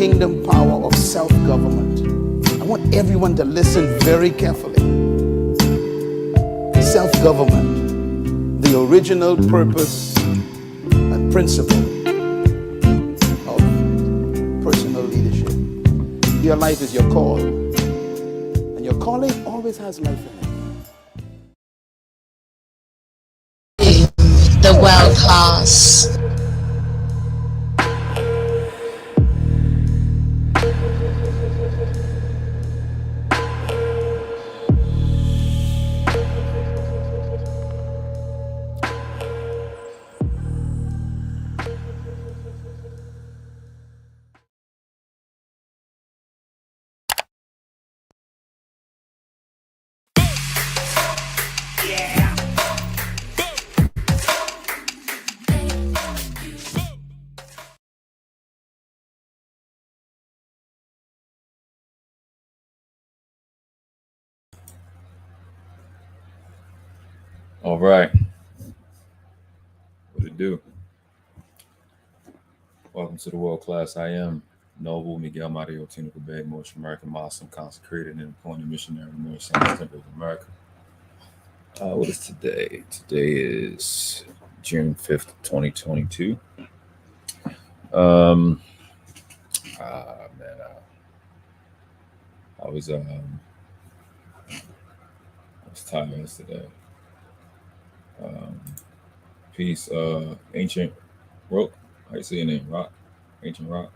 kingdom power of self-government. I want everyone to listen very carefully. Self-government, the original purpose and principle of personal leadership. Your life is your call, and your calling always has life in it. The world class. All right. What it do? Welcome to the world class. I am Noble Miguel, Maree, Goodbread, Moorish American Muslim, consecrated and appointed missionary of the Moorish Saints Temple of America. What is today? Today is June 5th, 2022. Man, I was tired yesterday. Peace, Ancient Rock. How you say your name? Rock? Ancient Rock?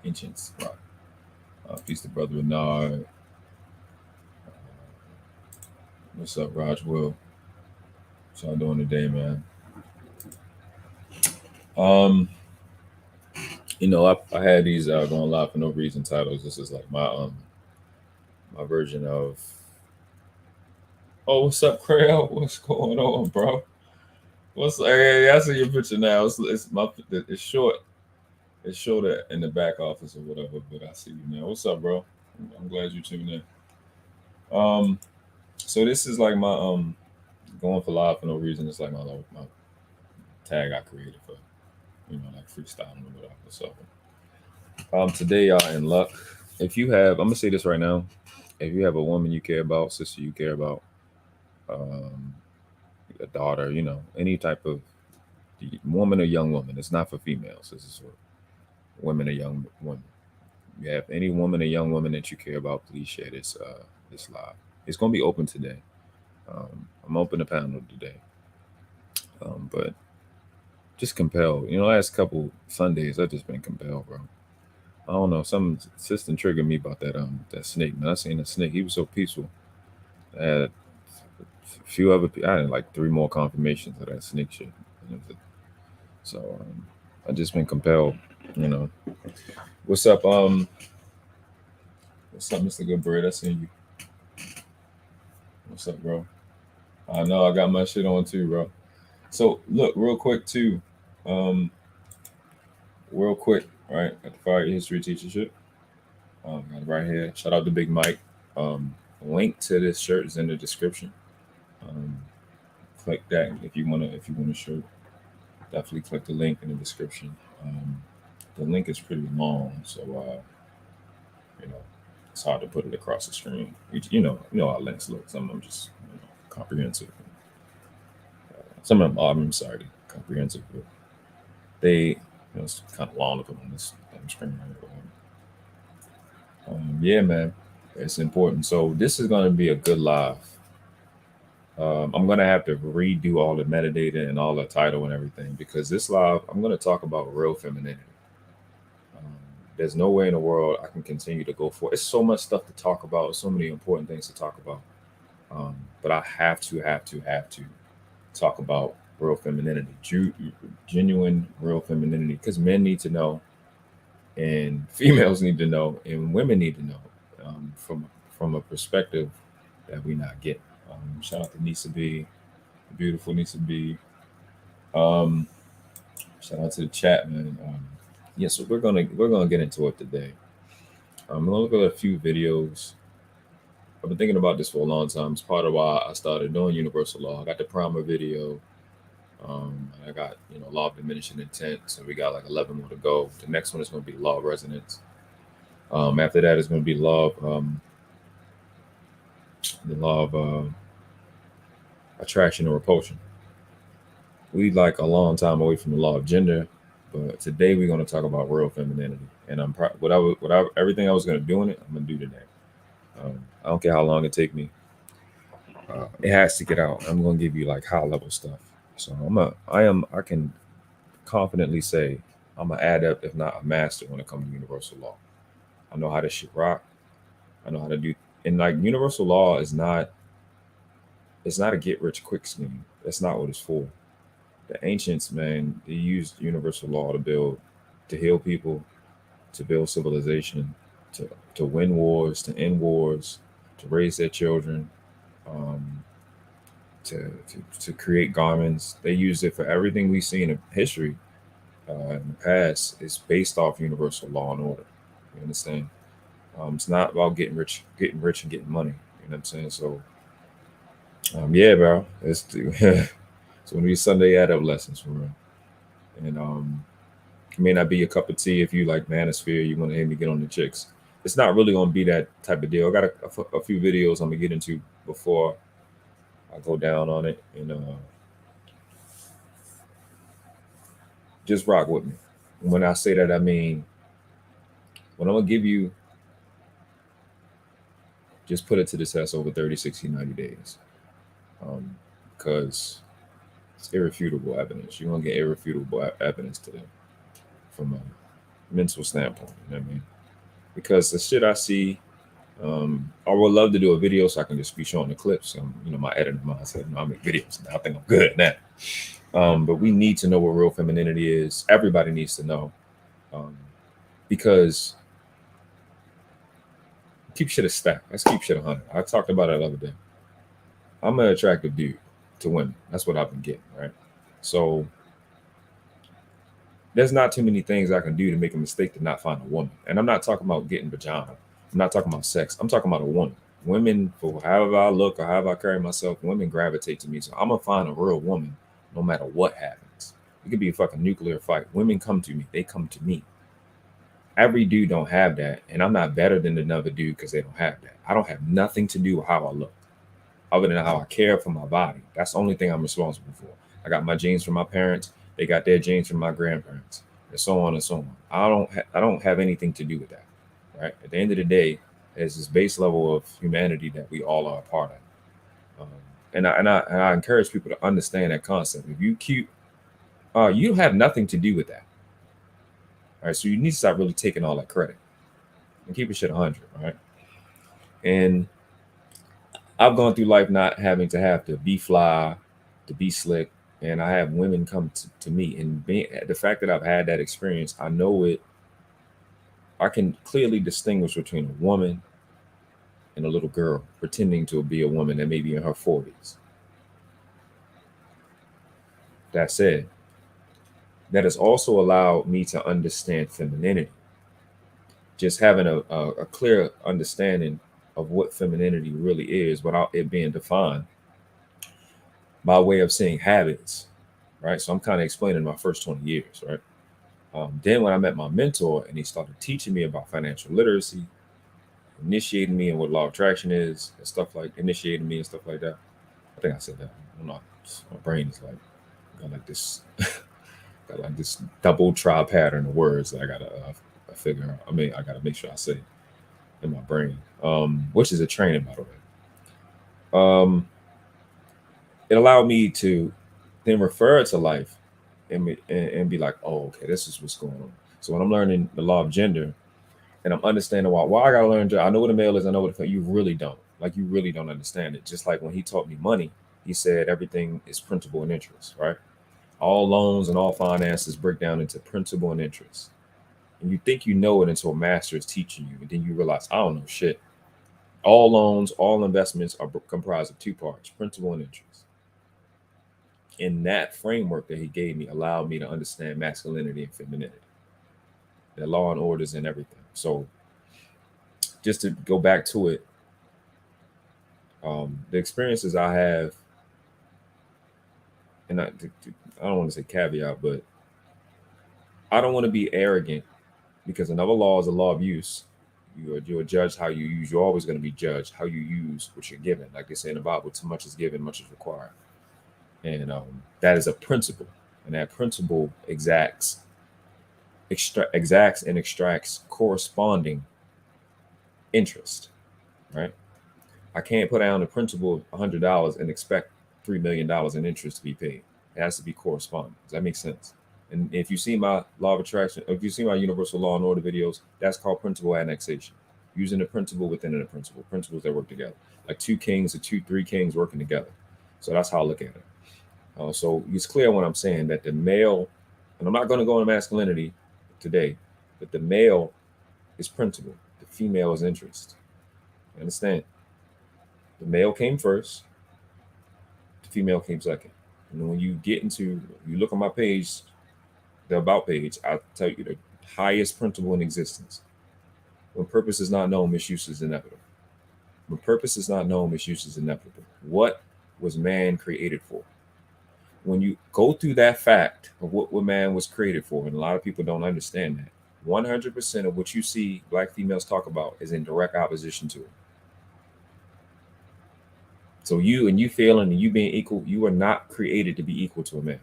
Ancients Rock. Peace to Brother Renard. What's up, Raj Will? What y'all doing today, man? You know, I had these going live for no reason titles. This is like my version of. Oh, what's up, Craig? What's going on, bro? Hey, I see your picture now. It's short. It's shorter in the back office or whatever, but I see you now. What's up, bro? I'm glad you tuned in. So this is like my going for live for no reason. It's like my tag I created for, like freestyling or whatever. So today y'all in luck. If you have, I'm gonna say this right now. If you have a woman you care about, sister you care about, a daughter, any type of woman or young woman. It's not for females. This is for women or young women. You have any woman or young woman that you care about, please share this live. It's gonna be open today. I'm open the panel today. But just compelled. Last couple Sundays I've just been compelled, bro. I don't know. Some system triggered me about that snake, man. I seen a snake. He was so peaceful. I had a few other people. I had like 3 more confirmations of that snake shit. So I just been compelled. What's up? What's up, Mr. Goodbread? I seen you. What's up, bro? I know I got my shit on too, bro. So look, real quick too. Real quick, right? At the Fire History Teachership. Got it right here. Shout out to Big Mike. Link to this shirt is in the description. Click that if you want a shirt. Definitely click the link in the description. The link is pretty long, so it's hard to put it across the screen. You know how links look. Some of them just comprehensive. Some of them are, I'm sorry, comprehensive, but they it's kind of long to put on this screen. Yeah, man, it's important. So this is going to be a good live. I'm going to have to redo all the metadata and all the title and everything because this live, I'm going to talk about real femininity. There's no way in the world I can continue to go for it. It's so much stuff to talk about, so many important things to talk about. But I have to talk about real femininity, genuine real femininity, because men need to know, and females need to know, and women need to know from a perspective that we not getting. Shout out to Nisa B, beautiful Nisa B. Shout out to the chat, man. So we're gonna get into it today. I'm gonna look at a few videos. I've been thinking about this for a long time. It's part of why I started doing universal law. I got the primer video. I got law of diminishing intent. So we got like 11 more to go. The next one is going to be law of resonance. After that is going to be the law of attraction and repulsion. We like a long time away from the law of gender, but today we're going to talk about real femininity. And everything I was going to do in it, I'm going to do today. I don't care how long it take me. It has to get out. I'm going to give you like high level stuff. So I can confidently say I'm an adept, if not a master, when it comes to universal law. I know how this shit rock. I know how to do, and like universal law is not. It's not a get rich quick scheme. That's not what it's for. The ancients, man, they used universal law to heal people, to build civilization, to to win wars, to end wars, to raise their children, um, to create garments. They used it for everything we see in history in the past. Is based off universal law and order. You understand? It's not about getting rich and getting money. You know what I'm saying? So, yeah, bro, it's one of these Sunday add up lessons for real. And it may not be a cup of tea if you like manosphere. You want to hear me get on the chicks. It's not really gonna be that type of deal. I got a few videos I'm gonna get into before I go down on it, and just rock with me. And when I say that, I mean when I'm gonna give you, just put it to the test over 30, 60, 90 days, because it's irrefutable evidence. You're gonna get irrefutable evidence today from a mental standpoint. You know what I mean? Because the shit I see, I would love to do a video so I can just be showing the clips. My editor mindset, I make videos now. I think I'm good at that. But we need to know what real femininity is. Everybody needs to know, because keep shit a stack. Let's keep shit 100. I talked about it the other day. I'm an attractive dude to women. That's what I've been getting, right? So there's not too many things I can do to make a mistake to not find a woman. And I'm not talking about getting vagina. I'm not talking about sex. I'm talking about a woman. Women, for however I look or however I carry myself, women gravitate to me. So I'm gonna find a real woman no matter what happens. It could be a fucking nuclear fight. Women come to me. They come to me. Every dude don't have that, and I'm not better than another dude because they don't have that. I don't have nothing to do with how I look, other than how I care for my body. That's the only thing I'm responsible for. I got my genes from my parents. They got their genes from my grandparents, and so on and so on. I don't have anything to do with that, right? At the end of the day, there's this base level of humanity that we all are a part of, and I encourage people to understand that concept. If you cute, you have nothing to do with that. All right, so you need to start really taking all that credit and keep your shit 100, right? And I've gone through life not having to have to be fly, to be slick, and I have women come to me, and the fact that I've had that experience, I know it. I can clearly distinguish between a woman and a little girl pretending to be a woman that may be in her 40s. That said, that has also allowed me to understand femininity. Just having a clear understanding of what femininity really is without it being defined by way of saying habits, right? So I'm kind of explaining my first 20 years, right? Then when I met my mentor and he started teaching me about financial literacy, initiating me in what law of attraction is, and stuff like initiating me and stuff like that. I think I said that. I'm not. My brain is like got like this, got like this double try pattern of words that I gotta figure out. I mean, I gotta make sure I say in my brain, which is a training, by the way. It allowed me to then refer to life and be like, oh, okay, this is what's going on. So when I'm learning the law of gender and I'm understanding why I gotta learn gender, I know what a male is, I know what you really don't. Like, you really don't understand it. Just like when he taught me money, he said everything is principal and interest, right? All loans and all finances break down into principal and interest. And you think you know it until a master is teaching you, and then you realize, I don't know shit. All loans, all investments are comprised of two parts, principal and interest. In that framework that he gave me allowed me to understand masculinity and femininity, the law and orders and everything. So just to go back to it, the experiences I have, and I don't want to say caveat, but I don't want to be arrogant, because another law is a law of use. You're judged how you use. You're always going to be judged how you use what you're given. Like they say in the Bible, too much is given, much is required. And that is a principle. And that principle extracts corresponding interest, right? I can't put down the principle of $100 and expect $3 million in interest to be paid. It has to be corresponding. Does that make sense? And if you see my law of attraction, if you see my universal law and order videos, that's called principle annexation. Using the principle within the principle, principles that work together, like three kings working together. So that's how I look at it. So it's clear what I'm saying, that the male, and I'm not going to go into masculinity today, but the male is principle. The female is interest. You understand? The male came first. The female came second. And when you look on my page, the about page, I'll tell you the highest principle in existence. When purpose is not known, misuse is inevitable. When purpose is not known, misuse is inevitable. What was man created for? When you go through that fact of what man was created for, and a lot of people don't understand that, 100% of what you see black females talk about is in direct opposition to it. So you feeling and you being equal, you are not created to be equal to a man.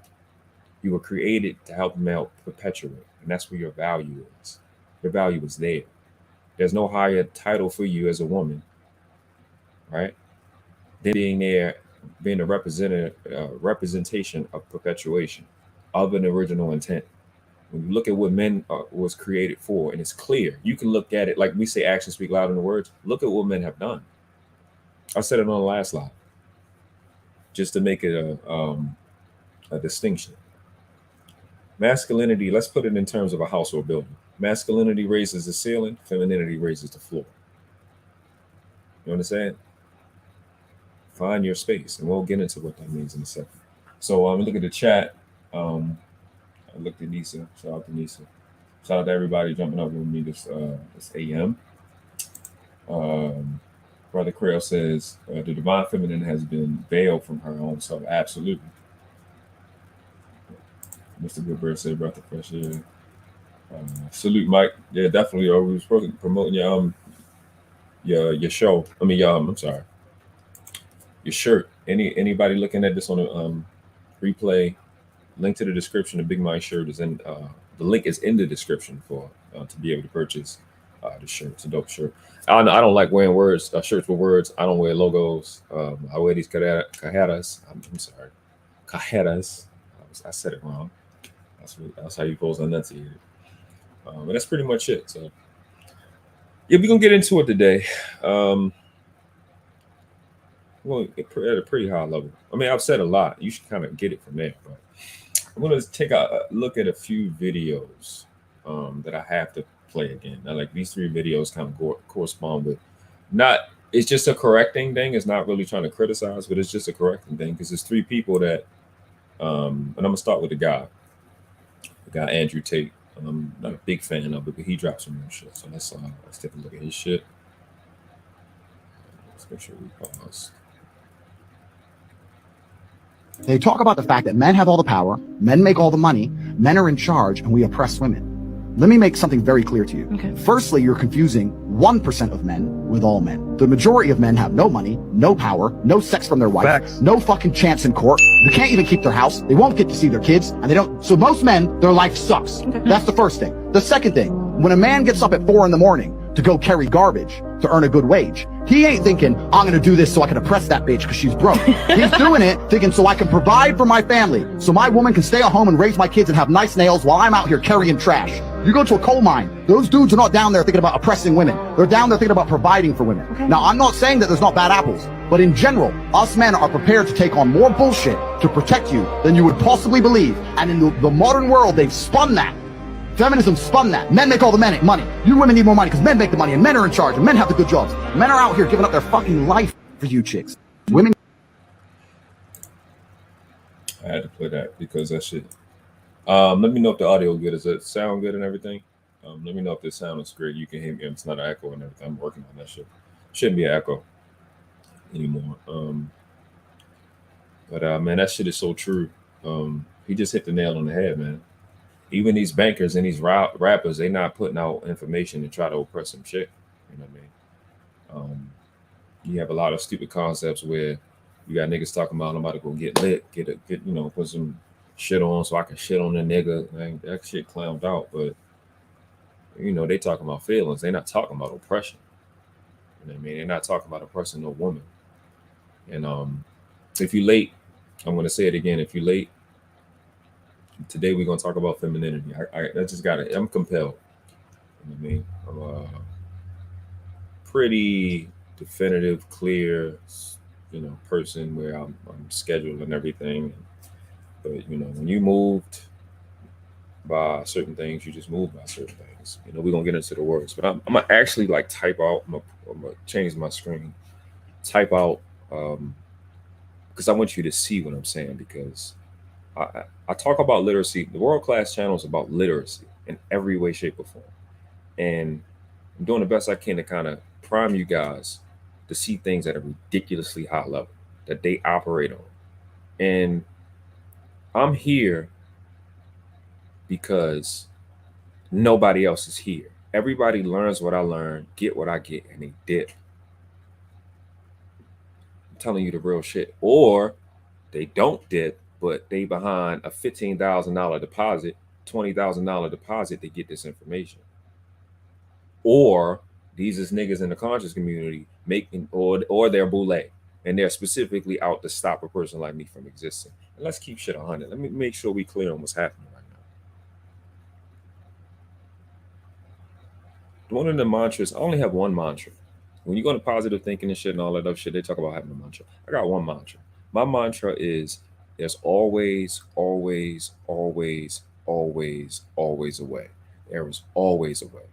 You were created to help a male perpetuate, and that's where your value is. Your value is there. There's no higher title for you as a woman, right, than being a representation of perpetuation of an original intent. When you look at what men was created for, and it's clear, you can look at it like we say, actions speak louder than words. Look at what men have done. I said it on the last slide, just to make it a distinction. Masculinity, let's put it in terms of a house or a building. Masculinity raises the ceiling, femininity raises the floor. You understand? Find your space, and we'll get into what that means in a second. So look at the chat. I looked at Nisa. Shout out to Nisa. Shout out to everybody jumping up with me this AM. Brother Crail says the divine feminine has been veiled from her own self. Absolutely. Mr. Goodbread said breath of fresh air. Salute, Mike. Yeah, definitely. We were supposed to be promoting your show. I mean, I'm sorry, your shirt. Anybody looking at this on a replay? Link to the description. The Big Mike shirt is in. The link is in the description for to be able to purchase the shirt. It's a dope shirt. I don't like wearing shirts with words. I don't wear logos. I wear these cajetas. I'm sorry, cajetas. I said it wrong. That's how you pose enunciate it. But that's pretty much it. So yeah, we're gonna get into it today. Well, at a pretty high level. I mean, I've said a lot. You should kind of get it from there. But I'm gonna take a look at a few videos that I have to play again. Now, like these 3 videos kind of correspond with it's just a correcting thing. It's not really trying to criticize, but it's just a correcting thing because there's 3 people that and I'm gonna start with the guy Andrew Tate. I'm not a big fan of it, but he drops some real shit. So let's take a look at his shit. Let's make sure we pause. They talk about the fact that men have all the power, men make all the money, men are in charge, and we oppress women. Let me make something very clear to you. Okay. Firstly, you're confusing 1% of men with all men. The majority of men have no money, no power, no sex from their wife, Facts. No fucking chance in court. They can't even keep their house. They won't get to see their kids, and they don't. So most men, their life sucks. Okay. That's the first thing. The second thing, when a man gets up at 4 a.m. to go carry garbage to earn a good wage, he ain't thinking, I'm gonna do this so I can oppress that bitch because she's broke. He's doing it thinking so I can provide for my family, so my woman can stay at home and raise my kids and have nice nails while I'm out here carrying trash. You go to a coal mine, those dudes are not down there thinking about oppressing women. They're down there thinking about providing for women. Okay. Now, I'm not saying that there's not bad apples, but in general, us men are prepared to take on more bullshit to protect you than you would possibly believe. And in the modern world, they've spun that. Feminism spun that. Men make all the money. You women need more money because men make the money and men are in charge and men have the good jobs. Men are out here giving up their fucking life for you chicks. Women. I had to play that because that shit. Let me know if the audio good. Does it sound good and everything? Let me know if this sound is great. You can hear me. It's not an echo and everything. I'm working on that shit. Shouldn't be an echo anymore. But man, that shit is so true. He just hit the nail on the head, man. Even these bankers and these rappers, they not putting out information to try to oppress some shit. You know what I mean? You have a lot of stupid concepts where you got niggas talking about I'm about to go get lit, get put some shit on so I can shit on the nigga. Man, that shit clowned out, but they talking about feelings. They're not talking about oppression. You know what I mean? They're not talking about oppressing no woman. And if you late, I'm gonna say it again. If you late, today we're gonna talk about femininity. I just got it. I'm compelled. You know what I mean? I'm a pretty definitive, clear, person where I'm scheduled and everything. But when you moved by certain things, you just move by certain things. We're gonna get into the words, but I'm gonna actually like type out. I'm gonna change my screen, type out, because I want you to see what I'm saying. Because I talk about literacy. The World Class channel is about literacy in every way, shape, or form, and I'm doing the best I can to kind of prime you guys to see things at a ridiculously high level that they operate on. And I'm here because nobody else is here. Everybody learns what I learn, get what I get, and they dip. I'm telling you the real shit. Or they don't dip, but they behind a $15,000 deposit, $20,000 deposit to get this information. Or these is niggas in the conscious community making, or they're boule, and they're specifically out to stop a person like me from existing. And let's keep shit 100. Let me make sure we clear on what's happening right now. One of the mantras, I only have one mantra. When you go into positive thinking and shit and all that other shit, they talk about having a mantra. I got one mantra. My mantra is there's always, always, always, always, always a way. There is always a way.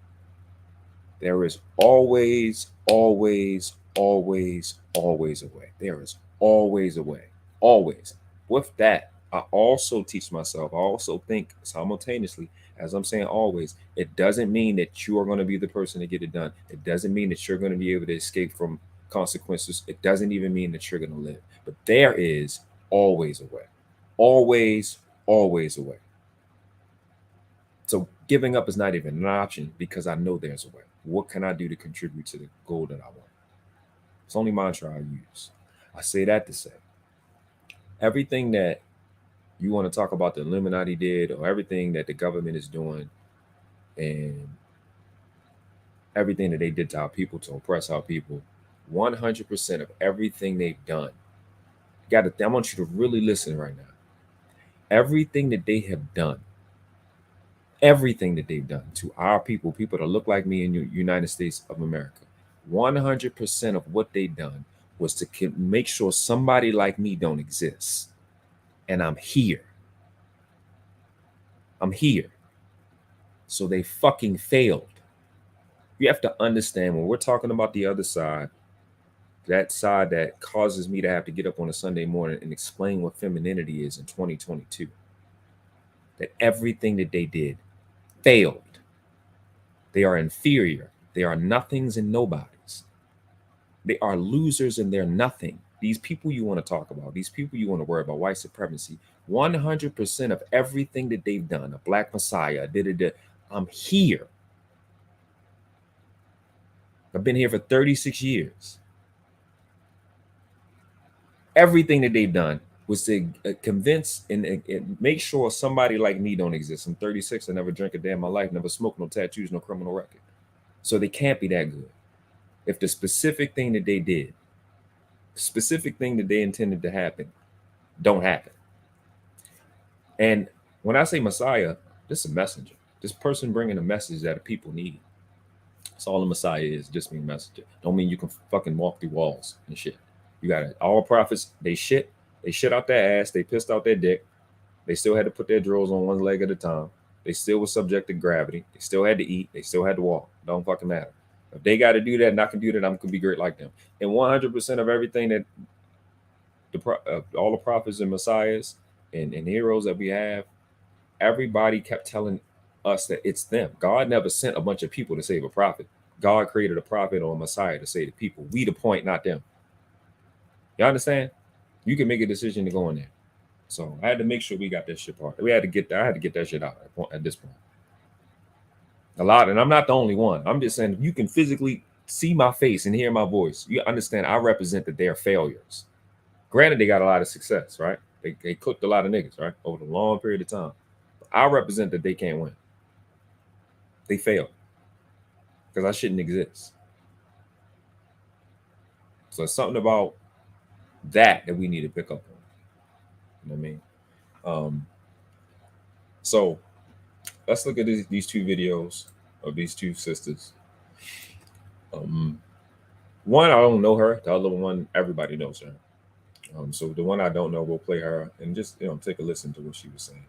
There is always, always, always, always a way. There is always a way. Always. With that, I also teach myself, I also think simultaneously, as I'm saying always, it doesn't mean that you are going to be the person to get it done. It doesn't mean that you're going to be able to escape from consequences. It doesn't even mean that you're going to live. But there is always a way. Always, always a way. So giving up is not even an option because I know there's a way. What can I do to contribute to the goal that I want? It's the only mantra I use. I say that to say, everything that you want to talk about the Illuminati did, or everything that the government is doing, and everything that they did to our people to oppress our people, 100% of everything they've done, I want you to really listen right now. Everything that they have done, everything that they've done to our people that look like me in the United States of America, 100% of what they've done was to make sure somebody like me don't exist. And I'm here. I'm here. So they fucking failed. You have to understand, when we're talking about the other side, that side that causes me to have to get up on a Sunday morning and explain what femininity is in 2022, that everything that they did failed. They are inferior. They are nothings and nobodies. They are losers and they're nothing. These people you want to talk about, these people you want to worry about, white supremacy, 100% of everything that they've done, a black messiah, I'm here. I've been here for 36 years. Everything that they've done was to convince and make sure somebody like me don't exist. I'm 36. I never drank a day in my life, never smoked, no tattoos, no criminal record. So they can't be that good. If the specific thing that they did, specific thing that they intended to happen, don't happen. And when I say Messiah, this is a messenger. This person bringing a message that people need. That's all a Messiah is, just being a messenger. Don't mean you can fucking walk through walls and shit. You got it. All prophets, they shit out their ass, they pissed out their dick. They still had to put their drills on one leg at a time. They still were subject to gravity. They still had to eat. They still had to walk. Don't fucking matter. If they got to do that and I can do that, I'm going to be great like them. And 100% of everything that all the prophets and messiahs and heroes that we have, everybody kept telling us that it's them. God never sent a bunch of people to save a prophet. God created a prophet or a messiah to save the people. We the point, not them. You understand? You can make a decision to go in there. So I had to make sure we got that shit part. I had to get that shit out at this point. A lot, and I'm not the only one. I'm just saying, if you can physically see my face and hear my voice, you understand I represent that they are failures. Granted, they got a lot of success, right? They cooked a lot of niggas, right? Over a long period of time. But I represent that they can't win. They failed. Because I shouldn't exist. So it's something about that we need to pick up on. You know what I mean? So let's look at these two videos of these two sisters. One, I don't know her. The other one, everybody knows her. So the one I don't know, we'll play her and just take a listen to what she was saying.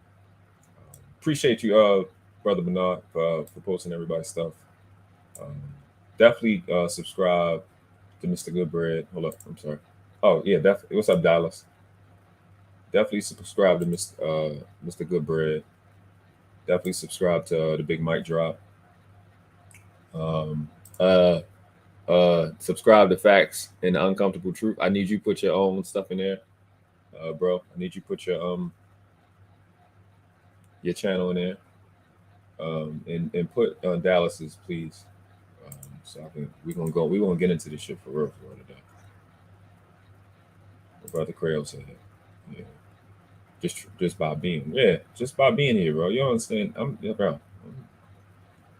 Appreciate you, Brother Bernard, for posting everybody's stuff. Definitely subscribe to Mr. Goodbread. Hold up, I'm sorry. Oh yeah, definitely. What's up, Dallas? Definitely subscribe to Mr. Goodbread. Definitely subscribe to the Big Mic Drop. Subscribe to Facts and the Uncomfortable Truth. I need you to put your own stuff in there, bro. I need you to put your channel in there, and put Dallas's, please. So we're gonna get into this shit for real today. My brother Crail said it. Yeah. Just by being here, bro. You understand? Bro.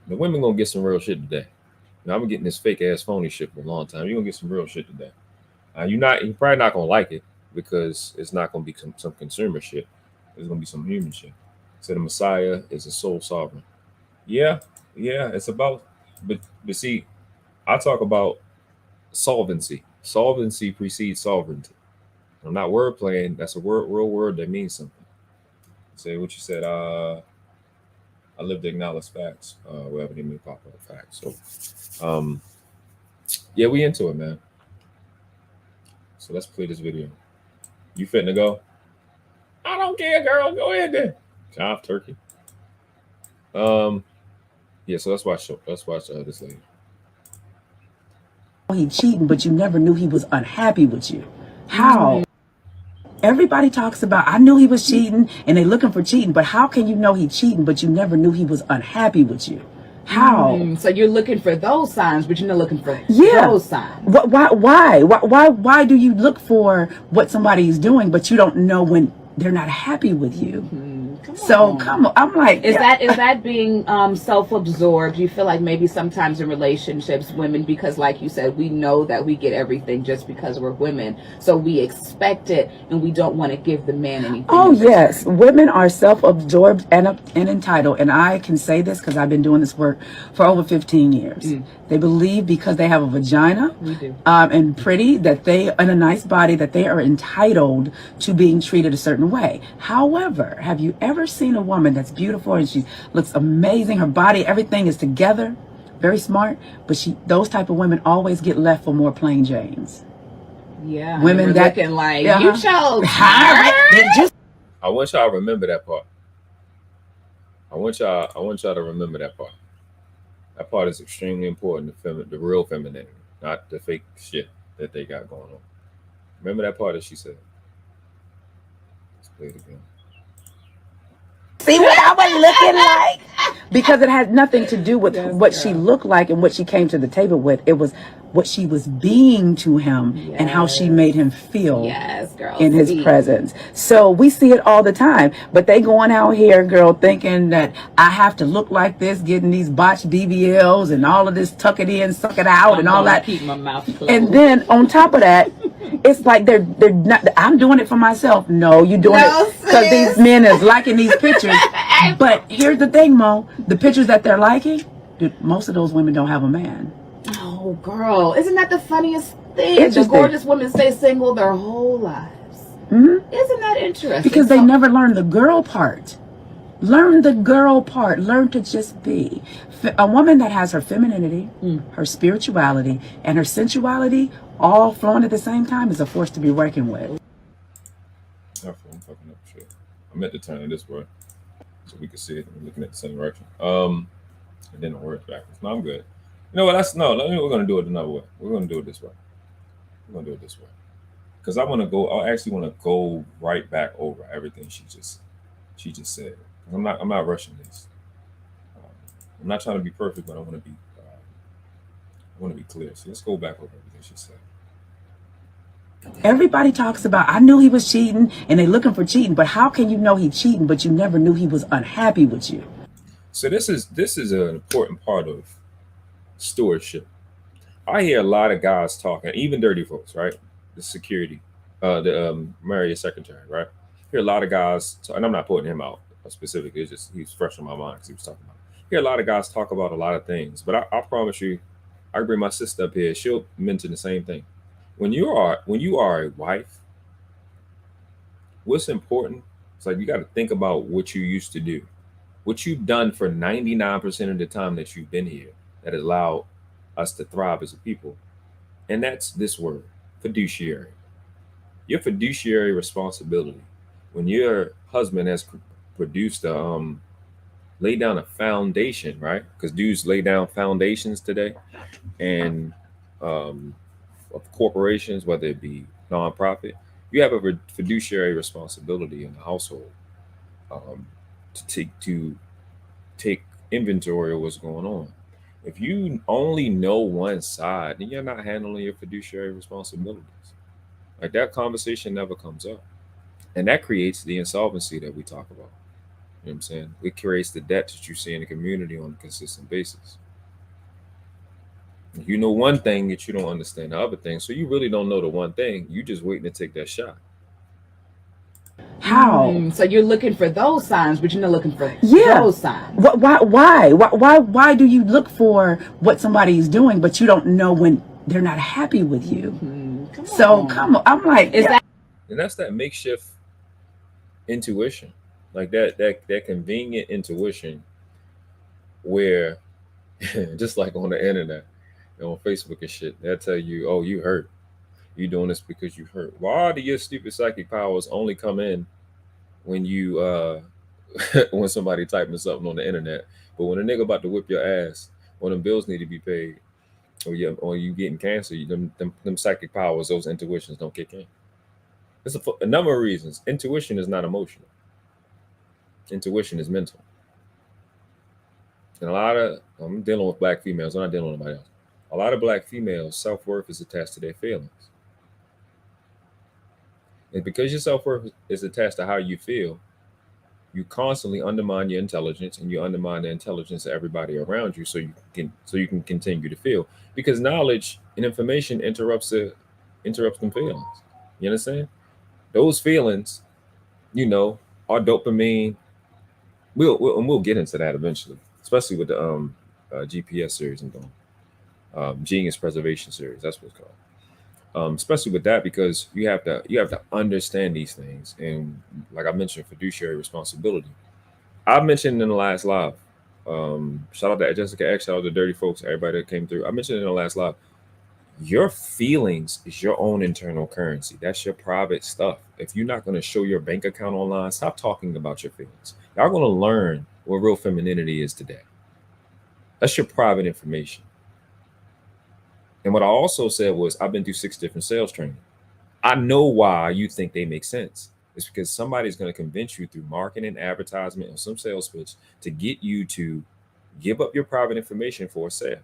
The women gonna get some real shit today. Now, I'm getting this fake ass phony shit for a long time. You're gonna get some real shit today. You're probably not gonna like it because it's not gonna be some consumer shit. It's gonna be some human shit. So the Messiah is a soul sovereign. Yeah, it's about, but see, I talk about solvency. Solvency precedes sovereignty. I'm not word playing. That's a real word that means something. Say what you said. I live to acknowledge facts. Whatever they may pop up facts. So, yeah, we into it, man. So let's play this video. You fitting to go? I don't care, girl. Go ahead then. Cough turkey. Yeah. So let's watch this lady. He cheating, but you never knew he was unhappy with you. How? Everybody talks about, I knew he was cheating and they looking for cheating, but how can you know he cheating, but you never knew he was unhappy with you? How? So you're looking for those signs, but you're not looking for those signs. Why do you look for what somebody is doing, but you don't know when they're not happy with you? Come on. I'm like, is that being self-absorbed? You feel like maybe sometimes in relationships, women, because like you said, we know that we get everything just because we're women, so we expect it and we don't want to give the man anything. Oh yes, women are self-absorbed and entitled, and I can say this because I've been doing this work for over 15 years. They believe because they have a vagina and pretty, that they, and a nice body, that they are entitled to being treated a certain way. However, have you ever seen a woman that's beautiful and she looks amazing, her body, everything is together, very smart, but those type of women always get left for more plain Janes? Yeah, women that looking like you chose. I want y'all to remember that part. I want y'all to remember that part. That part is extremely important. The real femininity, not the fake shit that they got going on. Remember that part that she said. Let's play it again. See what I was looking like? Because it had nothing to do with what she looked like and what she came to the table with. It was what she was being to him and how she made him feel in his presence. So we see it all the time. But they going out here, girl, thinking that I have to look like this, getting these botched BBLs and all of this, tuck it in, suck it out, and all that. Keep my mouth closed. And then on top of that, it's like they're not. I'm doing it for myself. No, you're doing it because these men is liking these pictures. But here's the thing, Mo. The pictures that they're liking, dude, most of those women don't have a man. Oh, girl, isn't that the funniest thing? The gorgeous women stay single their whole lives. Isn't that interesting? Because they never learn the girl part. Learn the girl part. Learn to just be. A woman that has her femininity, her spirituality, and her sensuality all flowing at the same time is a force to be working with. I'm fucking up shit. I meant to turn it this way so we could see it. We're looking at the same direction. And then the words backwards. No, I'm good. You know what? We're gonna do it another way. We're gonna do it this way. Because I actually want to go right back over everything she just said. I'm not rushing this. I'm not trying to be perfect, but I want want to be clear. So let's go back over everything she said. Everybody talks about, I knew he was cheating and they looking for cheating, but how can you know he cheating, but you never knew he was unhappy with you? So this is an important part of stewardship. I hear a lot of guys talking, even dirty folks, right? The security, the Maree secretary, right? I hear a lot of guys, and I'm not putting him out specifically. It's just he's fresh in my mind because he was talking about. I hear a lot of guys talk about a lot of things, but I promise you, I can bring my sister up here. She'll mention the same thing. When you are a wife, what's important? It's like you got to think about what you used to do, what you've done for 99% of the time that you've been here that allowed us to thrive as a people. And that's this word, fiduciary. Your fiduciary responsibility. When your husband has produced lay down a foundation, right? Because dudes lay down foundations today, and of corporations, whether it be nonprofit, you have a fiduciary responsibility in the household to take inventory of what's going on. If you only know one side, then you're not handling your fiduciary responsibilities. Like that conversation never comes up. And that creates the insolvency that we talk about. You know what I'm saying? It creates the debt that you see in the community on a consistent basis. You know one thing that you don't understand the other thing. So you really don't know the one thing. You just waiting to take that shot. How? So you're looking for those signs, but you're not looking for those signs. Why do you look for what somebody's doing, but you don't know when they're not happy with you? Come on. I'm like, is that? And that's that makeshift intuition, like that convenient intuition, where just like on the internet, on Facebook and shit, they'll tell you, "Oh, you hurt. You doing this because you hurt." Why do your stupid psychic powers only come in when you when somebody typing something on the internet, but when a nigga about to whip your ass, or them bills need to be paid, or you getting cancer, them psychic powers, those intuitions don't kick in. There's a number of reasons. Intuition is not emotional. Intuition is mental. And I'm dealing with black females. I'm not dealing with anybody else. A lot of black females' self-worth is attached to their feelings. And because your self-worth is attached to how you feel, you constantly undermine your intelligence, and you undermine the intelligence of everybody around you, so you can continue to feel. Because knowledge and information interrupts them feelings. You understand? Those feelings, are dopamine. We'll get into that eventually, especially with the GPS series and Genius Preservation series. That's what it's called. Especially with that, because you have to understand these things, and like I mentioned, fiduciary responsibility. I mentioned in the last live. Shout out to Jessica X, shout out to Dirty Folks, everybody that came through. I mentioned in the last live. Your feelings is your own internal currency. That's your private stuff. If you're not going to show your bank account online, stop talking about your feelings. Y'all going to learn what real femininity is today. That's your private information. And what I also said was, I've been through 6 different sales training. I know why you think they make sense. It's because somebody's going to convince you through marketing, advertisement, or some sales pitch to get you to give up your private information for a sale.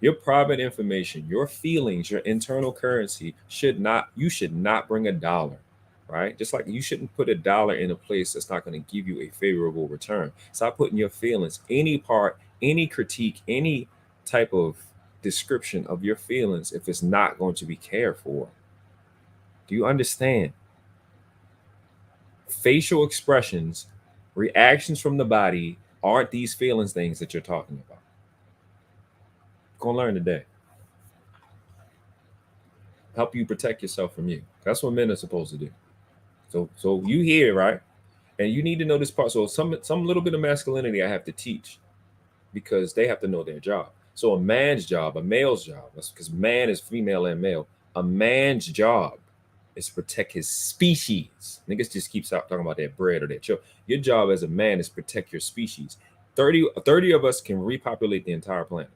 Your private information, your feelings, your internal currency you should not bring $1, right? Just like you shouldn't put $1 in a place that's not going to give you a favorable return. Stop putting your feelings, any part, any critique, any type of description of your feelings if it's not going to be cared for. Do you understand? Facial expressions, reactions from the body aren't these feelings things that you're talking about. Gonna learn today. Help you protect yourself from you. That's what men are supposed to do. So you hear, right? And you need to know this part. So some little bit of masculinity I have to teach, because they have to know their job. So a man's job, a male's job, that's because man is female and male. A man's job is to protect his species. Niggas just keep talking about their bread or their children. Your job as a man is protect your species. 30 of us can repopulate the entire planet.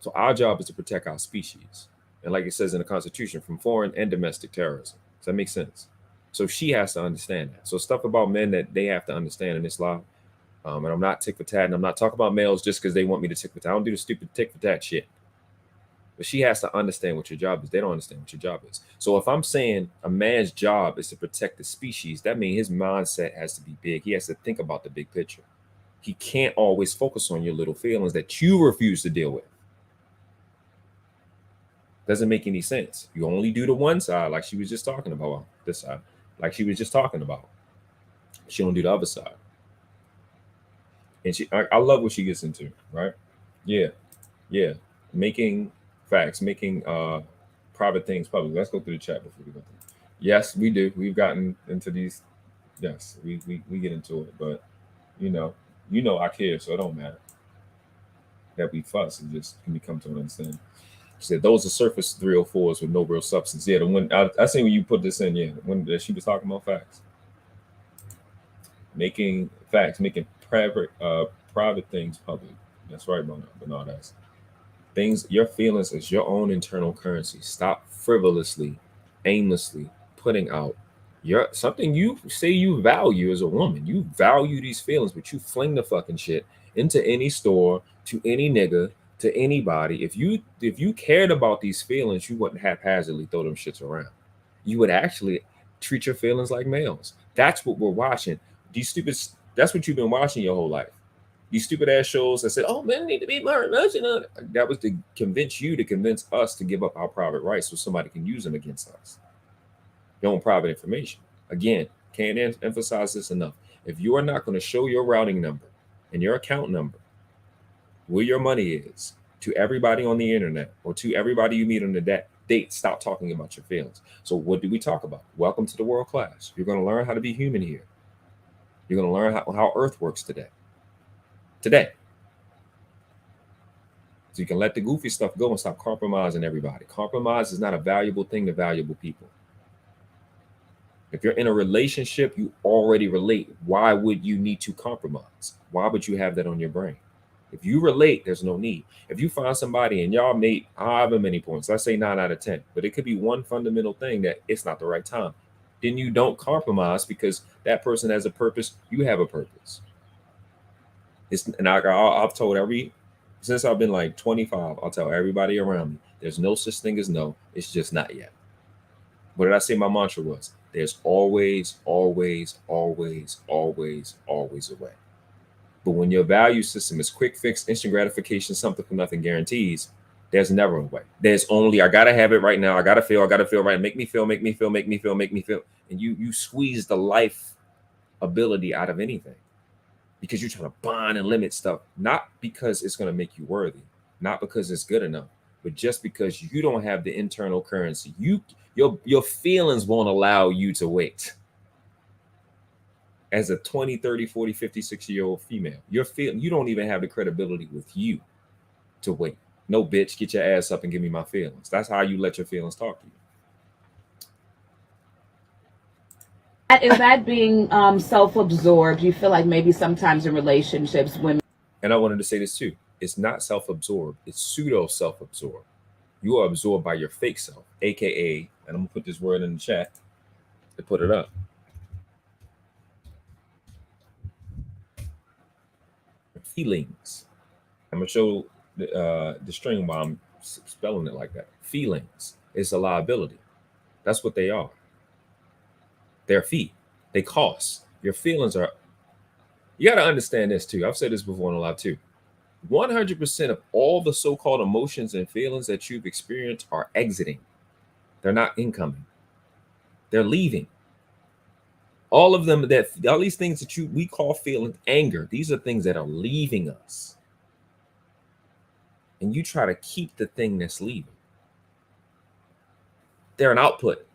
So our job is to protect our species. And like it says in the Constitution, from foreign and domestic terrorism. Does that make sense? So she has to understand that. So stuff about men that they have to understand in this law, And I'm not tick for tat, and I'm not talking about males just because they want me to tick for tat. I don't do the stupid tick for tat shit. But she has to understand what your job is. They don't understand what your job is. So if I'm saying a man's job is to protect the species, that means his mindset has to be big. He has to think about the big picture. He can't always focus on your little feelings that you refuse to deal with. Doesn't make any sense. You only do the one side, like she was just talking about. Well, this side, like she was just talking about. She don't do the other side. And I love what she gets into, right? Yeah. Making facts, making private things public. Let's go through the chat before we go through. Yes, we do. We've gotten into these. Yes, we get into it, but you know I care, so it don't matter that we fuss and just can we come to an understanding. She said those are surface 304s with no real substance. Yeah, the one I seen when you put this in. Yeah, when she was talking about facts, making private things public. That's right, Bernard. That's things. Your feelings is your own internal currency. Stop frivolously, aimlessly putting out something you say you value as a woman. You value these feelings, but you fling the fucking shit into any store, to any nigga, to anybody. If you cared about these feelings, you wouldn't haphazardly throw them shits around. You would actually treat your feelings like males. That's what we're watching. That's what you've been watching your whole life. These stupid ass shows that said, "Oh, men need to be more emotional." That was to convince us to give up our private rights so somebody can use them against us. Your own private information. Again, can't emphasize this enough. If you are not going to show your routing number and your account number, where your money is, to everybody on the internet or to everybody you meet on the date, stop talking about your feelings. So what do we talk about? Welcome to the world class. You're going to learn how to be human here. You're going to learn how Earth works today. So you can let the goofy stuff go and stop compromising everybody. Compromise is not a valuable thing to valuable people. If you're in a relationship, you already relate. Why would you need to compromise? Why would you have that on your brain? If you relate, there's no need. If you find somebody and y'all made however many points, let's say 9 out of 10, but it could be one fundamental thing that it's not the right time. Then you don't compromise because that person has a purpose. You have a purpose. I've told since I've been like 25, I'll tell everybody around me, there's no such thing as no. It's just not yet. What did I say my mantra was? There's always, always, always, always, always a way. But when your value system is quick fix, instant gratification, something for nothing guarantees, there's never a way. There's only, I got to have it right now. I got to feel right. Make me feel. And you squeeze the life ability out of anything because you're trying to bond and limit stuff, not because it's going to make you worthy, not because it's good enough, but just because you don't have the internal currency. Your feelings won't allow you to wait. As a 20, 30, 40, 50, 60-year-old female, you don't even have the credibility with you to wait. No, bitch, get your ass up and give me my feelings. That's how you let your feelings talk to you. Is that being self-absorbed? You feel like maybe sometimes in relationships, women. And I wanted to say this too. It's not self-absorbed. It's pseudo self-absorbed. You are absorbed by your fake self, aka, and I'm gonna put this word in the chat to put it up. Feelings. I'm gonna show the string while I'm spelling it like that. Feelings is a liability. That's what they are. They're a fee. They cost. Your feelings are. You got to understand this too. I've said this before in a lot too. 100% of all the so-called emotions and feelings that you've experienced are exiting. They're not incoming. They're leaving. All of them, all these things that we call feelings, anger, these are things that are leaving us. And you try to keep the thing that's leaving. They're an output.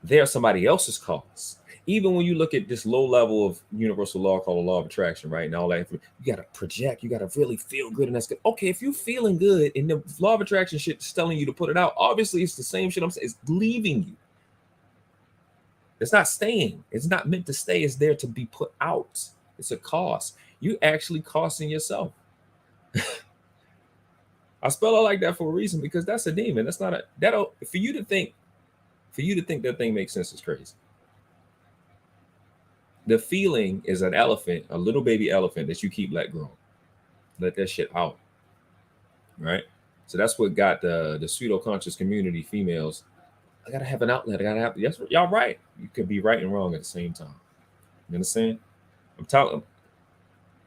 They're somebody else's cause. Even when you look at this low level of universal law called the law of attraction, right? And all that, you got to project, you got to really feel good. And that's good. Okay, if you're feeling good and the law of attraction shit is telling you to put it out, obviously it's the same shit I'm saying. It's leaving you. It's not staying. It's not meant to stay. It's there to be put out. It's a cost. You actually costing yourself. I spell it like that for a reason, because that's a demon. That's not for you to think that thing makes sense is crazy. The feeling is an elephant, a little baby elephant that you keep let grow. Let that shit out. Right? So that's what got the pseudo-conscious community females. I gotta have an outlet. I gotta have, yes, y'all right. You could be right and wrong at the same time. You understand? I'm telling them.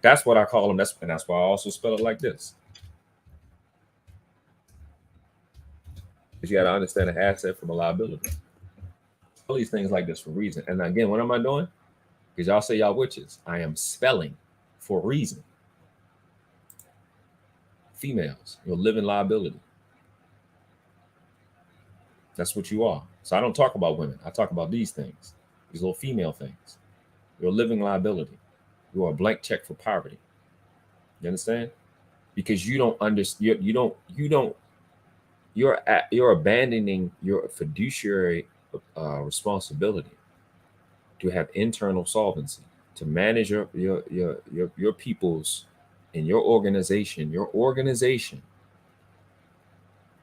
That's what I call them. That's why I also spell it like this. Because you gotta understand an asset from a liability. All these things like this for a reason. And again, what am I doing? Because y'all say y'all witches. I am spelling for a reason. Females, you're a living liability. That's what you are. So I don't talk about women. I talk about these things, these little female things. You're a living liability. You are a blank check for poverty. You understand? Because you don't understand. You're abandoning your fiduciary responsibility to have internal solvency, to manage your people's in your organization. Your organization.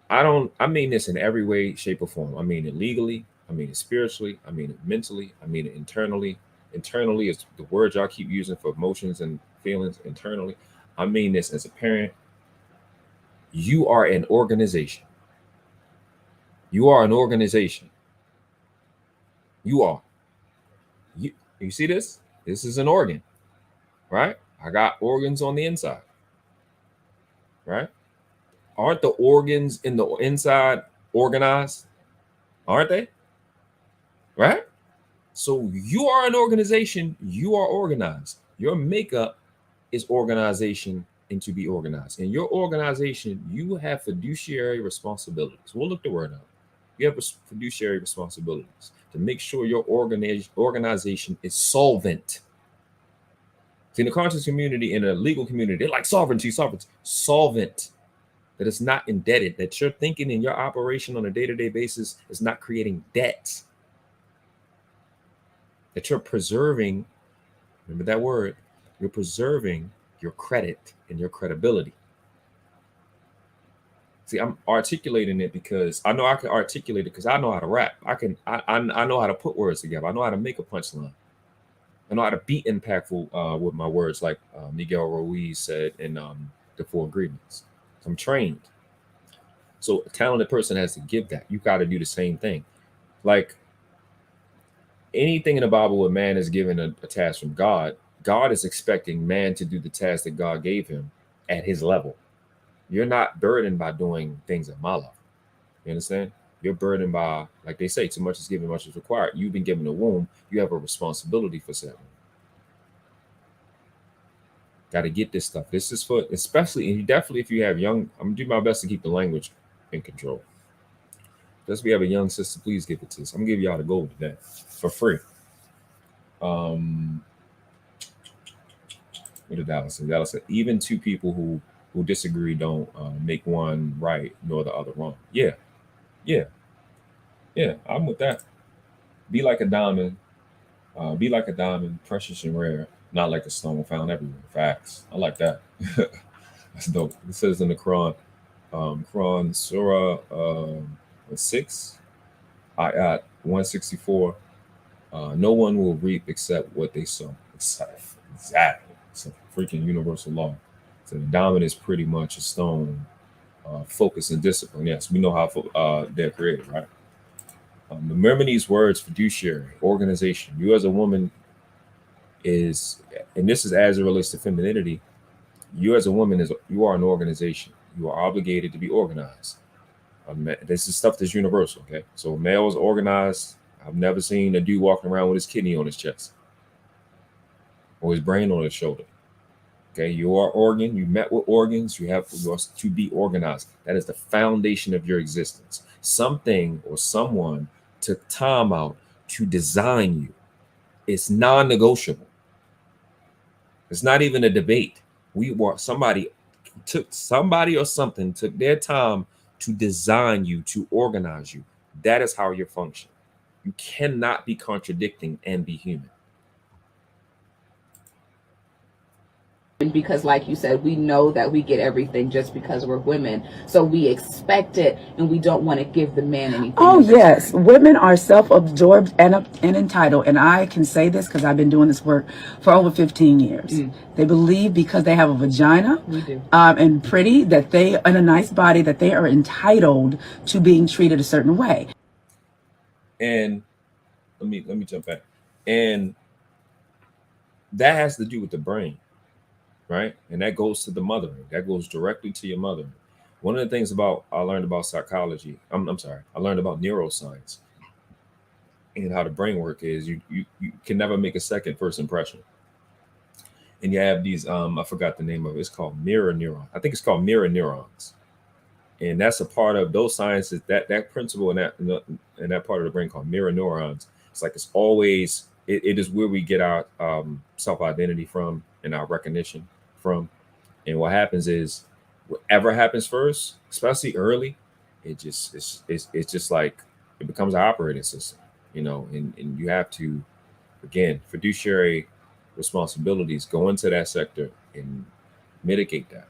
I mean this in every way, shape, or form. I mean it legally. I mean it spiritually. I mean it mentally. I mean it internally. Internally is the word y'all keep using for emotions and feelings. Internally, I mean this as a parent. You are an organization. You are an organization. You are. You see this? This is an organ, right? I got organs on the inside, right? Aren't the organs in the inside organized? Aren't they? Right? So you are an organization. You are organized. Your makeup is organization and to be organized. In your organization, you have fiduciary responsibilities. We'll look the word up. You have fiduciary responsibilities to make sure your organization is solvent. See, in the conscious community, in a legal community, they're like sovereignty. Solvent. That it's not indebted, that your thinking in your operation on a day-to-day basis is not creating debt. That you're preserving, remember that word, you're preserving your credit and your credibility. See, I'm articulating it because I know I can articulate it because I know how to rap. I know how to put words together. I know how to make a punchline. I know how to be impactful with my words, like Miguel Ruiz said in the 4 Agreements. So I'm trained. So a talented person has to give that. You got to do the same thing. Like anything in the Bible where man is given a task from God, God is expecting man to do the task that God gave him at his level. You're not burdened by doing things at my level. You understand? You're burdened by, like they say, too much is given, much is required. You've been given a womb. You have a responsibility for that womb. Got to get this stuff. This is for, especially, and definitely if you have young, I'm going to do my best to keep the language in control. Just we have a young sister, please give it to us. I'm going to give y'all the gold today for free. What did Dallas say? Dallas said, even two people who disagree don't make one right nor the other wrong. Yeah, I'm with that. Be like a diamond. Be like a diamond, precious and rare, not like a stone found everywhere. Facts. I like that. That's dope. It says in the Quran, Quran Surah 6, Ayat 164. No one will reap except what they sow. Exactly. It's a freaking universal law. So the diamond is pretty much a stone, focus and discipline. Yes, we know how they're created, right? Remember these words: fiduciary, organization. You as a woman is, and this is as it relates to femininity. You as a woman you are an organization. You are obligated to be organized. This is stuff that's universal. Okay, so male is organized. I've never seen a dude walking around with his kidney on his chest or his brain on his shoulder. Okay, you are organ. You met with organs. You are to be organized. That is the foundation of your existence. Something or someone took time out to design you. It's non-negotiable. It's not even a debate. Somebody or something took their time to design you, to organize you. That is how you function. You cannot be contradicting and be human. because like you said, we know that we get everything just because we're women, so we expect it and we don't want to give the man anything. Oh yes, women are self-absorbed and entitled, and I can say this because I've been doing this work for over 15 years. They believe because they have a vagina and pretty, that they, and a nice body, that they are entitled to being treated a certain way. And let me jump back. And that has to do with the brain, right? And that goes to the mothering. That goes directly to your mothering. One of the things I learned about psychology, I learned about neuroscience and how the brain work is you can never make a first impression. And you have these, I forgot the name of it. It's called mirror neuron. I think it's called mirror neurons. And that's a part of those sciences, that principle in that part of the brain called mirror neurons. It's like it's always, it is where we get our self-identity from and our recognition from. And what happens is, whatever happens first, especially early, it's just like it becomes an operating system, and you have to, again, fiduciary responsibilities, go into that sector and mitigate that.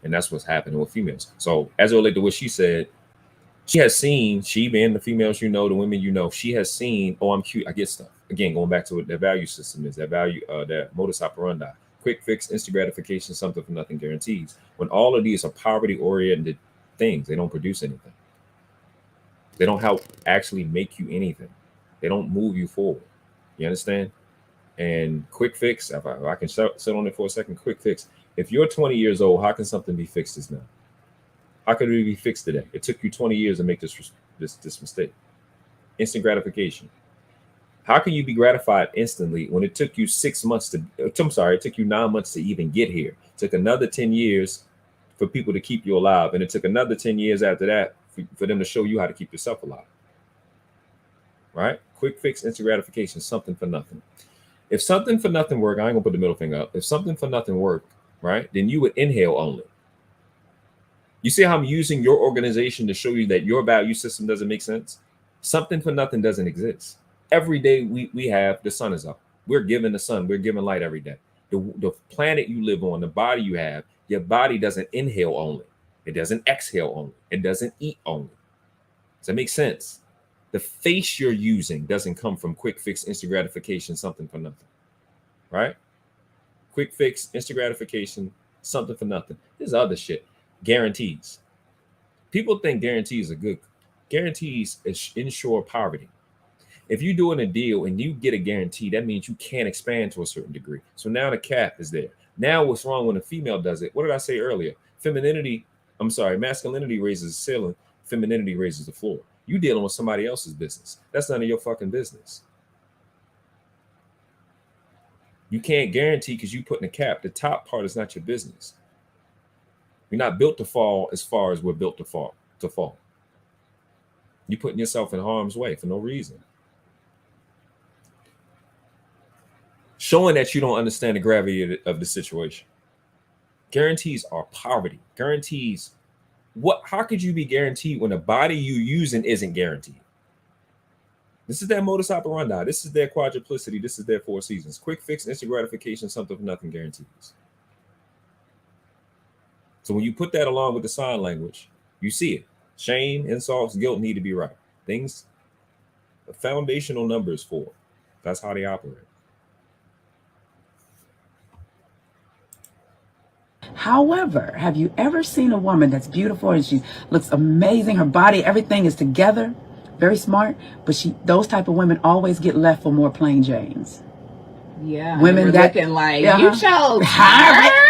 And that's what's happening with females. So as it relates to what she said, she has seen, she being the females, the women, she has seen, oh, I'm cute, I get stuff. Again, going back to what their value system is, that modus operandi. Quick fix, instant gratification, something for nothing guarantees. When all of these are poverty-oriented things, they don't produce anything. They don't help actually make you anything. They don't move you forward. You understand? And quick fix, if I can sit on it for a second, quick fix. If you're 20 years old, how can something be fixed just now? How could it be fixed today? It took you 20 years to make this mistake. Instant gratification. How can you be gratified instantly when it took you 6 months it took you 9 months to even get here? It took another 10 years for people to keep you alive. And it took another 10 years after that for them to show you how to keep yourself alive. Right? Quick fix, instant gratification, something for nothing. If something for nothing work, I ain't gonna put the middle finger up. If something for nothing work, right, then you would inhale only. You see how I'm using your organization to show you that your value system doesn't make sense? Something for nothing doesn't exist. Every day we have, the sun is up. We're given the sun. We're given light every day. The planet you live on, the body you have, your body doesn't inhale only. It doesn't exhale only. It doesn't eat only. Does that make sense? The face you're using doesn't come from quick fix, instant gratification, something for nothing. Right? Quick fix, instant gratification, something for nothing. There's other shit. Guarantees. People think guarantees are good. Guarantees ensure poverty. If you're doing a deal and you get a guarantee, that means you can't expand to a certain degree. So now the cap is there. Now what's wrong when a female does it? What did I say earlier? Masculinity raises the ceiling. Femininity raises the floor. You dealing with somebody else's business. That's none of your fucking business. You can't guarantee because you putting a cap. The top part is not your business. You're not built to fall as far as we're built to fall. You're putting yourself in harm's way for no reason. Showing that you don't understand the gravity of the situation. Guarantees are poverty. Guarantees. How could you be guaranteed when the body you're using isn't guaranteed? This is their modus operandi. This is their quadruplicity. This is their 4 seasons. Quick fix, instant gratification, something for nothing guarantees. So when you put that along with the sign language, you see it. Shame, insults, guilt need to be right. Things, the foundational numbers for. That's how they operate. However, have you ever seen a woman that's beautiful and she looks amazing, her body, everything is together, very smart, but those type of women always get left for more plain Janes? Yeah, women that looking like you chose.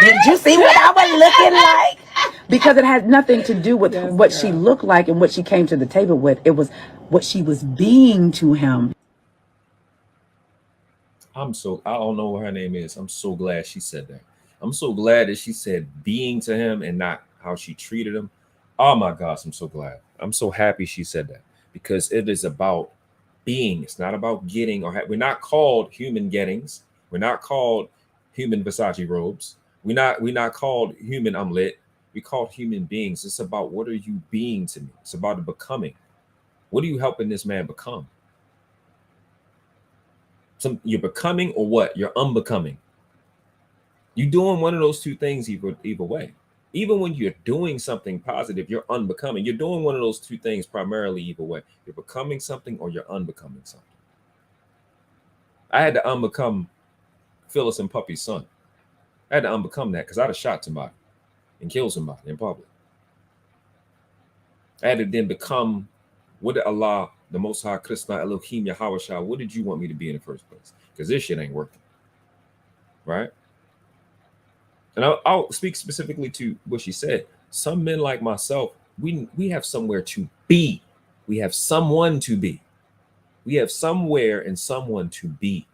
Did you see what I was looking like? Because it had nothing to do with what she looked like and what she came to the table with. It was what she was being to him. I don't know what her name is. I'm so glad she said that. I'm so glad that she said being to him and not how she treated him. Oh my gosh, I'm so glad. I'm so happy she said that, because it is about being. It's not about getting we're not called human gettings. We're not called human Versace robes. We're not called human lit. We're called human beings. It's about what are you being to me? It's about the becoming. What are you helping this man become? You're becoming or what? You're unbecoming. You're doing one of those two things either way. Even when you're doing something positive, you're unbecoming. You're doing one of those two things primarily either way. You're becoming something or you're unbecoming something. I had to unbecome Phyllis and Puppy's son. I had to unbecome that because I'd have shot somebody and killed somebody in public. I had to then become, what did Allah, the Most High, Krishna, Elohim, Yahweh, what did you want me to be in the first place? Because this shit ain't working. Right? And I'll speak specifically to what she said. Some men like myself, we have somewhere to be. We have someone to be. We have somewhere and someone to be.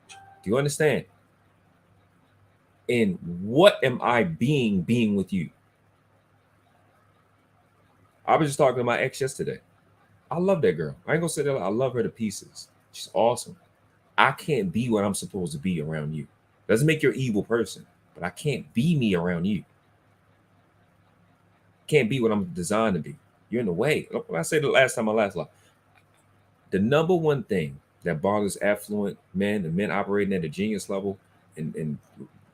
Do you understand? And what am I being with you? I was just talking to my ex yesterday. I love that girl. I ain't gonna say that. I love her to pieces. She's awesome. I can't be what I'm supposed to be around you. Doesn't make you an evil person, but I can't be me around you. Can't be what I'm designed to be. You're in the way. I said the last time I last live. The number one thing that bothers affluent men and men operating at a genius level and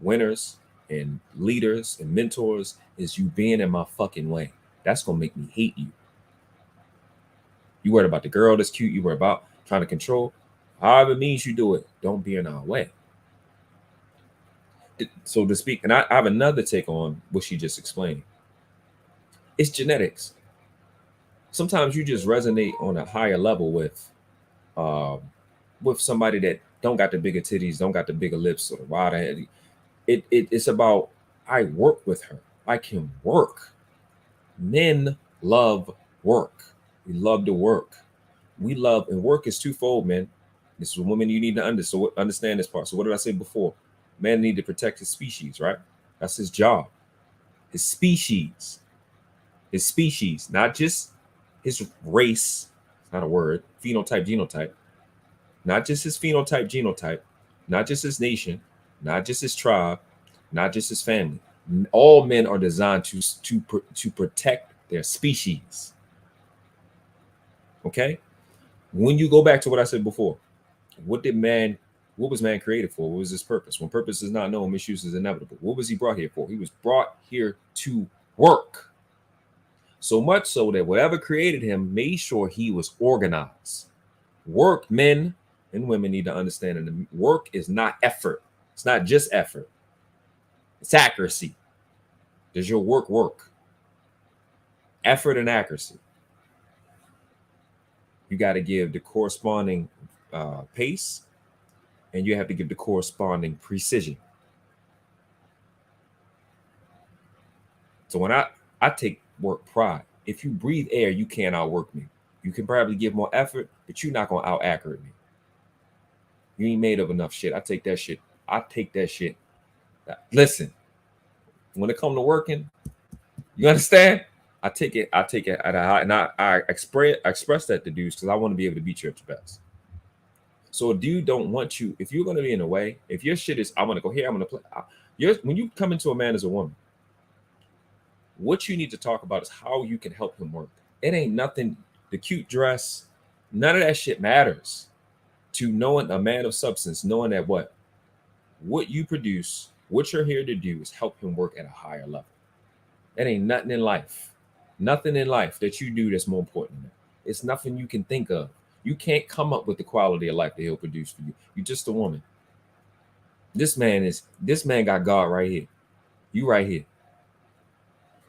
winners and leaders and mentors is you being in my fucking way. That's gonna make me hate you. You worried about the girl that's cute. You worried about trying to control. However it means you do it, don't be in our way. So to speak, and I have another take on what she just explained. It's genetics. Sometimes you just resonate on a higher level with somebody that don't got the bigger titties, don't got the bigger lips or the wider head. It's about, I work with her. I can work. Men love work. We love to work. We love, and work is twofold, man. This is a woman you need to understand this part. So what did I say before? Man need to protect his species, right? That's his job. His species. His species, not just his race. It's not a word. Phenotype, genotype. Not just his phenotype, genotype. Not just his nation. Not just his tribe. Not just his family. All men are designed to protect their species. Okay? When you go back to what I said before, what was man created for? What was his purpose? When purpose is not known, misuse is inevitable. What was he brought here for? He was brought here to work. So much so that whatever created him made sure he was organized. Work, men and women need to understand that work is not effort. It's not just effort. It's accuracy. Does your work work? Effort and accuracy. You got to give the corresponding pace, and you have to give the corresponding precision. So when I take work pride, if you breathe air, you can't outwork me. You can probably give more effort, but you're not going to out-accurate me. You ain't made of enough shit. I take that shit. Listen, when it comes to working, you understand? I take it at a high, and I express that to dudes because I want to be able to beat you at your best. So a dude don't want you, if you're going to be in the way, if your shit is, I'm going to go here, I'm going to play. When you come into a man as a woman, what you need to talk about is how you can help him work. It ain't nothing, the cute dress, none of that shit matters to knowing a man of substance, knowing that what you produce, what you're here to do is help him work at a higher level. That ain't nothing in life that you do that's more important than that. It's nothing you can think of. You can't come up with the quality of life that he'll produce for you. You're just a woman. This man got God right here. You right here.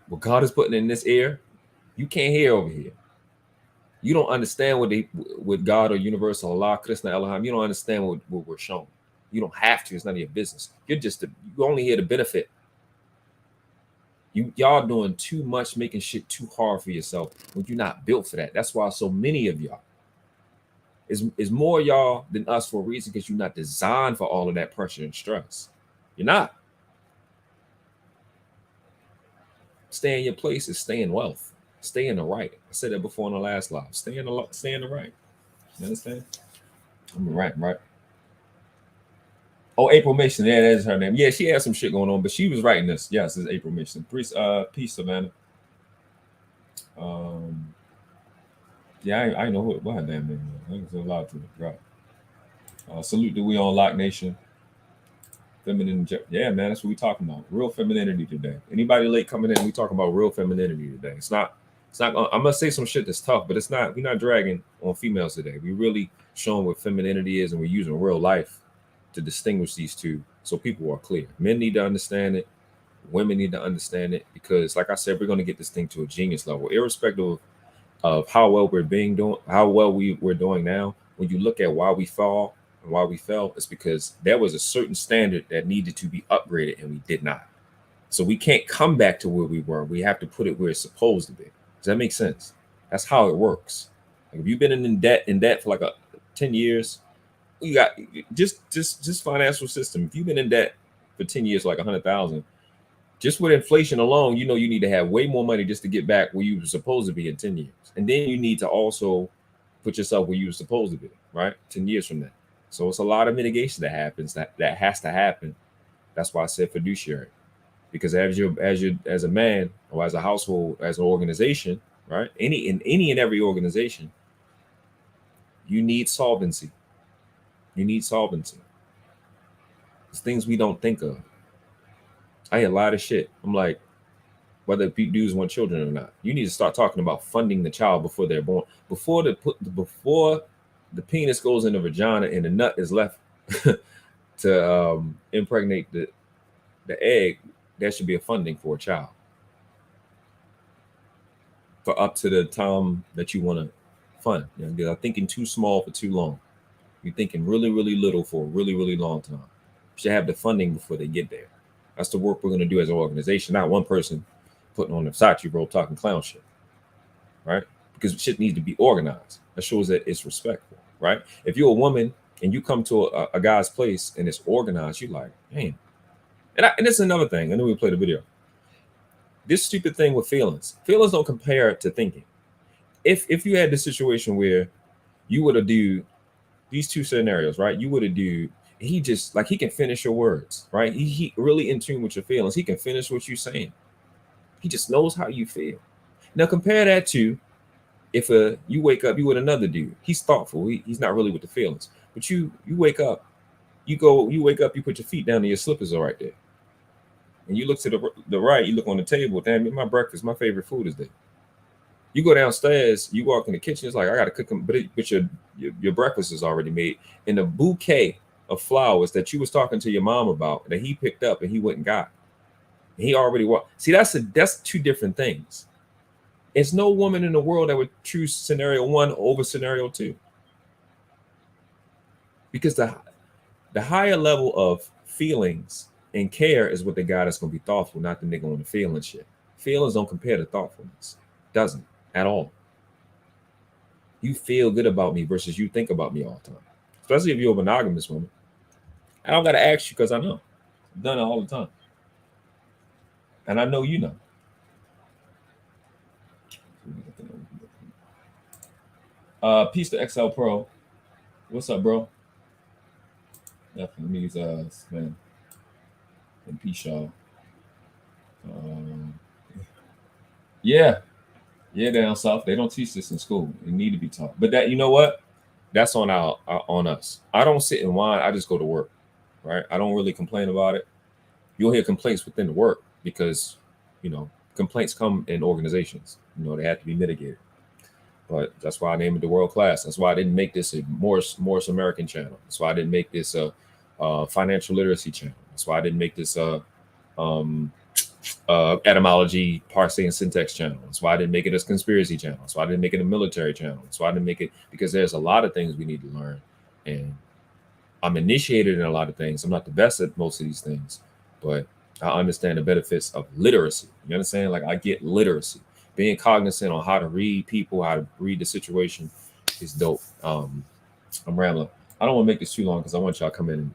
What God is putting in this ear, you can't hear over here. You don't understand what God or universal Allah, Krishna, Elohim, you don't understand what we're shown. You don't have to. It's none of your business. You only here to benefit. Y'all doing too much, making shit too hard for yourself when you're not built for that. That's why so many of y'all is more y'all than us for a reason, because you're not designed for all of that pressure and stress. You're not. Stay in your place is stay in wealth. Stay in the right. I said that before in the last live. Stay in the right. You understand? I'm right. Oh, April Mason. Yeah, that is her name. Yeah, she had some shit going on, but she was writing this. Yes, it's April Mason. Peace, Savannah. Yeah, I know what her damn name is. I think it's a lot to it. Right. Salute to We On Lock Nation. Feminine, yeah, man, that's what we talking about. Real femininity today. Anybody late coming in, we talking about real femininity today. It's not. I'm gonna say some shit that's tough, but it's not. We're not dragging on females today. We really showing what femininity is, and we're using real life to distinguish these two, so people are clear. Men need to understand it. Women need to understand it, because, like I said, we're gonna get this thing to a genius level, irrespective of how well we're doing now. When you look at why we fall and why we fell, it's because there was a certain standard that needed to be upgraded, and we did not. So we can't come back to where we were. We have to put it where it's supposed to be. Does that make sense? That's how it works. Like, if you've been in debt for like 10 years, you got just financial system. If you've been in debt for 10 years, like 100,000, just with inflation alone, you know you need to have way more money just to get back where you were supposed to be in 10 years. And then you need to also put yourself where you were supposed to be, right? 10 years from now. So it's a lot of mitigation that happens, that has to happen. That's why I said fiduciary. Because as a man, or as a household, as an organization, right? Any and every organization, you need solvency. You need solvency. It's things we don't think of. I hear a lot of shit. I'm like, whether dudes want children or not, you need to start talking about funding the child before they're born, before the penis goes in the vagina and the nut is left to impregnate the egg. There should be a funding for a child for up to the time that you want to fund. You know, because I'm thinking too small for too long. You're thinking really, really little for a really, really long time. You should have the funding before they get there. That's the work we're going to do as an organization, not one person putting on the Versace robe talking clown shit, right? Because shit needs to be organized. That shows that it's respectful, right? If you're a woman and you come to a guy's place and it's organized, you're like, damn. And this is another thing. I know we played a video. This stupid thing with feelings. Feelings don't compare to thinking. If you had the situation where you would have do these two scenarios, right? You would have do, he just, like, he can finish your words, right? He really in tune with your feelings. He can finish what you're saying. He just knows how you feel. Now compare that to if you wake up, you with another dude. He's thoughtful. He's not really with the feelings. But you wake up, you wake up, you put your feet down and your slippers are right there. And you look to the right, you look on the table, damn, my breakfast, my favorite food is there. You go downstairs, you walk in the kitchen, it's like, I got to cook them, but your breakfast is already made. And the bouquet of flowers that you was talking to your mom about that he picked up and he went and got. He already walked. See, that's two different things. There's no woman in the world that would choose scenario one over scenario two. Because the higher level of feelings and care is what the guy that's going to be thoughtful, not the nigga on the feeling shit. Feelings don't compare to thoughtfulness. Doesn't at all. You feel good about me versus you think about me all the time. Especially if you're a monogamous woman. I don't got to ask you because I know. I've done it all the time. And I know you know. Peace to XL Pro. What's up, bro? Definitely needs man. And peace, y'all. Yeah, down south they don't teach this in school. It need to be taught. But that, you know what? That's on on us. I don't sit and whine. I just go to work, right? I don't really complain about it. You'll hear complaints within the work because, you know, complaints come in organizations. You know, they have to be mitigated. But that's why I named it the World Class. That's why I didn't make this a Morris American channel. That's why I didn't make this a financial literacy channel. That's why I didn't make this etymology, parsing, and syntax channel. That's why I didn't make it a conspiracy channel. That's why I didn't make it a military channel. That's why I didn't make it, because there's a lot of things we need to learn. And I'm initiated in a lot of things. I'm not the best at most of these things, but I understand the benefits of literacy. You understand? Like, I get literacy. Being cognizant on how to read people, how to read the situation is dope. I'm rambling. I don't want to make this too long because I want y'all to come in and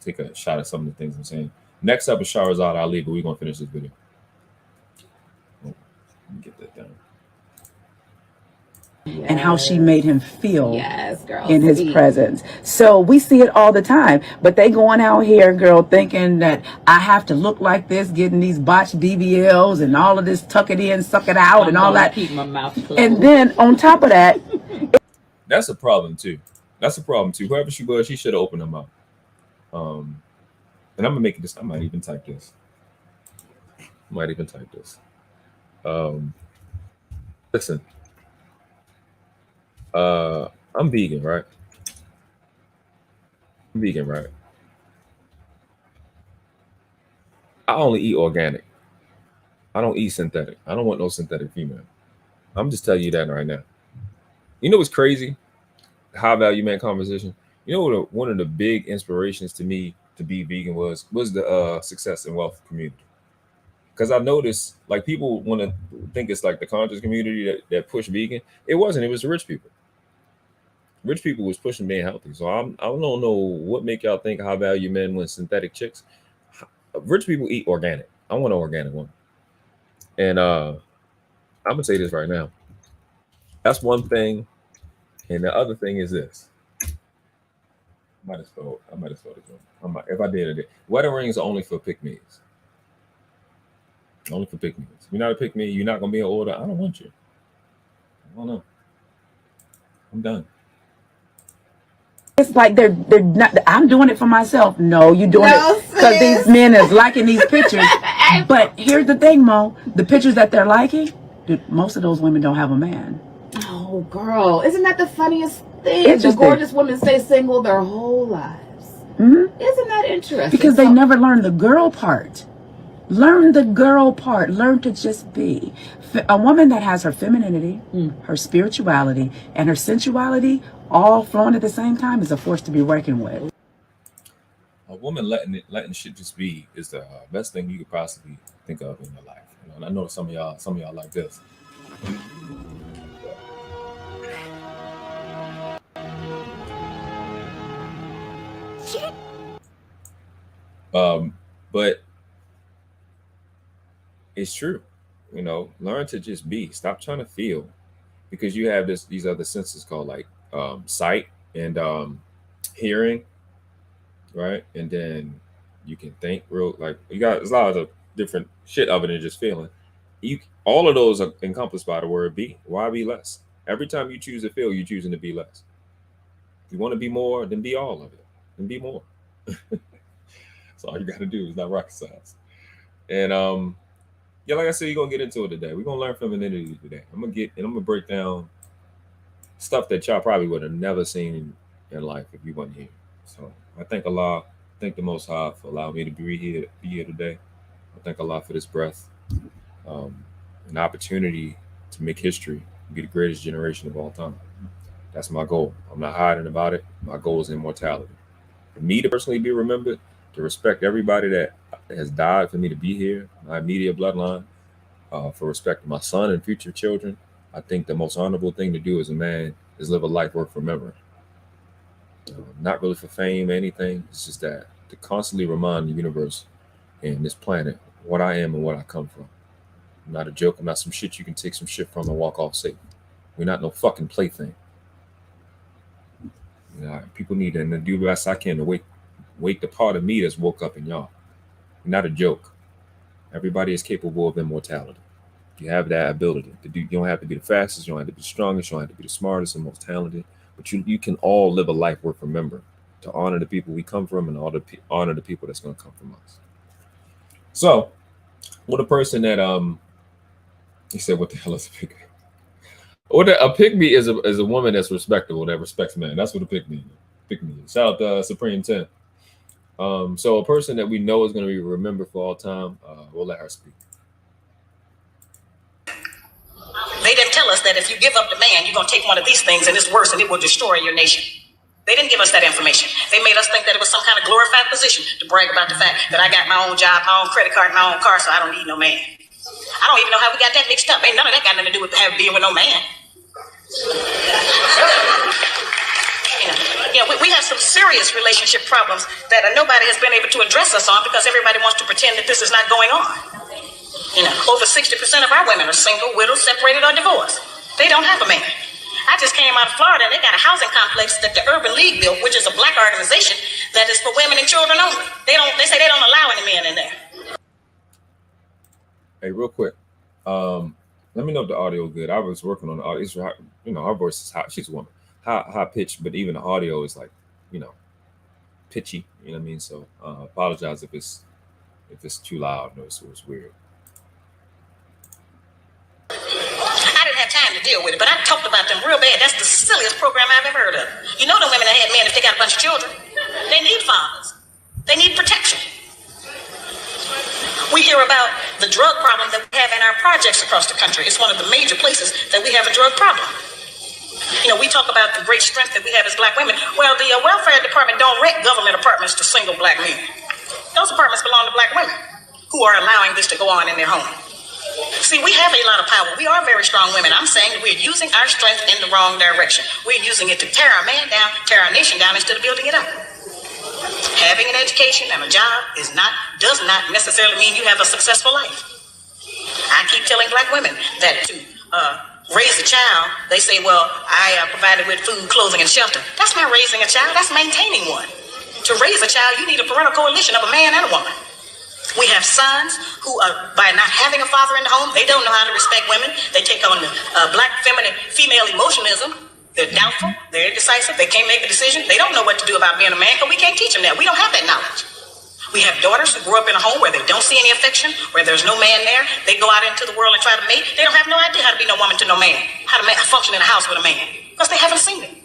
take a shot at some of the things I'm saying. Next up is Shahrazad Ali, but we're going to finish this video. Oh, let me get that down. Yes. And how she made him feel girl, in his presence. So we see it all the time. But they going out here, girl, thinking that I have to look like this, getting these botched BBLs and all of this, tuck it in, suck it out, and all that. Keep my mouth closed. And then on top of that, that's a problem too. Whoever she was, she should have opened her mouth. And I'm gonna make this. I might even type this. Listen, I'm vegan, right? I only eat organic. I don't eat synthetic. I don't want no synthetic female. I'm just telling you that right now. You know what's crazy? High value man conversation. You know what? One of the big inspirations to me to be vegan was the success and wealth community. Because I noticed, like, people want to think it's like the conscious community that push vegan. It wasn't. It was the rich people. Rich people was pushing being healthy. So I don't know what make y'all think high value men want synthetic chicks. Rich people eat organic. I want an organic one. And I'm gonna say this right now. That's one thing. And the other thing is this. I might have spelled this one. If I did it. Wedding rings are only for pick-me's. Only for pick-me's. If you're not a pick-me, you're not gonna be in order. I don't want you. I don't know. I'm done. It's like they're not. I'm doing it for myself. No, you're doing it because these men is liking these pictures. But here's the thing, Mo. The pictures that they're liking, dude, most of those women don't have a man. Oh, girl, isn't that the funniest thing? The gorgeous women stay single their whole lives. Mm-hmm. Isn't that interesting? Because they never learn the girl part. Learn the girl part. Learn to just be. A woman that has her femininity, her spirituality, and her sensuality all flowing at the same time is a force to be reckoned with. A woman letting shit just be is the best thing you could possibly think of in your life. You know, and I know some of y'all like this. But it's true, you know. Learn to just be. Stop trying to feel, because you have these other senses called like sight and hearing, right? And then you can think like you got a lot of different shit other than just feeling. All of those are encompassed by the word be. Why be less? Every time you choose to feel, you're choosing to be less. If you want to be more, then be all of it. Then be more. That's all you got to do. Is not rocket science. And yeah, like I said, you're gonna get into it today. We're gonna learn femininity today. I'm gonna break down stuff that y'all probably would have never seen in life if you weren't here. So I thank Allah, thank the Most High for allowing me to be here today. I thank Allah for this breath, an opportunity to make history, be the greatest generation of all time. That's my goal. I'm not hiding about it. My goal is immortality. For me to personally be remembered, to respect everybody that has died for me to be here, my immediate bloodline, for respecting my son and future children, I think the most honorable thing to do as a man is live a life worth remembering. Not really for fame or anything. It's just that to constantly remind the universe and this planet what I am and what I come from. I'm not a joke. I'm not some shit you can take some shit from and walk off safe. We're not no fucking plaything. You know, people need to do the best I can to wake the part of me that's woke up in y'all. We're not a joke. Everybody is capable of immortality. You have that ability to do. You don't have to be the fastest. You don't have to be the strongest. You don't have to be the smartest and most talented. But you can all live a life worth remembering, to honor the people we come from and honor the people that's going to come from us. So, with a person that he said, "What the hell is a pygmy?" Or a pygmy is a woman that's respectable, that respects men. That's what a pygmy is. Shout out to Supreme 10. So a person that we know is going to be remembered for all time, we'll let her speak. They didn't tell us that if you give up the man, you're going to take one of these things and it's worse and it will destroy your nation. They didn't give us that information. They made us think that it was some kind of glorified position to brag about the fact that I got my own job, my own credit card, my own car, so I don't need no man. I don't even know how we got that mixed up. Ain't none of that got nothing to do with being with no man. We have some serious relationship problems that nobody has been able to address us on because everybody wants to pretend that this is not going on. Over 60% of our women are single, widowed, separated, or divorced. They don't have a man. I just came out of Florida and they got a housing complex that the Urban League built, which is a black organization that is for women and children only. They say they don't allow any men in there. Hey, real quick, let me know if the audio is good. I was working on the audio. It's, her voice is hot. She's a woman. High pitch, but even the audio is like, pitchy. You know what I mean? So apologize if it's too loud. No, it's weird. I didn't have time to deal with it, but I talked about them real bad. That's the silliest program I've ever heard of. You know the women that had men if they got a bunch of children. They need fathers. They need protection. We hear about the drug problem that we have in our projects across the country. It's one of the major places that we have a drug problem. You know, we talk about the great strength that we have as black women. Well, the welfare department don't rent government apartments to single black men. Those apartments belong to black women who are allowing this to go on in their home. See, we have a lot of power. We are very strong women. I'm saying that we're using our strength in the wrong direction. We're using it to tear our man down, tear our nation down instead of building it up. Having an education and a job does not necessarily mean you have a successful life. I keep telling black women that to raise a child, they say, well, I provided with food, clothing, and shelter. That's not raising a child, that's maintaining one. To raise a child, you need a parental coalition of a man and a woman. We have sons who, by not having a father in the home, they don't know how to respect women. They take on the black female emotionalism. They're doubtful, they're indecisive, they can't make a decision. They don't know what to do about being a man because we can't teach them that. We don't have that knowledge. We have daughters who grew up in a home where they don't see any affection, where there's no man there. They go out into the world and try to mate. They don't have no idea how to be no woman to no man, how to function in a house with a man, because they haven't seen it.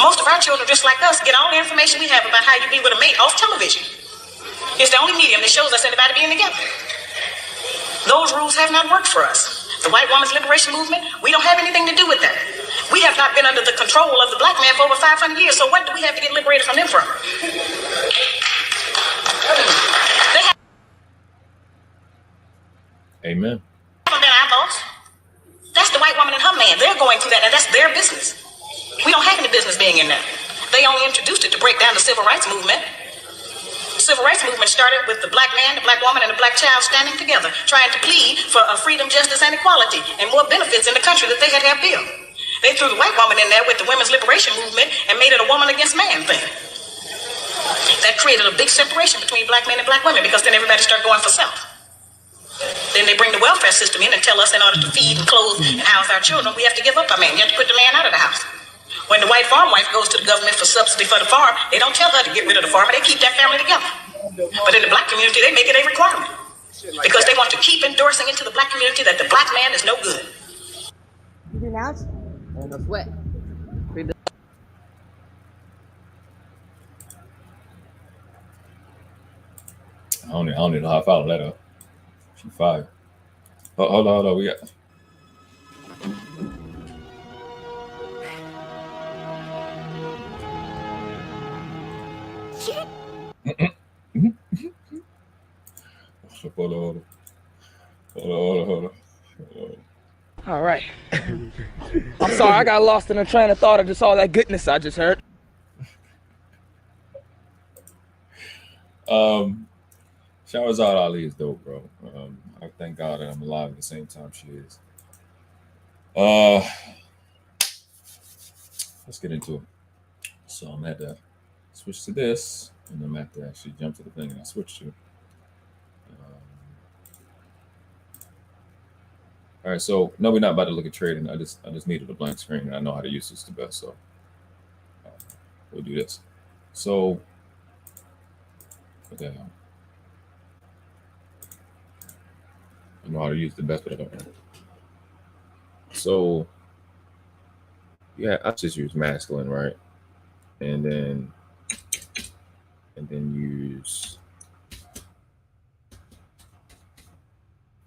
Most of our children, just like us, get all the information we have about how you be with a mate off television. It's the only medium that shows us anybody being together. Those rules have not worked for us. The white woman's liberation movement, we don't have anything to do with that. We have not been under the control of the black man for over 500 years, so what do we have to get liberated from them from? Amen. Haven't been our boss. That's the white woman and her man. They're going through that, and that's their business. We don't have any business being in there. They only introduced it to break down the civil rights movement. The civil rights movement started with the black man, the black woman, and the black child standing together, trying to plead for freedom, justice, and equality, and more benefits in the country that they had to have built. They threw the white woman in there with the women's liberation movement and made it a woman against man thing. That created a big separation between black men and black women, because then everybody started going for self. Then they bring the welfare system in and tell us in order to feed and clothe and house our children, we have to give up our man. You have to put the man out of the house. When the white farm wife goes to the government for subsidy for the farm, they don't tell her to get rid of the farmer. They keep that family together. But in the black community, they make it a requirement, because they want to keep endorsing into the black community that the black man is no good. You do now? No sweat. I don't even know how I followed that up. She fired. Oh, hold on. We got. Hold on. All right. I'm sorry, I got lost in a train of thought of just all that goodness I just heard. Shahrazad Ali is dope, bro. I thank God that I'm alive at the same time she is. Let's get into it. So I'm at to switch to this, and I'm at to actually jump to the thing that I switched to. All right, so no, we're not about to look at trading. I just needed a blank screen, and I know how to use this the best, so we'll do this. So, what the hell? I know how to use the best, but I don't know. So, yeah, I just use masculine, right? And then use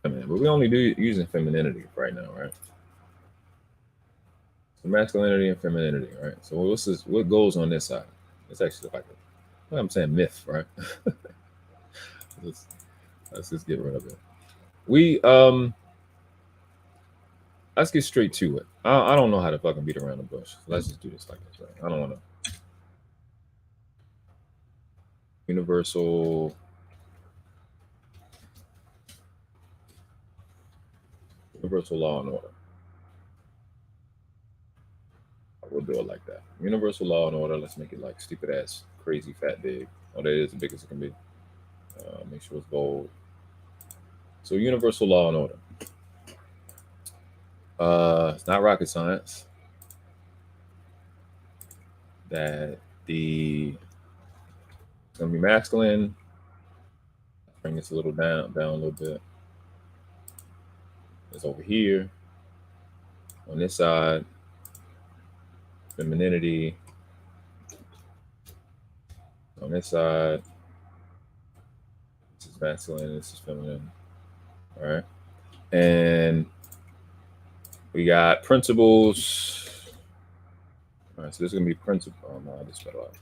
feminine. But we only do using femininity right now, right? So masculinity and femininity, right? So what goes on this side? It's actually like I'm saying myth, right? let's just get rid of it. Let's get straight to it. I don't know how to fucking beat around the bush. Let's just do this like this, right? I don't want to. Universal law and order. We'll do it like that. Universal law and order. Let's make it like stupid ass, crazy, fat, big. Oh, that is the biggest it can be. Make sure it's bold. So universal law and order. It's not rocket science that the gonna be masculine. Bring this a little down a little bit. It's over here. On this side, femininity. On this side, this is masculine, this is feminine. All right. And we got principles. All right, so this is gonna be principle. Oh no, I just fell out.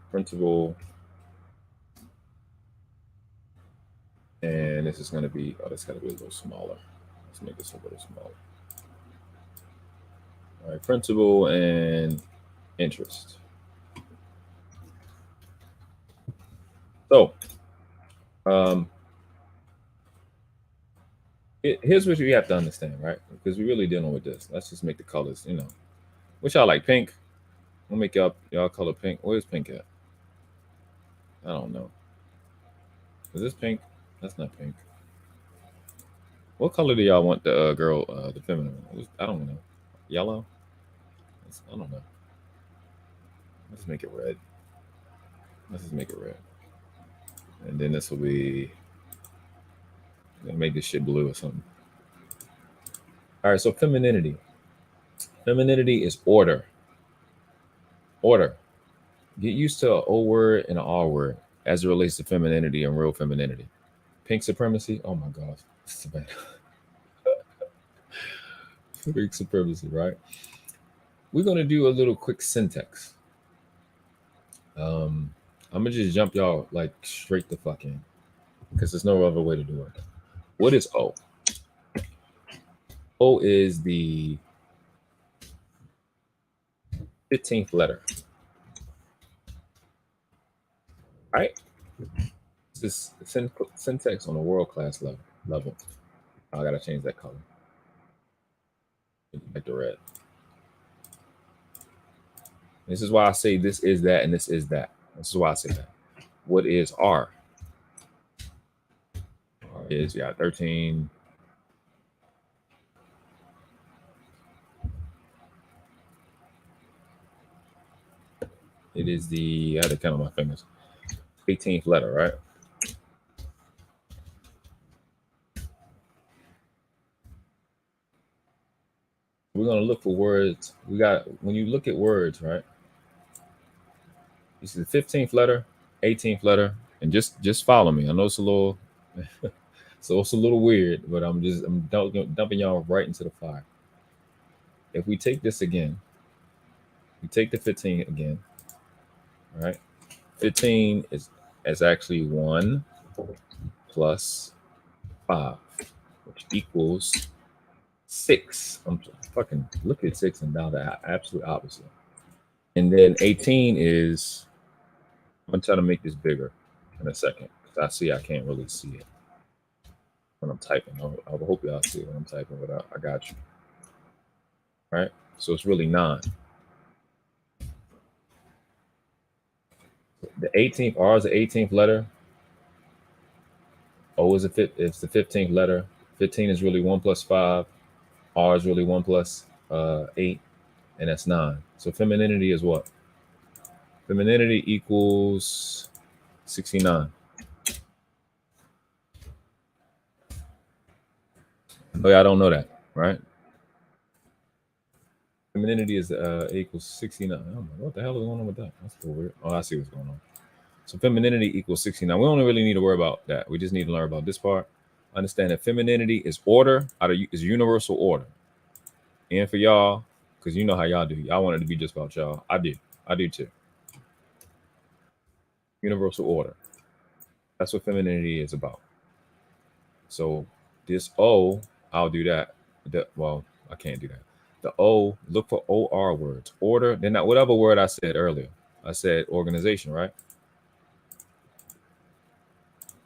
Principle. And this is gonna be, oh, that's gotta be a little smaller. Let's make this a little smaller. All right, principle and interest. So, here's what you have to understand, right? Because we're really dealing with this. Let's just make the colors, you know. Which y'all like, pink? We'll make y'all color pink. Where's pink at? I don't know. Is this pink? That's not pink. What color do y'all want the girl, the feminine? I don't know. Yellow? I don't know. Let's make it red. Let's just make it red. And then this will be, I'm gonna make this shit blue or something. All right, so femininity. Femininity is order. Order. Get used to an O word and an R word as it relates to femininity and real femininity. Pink supremacy. Oh my gosh. Savannah. Pink supremacy, right? We're going to do a little quick syntax. I'm going to just jump y'all like straight the fuck in because there's no other way to do it. What is O? O is the 15th letter. Right? This is syntax on a world class level. I gotta change that color. Like the red. This is why I say this is that and this is that. This is why I say that. What is R? R is 13. It is the, I had to count on my fingers. 18th letter, right? We're going to look for words. We got, when you look at words, right? You see the 15th letter, 18th letter, and just follow me. I know it's a little, so it's a little weird, but I'm dumping y'all right into the fire. If we take this again, we take the 15 again, right? 15 is actually 1 plus 5, which equals 6. I'm fucking look at 6 and now the absolute opposite. And then 18 is, I'm gonna try to make this bigger in a second because I see I can't really see it when I'm typing. I hope y'all see it when I'm typing, but I got you. Right? So it's really 9. The 18th, R is the 18th letter. O is it's the 15th letter. 15 is really 1 plus 5. R is really 1 plus 8, and that's 9. So femininity is what? Femininity equals 69. Oh yeah, I don't know that, right? Femininity is equals 69. I don't know what the hell is going on with that. That's so weird. Oh, I see what's going on. So femininity equals 69. We don't really need to worry about that. We just need to learn about this part. Understand that femininity is order, is universal order. And for y'all, because you know how y'all do. Y'all want it to be just about y'all. I do too. Universal order. That's what femininity is about. So this O, I'll do that. Well, I can't do that. The O, look for OR words. Order, then that whatever word I said earlier. I said organization, right?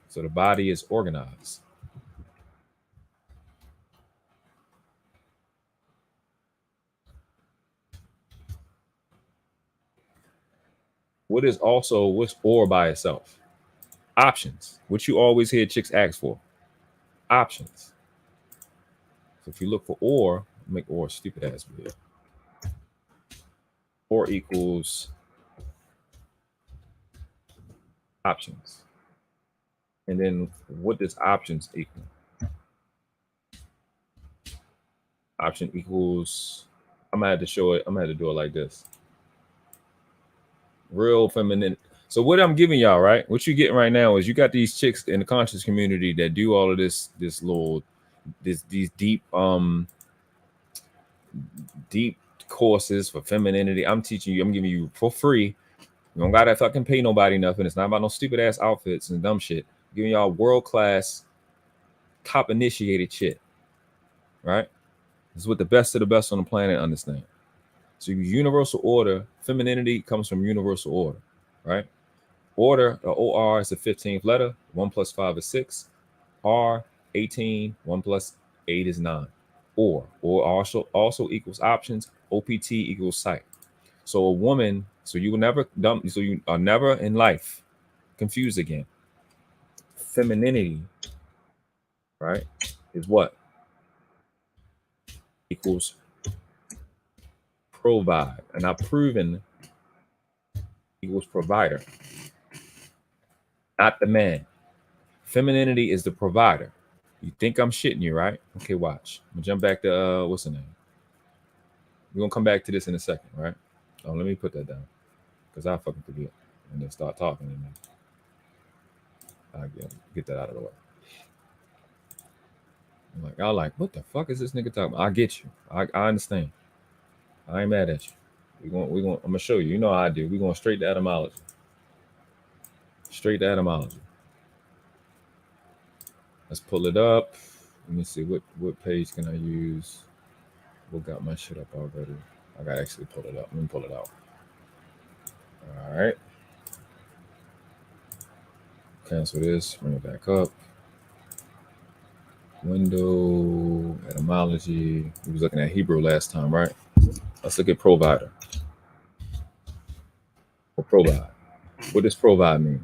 So the body is organized. What's or by itself? Options, which you always hear chicks ask for. Options. So if you look for or, make or stupid ass weird. Or equals options. And then what does options equal? Option equals, I'm gonna have to show it, I'm gonna have to do it like this. Real feminine. So what I'm giving y'all, right? What you're getting right now is you got these chicks in the conscious community that do all of these deep courses for femininity. I'm teaching you, I'm giving you for free. You don't gotta fucking pay nobody nothing. It's not about no stupid ass outfits and dumb shit. I'm giving y'all world-class, top initiated shit. Right? This is what the best of the best on the planet understand. So universal order, femininity comes from universal order, right? Order, the OR is the 15th letter. 1 plus 5 is 6. R, 18. 1 plus 8 is 9. Or also equals options. OPT equals sight. So a woman, so you are never in life confused again. Femininity, right, is what? Equals provide. And I've proven equals provider, not the man. Femininity is the provider. You think I'm shitting you, right? Okay, watch. I'm gonna jump back to what's the name? We're gonna come back to this in a second, right? Oh, let me put that down because I fucking forget and then start talking and then I get that out of the way. I'm like, what the fuck is this nigga talking about? I get you. I understand. I ain't mad at you. I'm gonna show you. You know how I do. We're going straight to etymology. Straight to etymology. Let's pull it up. Let me see what page can I use. What got my shit up already? I gotta actually pull it up. Let me pull it out. All right. Cancel this. Bring it back up. Window, etymology. We was looking at Hebrew last time, right? Let's look at provider. Or provide. What does provide mean?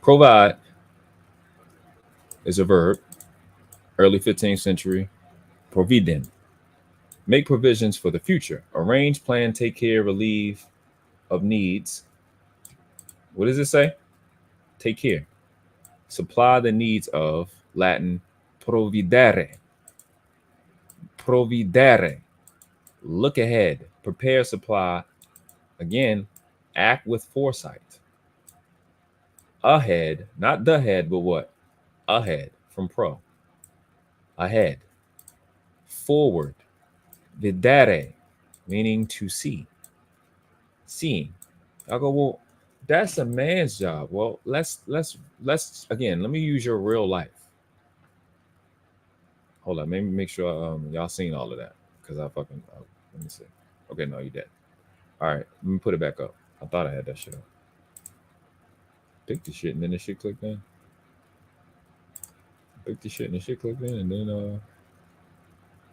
Provide is a verb. Early 15th century. Providen. Make provisions for the future. Arrange, plan, take care, relieve of needs. What does it say? Take care. Supply the needs of, Latin, providere. Providere. Look ahead. Prepare, supply. Again, act with foresight. Ahead, not the head, but what? Ahead, from pro. Ahead. Forward. Videre, meaning to see. Seeing. I go, well, that's a man's job. Well, let's again, let me use your real life. Hold on, maybe make sure y'all seen all of that. Because let me see. Okay, no, you did. All right, let me put it back up. I thought I had that shit up. Pick the shit and then the shit clicked in. Pick the shit and the shit clicked in, and then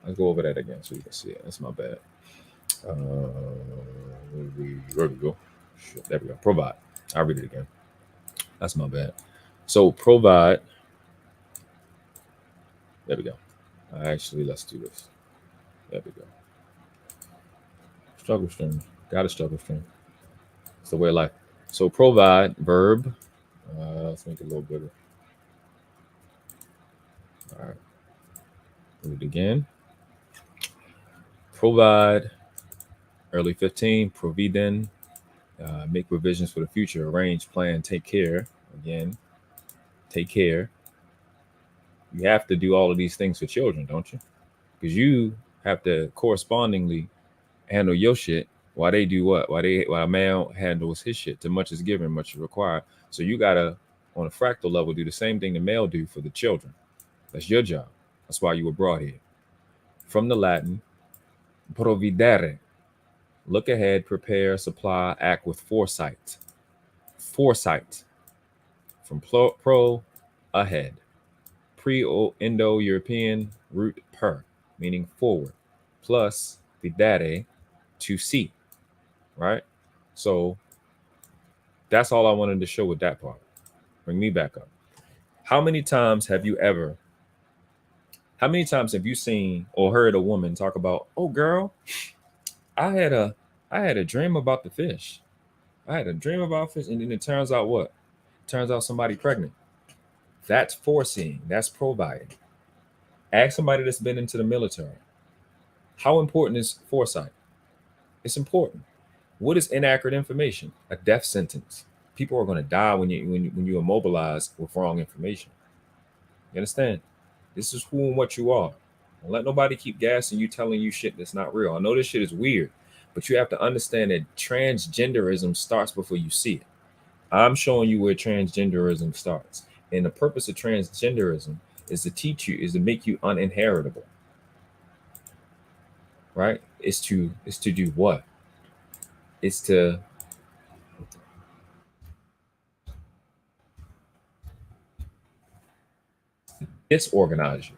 I'll go over that again so you can see it. That's my bad. Where we go? Shit, there we go. Provide. I'll read it again. That's my bad. So provide. There we go. Actually, let's do this. There we go. Struggle stream. Got a struggle stream. It's the way of life. So provide, verb. Let's make it a little bigger. All right. Do it again. Provide. Early 15. Providen. Make provisions for the future. Arrange, plan, take care. Again. Take care. You have to do all of these things for children, don't you? Because you have to correspondingly handle your shit while they do what? While a man handles his shit. Too much is given, much is required. So you gotta, on a fractal level, do the same thing the male do for the children. That's your job. That's why you were brought here. From the Latin, providere. Look ahead, prepare, supply, act with foresight. Foresight. From pro, ahead. Pre-Indo-European root per, meaning forward, plus videre, to see, right? So that's all I wanted to show with that part. Bring me back up. How many times have you seen or heard a woman talk about, oh girl, I had a dream about the fish. I had a dream about fish, and then it turns out what? It turns out somebody pregnant. That's foreseeing. That's providing. Ask somebody that's been into the military. How important is foresight? It's important. What is inaccurate information? A death sentence. People are going to die when you immobilize with wrong information. You understand? This is who and what you are. Don't let nobody keep gassing you, telling you shit that's not real. I know this shit is weird, but you have to understand that transgenderism starts before you see it. I'm showing you where transgenderism starts. And the purpose of transgenderism is to teach you, is to make you uninheritable. Right? It's to do what? It's to disorganize you.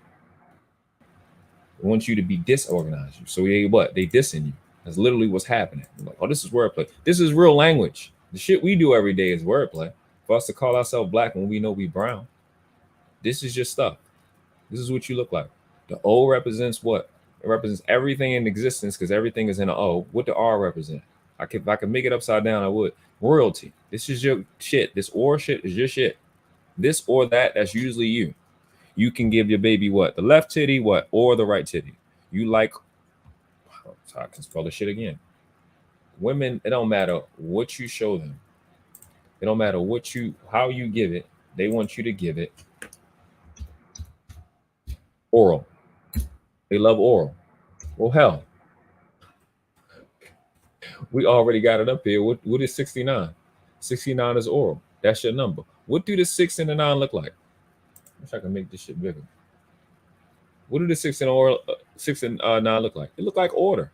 They want you to be disorganized. So they what? They dissing you. That's literally what's happening. Like, oh, this is wordplay. This is real language. The shit we do every day is wordplay. For us to call ourselves black when we know we brown. This is your stuff. This is what you look like. The O represents what? It represents everything in existence because everything is in an O. What the R represent? If I could make it upside down, I would. Royalty. This is your shit. This or shit is your shit. This or that, that's usually you. You can give your baby what? The left titty, what? Or the right titty. You like, I can spell the shit again. Women, it don't matter what you show them. It don't matter how you give it. They want you to give it oral. They love oral. Well, hell, we already got it up here. What is 69? 69 is oral. That's your number. What do the 6 and the 9 look like? I wish I can make this shit bigger. What do the 6 and 9 look like? It look like order.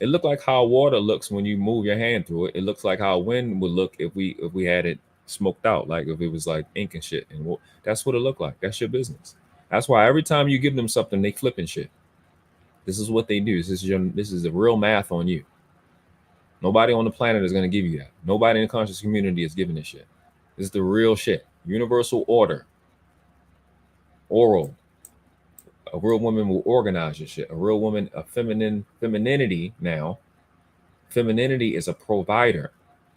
It look like how water looks when you move your hand through it. It looks like how wind would look if we had it smoked out, like if it was like ink and shit. And that's what it looked like. That's your business. That's why every time you give them something, they flipping shit. This is what they do. This is the real math on you. Nobody on the planet is going to give you that. Nobody in the conscious community is giving this shit. This is the real shit. Universal order. Oral. A real woman will organize your shit. A real woman, a femininity now. Femininity is a provider.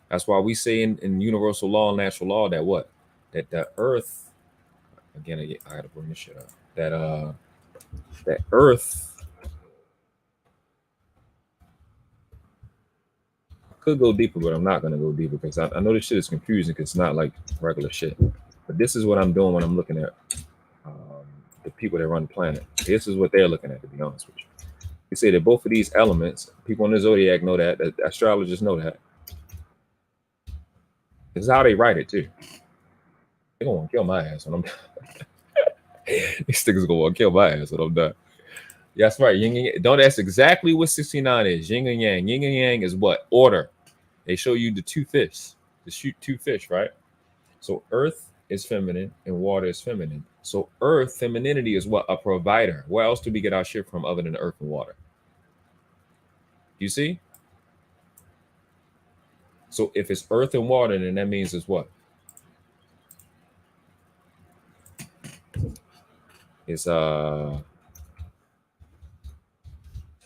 That's why we say in universal law and natural law that what? That the earth, again, I gotta bring this shit up. That earth could go deeper, but I'm not gonna go deeper because I know this shit is confusing because it's not like regular shit. But this is what I'm doing when I'm looking at the people that run the planet. This is what they're looking at, to be honest with you. We say that both of these elements, people in the zodiac know that astrologers know that. This is how they write it too. They're gonna kill my ass when I'm done. These stickers gonna kill my ass when I'm done. Yeah, that's right. Yin and yang. Don't ask exactly what 69 is. Yin and yang. Yin and yang is what? Order. They show you the two fish. The two fish, right? So earth is feminine and water is feminine. So earth, femininity is what? A provider. Where else do we get our shit from other than earth and water? You see? So if it's earth and water, then that means it's what? It's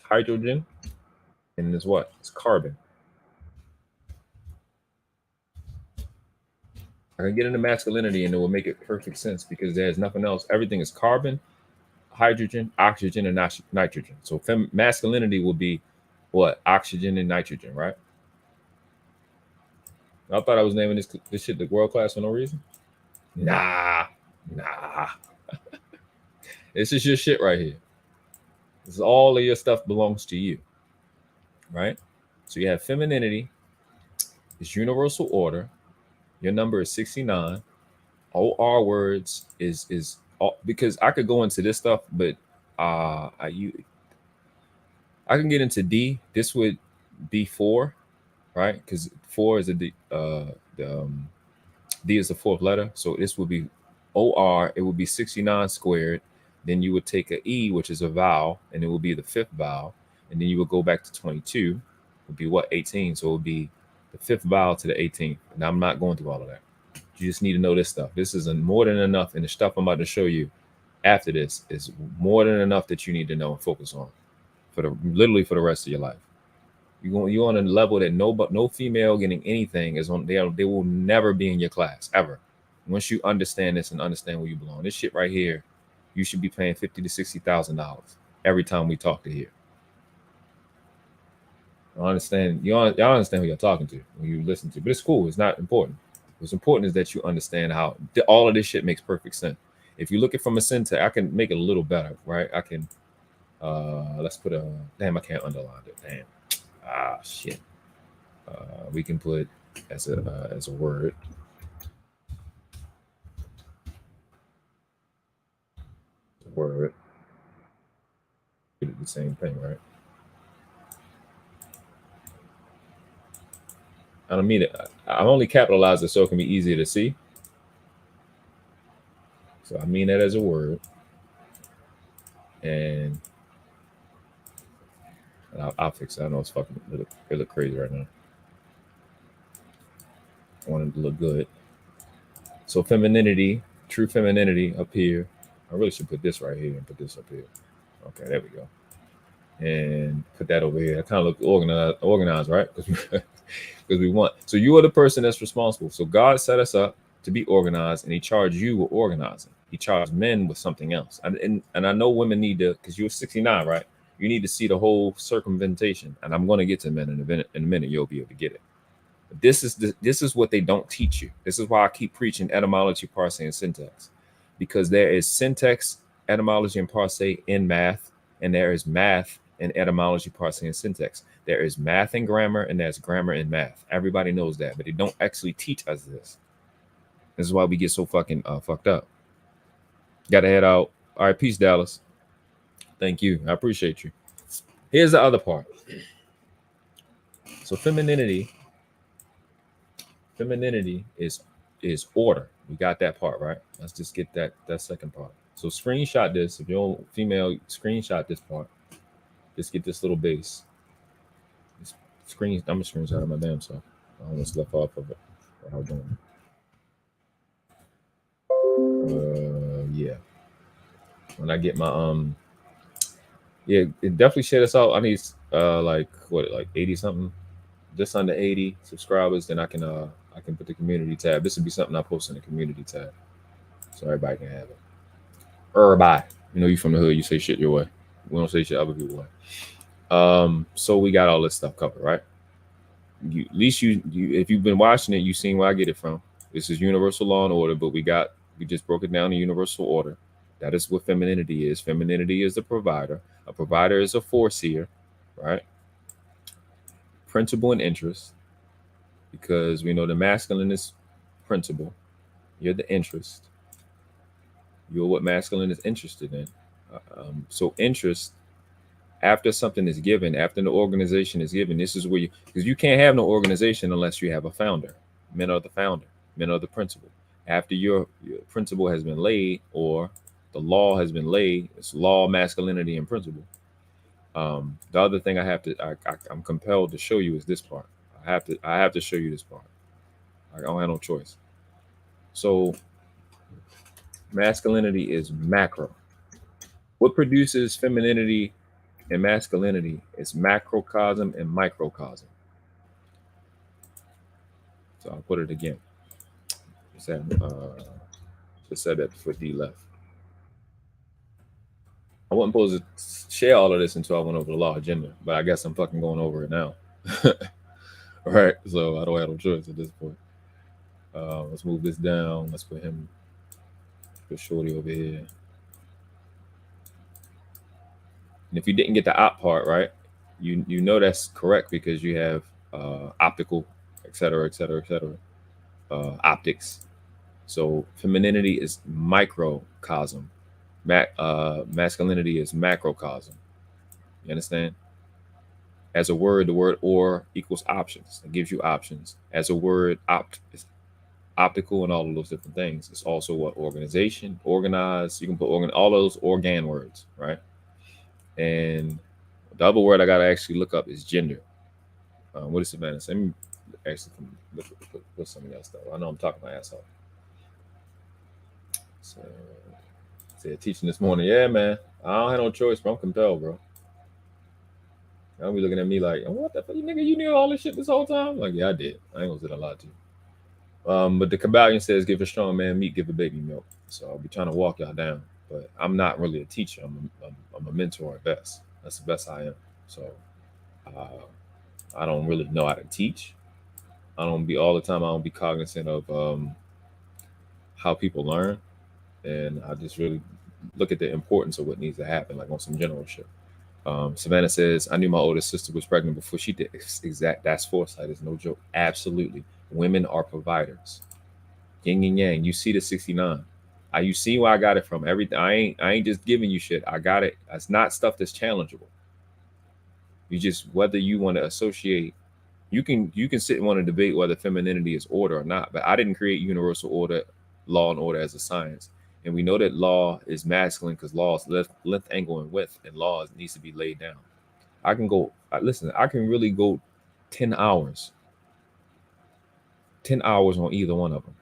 hydrogen, and it's what? It's carbon. I can get into masculinity and it will make it perfect sense because there's nothing else. Everything is carbon, hydrogen, oxygen, and nitrogen. So masculinity will be what? Oxygen and nitrogen, right? I thought I was naming this shit the world class for no reason. Nah. This is your shit right here. This is all of your stuff belongs to you, right? So you have femininity, it's universal order. Your number is 69. OR words is because I could go into this stuff, but I can get into D. This would be 4, right? Because 4 is D is the 4th letter. So this would be OR. It would be 69 squared. Then you would take a E, which is a vowel, and it will be the 5th vowel. And then you would go back to 22, would be what? 18. So it would be the 5th vowel to the 18th. Now I'm not going through all of that. You just need to know this stuff. This is more than enough. And the stuff I'm about to show you after this is more than enough that you need to know and focus on literally for the rest of your life. You're on a level that no female getting anything is on. They will never be in your class ever. Once you understand this and understand where you belong, this shit right here, you should be paying $50,000 to $60,000 every time we talk to here. I understand y'all understand who you're talking to when you listen to, but it's cool. It's not important. What's important is that you understand how all of this shit makes perfect sense. If you look at it from a syntax, I can make it a little better, right? I can let's put a damn. I can't underline it. Damn. Shit. We can put as a word. Word. The same thing, right? I don't mean it. I only capitalize it so it can be easier to see. So I mean that as a word, and I'll fix it. I know it's fucking it look crazy right now. I want it to look good. So femininity, true femininity up here. I really should put this right here and put this up here. Okay, there we go. And put that over here. I kind of look organized, right? Because we want. So you are the person that's responsible. So God set us up to be organized, and He charged you with organizing. He charged men with something else. And I know women need to, because you're 69, right? You need to see the whole circumventation. And I'm going to get to men in a minute. You'll be able to get it. But this is what they don't teach you. This is why I keep preaching etymology, parsing, and syntax, because there is syntax, etymology, and parsing in math, and there is math and etymology, parsing, and syntax. There is math and grammar, and there's grammar and math. Everybody knows that, but they don't actually teach us this. This is why we get so fucking fucked up. Got to head out. All right, peace, Dallas. Thank you. I appreciate you. Here's the other part. So femininity is order. We got that part, right? Let's just get that second part. So screenshot this. If you're female, screenshot this part. Just get this little base. I'm gonna screenshot of my damn self. I almost left off of it. What I was doing. Yeah. When I get my yeah, it definitely share this out. I need like 80 something, just under 80 subscribers. Then I can put the community tab. This would be something I post in the community tab, so everybody can have it. Everybody, you know, you from the hood, you say shit your way. We don't say shit other people way. So we got all this stuff covered, right? At least you if you've been watching it, you've seen where I get it from. This is universal law and order, but we just broke it down to universal order. That is what femininity is. Femininity is the provider. A provider is a foreseer, right? Principle and interest, because we know the masculine is principle. You're the interest. You're what masculine is interested in. So interest, after something is given, after the organization is given, this is where because you can't have no organization unless you have a founder. Men are the founder. Men are the principle. After your principle has been laid, or the law has been laid, it's law, masculinity, and principle. The other thing I'm compelled to show you is this part. I have to show you this part. I don't have no choice. So masculinity is macro. What produces femininity and masculinity is macrocosm and microcosm. So I'll put it again. Just said that before D left. I wasn't supposed to share all of this until I went over the law agenda, but I guess I'm fucking going over it now. All right, so I don't have no choice at this point. Let's move this down. Let's put Shorty over here. And if you didn't get the op part right, you know that's correct, because you have optical, et cetera, optics. So femininity is microcosm. Masculinity is macrocosm. You understand? As a word, the word or equals options. It gives you options. As a word, is optical and all of those different things. It's also what organization, organize. You can put all those organ words, right? And the other word I gotta actually look up is gender. What is Savannah? Let me actually put some of that stuff. I know I'm talking my ass off. So, teaching this morning. Yeah, man. I don't have no choice, bro. I'm compelled, bro. They'll be looking at me like, oh, what the fuck, nigga, you knew all this shit this whole time? Like, yeah, I did. I ain't gonna say a lot to you. But the Kabbalion says, give a strong man meat, give a baby milk. So I'll be trying to walk y'all down. But I'm not really a teacher. I'm a mentor at best. That's the best I am. So I don't really know how to teach. I don't be all the time. I don't be cognizant of how people learn. And I just really look at the importance of what needs to happen, like on some general shit. Savannah says, I knew my older sister was pregnant before she did. That's foresight. It's no joke. Absolutely. Women are providers. Yin and yang. You see the 69. You see where I got it from. Everything. I ain't just giving you shit. I got it. It's not stuff that's challengeable. You just, whether you want to associate, you can sit and want to debate whether femininity is order or not. But I didn't create universal order, law and order as a science. And we know that law is masculine because law is length, angle, and width, and law needs to be laid down. I can go, listen, I can really go 10 hours. 10 hours on either one of them.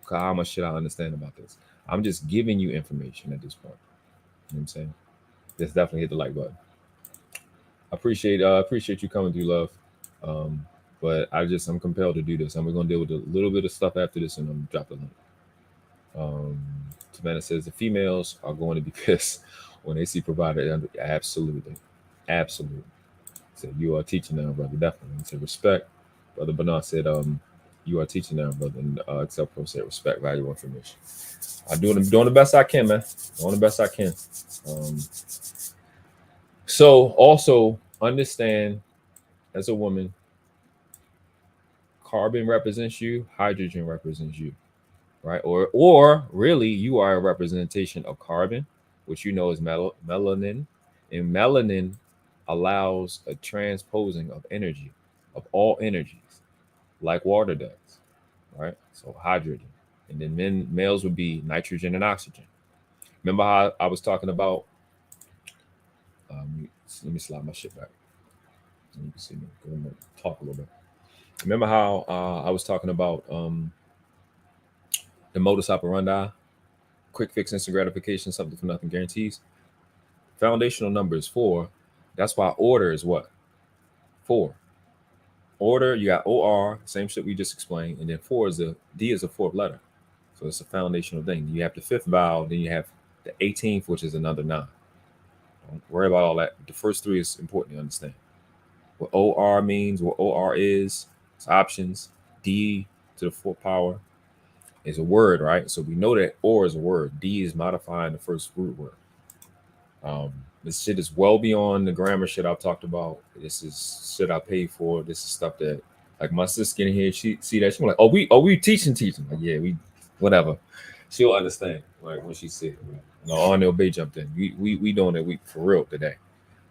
How much shit I understand about this. I'm just giving you information at this point. You know what I'm saying? Just definitely hit the like button. I appreciate you coming through, love. But I'm compelled to do this. And we're gonna deal with a little bit of stuff after this, and I'm gonna drop the link. Savannah says the females are going to be pissed when they see provider. Absolutely. So you are teaching them, brother. Definitely. He said respect. Brother Bernard said, you are teaching them, brother. And Except for said respect, valuable information. I'm doing the best I can, man. Doing the best I can. So also understand, as a woman, carbon represents you, hydrogen represents you. Right? Or really, you are a representation of carbon, which you know is melanin. And melanin allows a transposing of energy, of all energies, like water does. Right? So hydrogen. And then males would be nitrogen and oxygen. Remember how I was talking about, let me slide my shit back. So you can see me. Go and talk a little bit. Remember how I was talking about the modus operandi, quick fix, instant gratification, something for nothing guarantees. Foundational number is 4. That's why order is what? 4. Order, you got OR, same shit we just explained, and then D is a 4th letter. So it's a foundational thing. You have the 5th vowel, then you have the 18th, which is another 9. Don't worry about all that. The first 3 is important to understand. What OR means, what OR is, it's options. D to the 4th power is a word, right? So we know that OR is a word. D is modifying the first root word. This shit is well beyond the grammar shit I've talked about. This is shit I paid for. This is stuff that, like, my sister in here, she see that, she's like, oh, we teaching. Like, yeah, we whatever. She'll understand, like, when she said, Arnold Bay jumped in. We doing it for real today.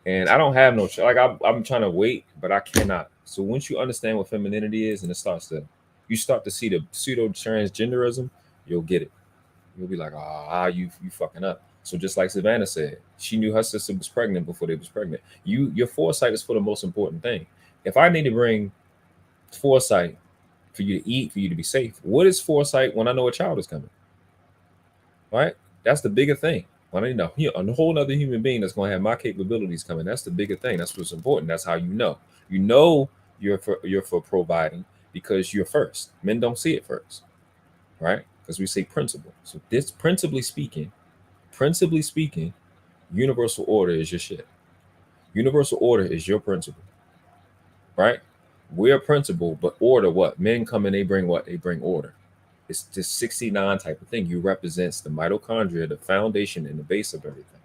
And I don't have no like I'm trying to wait, but I cannot. So once you understand what femininity is, and you start to see the pseudo transgenderism, you'll get it. You'll be like, you fucking up. So just like Savannah said, she knew her sister was pregnant before they was pregnant. Your foresight is for the most important thing. If I need to bring foresight for you to eat, for you to be safe, what is foresight when I know a child is coming? Right? That's the bigger thing. When I need a whole other human being that's going to have my capabilities coming, that's the bigger thing. That's what's important. That's how you know. You know you're for providing because you're first. Men don't see it first, right? Because we say principle. So this principally speaking, universal order is your shit. Universal order is your principle, right? We're principle, but order what? Men come and they bring what? They bring order. It's this 69 type of thing. You represents the mitochondria, the foundation and the base of everything.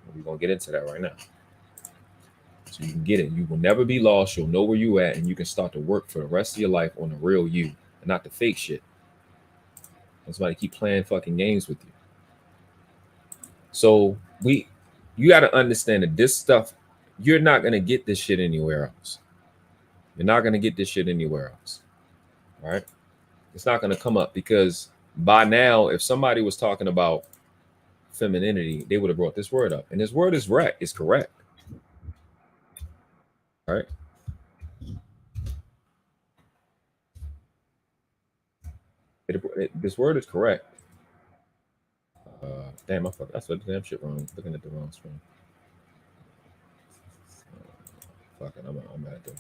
And we're going to get into that right now. So you can get it. You will never be lost. You'll know where you at, and you can start to work for the rest of your life on the real you and not the fake shit. And somebody keep playing fucking games with you. So you got to understand that this stuff, you're not going to get this shit anywhere else. You're not going to get this shit anywhere else. All right? It's not going to come up because by now, if somebody was talking about femininity, they would have brought this word up. And this word is correct. All right? This word is correct. Damn, that's the damn shit wrong. Looking at the wrong screen. Fuck it, I'm at the.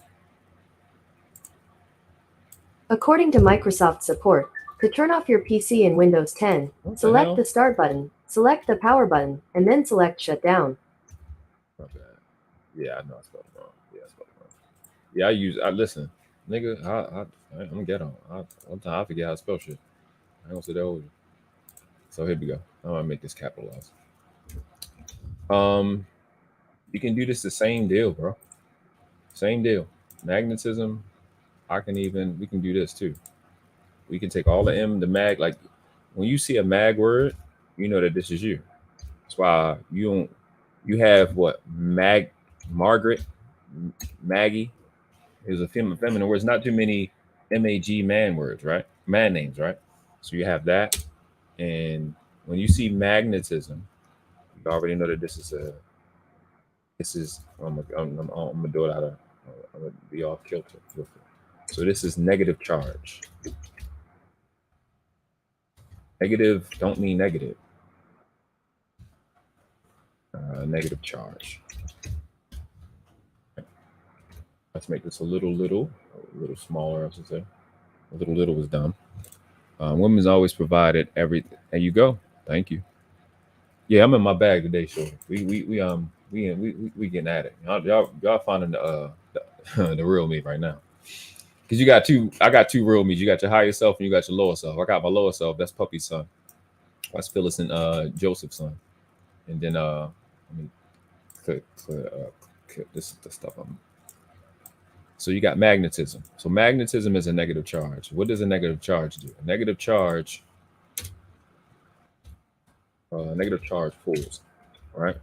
According to Microsoft support, to turn off your PC in Windows 10, select the Start button, select the Power button, and then select Shut down. Okay. Yeah, I know I spelled it wrong. Yeah, I spelled it wrong. Yeah, I listen, nigga. I'm gonna get on. Sometimes I forget how to spell shit. I don't say that over. So here we go. I'm gonna make this capitalized. You can do this the same deal, bro. Same deal. Magnetism. We can do this too. We can take all the mag, like when you see a mag word, you know that this is you. That's why you have what? Margaret, Maggie. Is a feminine words, not too many MAG man words, right? Man names, right? So you have that. And when you see magnetism, you already know that I'm gonna do it I'm gonna be off kilter with it. So this is negative charge. Negative don't mean negative. Negative charge. Let's make this a little smaller, I should say. A little was dumb. Women's always provided everything. There you go. Thank you. Yeah, I'm in my bag today, so we getting at it. Y'all finding the real me right now. Because I got two real me's. You got your higher self and you got your lower self. I got my lower self. That's Puppy's son. That's Phyllis and Joseph's son. And then let me click this is the stuff I'm. So you got magnetism. So magnetism is a negative charge. What does a negative charge do? A negative charge pulls, right?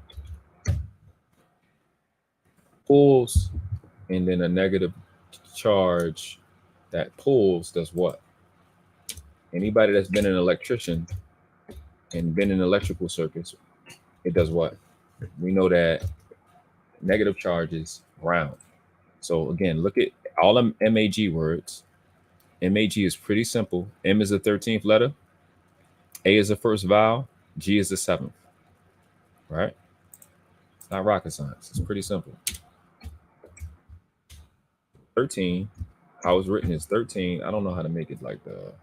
Pulls, and then a negative charge that pulls does what? Anybody that's been an electrician and been in electrical circuits, it does what? We know that negative charges ground. So again, look at all them MAG words. MAG is pretty simple. M is the 13th letter. A is the first vowel. G is the 7th. Right? It's not rocket science. It's pretty simple. 13, how it's written is 13. I don't know how to make it like the,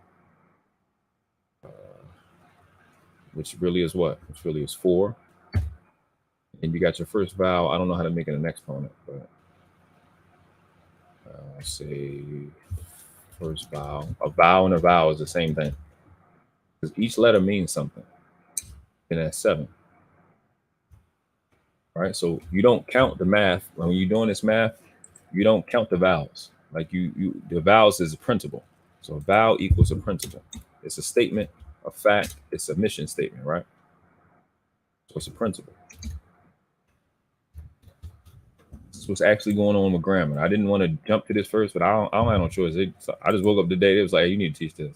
which really is what? Which really is 4. And you got your first vowel. I don't know how to make it an exponent, but say first vowel. A vowel and a vowel is the same thing. Because each letter means something. And that's 7. Right? So you don't count the math. When you're doing this math, you don't count the vowels. Like the vowels is a principle. So a vowel equals a principle. It's a statement, a fact, it's a mission statement, right? So it's a principle. This is what's actually going on with grammar. I didn't want to jump to this first, but I don't have no choice. I just woke up today. It was like, hey, you need to teach this.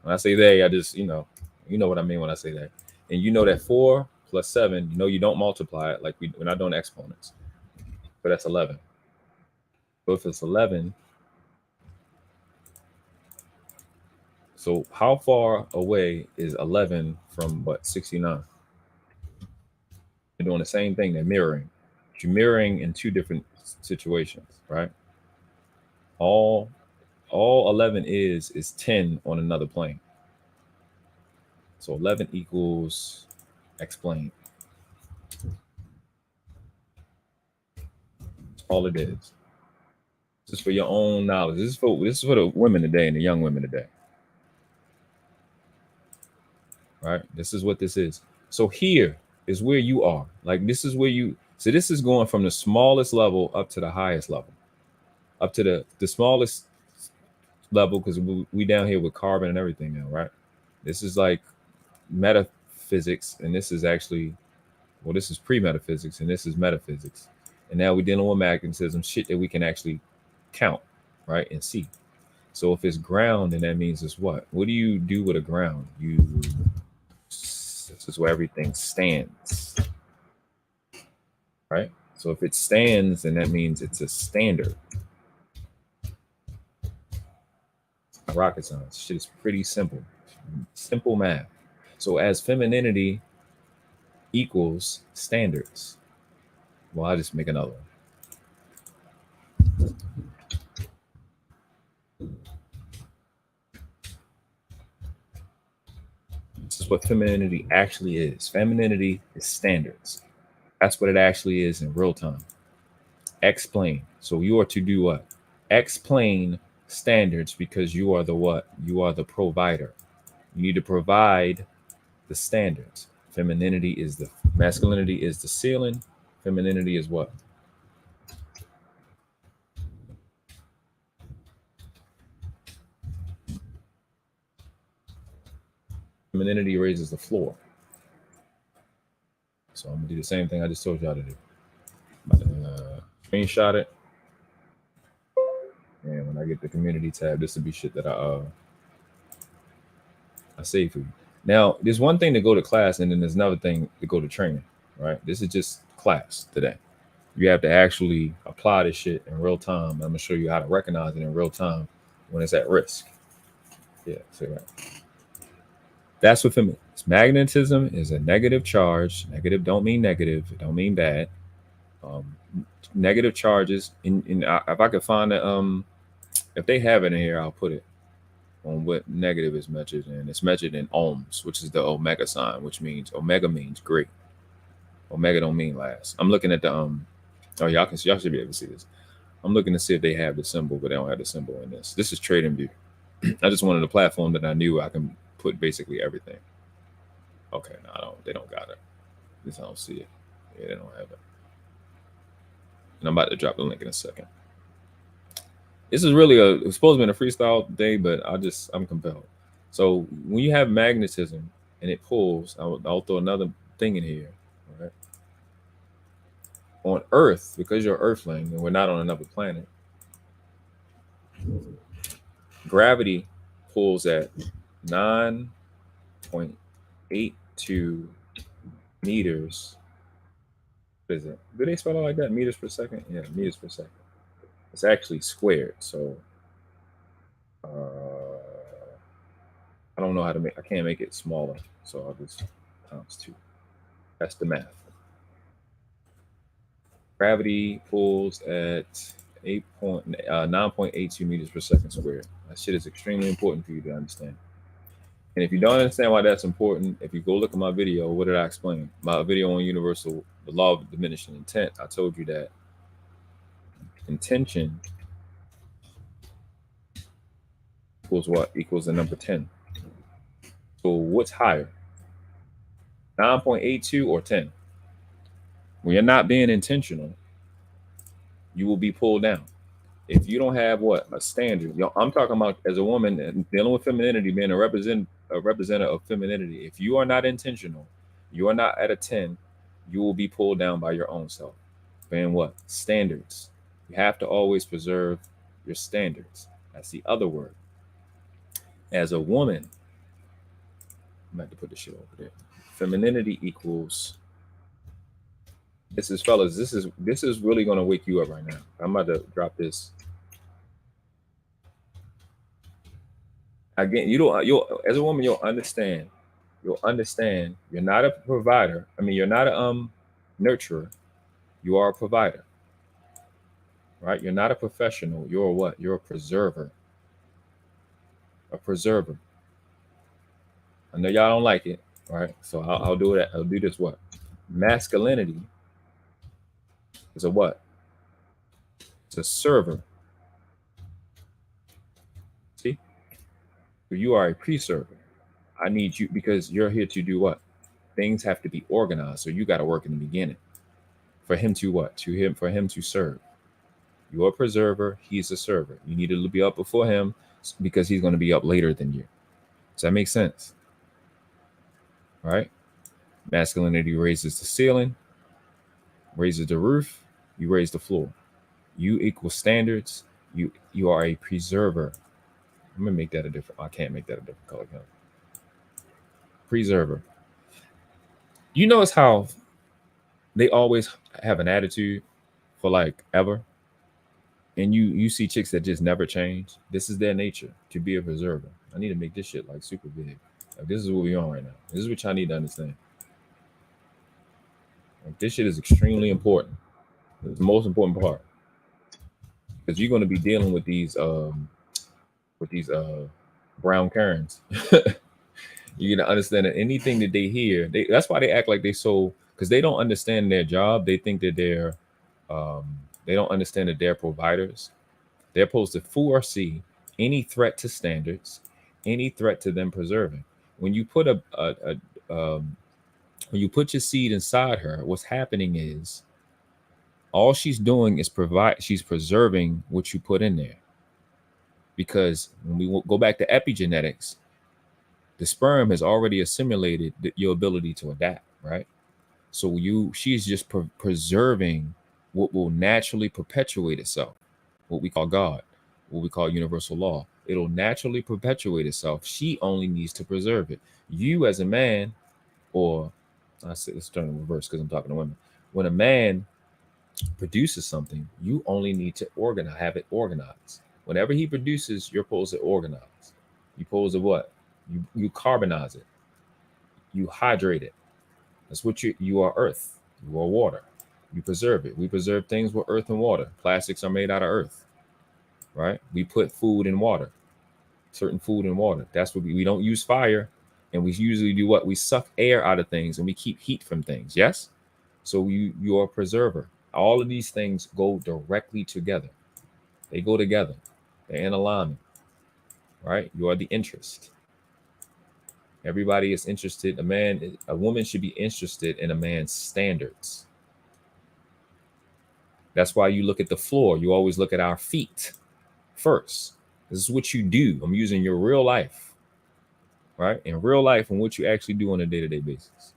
When I say they, I just, you know what I mean when I say that. And you know that 4 plus 7, you don't multiply it like we're not doing exponents. But that's 11. So if it's 11, so how far away is 11 from what, 69? They're doing the same thing. They're mirroring. You're mirroring in two different situations, right? All 11 is 10 on another plane. So 11 equals explain. That's all it is. This is for your own knowledge. This is for the women today and the young women today. Right? This is what this is. So here is where you are. Like this is where you. So this is going from the smallest level up to the highest level, up to the smallest level, because we down here with carbon and everything now, right? This is like metaphysics, and this is actually, well, this is pre-metaphysics, and this is metaphysics. And now we're dealing with magnetism, shit that we can actually count, right, and see. So if it's ground, then that means it's what? What do you do with a ground? This is where everything stands. Right? So if it stands, then that means it's a standard. Rocket science. Shit is pretty simple. Simple math. So as femininity equals standards. Well, I'll just make another one. This is what femininity actually is. Femininity is standards. That's what it actually is in real time. Explain. So you are to do what? Explain standards, because you are the what? You are the provider. You need to provide the standards. Femininity is the masculinity is the ceiling. Femininity is what? Femininity raises the floor. So I'm gonna do the same thing I just told y'all to do. I'm about to screenshot it, and when I get the community tab, this will be shit that I save for you. Now, there's one thing to go to class, and then there's another thing to go to training. Right? This is just class today. You have to actually apply this shit in real time. I'm gonna show you how to recognize it in real time when it's at risk. Yeah, see that. That's what feminism. Magnetism is a negative charge. Negative don't mean negative. It don't mean bad. Negative charges. If I could find it, if they have it in here, I'll put it on what negative is measured in. It's measured in ohms, which is the omega sign, which means omega means great. Omega don't mean last. I'm looking at the oh, y'all should be able to see this. I'm looking to see if they have the symbol, but they don't have the symbol in this. This is TradingView. I just wanted a platform that I knew I can put basically everything. Okay, no, they don't got it. At least I don't see it. Yeah, they don't have it. And I'm about to drop the link in a second. This is really it's supposed to be a freestyle day, but I'm compelled. So when you have magnetism and it pulls, I'll throw another thing in here. All right. On Earth, because you're Earthling and we're not on another planet, gravity pulls at 9.82 meters. What is it? Do they spell it like that? Meters per second? Yeah, meters per second. It's actually squared. So I don't know how to I can't make it smaller. So I'll just times 2. That's the math. Gravity pulls at 9.82 meters per second squared. That shit is extremely important for you to understand. And if you don't understand why that's important, if you go look at my video, what did I explain? My video on the law of diminishing intent. I told you that intention equals what? Equals the number 10. So what's higher? 9.82 or 10? When you're not being intentional, you will be pulled down. If you don't have what? A standard. I'm talking about as a woman and dealing with femininity, being a representative of femininity. If you are not intentional, you are not at a 10, you will be pulled down by your own self. And what? Standards. You have to always preserve your standards. That's the other word. As a woman, I'm going to have to put this shit over there. Femininity equals. This is, fellas, this is really going to wake you up right now. I'm about to drop this. Again, you'll as a woman, you'll understand you're not a provider. I mean, you're not a nurturer. You are a provider. Right? You're not a professional. You're a what? You're a preserver. A preserver. I know y'all don't like it, right? So I'll do it. I'll do this. What? Masculinity is a what? It's a server. See? So you are a preserver. I need you because you're here to do what? Things have to be organized. So you got to work in the beginning. For him to what? For him to serve. You're a preserver. He's a server. You need to be up before him because he's going to be up later than you. Does that make sense? Right? Masculinity raises the ceiling, raises the roof, you raise the floor. You equal standards. You are a preserver. I'm gonna make that a different. I can't make that a different color. Preserver. You notice how they always have an attitude for like ever, and you see chicks that just never change. This is their nature to be a preserver. I need to make this shit like super big. Like, this is what we're on right now. This is what y'all need to understand. Like, this shit is extremely important. It's the most important part. because you're going to be dealing with these brown Karens. You're gonna understand that anything that they hear, that's why they act like they so, because they don't understand their job. They think that they don't understand that they're providers. They're supposed to foresee any threat to standards, any threat to them preserving. When you put when you put your seed inside her, what's happening is all she's doing is she's preserving what you put in there. Because when we go back to epigenetics, the sperm has already assimilated your ability to adapt, right? So she's just preserving what will naturally perpetuate itself, what we call God, what we call universal law. It'll naturally perpetuate itself. She only needs to preserve it. You as a man, or I say let's turn in reverse because I'm talking to women. When a man produces something, you only need to have it organized. Whenever he produces, you're supposed to organize. You're supposed to what? You carbonize it. You hydrate it. That's what you are. Earth. You are water. You preserve it. We preserve things with earth and water. Plastics are made out of earth, right? We put food in water, certain food in water. That's what we don't use fire, and we usually do what? We suck air out of things and we keep heat from things. Yes. So you are a preserver. All of these things go directly together. They go together. They're in alignment, right? You are the interest. Everybody is interested. A woman should be interested in a man's standards. That's why you look at the floor. You always look at our feet first. This is what you do. I'm using your real life, right? In real life and what you actually do on a day-to-day basis.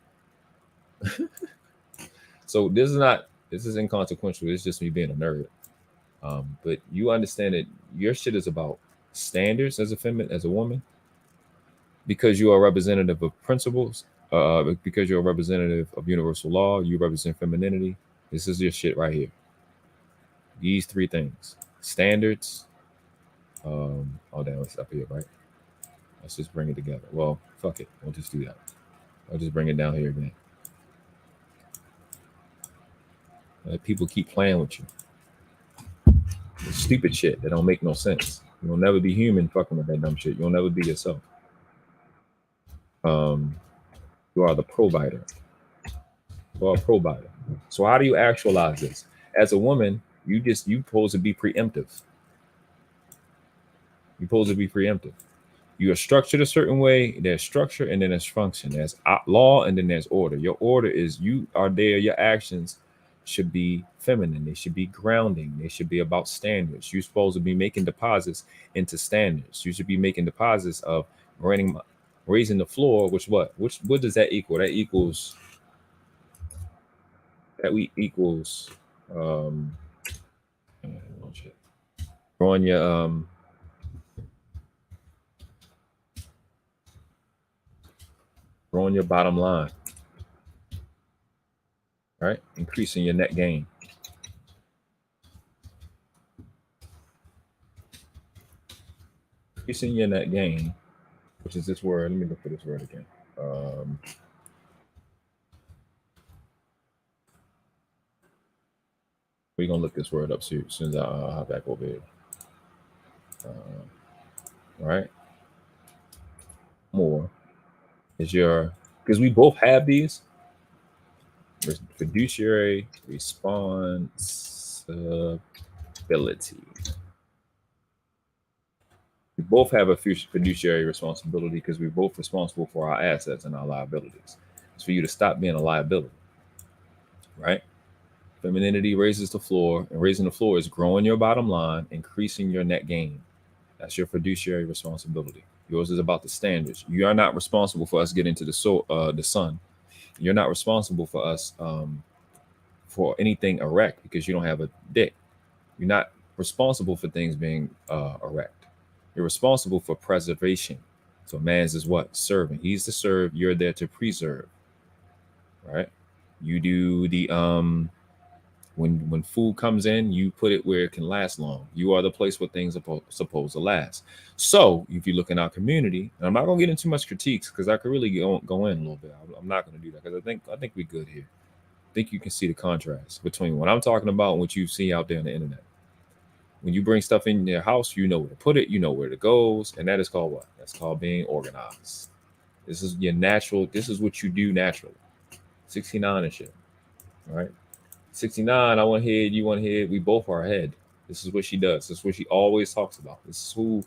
So this is inconsequential. It's just me being a nerd. But you understand that your shit is about standards as a woman, because you are a representative of principles, because you're a representative of universal law, you represent femininity. This is your shit right here. These three things: standards. Oh damn, it's up here, right? Let's just bring it together. Well, fuck it. We'll just do that. I'll just bring it down here again. Let people keep playing with you. It's stupid shit that don't make no sense. You'll never be human fucking with that dumb shit. You'll never be yourself. You are the provider. You are a provider. So how do you actualize this? As a woman, you supposed to be preemptive. You're supposed to be preemptive. You are structured a certain way. There's structure and then there's function. There's law and then there's order. Your order is you are there. Your actions should be feminine. They should be grounding. They should be about standards. You're supposed to be making deposits into standards. You should be making deposits of raising the floor, what does that equal? That equals growing your bottom line, right? Increasing your net gain. Increasing your net gain, which is this word. Let me look for this word again. We're gonna look this word up soon as soon as I hop back over here. All right. More is because we both have these. Fiduciary responsibility. We both have a fiduciary responsibility because we're both responsible for our assets and our liabilities. It's for you to stop being a liability, right? Femininity raises the floor, and raising the floor is growing your bottom line, increasing your net gain. That's your fiduciary responsibility. Yours is about the standards. You are not responsible for us getting to the sun. You're not responsible for us for anything erect because you don't have a dick. You're not responsible for things being erect. You're responsible for preservation. So man's is what? Serving. He's to serve. You're there to preserve. Right? You do the when food comes in, you put it where it can last long. You are the place where things are supposed to last. So if you look in our community, and I'm not gonna get into too much critiques because I could really go in a little bit. I'm not gonna do that because I think we're good here. I think you can see the contrast between what I'm talking about and what you see out there on the internet. When you bring stuff in your house, you know where to put it, you know where it goes, and that is called what? That's called being organized. This is your natural. This is what you do naturally. 69 and shit, right? 69. I want head, you want head. We both are head. This is what she does. This is what she always talks about. This is who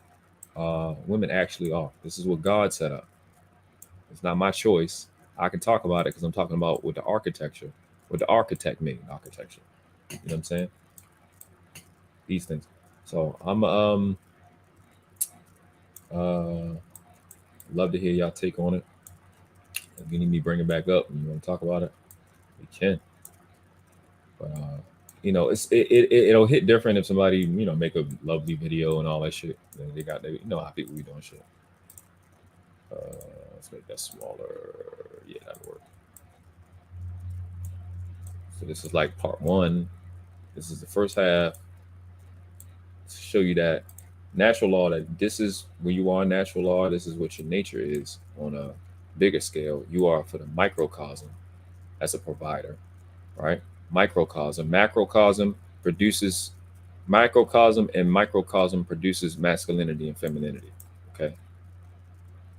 women actually are. This is what God set up. It's not my choice. I can talk about it because I'm talking about what the architecture, what the architect made architecture. You know what I'm saying? These things. So I'm love to hear y'all take on it. If you need me bring it back up and you want to talk about it, we can. But you know, it'll hit different if somebody, you know, make a lovely video and all that shit. Then they got, you know how people be doing shit. Let's make that smaller. Yeah, that'll work. So this is like part one. This is the first half to show you that natural law, that this is where you are in natural law. This is what your nature is on a bigger scale. You are for the microcosm as a provider, right? Microcosm, macrocosm produces microcosm, and microcosm produces masculinity and femininity. Okay.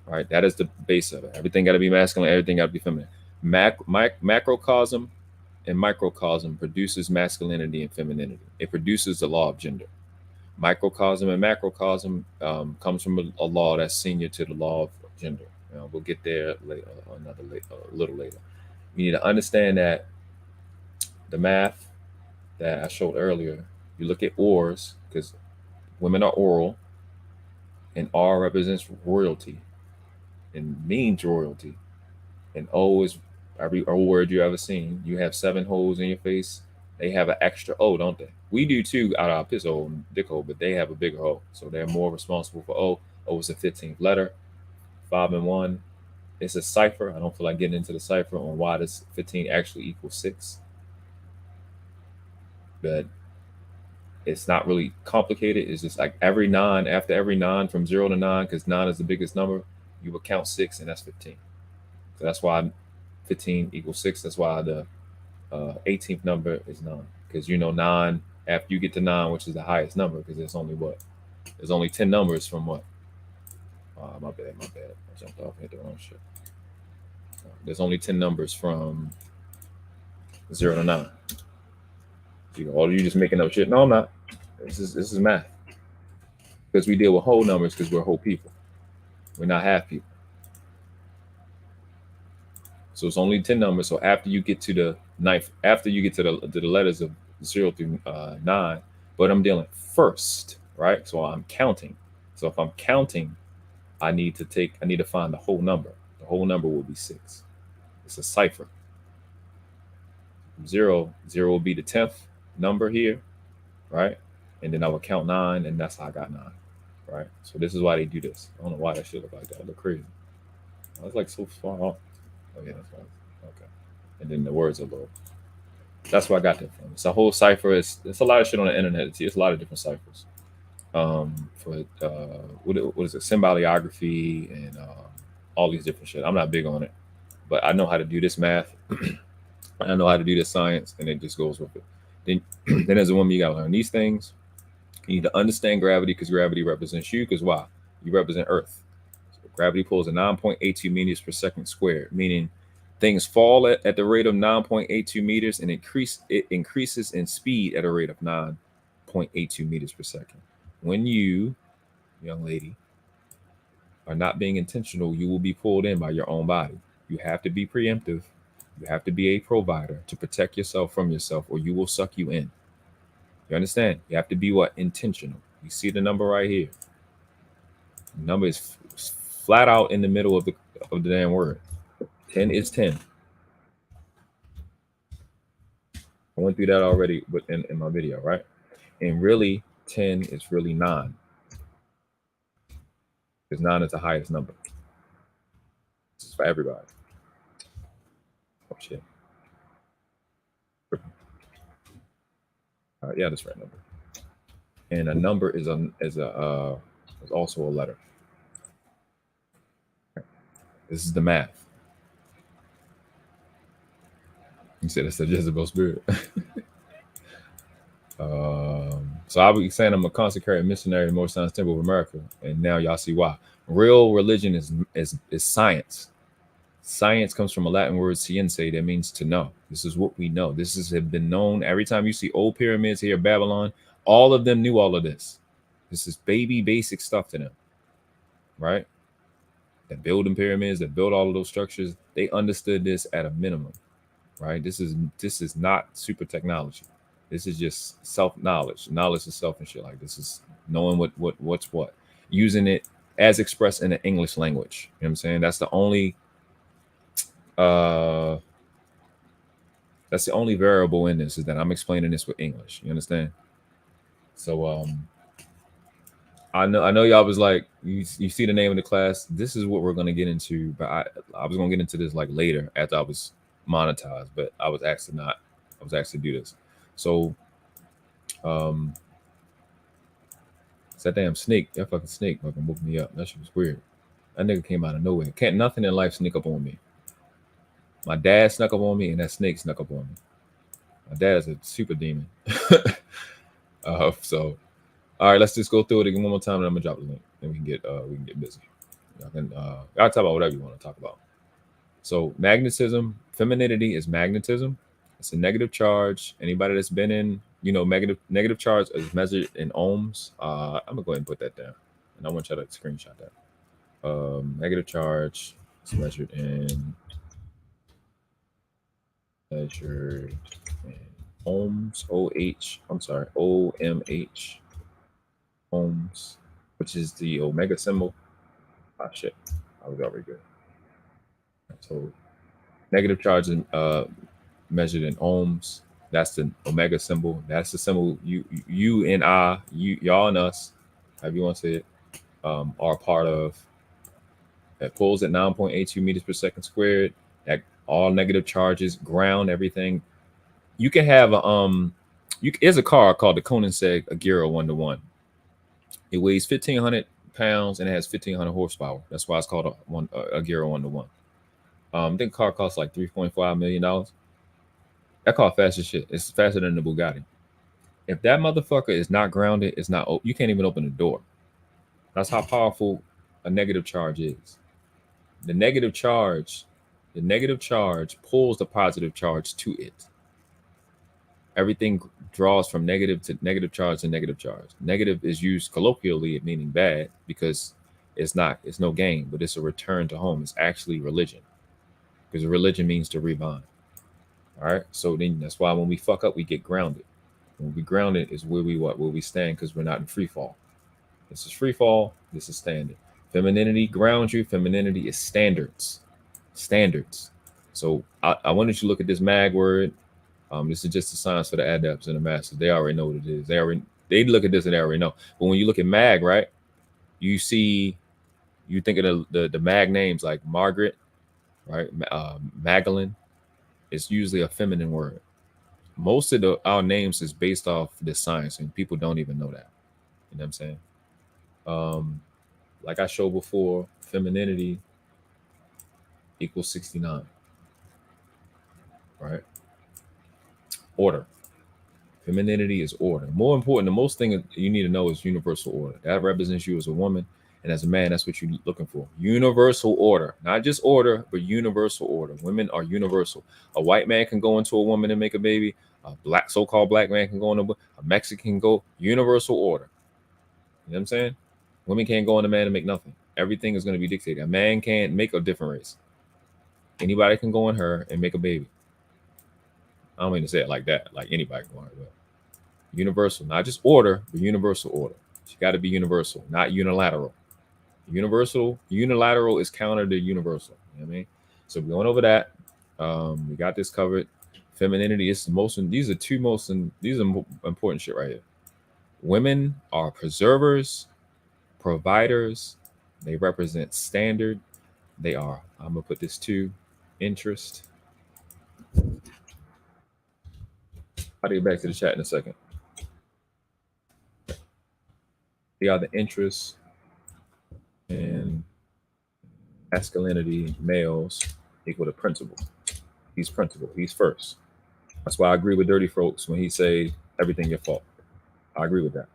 All right. That is the base of it. Everything got to be masculine. Everything got to be feminine. Macrocosm and microcosm produces masculinity and femininity. It produces the law of gender. Microcosm and macrocosm comes from a law that's senior to the law of gender. We'll get there later, a little later. You need to understand that the math that I showed earlier, you look at ors, because women are oral, and R represents royalty and means royalty. And O is every O word you ever seen. You have 7 holes in your face. They have an extra O, don't they? We do too out of our piss hole and dick hole, but they have a bigger O. So they're more responsible for O. O is the 15th letter. 5 and 1. It's a cipher. I don't feel like getting into the cipher on why does 15 actually equal 6. But it's not really complicated. It's just like every 9, after every 9 from 0 to 9, because 9 is the biggest number, you would count 6, and that's 15. So that's why 15 equals 6. That's why the 18th number is 9, because you know 9, after you get to 9, which is the highest number, because there's only what? There's only 10 numbers from what? My bad. I jumped off and hit the wrong shit. There's only 10 numbers from 0 to 9. You just making up shit. No, I'm not. This is math. Because we deal with whole numbers because we're whole people. We're not half people. So it's only 10 numbers. So after you get to the ninth, after you get to the letters of 0 through 9, but I'm dealing first, right? So I'm counting. So if I'm counting, I need to find the whole number. The whole number will be 6. It's a cipher. 0 will be the 10th number here, right? And then I will count 9, and that's how I got 9, right? So this is why they do this. I don't know why that shit look like that. It look crazy. I was like so far off. Oh yeah, that's right. Okay. And then the words are low. That's where I got that from. It's a whole cipher. It's a lot of shit on the internet. It's a lot of different ciphers. For what is it? Symboliography and all these different shit. I'm not big on it, but I know how to do this math. I know how to do this science, and it just goes with it. Then as a woman, you gotta learn these things. You need to understand gravity, because gravity represents you. Because why? You represent Earth. So gravity pulls at 9.82 meters per second squared, meaning things fall at the rate of 9.82 meters, and it increases in speed at a rate of 9.82 meters per second. When you, young lady, are not being intentional, you will be pulled in by your own body. You have to be preemptive. You have to be a provider to protect yourself from yourself, or you will suck you in. You understand? You have to be what? Intentional. You see the number right here. The number is flat out in the middle of the damn word. 10 is 10. I went through that already in my video, right? And really, 10 is really 9. Because 9 is the highest number. This is for everybody. Oh shit. Yeah, that's right number. And a number is also a letter. This is the math. You said it's the Jezebel spirit. So I'll be saying I'm a consecrated missionary in Most Science Temple of America, and now y'all see why. Real religion is science. Science comes from a Latin word science that means to know. This is what we know. This has been known. Every time you see old pyramids here, Babylon, all of them knew all of this. This is baby basic stuff to them, right? That building pyramids, that built all of those structures, they understood this at a minimum, right? This is not super technology. This is just self-knowledge, knowledge of self and shit. Like this is knowing what's what, using it as expressed in the English language. You know what I'm saying? That's the only variable in this, is that I'm explaining this with English. You understand? So I know y'all was like, you see the name of the class. This is what we're gonna get into, but I was gonna get into this like later after I was monetized, but I was asked to do this. So it's that damn snake, that fucking snake fucking woke me up. That shit was weird. That nigga came out of nowhere. Can't nothing in life sneak up on me. My dad snuck up on me, and that snake snuck up on me. My dad is a super demon. So all right, let's just go through it again one more time, and I'm gonna drop the link, and we can get busy. Y'all talk about whatever you want to talk about. So magnetism, femininity is magnetism. It's a negative charge. Anybody that's been in, negative charge is measured in ohms. I'm gonna go ahead and put that down, and I want y'all to screenshot that. Negative charge is measured in ohms. OMH. Ohms, which is the omega symbol. Shit, I was already good. So negative charge is measured in ohms. That's the omega symbol. That's the symbol you and I, y'all and us, however you want to say it, are part of. That pulls at 9.82 meters per second squared. That all negative charges, ground, everything. You can have there's a car called the Koenigsegg Agera 1-to-1. It weighs 1,500 pounds and it has 1,500 horsepower. That's why it's called a Agera 1-to-1. I think the car costs like $3.5 million. That car fast as shit. It's faster than the Bugatti. If that motherfucker is not grounded, it's not. You can't even open the door. That's how powerful a negative charge is. The negative charge pulls the positive charge to it. Everything draws from negative to negative charge to negative charge. Negative is used colloquially, meaning bad, because it's no gain, but it's a return to home. It's actually religion, because religion means to rebound. All right. So then that's why when we fuck up, we get grounded. When we grounded is where we stand, because we're not in free fall. This is free fall. This is standard. Femininity grounds you. Femininity is standards. So I wanted you to look at this mag word. This is just a science for the adepts and the masters. They already know what it is. They look at this and they already know. But when you look at mag, right, you think of the mag names like Margaret, right? Magdalene. It's usually a feminine word. Most of our names is based off this science, and people don't even know that. You know what I'm saying? Like I showed before, femininity equals 69. Right? Order. Femininity is order. More important, the most thing you need to know is universal order. That represents you as a woman, and as a man, that's what you're looking for. Universal order. Not just order, but universal order. Women are universal. A white man can go into a woman and make a baby. A so-called black man can go into a Mexican can go. Universal order. You know what I'm saying? Women can't go in a man and make nothing. Everything is going to be dictated. A man can't make a different race. Anybody can go in her and make a baby. I don't mean to say it like that. Like anybody can go in her, but universal. Not just order, but universal order. She got to be universal, not unilateral. Unilateral is counter to universal. You know what I mean? So we're going over that. We got this covered. Femininity is the most. These are important shit right here. Women are preservers, providers. They represent standard. They are, I'm gonna put this to interest. I'll get back to the chat in a second. They are the interests and masculinity, males equal to principle. He's first. That's why I agree with Dirty Folks when he say everything your fault. I agree with that.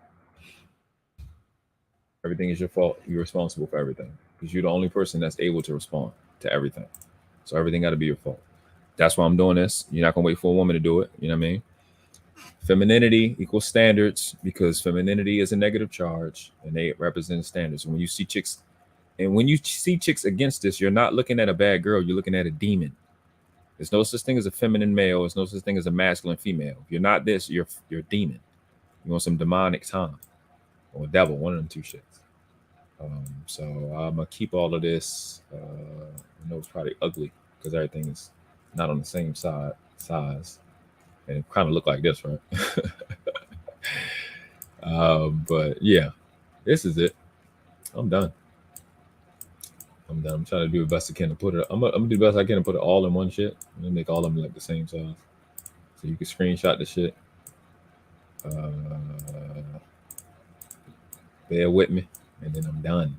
Everything is your fault. You're responsible for everything because you're the only person that's able to respond to everything. So everything got to be your fault. That's why I'm doing this. You're not gonna wait for a woman to do it. You know what I mean? Femininity equals standards because femininity is a negative charge and they represent standards. And when you see chicks against this, you're not looking at a bad girl. You're looking at a demon. There's no such thing as a feminine male. There's no such thing as a masculine female. If you're not this, you're a demon. You want some demonic time or devil, one of them two shits. So I'm gonna keep all of this. I know it's probably ugly because everything is not on the same size, and it kind of look like this, right? But yeah, this is it. I'm done. I'm trying to do the best I can to put it. I'm gonna do the best I can to put it all in one shit. I'm gonna make all of them like the same size, so you can screenshot the shit. Bear with me, and then I'm done.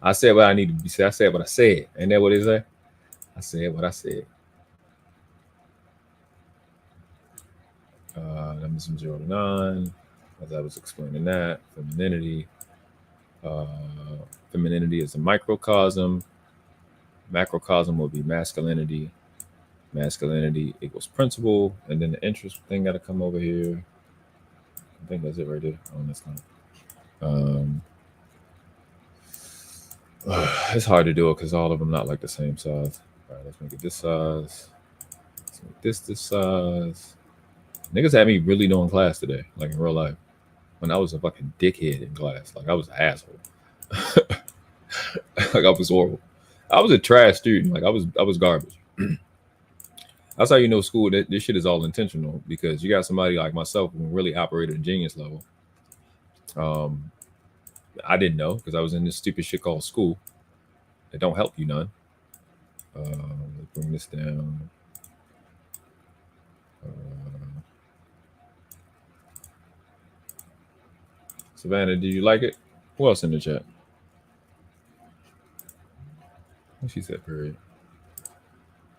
I said what I need to be said. I said what I said. Ain't that what they say? I said what I said. Numbers from 0 to 9, as I was explaining that. Femininity. Femininity is a microcosm. Macrocosm will be masculinity. Masculinity equals principle. And then the interest thing got to come over here. I think that's it right there. Oh, that's not. It's hard to do it because all of them not like the same size. All right, let's make it this size. Let's make this size. Niggas had me really doing class today, like in real life. When I was a fucking dickhead in class, like I was an asshole. Like I was horrible. I was a trash student. Like I was garbage. That's how you know school that this shit is all intentional because you got somebody like myself who really operated at genius level. I didn't know because I was in this stupid shit called school. It don't help you none. Let's bring this down. Savannah, did you like it? Who else in the chat? She said period.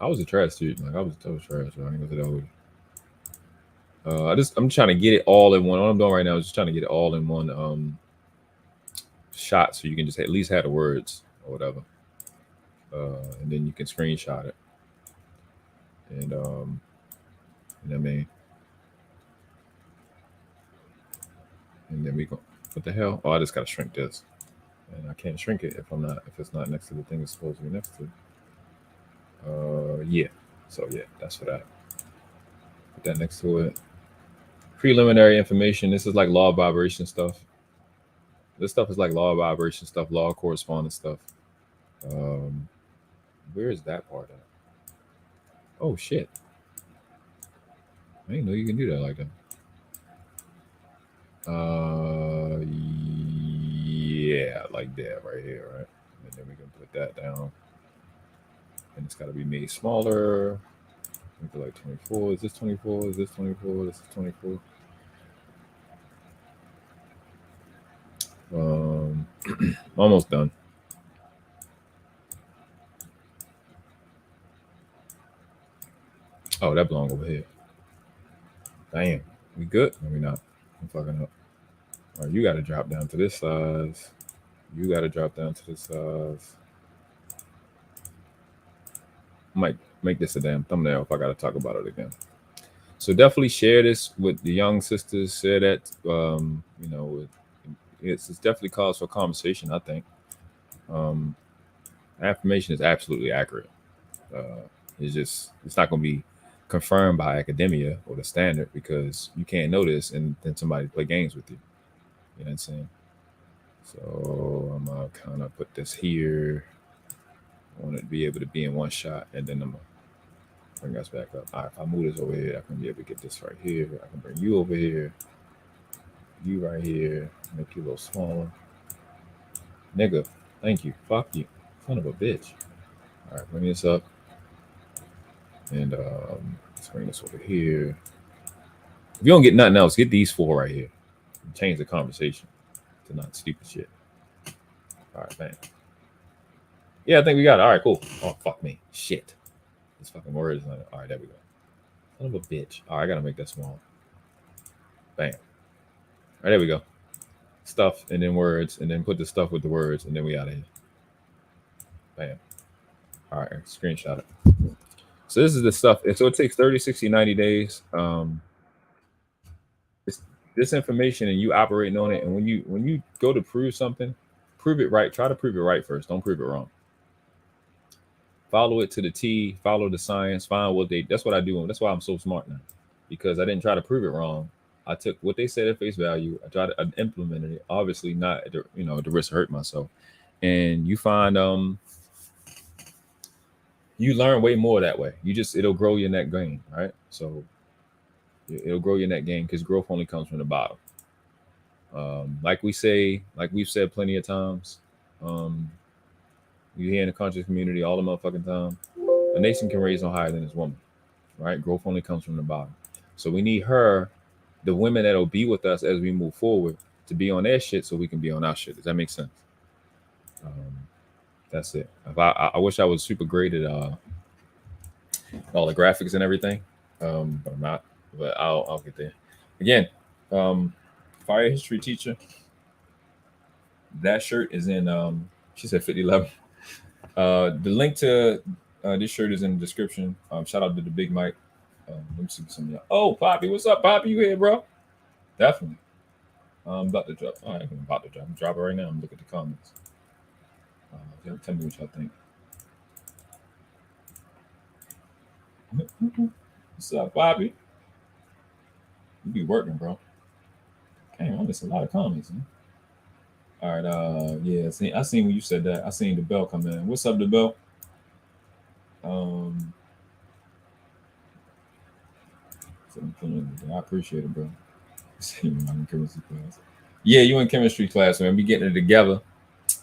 I was a trash student. Like I was trash. So I ain't gonna say that. I'm trying to get it all in one. All I'm doing right now is just trying to get it all in one shot, so you can just at least have the words or whatever, and then you can screenshot it. And you know what I mean. And then we go. What the hell? Oh, I just gotta shrink this, and I can't shrink it if it's not next to the thing it's supposed to be next to. Yeah. So yeah, that's for that. Put that next to it. Preliminary information. This is like law of vibration stuff. This stuff is like law of vibration stuff, law of correspondence stuff. Where is that part at? Oh shit. I didn't know you can do that like that. Yeah, like that right here, right? And then we can put that down. And it's got to be made smaller. Make it like 24. Is this 24? Is this 24? This is 24. Almost done. Oh, that belong over here. Damn. We good? No, we not. I'm fucking up. All right, you got to drop down to this size. You got to drop down to this size. Might make this a damn thumbnail if I got to talk about it again. So definitely share this with the young sisters. Share that, you know, it's definitely cause for conversation, I think. Affirmation is absolutely accurate. It's not going to be confirmed by academia or the standard because you can't know this and then somebody play games with you. You know what I'm saying? So I'm going to kind of put this here. I want it to be able to be in one shot, and then I'm going to bring us back up. All right, if I move this over here, I can be able to get this right here. I can bring you over here. You right here. Make you a little smaller. Nigga, thank you. Fuck you. Son of a bitch. All right, bring this up. And let's bring this over here. If you don't get nothing else, get these four right here. And change the conversation to not stupid shit. All right, man. Yeah, I think we got it. All right, cool. Oh, fuck me. Shit. This fucking word is not it. All right, there we go. Son of a bitch. All right, I got to make that small. Bam. right, there we go. Stuff and then words, and then put the stuff with the words, and then we out of here. Bam. All right, screenshot it. So this is the stuff. And so it takes 30, 60, 90 days. This information and you operating on it. And when you go to prove something, prove it right. Try to prove it right first. Don't prove it wrong. Follow it to the T, follow the science, find what that's what I do. That's why I'm so smart now, because I didn't try to prove it wrong. I took what they said at face value. I implemented it, obviously not at the, at the risk of hurting myself. And you find, you learn way more that way. It'll grow your net gain, right? So it'll grow your net gain because growth only comes from the bottom. Like we've said plenty of times, you hear in the conscious community all the motherfucking time, a nation can raise no higher than its woman, right? Growth only comes from the bottom. So we need the women that'll be with us as we move forward, to be on their shit so we can be on our shit. Does that make sense? That's it. I wish I was super great at all the graphics and everything, but I'm not. But I'll get there. Again, fire history teacher. That shirt is in. She said 5011. The link to this shirt is in the description. Shout out to the Big Mike. Let me see some of y'all. Oh, Poppy, what's up, Poppy? You here, bro? Definitely. I'm about to drop. All right, I'm about to drop. I'm dropping right now. I'm looking at the comments. Tell me what y'all think. What's up, Poppy? You be working, bro. Damn, I missed a lot of comments, man. All right, yeah, I seen when you said that. I seen the bell come in. What's up, the bell? I appreciate it, bro. Yeah, you in chemistry class, man. We getting it together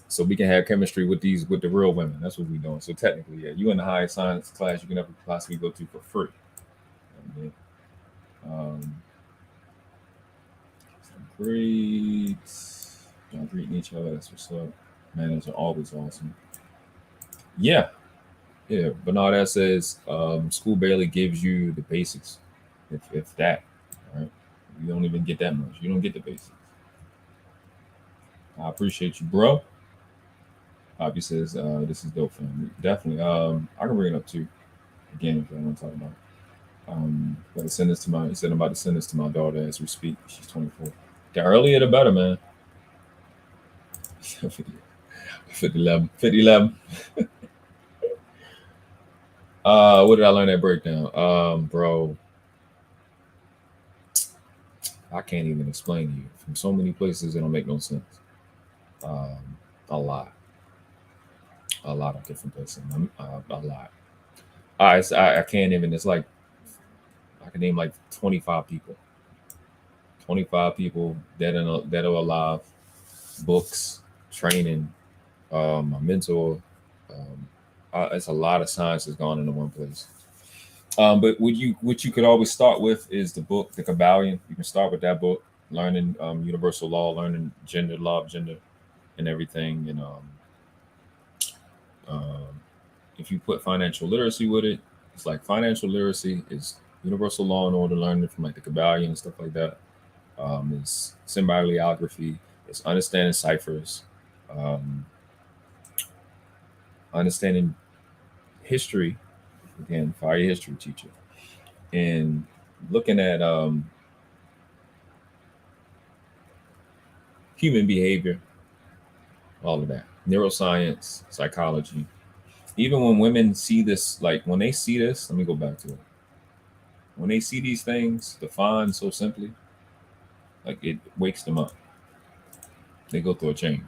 so we can have chemistry with the real women. That's what we doing. So technically, yeah, you in the high science class you can ever possibly go to for free. Great. Y'all greeting each other. That's what's up. Manners are always awesome. Yeah. Yeah. Bernard says school barely gives you the basics. If that. All right. You don't even get that much. You don't get the basics. I appreciate you, bro. Bobby says this is dope, family. Definitely. I can bring it up too. Again, if I want to talk about it. But send this to he said I'm about to send this to my daughter as we speak. She's 24. The earlier the better, man. 5011. What did I learn that breakdown? Bro, I can't even explain to you. From so many places, it don't make no sense. A lot of different places. A lot. I can't even. It's like I can name like 25 people. 25 people that are alive. Books, training, my mentor. It's a lot of sciences gone into one place. But what you could always start with is the book, The Kabbalion. You can start with that book, learning universal law, learning gender, law of gender, and everything. And if you put financial literacy with it, it's like financial literacy is universal law and order, learning from like the Kabbalion and stuff like that. It's symbiography, it's understanding ciphers, understanding history. Again, fire history teacher, and looking at human behavior, all of that, neuroscience, psychology. Even when women see this, like when they see this, let me go back to it. When they see these things defined so simply, like it wakes them up. They go through a change.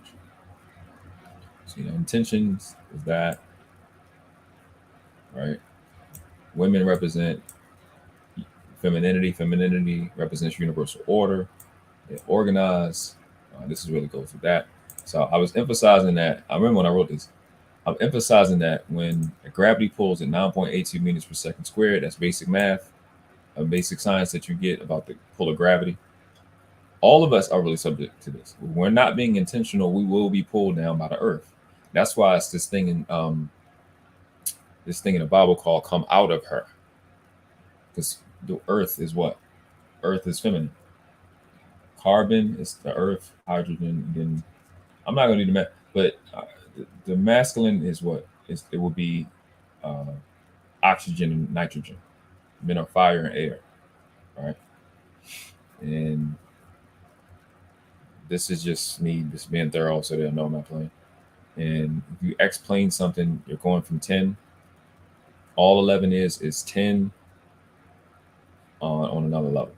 So, intentions is that, right? Women represent femininity. Femininity represents universal order. They organize. This is really goes with that. So I was emphasizing that. I remember when I wrote this. I'm emphasizing that when a gravity pulls at 9.82 meters per second squared, that's basic math, basic science that you get about the pull of gravity. All of us are really subject to this. When we're not being intentional, we will be pulled down by the earth. That's why it's this thing in the Bible called "come out of her," because the earth is what? Earth is feminine. carbon, it's the earth, hydrogen, then I'm not going to do the math, but the masculine is what? It will be oxygen and nitrogen. Men are fire and air, right? And this is just me just being thorough so they'll know I'm not playing. And if you explain something, you're going from 10. All 11 is 10 on another level.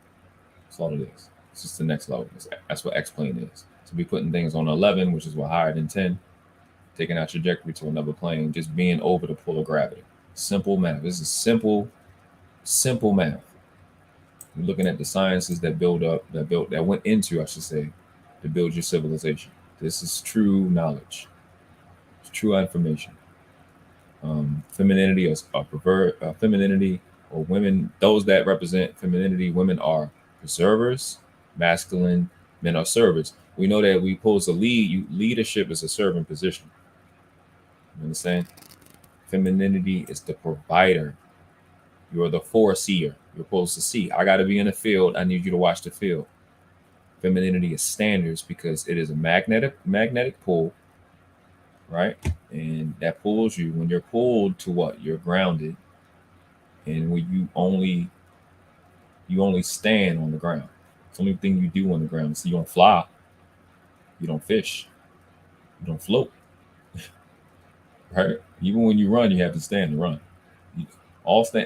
That's all it is. It's just the next level. That's what explain is. So be putting things on 11, which is what higher than 10, taking our trajectory to another plane, just being over the pull of gravity. Simple math. This is simple math. You're looking at the sciences that went into, I should say, to build your civilization. This is true knowledge. It's true information. Femininity femininity or women, those that represent femininity, women are preservers, masculine, men are servers. We know that we supposed to lead. Leadership is a servant position. You understand? Femininity is the provider. You're the foreseer. You're supposed to see. I got to be in the field. I need you to watch the field. Femininity is standards because it is a magnetic pull, right? And that pulls you. When you're pulled to what? You're grounded. And when you only stand on the ground. It's the only thing you do on the ground. So you don't fly. You don't fish. You don't float. Right? Even when you run, you have to stand to run.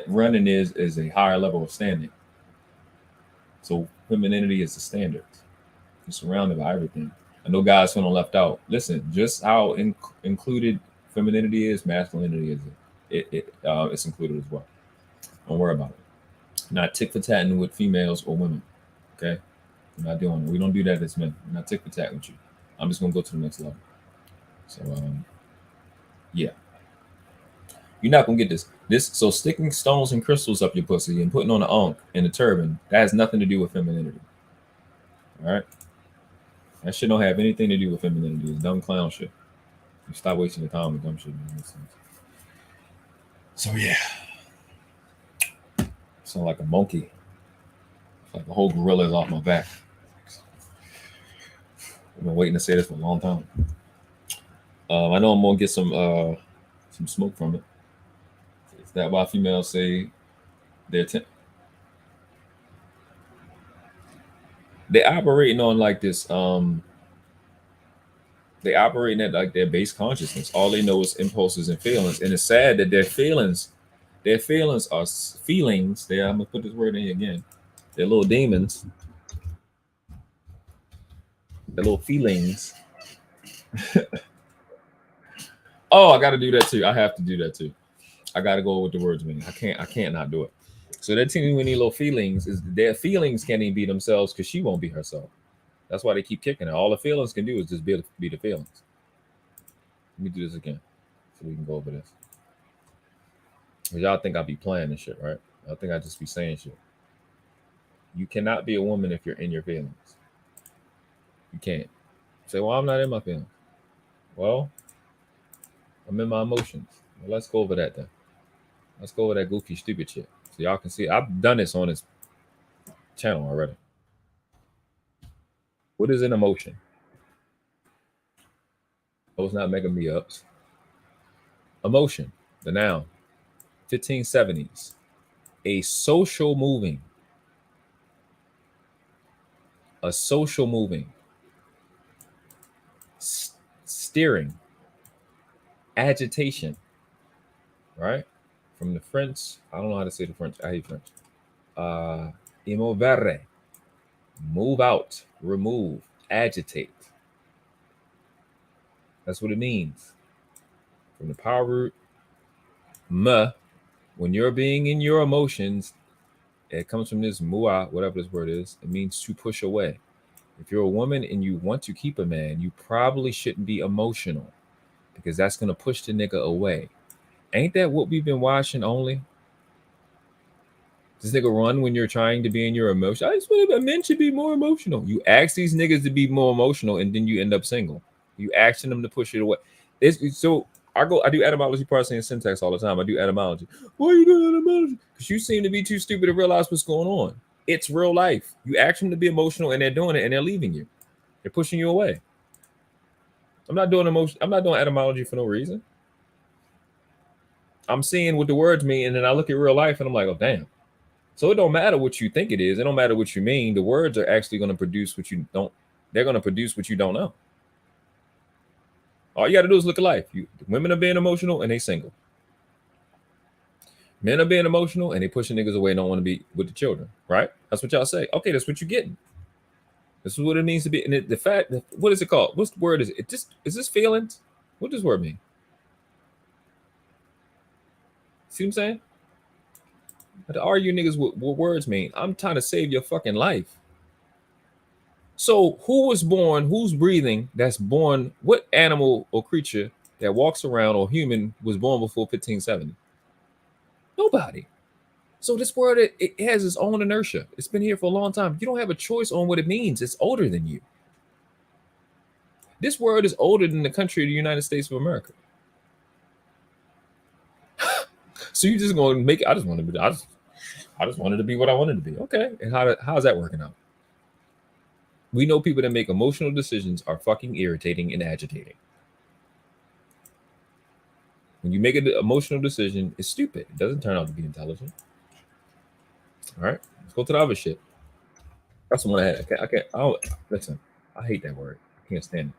Running is a higher level of standing. So femininity is the standard. You're surrounded by everything. I know guys feeling left out. Listen, just how included femininity is, masculinity is. It's included as well. Don't worry about it. Not tick for tatting with females or women. Okay, we're not doing it. We don't do that as men. We're not tick for tatting with you. I'm just gonna go to the next level. So yeah. You're not gonna get this. So sticking stones and crystals up your pussy and putting on an ankh and a turban, that has nothing to do with femininity. All right, that shit don't have anything to do with femininity. It's dumb clown shit. You stop wasting your time with dumb shit. So yeah, sound like a monkey. It's like the whole gorilla is off my back. I've been waiting to say this for a long time. I know I'm gonna get some smoke from it. Is that why females say they're operating on like this? They operating at like their base consciousness. All they know is impulses and feelings, and it's sad that their feelings are feelings. I'm gonna put this word in here again. They're little demons. They're little feelings. Oh, I got to do that too. I have to do that too. I got to go with the words meaning. I can't not do it. So that teeny weeny little feelings is their feelings can't even be themselves because she won't be herself. That's why they keep kicking her. All the feelings can do is just be the feelings. Let me do this again so we can go over this. Y'all think I be playing this shit, right? I think I just be saying shit. You cannot be a woman if you're in your feelings. You can't. Say, well, I'm not in my feelings. Well, I'm in my emotions. Well, let's go over that then. Let's go over that goofy, stupid shit. So y'all can see. I've done this on this channel already. What is an emotion? Oh, it's not making me ups. Emotion, the noun. 1570s. A social moving. A social moving. Steering. Agitation. Right? From the French. I don't know how to say the French. I hate French. Immovere. Move out. Remove. Agitate. That's what it means. From the power root. When you're being in your emotions, it comes from this mua, whatever this word is. It means to push away. If you're a woman and you want to keep a man, you probably shouldn't be emotional because that's going to push the nigga away. Ain't that what we've been watching only? This nigga run when you're trying to be in your emotion. I just want that men should be more emotional. You ask these niggas to be more emotional and then you end up single. You asking them to push it away. So I do etymology, parsing, and syntax all the time. I do etymology. Why are you doing etymology? Because you seem to be too stupid to realize what's going on. It's real life. You ask them to be emotional and they're doing it and they're leaving you. They're pushing you away. I'm not doing etymology for no reason. I'm seeing what the words mean, and then I look at real life and I'm like, oh damn. So it don't matter what you think it is. It don't matter what you mean. The words are actually going to produce what you don't. They're going to produce what you don't know. All you got to do is look at life. Women are being emotional and they single. Men are being emotional and they pushing niggas away and don't want to be with the children, right? That's what y'all say. Okay, that's what you're getting. This is what it means to be. And the fact, what is it called? What's the word? Is this feelings? What does this word mean? See what I'm saying? To argue niggas what words mean. I'm trying to save your fucking life. So who was born, who's breathing, that's born, what animal or creature that walks around or human was born before 1570? Nobody. So this word, it has its own inertia. It's been here for a long time. You don't have a choice on what it means. It's older than you. This word is older than the country of the United States of America. So you just going to make it, I just wanted to be what I wanted to be. Okay. And how's that working out? We know people that make emotional decisions are fucking irritating and agitating. When you make an emotional decision, it's stupid. It doesn't turn out to be intelligent. All right, let's go to the other shit. That's the one I had. Listen, I hate that word. I can't stand it.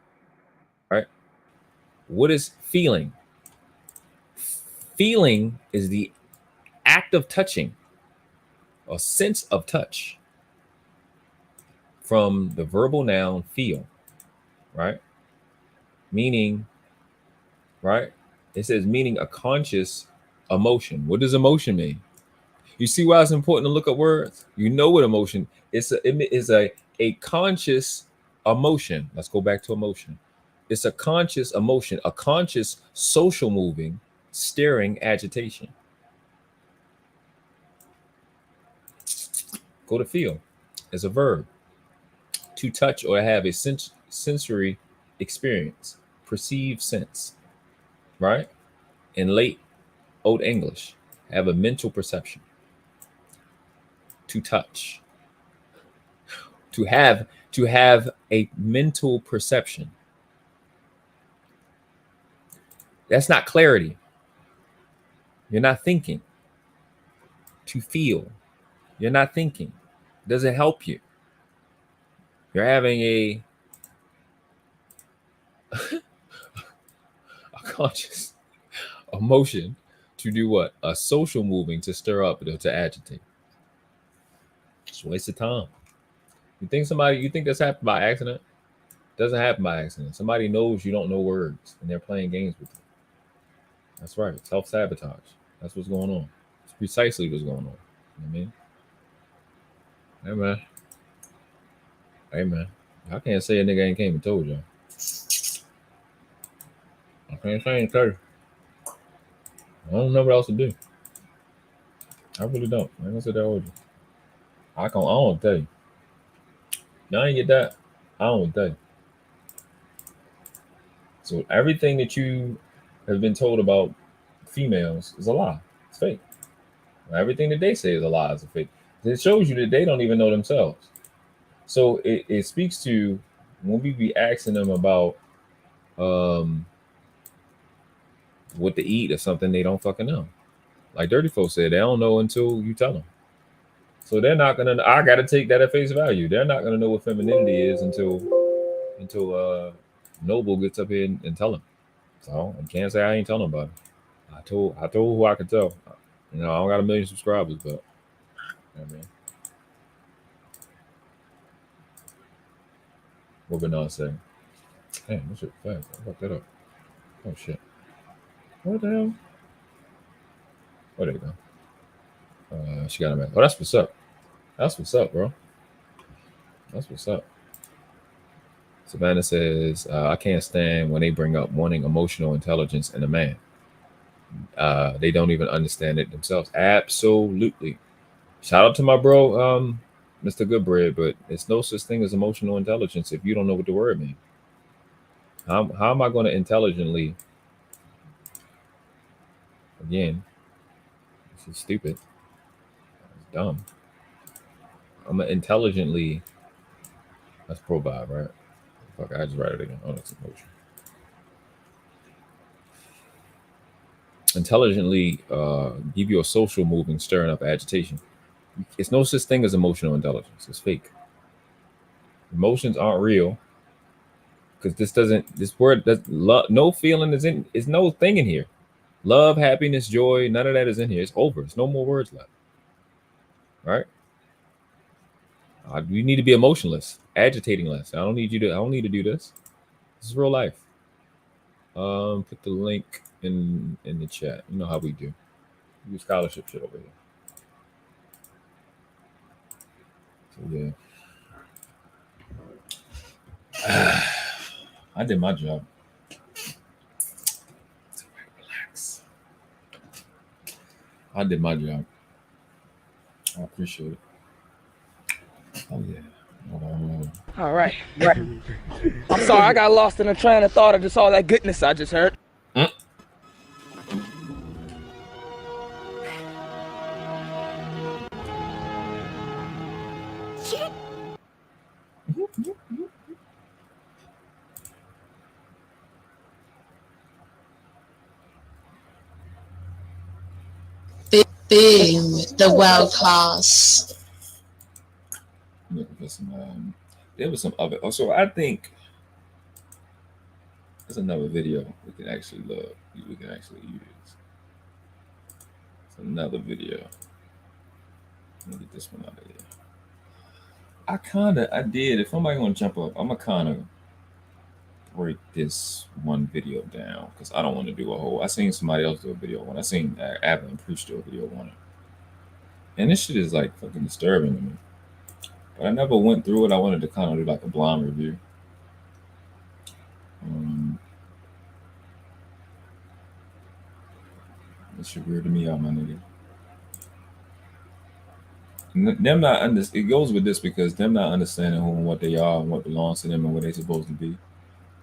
All right. What is feeling? Feeling is the act of touching, a sense of touch. From the verbal noun feel, right? Meaning, right? It says meaning a conscious emotion. What does emotion mean? You see why it's important to look up words? You know what emotion is. It is a conscious emotion. Let's go back to emotion. It's a conscious emotion, a conscious social moving, stirring agitation. Go to feel as a verb. To touch or have a sensory experience, perceive sense, right? In late Old English, have a mental perception. To touch. To have a mental perception. That's not clarity. You're not thinking. To feel. You're not thinking. It doesn't help you. You're having a conscious emotion to do what? A social moving to stir up, to agitate. It's a waste of time. You think that's happened by accident? It doesn't happen by accident. Somebody knows you don't know words and they're playing games with you. That's right. Self-sabotage. That's what's going on. It's precisely what's going on. You know what I mean? Hey, man. Hey, man. I can't say a nigga ain't came and told y'all. I can't say I ain't tell you. I don't know what else to do. I really don't. I ain't gonna sit there with you. I don't tell you. Now you get that. I don't tell you. So everything that you have been told about females is a lie. It's fake. Everything that they say is a lie. It's a fake. It shows you that they don't even know themselves. So it speaks to when we be asking them about what to eat or something they don't fucking know. Like Dirty Folks said, they don't know until you tell them. So they're not gonna. I gotta take that at face value. They're not gonna know what femininity is until Noble gets up here and tell them. So I can't say I ain't telling about it. I told who I could tell. You know, I don't got 1 million subscribers, but you know what I mean. What Bernard say? Damn, what's shit fast? I fucked that up. Oh shit. What the hell? Oh, there you go. She got a man. Oh, that's what's up. That's what's up, bro. That's what's up. Savannah says, I can't stand when they bring up wanting emotional intelligence in a man. They don't even understand it themselves. Absolutely. Shout out to my bro, Mr. Goodbread, but it's no such thing as emotional intelligence if you don't know what the word means. How am I going to intelligently, again, this is stupid. It's dumb. I'm gonna intelligently. That's pro-vibe, right? Fuck, I just write it again. Oh, that's emotion. Intelligently give you a social moving, stirring up agitation. It's no such thing as emotional intelligence. It's fake. Emotions aren't real because this word does love, no feeling is no thing in here. Love, happiness, joy, none of that is in here. It's over. It's no more words left. Right? You need to be emotionless, agitating less. I don't need to do this. This is real life. Put the link in the chat. You know how we do. We do scholarship shit over here. So yeah. I did my job. Relax. I did my job. I appreciate it. Oh yeah. All right. I'm sorry, I got lost in a train of thought of just all that goodness I just heard. Boom, the world class. Looking for some. There was some other. So I think there's another video we can actually look. We can actually use. It's another video. Let me get this one out of here. I did. If somebody gonna jump up, I'm gonna kind of break this one video down because I don't want to do a whole. I seen somebody else do a video on. I seen Avalon Preach do a video on it, and this shit is like fucking disturbing to me. But I never went through it. I wanted to kind of do like a blind review. This shit weirded me out, my nigga. Them not it goes with this because them not understanding who and what they are and what belongs to them and what they supposed to be.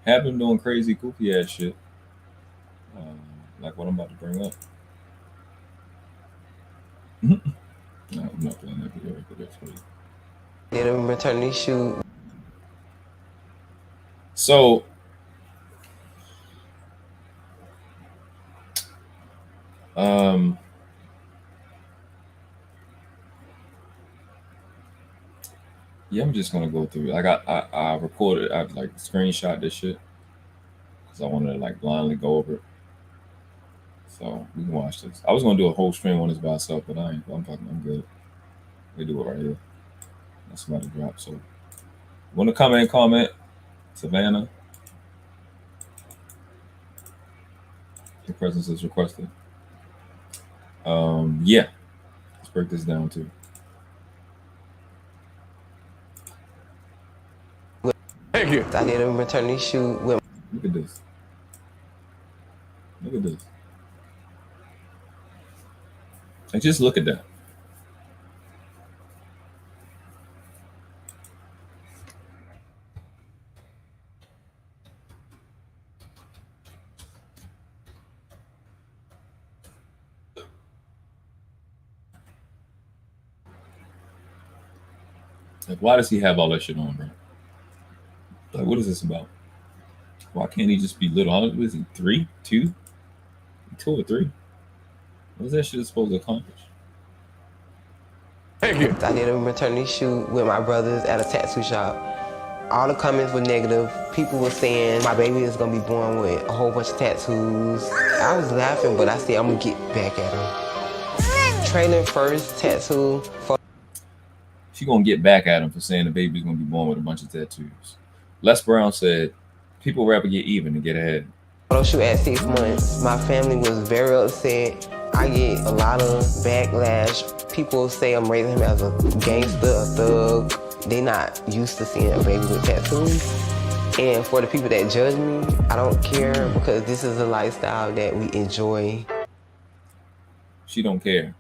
Have them doing crazy, goofy ass shit, like what I'm about to bring up. No, I'm not playing that video. For you. Did a maternity shoot. So, yeah, I'm just gonna go through. Like I recorded, I like screenshot this shit because I wanted to like blindly go over it. So we can watch this. I was gonna do a whole stream on this by itself, but I ain't. I'm good. We do it right here. That's about to drop. So, want to comment? Savannah, your presence is requested. Yeah, let's break this down too. Thank you. I did a maternity shoot with. Look at this. Look at this. And just look at that. Like, why does he have all that shit on, bro? Like, what is this about? Why can't he just be little? How old is he? 3? 2? 2 or 3? What is that shit supposed to accomplish? Thank you. I did a maternity shoot with my brothers at a tattoo shop. All the comments were negative. People were saying my baby is gonna be born with a whole bunch of tattoos. I was laughing, but I said I'm gonna get back at him. Trailing first tattoo for. She gonna get back at him for saying the baby's gonna be born with a bunch of tattoos. Les Brown said, people rather get even than get ahead. Photo shoot at 6 months. My family was very upset. I get a lot of backlash. People say I'm raising him as a gangster, a thug. They're not used to seeing a baby with tattoos. And for the people that judge me, I don't care because this is a lifestyle that we enjoy. She don't care.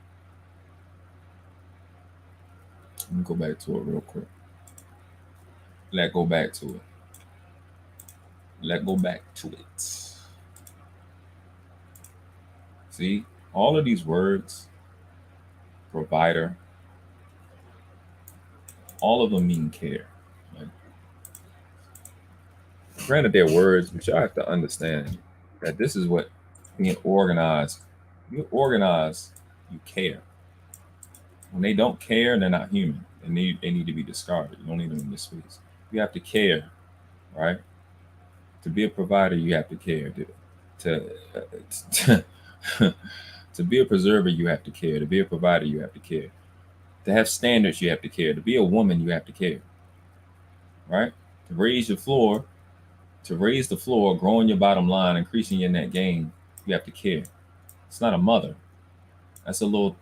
Let me go back to it real quick. Let's go back to it. Let's go back to it. See, all of these words, provider, all of them mean care. Like, granted, they're words, but y'all have to understand that this is what being organized. You organize, you care. When they don't care, they're not human. They need to be discarded. You don't need them in this space. You have to care, right? To be a provider, you have to care. To be a preserver, you have to care. To be a provider, you have to care. To have standards, you have to care. To be a woman, you have to care, right? To raise the floor, growing your bottom line, increasing your net gain, you have to care. It's not a mother. That's a little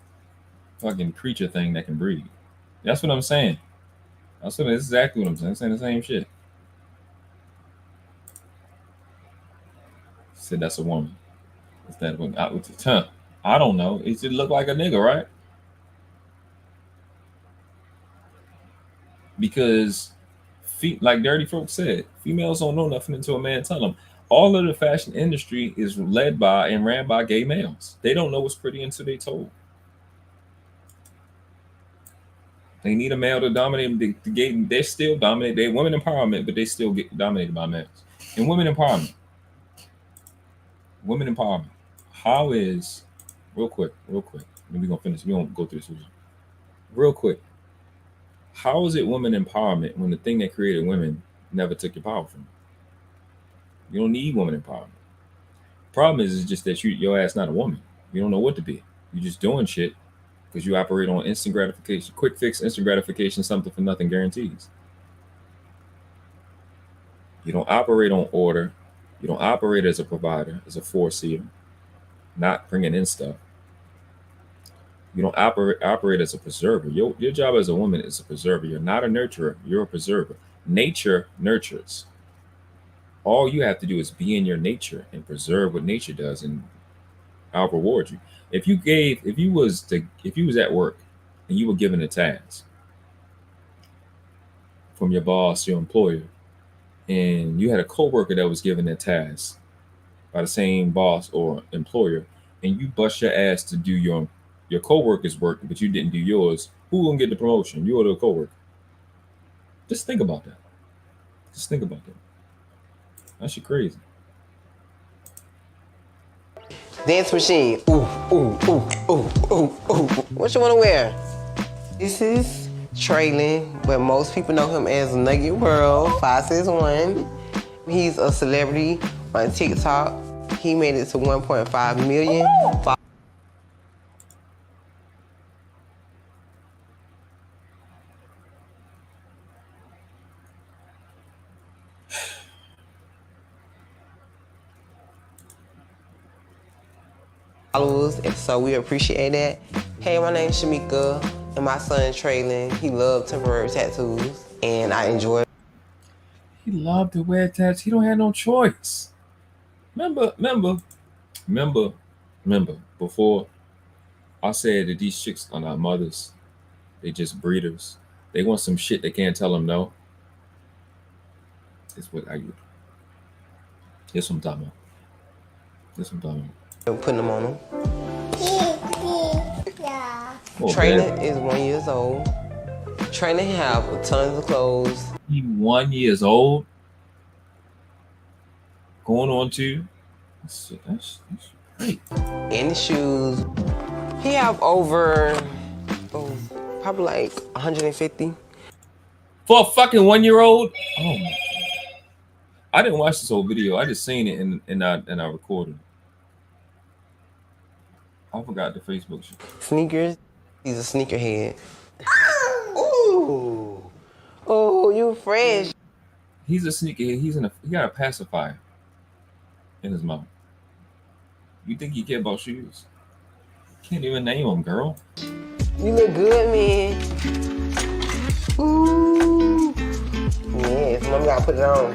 fucking creature thing that can breathe. That's what I'm saying. That's exactly what I'm saying. I'm saying the same shit. Said that's a woman. Is that one? I don't know. It should look like a nigga, right? Because, like Dirty Folk said, females don't know nothing until a man tell them. All of the fashion industry is led by and ran by gay males. They don't know what's pretty until they told. They need a male to dominate. They still dominate. They women empowerment, but they still get dominated by males. And women empowerment. How is, real quick. Then we're gonna finish. We won't go through this. Real quick. How is it women empowerment when the thing that created women never took your power from you? You don't need women empowerment. Problem is just that your ass not a woman. You don't know what to be. You're just doing shit because you operate on instant gratification. Quick fix, instant gratification, something for nothing guarantees. You don't operate on order. You don't operate as a provider, as a foreseer, not bringing in stuff. You don't operate as a preserver. Your job as a woman is a preserver. You're not a nurturer. You're a preserver. Nature nurtures. All you have to do is be in your nature and preserve what nature does, and I'll reward you. If you was at work and you were given a task from your boss, your employer, and you had a coworker that was given a task by the same boss or employer, and you bust your ass to do your coworker's work, but you didn't do yours, who gonna get the promotion? You or the coworker? Just think about that. That shit crazy. Dance machine. Ooh, ooh, ooh, ooh, ooh, ooh. What you wanna wear? This is Traylon, but most people know him as Nugget World 561. He's a celebrity on TikTok. He made it to 1.5 million. Followers, so we appreciate that. Hey, my name's Shamika, and my son Traylon. He loves temporary tattoos, and I enjoy it. He loved to wear tattoos. He don't have no choice. Remember, before I said that these chicks are not mothers. They just breeders. They want some shit they can't tell them no. It's what I do. Here's some time. Putting them on him. Traylon is 1 year old. Traylon have tons of clothes. He 1 year old. Going on to. That's great. And the shoes. He have over, probably like 150. For a fucking 1 year old? Oh my God. I didn't watch this whole video. I just seen it and I recorded it. I forgot the Facebook shit. Sneakers. He's a sneakerhead. Ooh. Oh, you fresh. He's a sneakerhead. He got a pacifier in his mouth. You think he care about shoes? Can't even name them, girl. You look good, man. Ooh. Yes, mom gotta put it on.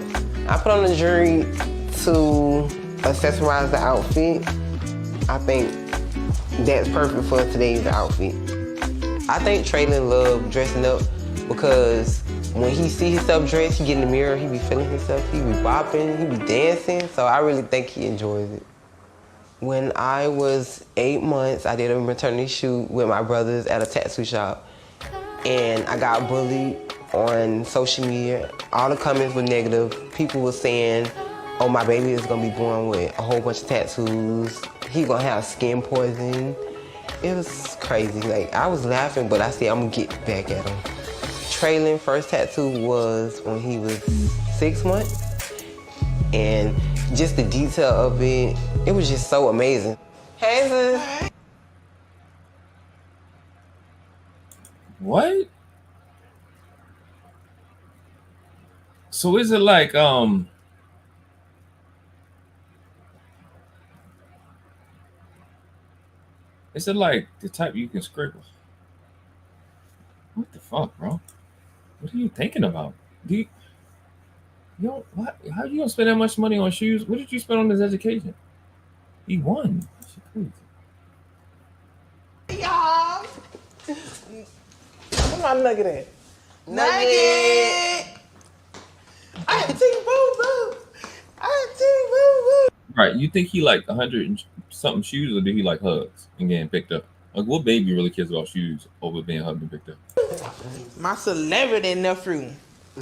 I put on the jewelry to accessorize the outfit. I think that's perfect for today's outfit. I think Traylon loves dressing up because when he see himself dressed, he get in the mirror, he be feeling himself, he be bopping, he be dancing. So I really think he enjoys it. When I was 8 months, I did a maternity shoot with my brothers at a tattoo shop. And I got bullied on social media. All the comments were negative. People were saying, oh, my baby is gonna be born with a whole bunch of tattoos. He gonna have skin poison. It was crazy. Like, I was laughing, but I said, I'm gonna get back at him. Traylon first tattoo was when he was 6 months. And just the detail of it, it was just so amazing. Hey, sis. What? So is it like is it like the type you can scribble? What the fuck, bro? What are you thinking about? You don't, what? How you gonna spend that much money on shoes? What did you spend on his education? He won. That's crazy. Y'all. Where my nugget at? Nugget! I had T-boo-boo. Right, you think he like 100 and something shoes, or did he like hugs and getting picked up? Like, what baby really cares about shoes over being hugged and picked up? My celebrity nephew. I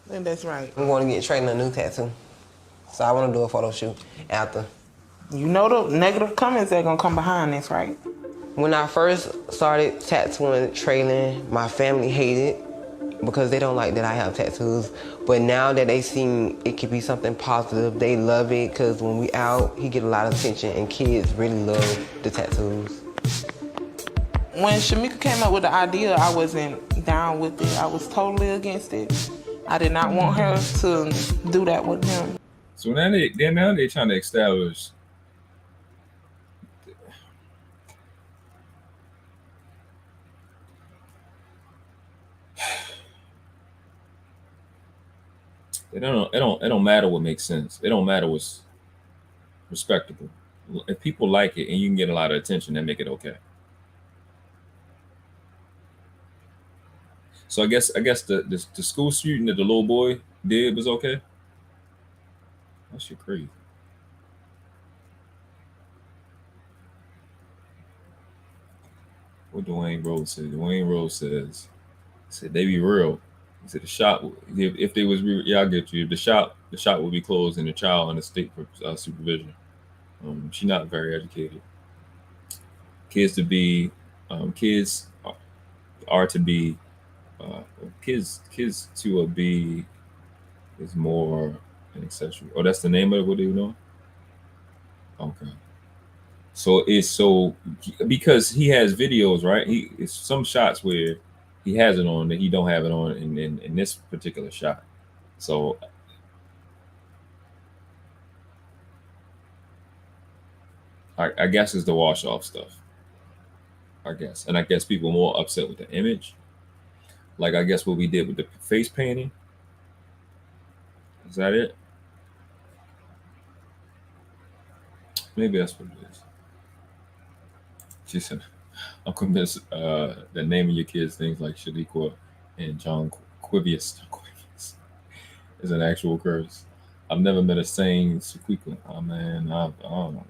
think that's right. I'm going to get Traylon a new tattoo. So I want to do a photo shoot after. You know the negative comments that are going to come behind this, right? When I first started tattooing Traylon, my family hated because they don't like that I have tattoos. But now that they see it could be something positive, they love it because when we out, he get a lot of attention and kids really love the tattoos. When Shamika came up with the idea, I wasn't down with it. I was totally against it. I did not want her to do that with him. So now they're trying to establish it don't matter what makes sense. It don't matter what's respectable. If people like it and you can get a lot of attention, then make it okay. So I guess the school shooting that the little boy did was okay. That shit crazy. What Dwayne Rose said. Dwayne Rose said they be real. He said the shop, if they was real, yeah, I get you. The shop will be closed and the child under state supervision. She's not very educated. Kids are to be kids to be is more an accessory. Oh, that's the name of it. What do you know? Okay. So it's because he has videos, right? It's some shots where he has it on that he don't have it on in this particular shot. So I guess it's the wash off stuff. I guess. And I guess people are more upset with the image. Like I guess what we did with the face painting. Is that it? Maybe that's what it is. She said, I'm convinced that naming your kids things like Shaniqua and John Quivius is an actual curse. I've never met a saying Sequequa. Oh man, I don't know.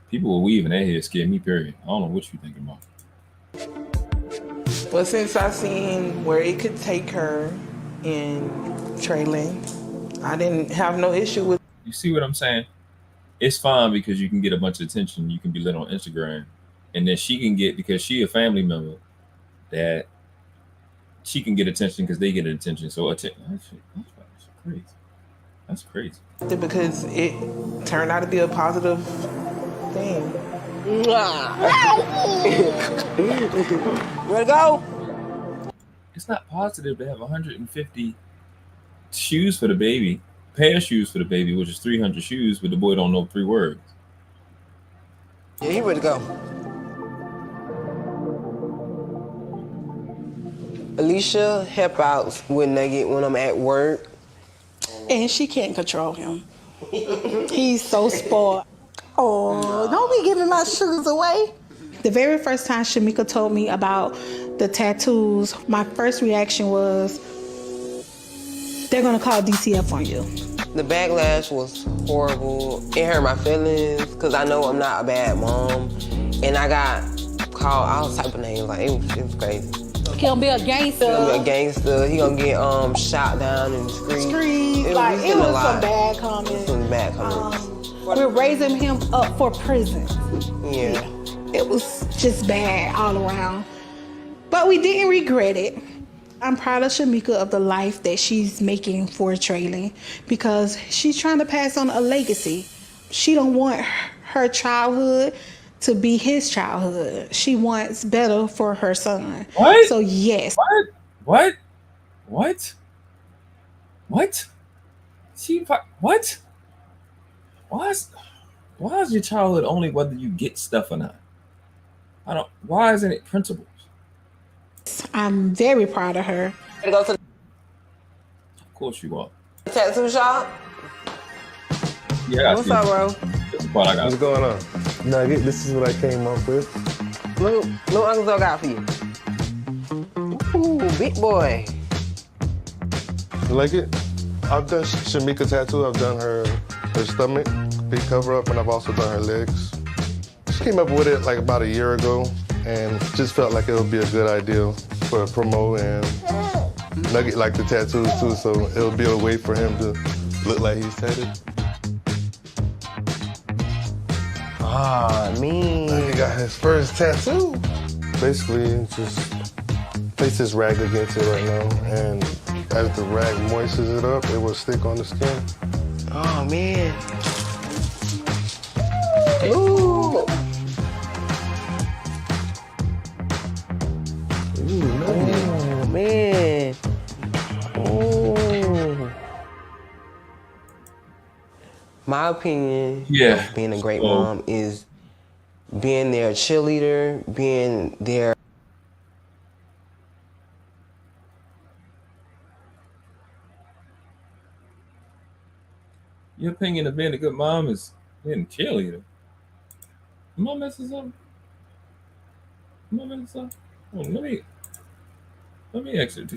People with weave in their head scare me, period. I don't know what you think about. But since I seen where it could take her in Traylon, I didn't have no issue with. You see what I'm saying? It's fine because you can get a bunch of attention. You can be lit on Instagram. And then she can get, because she a family member, that she can get attention because they get attention. So that's crazy. That's crazy. Because it turned out to be a positive thing. Ready to go? It's not positive to have 150 shoes for the baby, pair of shoes for the baby, which is 300 shoes, but the boy don't know 3 words. Yeah, he ready to go. Alicia help out with Nugget when I'm at work. And she can't control him. He's so spoiled. Oh, don't be giving my sugars away. The very first time Shamika told me about the tattoos, my first reaction was, they're gonna call DCF on you. The backlash was horrible. It hurt my feelings because I know I'm not a bad mom. And I got called all type of names. Like, it was crazy. He gonna be a gangster. He gonna be a gangster. He gonna get shot down in the street. It was some bad comments. Some bad comments. We're raising him up for prison. Yeah. It was just bad all around. But we didn't regret it. I'm proud of Shamika of the life that she's making for Traylon because she's trying to pass on a legacy. She don't want her childhood to be his childhood. She wants better for her son. What? So yes. What? What? Why is your childhood only whether you get stuff or not? Why isn't it principles? I'm very proud of her. Of course you are. Tattoo shop? Yeah. What's up, bro? That's the part I got. What's going on? Nugget, this is what I came up with. Look Uncle Joe got for you. Ooh, big boy. You like it? I've done Shamika tattoo. I've done her stomach, big cover up, and I've also done her legs. She came up with it like about a year ago and just felt like it would be a good idea for a promo, and Nugget liked the tattoos too, so it'll be a way for him to look like he's tatted. Ah, man. He got his first tattoo. Basically, just place this rag against it right now, and as the rag moistens it up, it will stick on the skin. Oh, man. Ooh. Oh, man. Oh. My opinion of being a great mom is being their cheerleader, being their... Your opinion of being a good mom is being a cheerleader. Am I messing something? Hold on, let me ask you. Do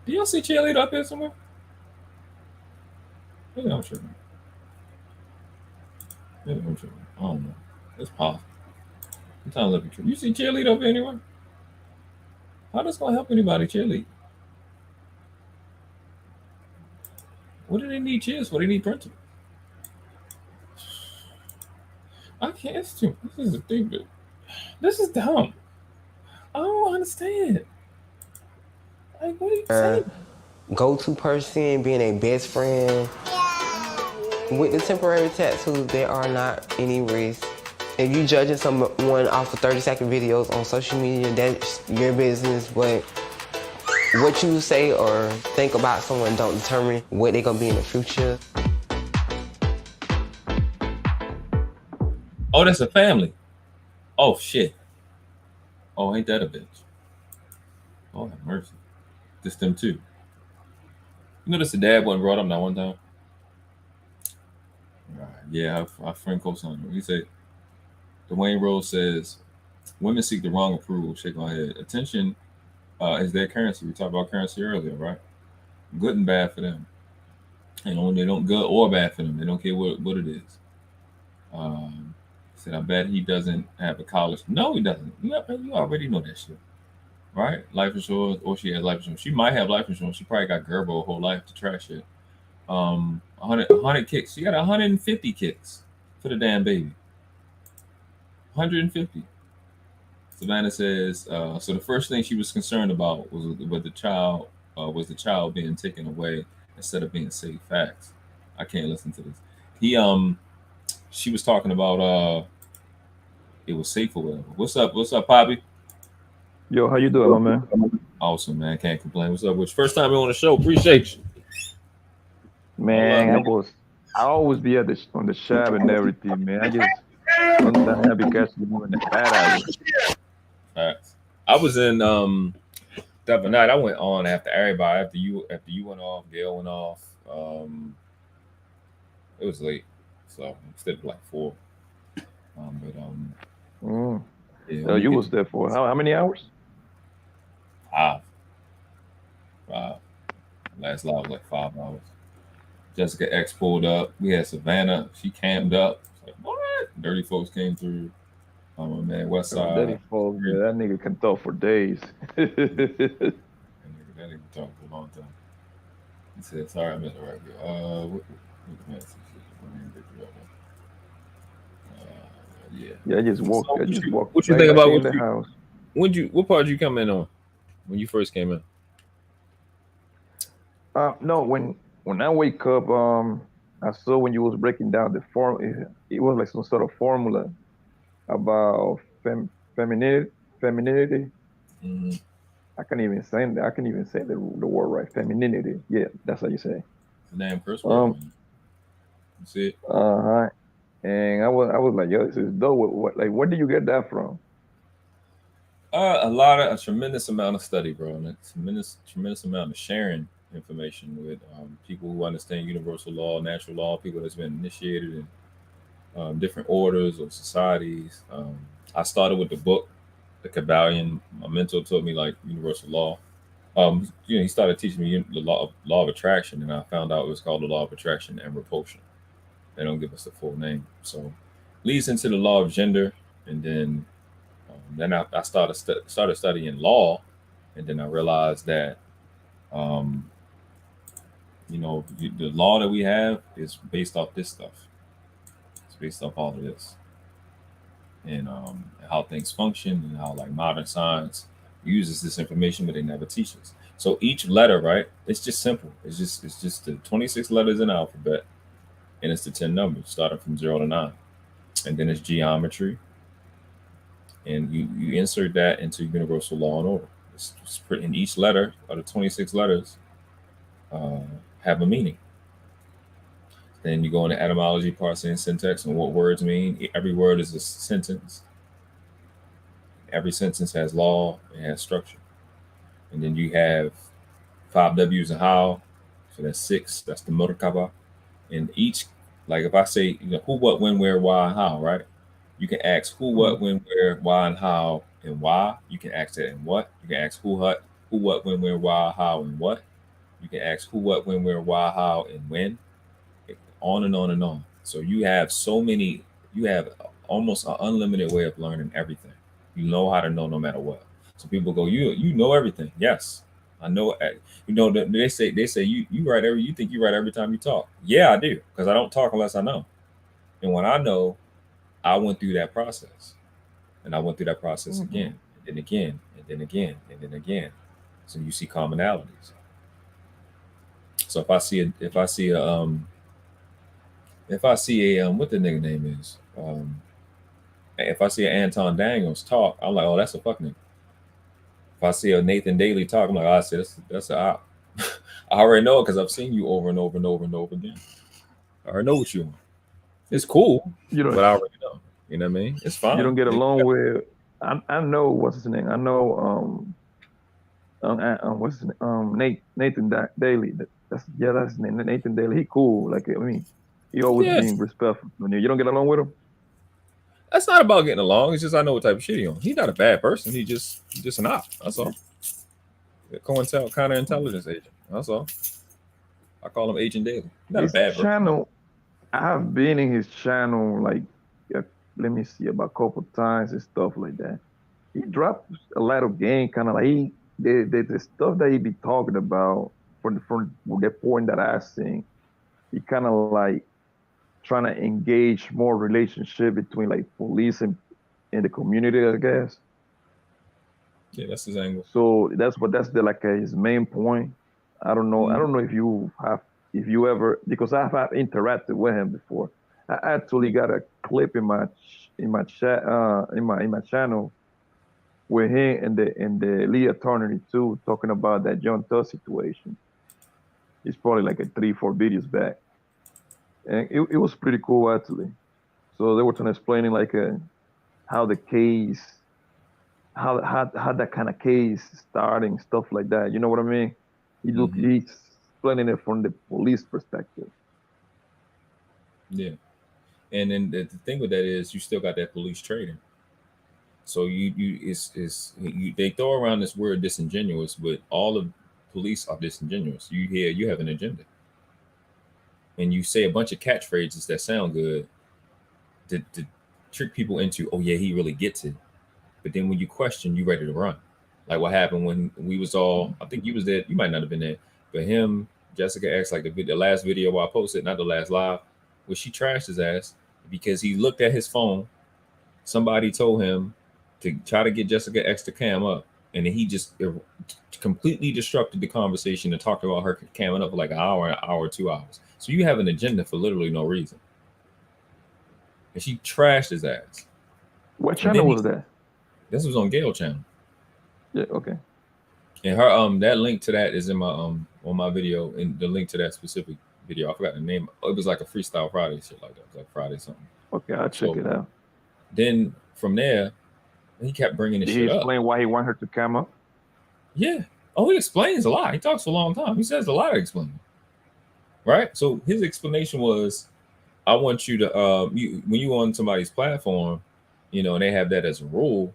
y'all see cheerleader up here somewhere? Maybe I'm tripping. I don't know. It's possible. Sometimes let me trip. You see cheerleader up here anywhere? How that's gonna help anybody cheerlead? What do they need cheers for? They need principles. I can't. It's too. This is a thing, but this is dumb. I don't understand. Like, what are you saying? Go-to person, being a best friend. With the temporary tattoos, there are not any risks. If you judging someone off of 30-second videos on social media, that's your business. But what you say or think about someone don't determine what they're gonna be in the future. Oh, that's a family. Oh, shit. Oh, ain't that a bitch? Oh, have mercy. Just them two. You know, this the dad wasn't brought up that one time? Yeah, our friend co-signed. He said, Dwayne Rose says, women seek the wrong approval. Shake my head. Attention is their currency. We talked about currency earlier, right? Good and bad for them. And they don't good or bad for them. They don't care what it is. Said, I bet he doesn't have a college. No, he doesn't. You already know that shit. Right? Life insurance, or she has life insurance. She might have life insurance. She probably got Gerbo her whole life to trash it. 100 kicks. She got 150 kicks for the damn baby. 150. Savannah says, so the first thing she was concerned about was the child being taken away instead of being saved. Facts. I can't listen to this. She was talking about it was safe or whatever. What's up, Poppy? Yo, how you doing, my man? Awesome, man. Can't complain. What's up? First time you on the show. Appreciate you. Man, I always be on the shop and everything, man. I just sometimes I be catching you in the bad hours. I was in the other night. I went on after everybody. After you went off, Gail went off. It was late, so instead of like 4. Yeah, so you was there for how many hours? 5. Last live was like 5 hours. Jessica X pulled up. We had Savannah. She camped up. Like, what? Dirty folks came through. Oh man, West Daddy Side. Folk, yeah, that nigga can talk for days. That nigga talked for a long time. He said, "Sorry, I missed it right here." What the message? Yeah. Yeah, So I just walked what you right think back about in the house. what part did you come in on when you first came in? No, when I wake up, I saw when you was breaking down the form, it was like some sort of formula about femininity, femininity. Mm-hmm. I can't even say that. I can't even say the word right. Femininity. Yeah, that's how you say. It's a damn curse word, man. You see it? Uh-huh. And I was like, yo, this is dope. Like, where do you get that from? A tremendous amount of study, bro, and a tremendous amount of sharing information with people who understand universal law, natural law, people that's been initiated in different orders or societies. I started with the book, The Kabbalion. My mentor taught me like universal law. He started teaching me the law of attraction, and I found out it was called the law of attraction and repulsion. They don't give us the full name, so leads into the law of gender, and then I started studying law, and then I realized that the law that we have is based off this stuff. It's based off all of this, and how things function, and how like modern science uses this information, but they never teach us. So each letter, right? It's just simple. It's just the 26 letters in the alphabet, and it's the 10 numbers starting from 0 to 9, and then it's geometry, and you insert that into universal law and order. It's pretty, and each letter of the 26 letters have a meaning. Then you go into etymology, parsing, and syntax, and what words mean. Every word is a sentence. Every sentence has law and has structure. And then you have 5 W's and how. So that's 6. That's the Murakaba. And each, like if I say, who, what, when, where, why, and how, right? You can ask who, what, when, where, why, and how, and why. You can ask that and what. You can ask who, what, when, where, why, how, and what. You can ask who, what, when, where, why, how, and when. On and on and on. So you have almost an unlimited way of learning everything. You know how to know no matter what. So people go, you know everything. Yes, I know. They say you write you think you write every time you talk. Yeah, I do, because I don't talk unless I know. And when I know, I went through that process, and I went through that process again, and then again, and then again, and then again. So you see commonalities. So if I see what the nigga name is, if I see an Anton Daniels talk, I'm like, oh, that's a fuck nigga. If I see a Nathan Daly talk, I'm like, oh, I see that's a op. I already know it because I've seen you over and over and over and over again. I already know what you want. It's cool, but I already know. You know what I mean? It's fine. You don't get along with. I know what's his name. I know what's his name? Nathan Daly. That's his name. Nathan Daly. He cool. Like, I mean, he always being respectful. You don't get along with him. That's not about getting along. It's just I know what type of shit he on. He's not a bad person. He's just an op. That's all. Counterintelligence agent. That's all. I call him Agent Daly. Not His a bad channel. I've been in his channel like, let me see, about a couple times and stuff like that. He dropped a lot of game, kind of like the stuff that he be talking about from the point that I seen. He kind of like trying to engage more relationship between like police and the community, I guess. Yeah, that's his angle. So that's his main point. I don't know. I don't know if you ever, because I've interacted with him before. I actually got a clip in my chat in my channel with him and the lead attorney too, talking about that John Tuss situation. It's probably like 3-4 videos back, and it was pretty cool actually. So they were trying to explaining like how the case, how that kind of case starting, stuff like that. You know what I mean? He's explaining it from the police perspective. Yeah, and then the thing with that is you still got that police trading. So they throw around this word disingenuous, but all of police are disingenuous. You have an agenda, and you say a bunch of catchphrases that sound good to trick people into, oh yeah, he really gets it. But then when you question, you ready to run. Like what happened when we was all, I think you was there, you might not have been there, but him, Jessica X, like the last video I posted, not the last live, where she trashed his ass because he looked at his phone. Somebody told him to try to get Jessica X to cam up, and then he just completely disrupted the conversation and talked about her camming up for like an hour, 2 hours. So you have an agenda for literally no reason. And she trashed his ass. What channel was that? This was on Gail channel. Yeah, okay. And her that link to that is in my on my video, and the link to that specific video, I forgot the name. It was like a Freestyle Friday shit like that. It was like Friday something. Okay, I'll check it out. Then from there, he kept bringing the shit up. Did he explain why he wanted her to come up? Yeah. Oh, he explains a lot. He talks for a long time. He says a lot of explaining. Right? So his explanation was, I want you to when you on somebody's platform, and they have that as a rule,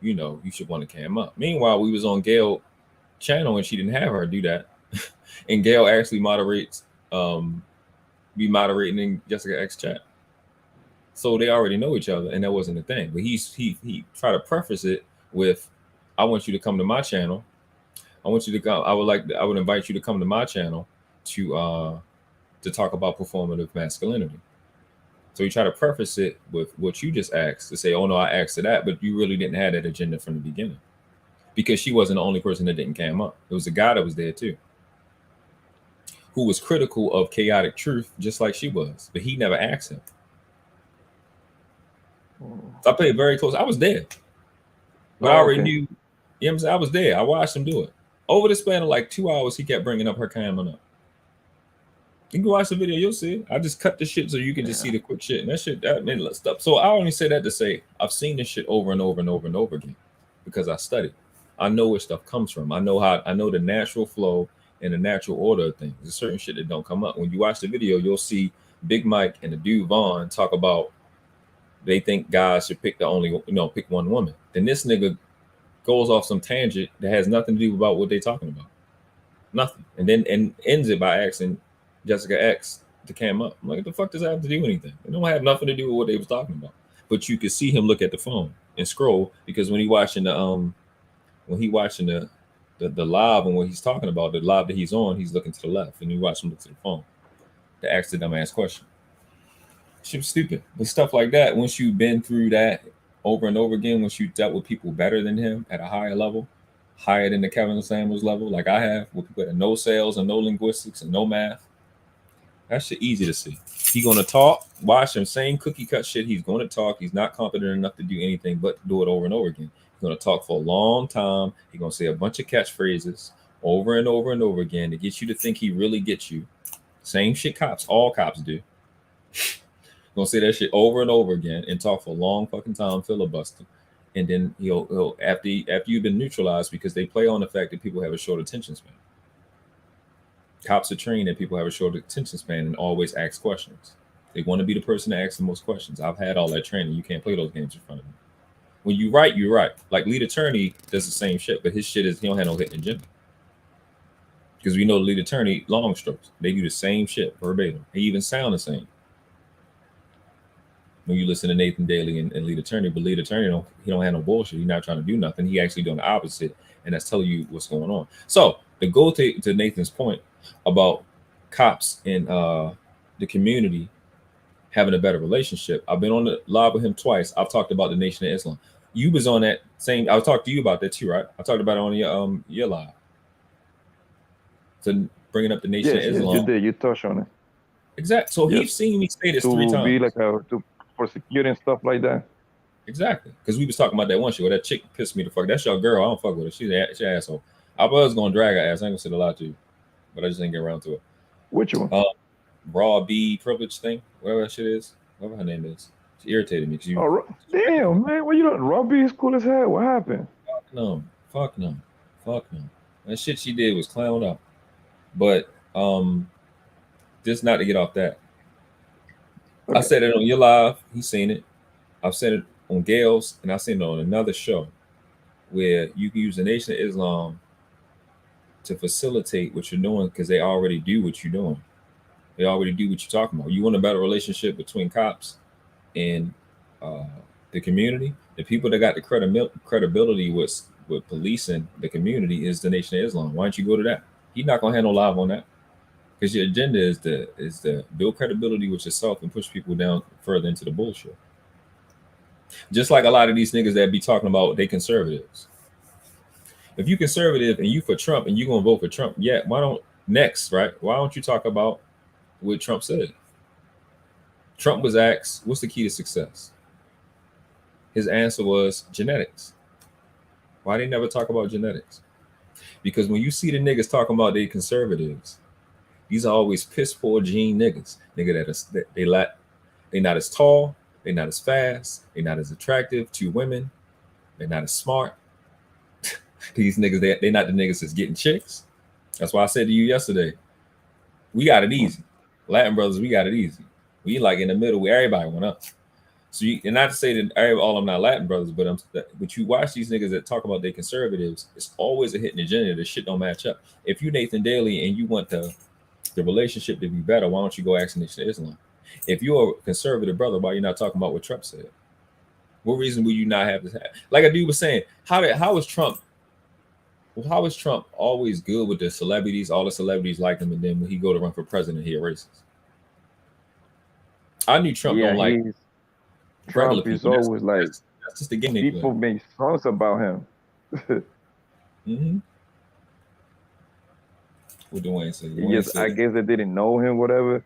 you should want to cam up. Meanwhile, we was on Gail channel and she didn't have her do that. And Gail actually moderates, be moderating in Jessica X chat. So they already know each other, and that wasn't a thing. But he tried to preface it with, I want you to come to my channel. I want you to come. I would invite you to come to my channel to talk about performative masculinity. So you try to preface it with what you just asked, to say, oh no, I asked for that, but you really didn't have that agenda from the beginning. Because she wasn't the only person that didn't cam up. There was a guy that was there too, who was critical of chaotic truth, just like she was, but he never asked him. So I played very close. I was there. But I already knew, I'm saying? I was there. I watched him do it. Over the span of like 2 hours, he kept bringing up her camming up. You can watch the video, you'll see it. I just cut the shit so you can just see the quick shit. And that shit, that made stuff. So I only say that to say, I've seen this shit over and over and over and over again because I studied. I know where stuff comes from. I know the natural flow and the natural order of things. There's certain shit that don't come up. When you watch the video, you'll see Big Mike and the dude Vaughn talk about they think guys should pick pick one woman. Then this nigga goes off some tangent that has nothing to do about what they're talking about. Nothing. And then ends it by asking Jessica X to cam up. I'm like, what the fuck does that have to do anything? It don't have nothing to do with what they was talking about. But you could see him look at the phone and scroll, because when he watching the live and what he's talking about, the live that he's on, he's looking to the left, and you watch him look to the phone to ask the dumbass question. Shit was stupid. But stuff like that, once you've been through that over and over again, once you dealt with people better than him at a higher level, higher than the Kevin Samuels level, like I have, with people that no sales and no linguistics and no math, that shit easy to see. He's gonna talk, watch him, same cookie cut shit. He's gonna talk. He's not competent enough to do anything but do it over and over again. He's gonna talk for a long time. He's gonna say a bunch of catchphrases over and over and over again to get you to think he really gets you. Same shit all cops do. Gonna say that shit over and over again and talk for a long fucking time, filibuster. And then he'll after you've been neutralized, because they play on the fact that people have a short attention span. Cops are trained that people have a short attention span and always ask questions. They want to be the person that asks the most questions. I've had all that training. You can't play those games in front of me. When you write, you're right. Like lead attorney does the same shit, but his shit is he don't have no hidden agenda. Because we know the lead attorney, long strokes, they do the same shit verbatim. They even sound the same. When you listen to Nathan Daly and lead attorney, but lead attorney he don't have no bullshit. He's not trying to do nothing. He actually doing the opposite, and that's telling you what's going on. So to go to Nathan's point about cops in the community having a better relationship, I've been on the live with him twice. I've talked about the Nation of Islam. You was on that same. I'll talk to you about that too, right? I talked about it on your live. So bringing up the Nation of Islam. You did. You touched on it. Exactly. So he's seen me say this 3 times. To be like for security and stuff like that. Exactly. Because we was talking about that one shit where that chick pissed me the fuck. That's your girl. I don't fuck with her. She's an asshole. I was gonna drag her ass. I ain't gonna say a lot to you, but I just didn't get around to it. Which one? Raw B privilege thing, whatever that shit is, whatever her name is. She irritated me because you. Oh, damn, man, what you doing? Raw B is cool as hell. What happened? Fuck no. That shit she did was clown up. But just not to get off that. Okay. I said it on your live. He's seen it. I've said it on Gail's, and I've seen it on another show where you can use the Nation of Islam to facilitate what you're doing, because they already do what you're doing. They already do what you're talking about. You want a better relationship between cops and the community, the people that got the credibility with policing the community is the Nation of Islam. Why don't you go to that? He's not gonna have no live on that, because your agenda is to build credibility with yourself and push people down further into the bullshit. Just like a lot of these niggas that be talking about they conservatives. If you conservative and you for Trump and you gonna vote for Trump, yeah, why don't why don't you talk about what Trump said? Trump was asked, what's the key to success? His answer was genetics. Why they never talk about genetics? Because when you see the niggas talking about they conservatives, these are always piss poor gene niggas. Nigga they not as tall, they not as fast, they not as attractive to women, they're not as smart. These niggas, they not the niggas that's getting chicks. That's why I said to you yesterday, we got it easy. Latin brothers, we got it easy. We like in the middle where everybody went up. So and not to say that all of them not Latin brothers, but you watch these niggas that talk about they conservatives, it's always a hidden agenda. The shit don't match up. If you Nathan Daly and you want the relationship to be better, why don't you go ask Nation of Islam? If you're a conservative brother, why you not talking about what Trump said? What reason would you not have this? Like a dude was saying, how is Trump always good with the celebrities? All the celebrities like him, and then when he go to run for president, he erases. I knew Trump don't like Trump is always like that's just the game. People make songs about him. Mm-hmm. What Dwayne said? Yes, I guess they didn't know him, whatever.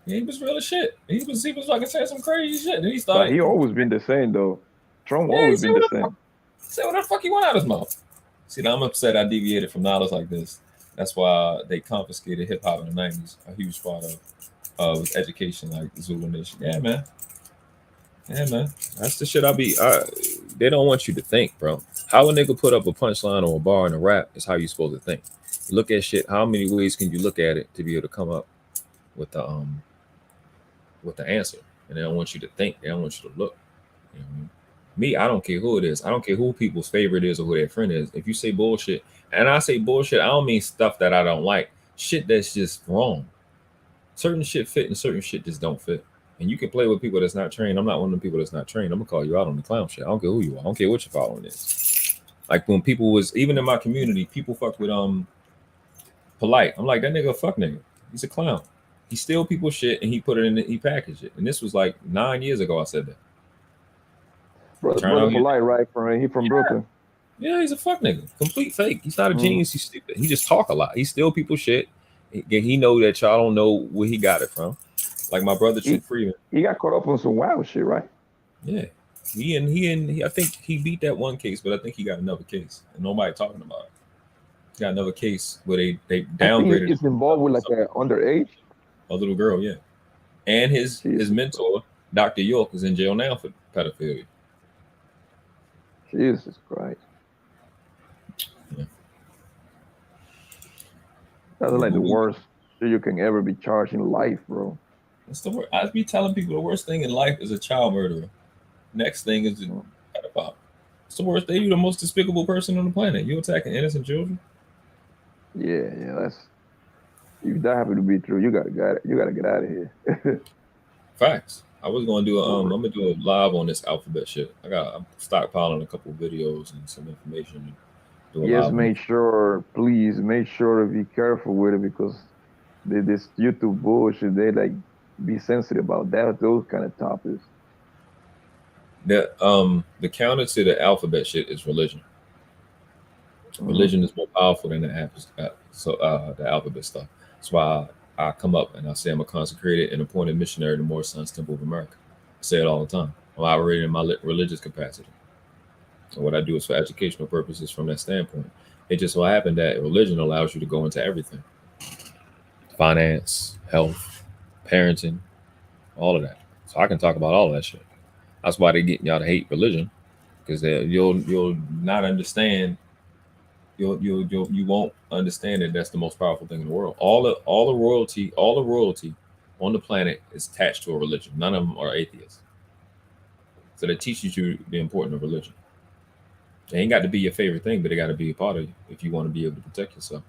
Yeah, he was real as shit. He was like saying some crazy shit. Then he started. But he always been the same though. Trump always been the same. Say what the fuck he want out of his mouth. See, now I'm upset I deviated from knowledge like this. That's why they confiscated hip hop in the 90s. A huge part of was education, like Zulu Nation. Yeah, man. That's the shit they don't want you to think, bro. How a nigga put up a punchline or a bar in a rap is how you supposed to think. You look at shit, how many ways can you look at it to be able to come up with the answer? And they don't want you to think. They don't want you to look. You know what I mean? Me, I don't care who it is. I don't care who people's favorite is or who their friend is. If you say bullshit, and I say bullshit, I don't mean stuff that I don't like. Shit that's just wrong. Certain shit fit and certain shit just don't fit. And you can play with people that's not trained. I'm not one of the people that's not trained. I'm gonna call you out on the clown shit. I don't care who you are. I don't care what your following is. Like when people was, even in my community, people fucked with Polite. I'm like, that nigga a fuck nigga. He's a clown. He steal people's shit and he put it in he packaged it. And this was like 9 years ago I said that. Brother Polite, right? He from Brooklyn. Yeah, he's a fuck nigga. Complete fake. He's not a genius. He's stupid. He just talk a lot. He steal people's shit. He know that y'all don't know where he got it from. Like my brother True Freeman. He got caught up on some wild shit, right? Yeah. He I think he beat that one case, but I think he got another case. And nobody talking about it. He got another case where they downgraded. He's involved with like an underage. A little girl, yeah. And his mentor, Dr. York, is in jail now for pedophilia. Jesus Christ. Yeah. That's like the worst shit you can ever be charged in life, bro. That's the worst. I be telling people the worst thing in life is a child murderer. Next thing is a pedophile. It's the worst thing. You're the most despicable person on the planet. You attacking innocent children. Yeah, that's. If that happen to be true, you gotta get out of here. Facts. I was gonna do I'm gonna do a live on this alphabet shit. I'm stockpiling a couple of videos and some information. Yes, please make sure to be careful with it because this YouTube bullshit, they like be sensitive about those kind of topics. The counter to the alphabet shit is religion. Religion is more powerful than the alphabet stuff. That's why I come up and I say I'm a consecrated and appointed missionary to Moore Sons Temple of America. I say it all the time. I'm operating in my religious capacity. And what I do is for educational purposes from that standpoint. It just so happened that religion allows you to go into everything. Finance, health, parenting, all of that. So I can talk about all of that shit. That's why they're getting y'all to hate religion. Because you'll not understand. You won't understand that that's the most powerful thing in the world. All the royalty on the planet is attached to a religion. None of them are atheists. So that teaches you the importance of religion. It ain't got to be your favorite thing, but it got to be a part of you if you want to be able to protect yourself.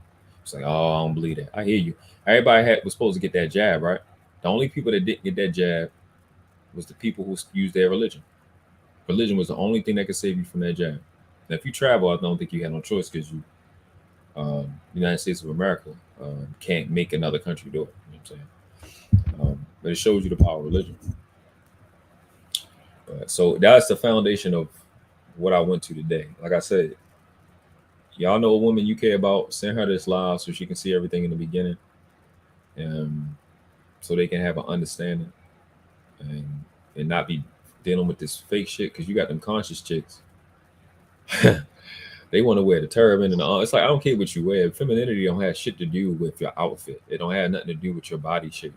It's like, oh, I don't believe that. I hear you. Everybody was supposed to get that jab, right? The only people that didn't get that jab was the people who used their religion. Religion was the only thing that could save you from that jab. Now, if you travel, I don't think you had no choice because you, United States of America, can't make another country do it. You know what I'm saying? But it shows you the power of religion. So that's the foundation of what I went to today. Like I said, y'all know a woman you care about, send her this live so she can see everything in the beginning, so they can have an understanding and not be dealing with this fake shit. Because you got them conscious chicks. They want to wear the turban and all. It's like, I don't care what you wear. Femininity don't have shit to do with your outfit. It don't have nothing to do with your body shape.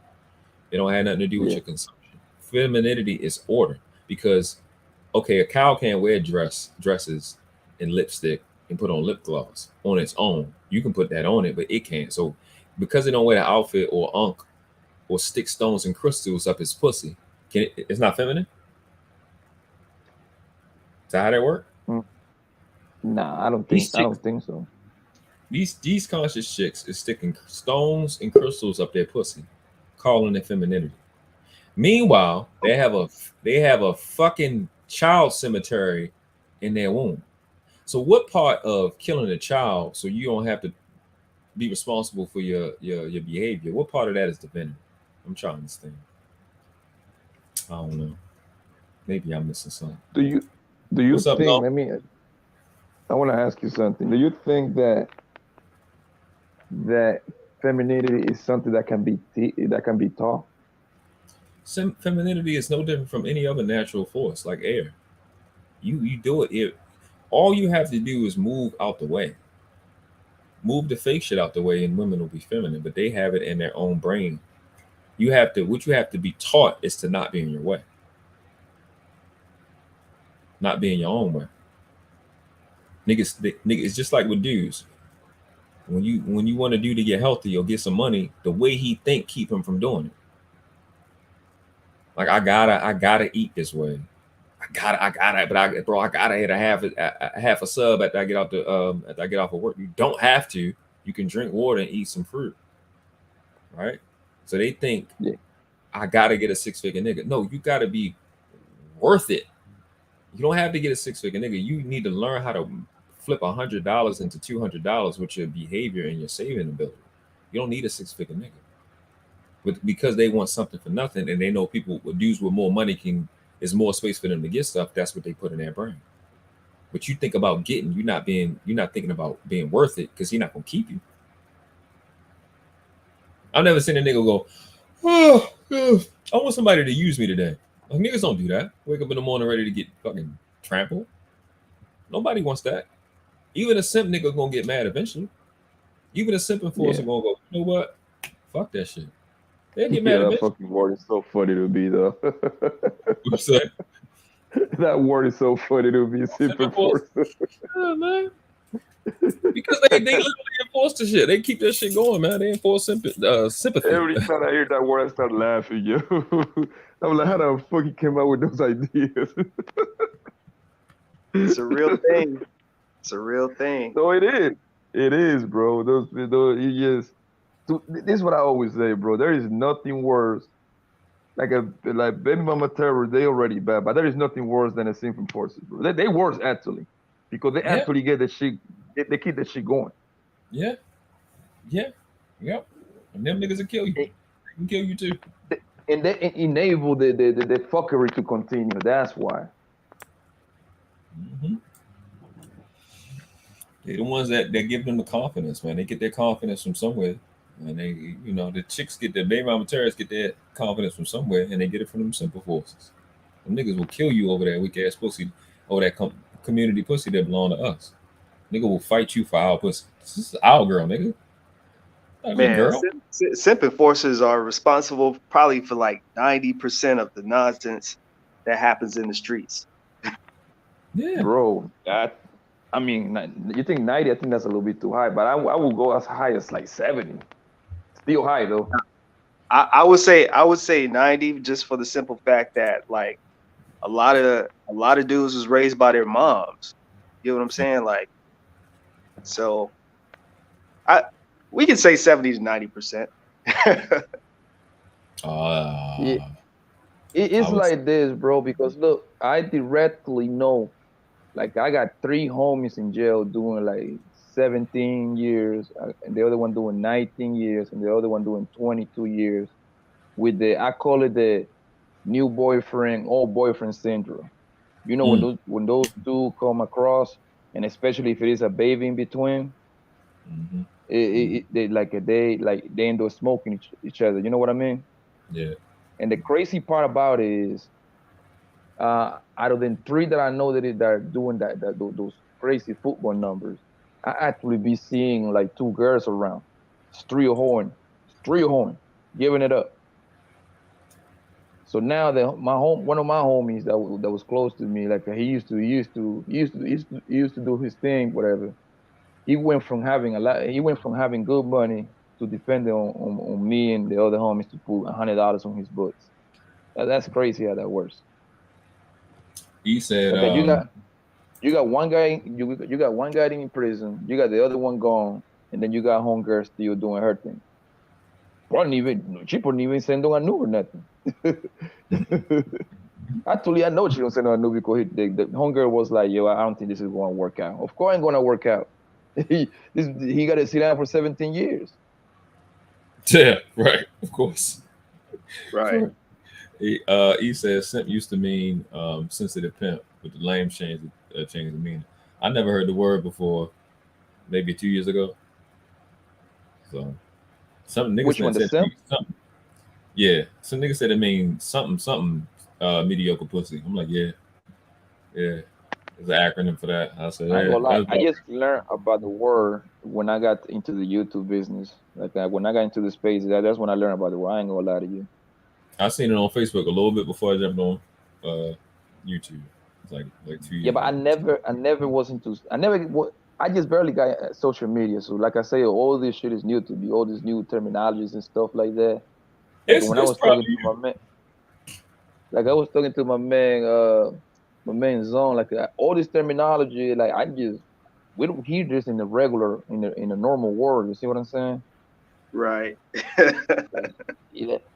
It don't have nothing to do with your consumption. Femininity is order. Because, okay, a cow can't wear dresses and lipstick and put on lip gloss on its own. You can put that on it, but it can't. So because it don't wear the outfit or unk or stick stones and crystals up its pussy, it's not feminine? Is that how that work? Nah, I don't think so. These conscious chicks is sticking stones and crystals up their pussy, calling it femininity. Meanwhile, they have a fucking child cemetery in their womb. So what part of killing a child so you don't have to be responsible for your behavior? What part of that is divinity? I'm trying to understand. I don't know. Maybe I'm missing something. Do you What's up, think? Mel? I want to ask you something. Do you think that femininity is something that can be taught? Femininity is no different from any other natural force, like air. You do it. All you have to do is move out the way. Move the fake shit out the way, and women will be feminine. But they have it in their own brain. What you have to be taught is to not be in your way, not be in your own way. Niggas, it's just like with dudes. When you want a dude to get healthy or get some money, the way he think keep him from doing it. Like I gotta eat this way. I gotta hit a half a sub after I get off of work. You don't have to. You can drink water and eat some fruit, right? So they think I gotta get a 6-figure nigga. No, you gotta be worth it. You don't have to get a 6-figure nigga. You need to learn how to flip $100 into $200 with your behavior and your saving ability. You don't need a 6-figure nigga. But because they want something for nothing, and they know people with dudes with more money is more space for them to get stuff. That's what they put in their brain. But you think about getting, you're not thinking about being worth it, because he's not gonna keep you. I've never seen a nigga go, I want somebody to use me today. Like, niggas don't do that. Wake up in the morning ready to get fucking trampled. Nobody wants that. Even a simp nigga gonna get mad eventually. Even a simp enforcer gonna go, you know what? Fuck that shit. They'll get mad that fucking word is so funny to me, though. What's that? That word is so funny to me. Simp enforcer. Yeah, man. Because they literally enforce the shit. They keep that shit going, man. They enforce sympathy. Every time I hear that word, I start laughing, yo. I'm like, how the fuck he came out with those ideas? It's a real thing. It's a real thing. No, it is. It is, bro. Those this is what I always say, bro. There is nothing worse. Like baby mama terror, they already bad, but there is nothing worse than a simp enforcer, bro. They worse actually, because they actually get the shit. They keep the shit going. Yeah. And them niggas will kill you. They can kill you too. And they enable the fuckery to continue. That's why. Mm-hmm. They're the ones that give them the confidence, man. They get their confidence from somewhere. And they, the chicks get their baby mama terrorists get their confidence from somewhere, and they get it from them simple forces. Them niggas will kill you over that weak ass pussy, over that community pussy that belong to us. Nigga will fight you for our pussy. This is our girl, nigga. Man, simp enforcers are responsible probably for like 90% of the nonsense that happens in the streets. Yeah, bro. I mean, you think 90? I think that's a little bit too high, but I will go as high as like 70. Still high though. I would say 90, just for the simple fact that like a lot of dudes was raised by their moms. You know what I'm saying? Like, so we can say 70 to 90%. It's like this, bro, because look, I directly know, like I got 3 homies in jail doing like 17 years, and the other one doing 19 years, and the other one doing 22 years with I call it the new boyfriend, old boyfriend syndrome. You know, when those two come across, and especially if it is a baby in between, they end up smoking each other. You know what I mean? Yeah. And the crazy part about it is, out of the 3 that I know that are doing those crazy football numbers, I actually be seeing like 2 girls around, three of horn, giving it up. So now one of my homies that was close to me, like he used to do his thing, whatever. He went from having good money to depending on me and the other homies to put $100 on his books. That's crazy how that works. He said, like you got one guy you got one guy in prison, you got the other one gone, and then you got homegirl still doing her thing. She couldn't even send on a new or nothing. Actually, I know she don't send on a new because the homegirl was like, yo, I don't think this is going to work out. Of course, it ain't going to work out. He got to sit down for 17 years. Yeah, right. Of course. Right. He says simp used to mean sensitive pimp, with the lame change the meaning. I never heard the word before, maybe 2 years ago. So some niggas Which one, the simp? Something. Yeah, some niggas said it means something mediocre pussy. I'm like, yeah. There's an acronym for that. I said, I just learned about the word when I got into the YouTube business. Like when I got into the space, that's when I learned about the word. I ain't gonna lie to you. I seen it on Facebook a little bit before I jumped on YouTube. It's like 2 years. Yeah, but I never was into. I just barely got social media. So like I say, all this shit is new to me. All these new terminologies and stuff like that. Like when I was talking to my man, like I was talking to my man Zone, like all this terminology, like we don't hear this in the regular, in the normal world. You see what I'm saying? Right.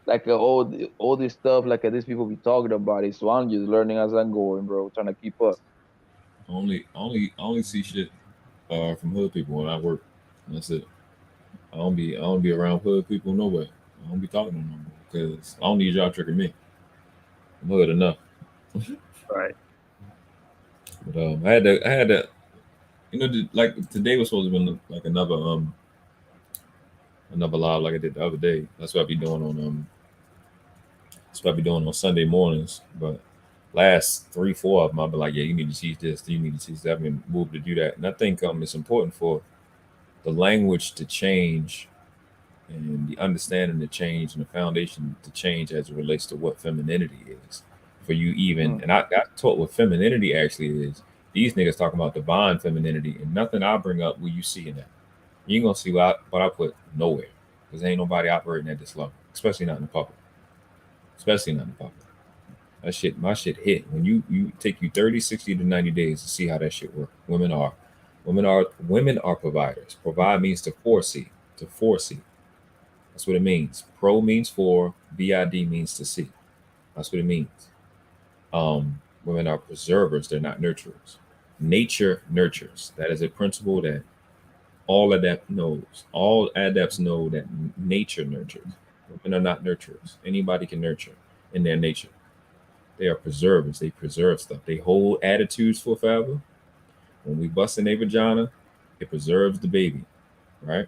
Like all this stuff, like these people be talking about it. So I'm just learning as I'm going, bro, trying to keep up. Only see shit from hood people when I work. That's it. I don't be around hood people nowhere. I don't be talking to them no more because I don't need y'all tricking me. I'm hood enough. Right. But I had to, like today was supposed to be like another live like I did the other day. That's what I be doing on Sunday mornings. But last 3-4 of them, I'll be like, yeah, you need to teach this, you need to teach that. I've been moved to do that, and I think it's important for the language to change and the understanding to change and the foundation to change as it relates to what femininity is for you. Even and I got taught what femininity actually is. These niggas talking about divine femininity, and nothing I bring up will you see in that. You ain't gonna see what I put nowhere, because ain't nobody operating at this level, especially not in the public. My shit hit when you take you 30, 60 to 90 days to see how that shit work. Women are providers. Provide means to foresee. That's what it means. Pro means for, BID means to see. That's what it means. Women are preservers, they're not nurturers. Nature nurtures. That is a principle that all adepts know that nature nurtures. Women are not nurturers. Anybody can nurture in their nature. They are preservers. They preserve stuff. They hold attitudes for forever. When we bust in their vagina, it preserves the baby, right?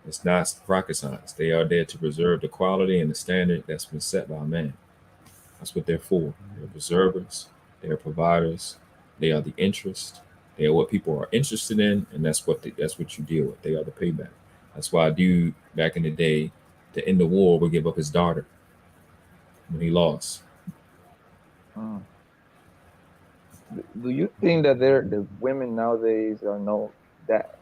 It's not rocket science. They are there to preserve the quality and the standard that's been set by man. That's what they're for. They're preservers. They are providers. They are the interest. They are what people are interested in, and that's what you deal with. They are the payback. That's why a dude back in the day, to end the war, would give up his daughter when he lost. Do you think that the women nowadays know that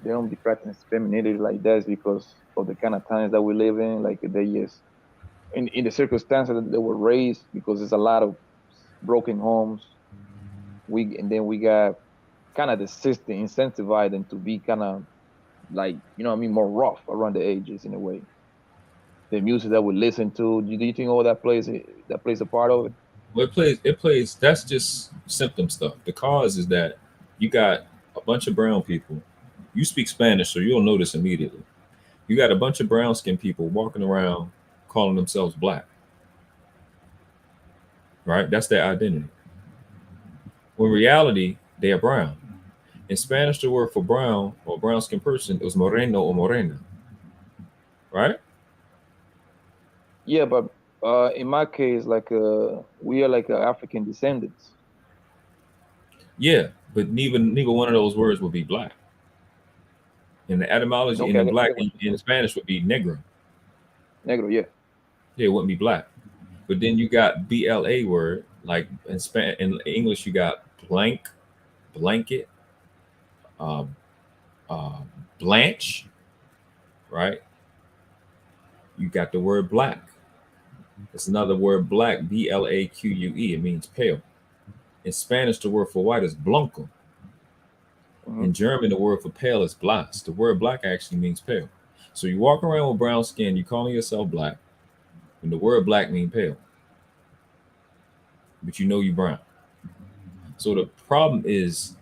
they don't be practicing femininity like that because of the kind of times that we live in? Like they just in the circumstances that they were raised, because there's a lot of broken homes. We got kind of the system incentivize them to be kind of like, more rough around the edges in a way. the music that we listen to. Do you think all that plays a part of it? Well, it plays. That's just symptom stuff. The cause is that you got a bunch of brown people. You speak Spanish, so you'll notice immediately. You got a bunch of brown skinned people walking around calling themselves black. Right? That's their identity. When in reality, they are brown. In Spanish, the word for brown or brown skinned person is moreno or morena. Right? Yeah, but in my case, like we are like African descendants. Yeah, but neither one of those words would be black. In the etymology, Okay, in black in Spanish would be negro. Negro, yeah. Yeah, it wouldn't be black. But then you got BLA word, like in English, you got blank, blanket, blanche, right? You got the word black. It's another word, black, BLAQUE. It means pale. In Spanish, the word for white is blanco. In German, the word for pale is blass. The word black actually means pale. So you walk around with brown skin, you're calling yourself black, and the word black means pale. But you know you're brown. So the problem is,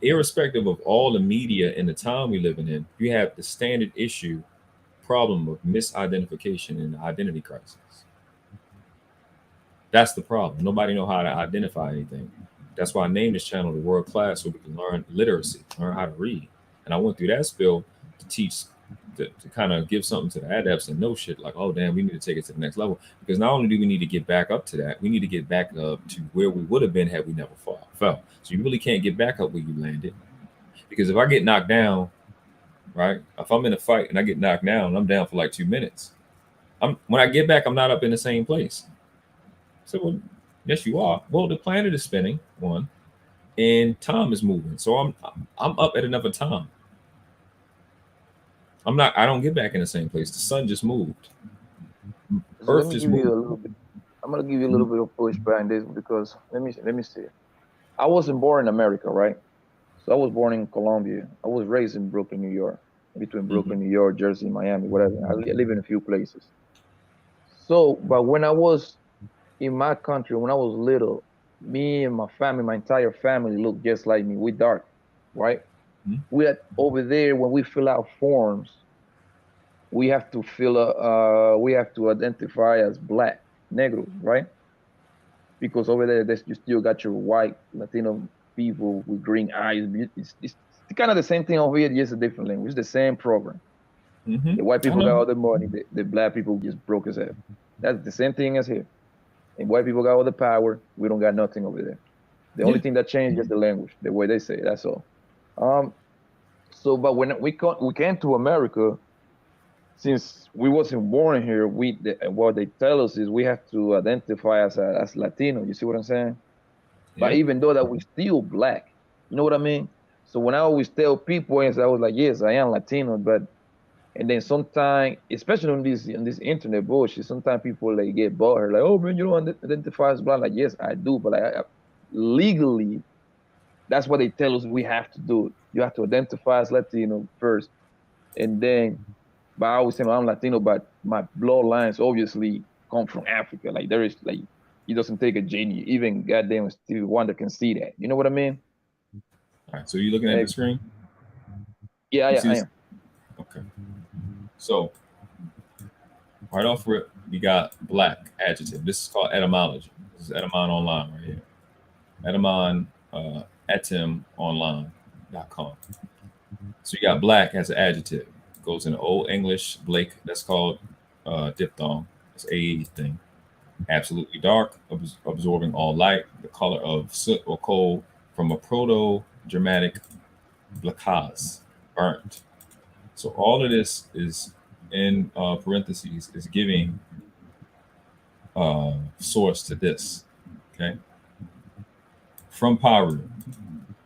irrespective of all the media and the time we're living in, you have the standard issue problem of misidentification and identity crisis. That's the problem. Nobody know how to identify anything. That's why I named this channel The World Class, so we can learn literacy, learn how to read. And I went through that spill to teach, to kind of give something to the adepts and know shit like, oh, damn, we need to take it to the next level. Because not only do we need to get back up to that, we need to get back up to where we would have been had we never fell. So you really can't get back up where you landed. Because if I get knocked down, right, if I'm in a fight and I get knocked down, I'm down for like 2 minutes. When I get back, I'm not up in the same place. So, well, yes, you are. Well, the planet is spinning, one, and time is moving. So I'm up at another time. I don't get back in the same place. The sun just moved. Earth just moved. I'm gonna give you a little bit of pushback on this because let me see. I wasn't born in America, right? So I was born in Colombia. I was raised in Brooklyn, New York, between Brooklyn, New York, Jersey, Miami, whatever. I live in a few places. So, but when I was in my country, when I was little, me and my family, my entire family looked just like me. We dark, right? We had over there when we fill out forms, we have to we have to identify as black, negro, right? Because over there, you still got your white Latino people with green eyes. It's kind of the same thing over here, just a different language. It's the same program. The white people got all the money, the black people just broke as hell. That's the same thing as here. And white people got all the power. We don't got nothing over there. The only thing that changed is the language, the way they say it. That's all. So, but when we came to America, since we wasn't born here, what they tell us is we have to identify as Latino. You see what I'm saying? Yeah. But even though that we still black, you know what I mean? So when I always tell people, I was like, yes, I am Latino, but and then sometimes, especially on this internet bullshit, sometimes people like get bothered, like, oh man, you don't identify as black. Like, yes, I do, but I legally, that's what they tell us we have to do. You have to identify as Latino first, and then. But I always say I'm Latino, but my bloodlines obviously come from Africa. Like there is like, it doesn't take a genius, even goddamn Stevie Wonder can see that. You know what I mean? All right. So you looking at the screen? Yeah, I am. Okay. So right off rip, we got black adjective. This is called etymology. This is Etymon Online right here. Etymon, etymonline.com. So you got black as an adjective. Goes in Old English, Blake. That's called diphthong. It's a thing. Absolutely dark, absorbing all light. The color of soot or coal, from a Proto-Germanic blakaz, burnt. So all of this is in parentheses is giving source to this. Okay. From Paru.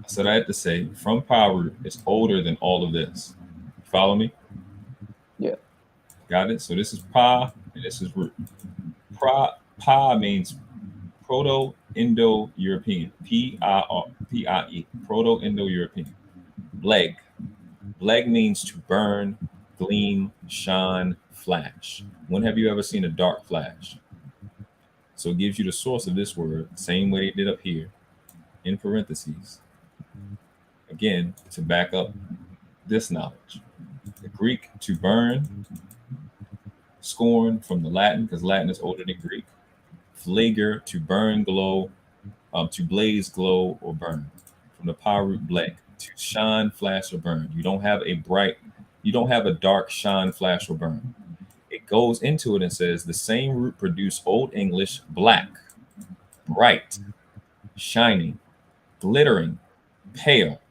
I said I had to say from Paru is older than all of this. Follow me? Yeah. Got it? So this is Pa and this is root. Pa means Proto-Indo-European. P-I-E. Proto-Indo-European. Bleg. Bleg means to burn, gleam, shine, flash. When have you ever seen a dark flash? So it gives you the source of this word, same way it did up here, in parentheses. Again, to back up this knowledge. The Greek, to burn, scorn, from the Latin, because Latin is older than Greek. Flager, to burn, glow, to blaze, glow, or burn. From the power root black, to shine, flash, or burn. You don't have a dark shine, flash, or burn. It goes into it and says the same root produced Old English black, bright, shining, glittering, pale.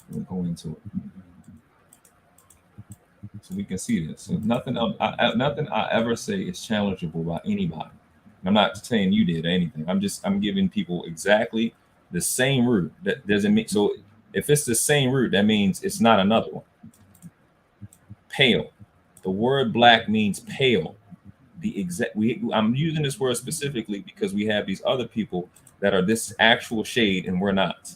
We'll go into it so we can see this. So nothing I ever say is challengeable by anybody. I'm not saying you did or anything. I'm giving people exactly the same root. That doesn't mean, so if it's the same root, that means it's not another one. Pale. The word black means pale. I'm using this word specifically because we have these other people that are this actual shade and we're not.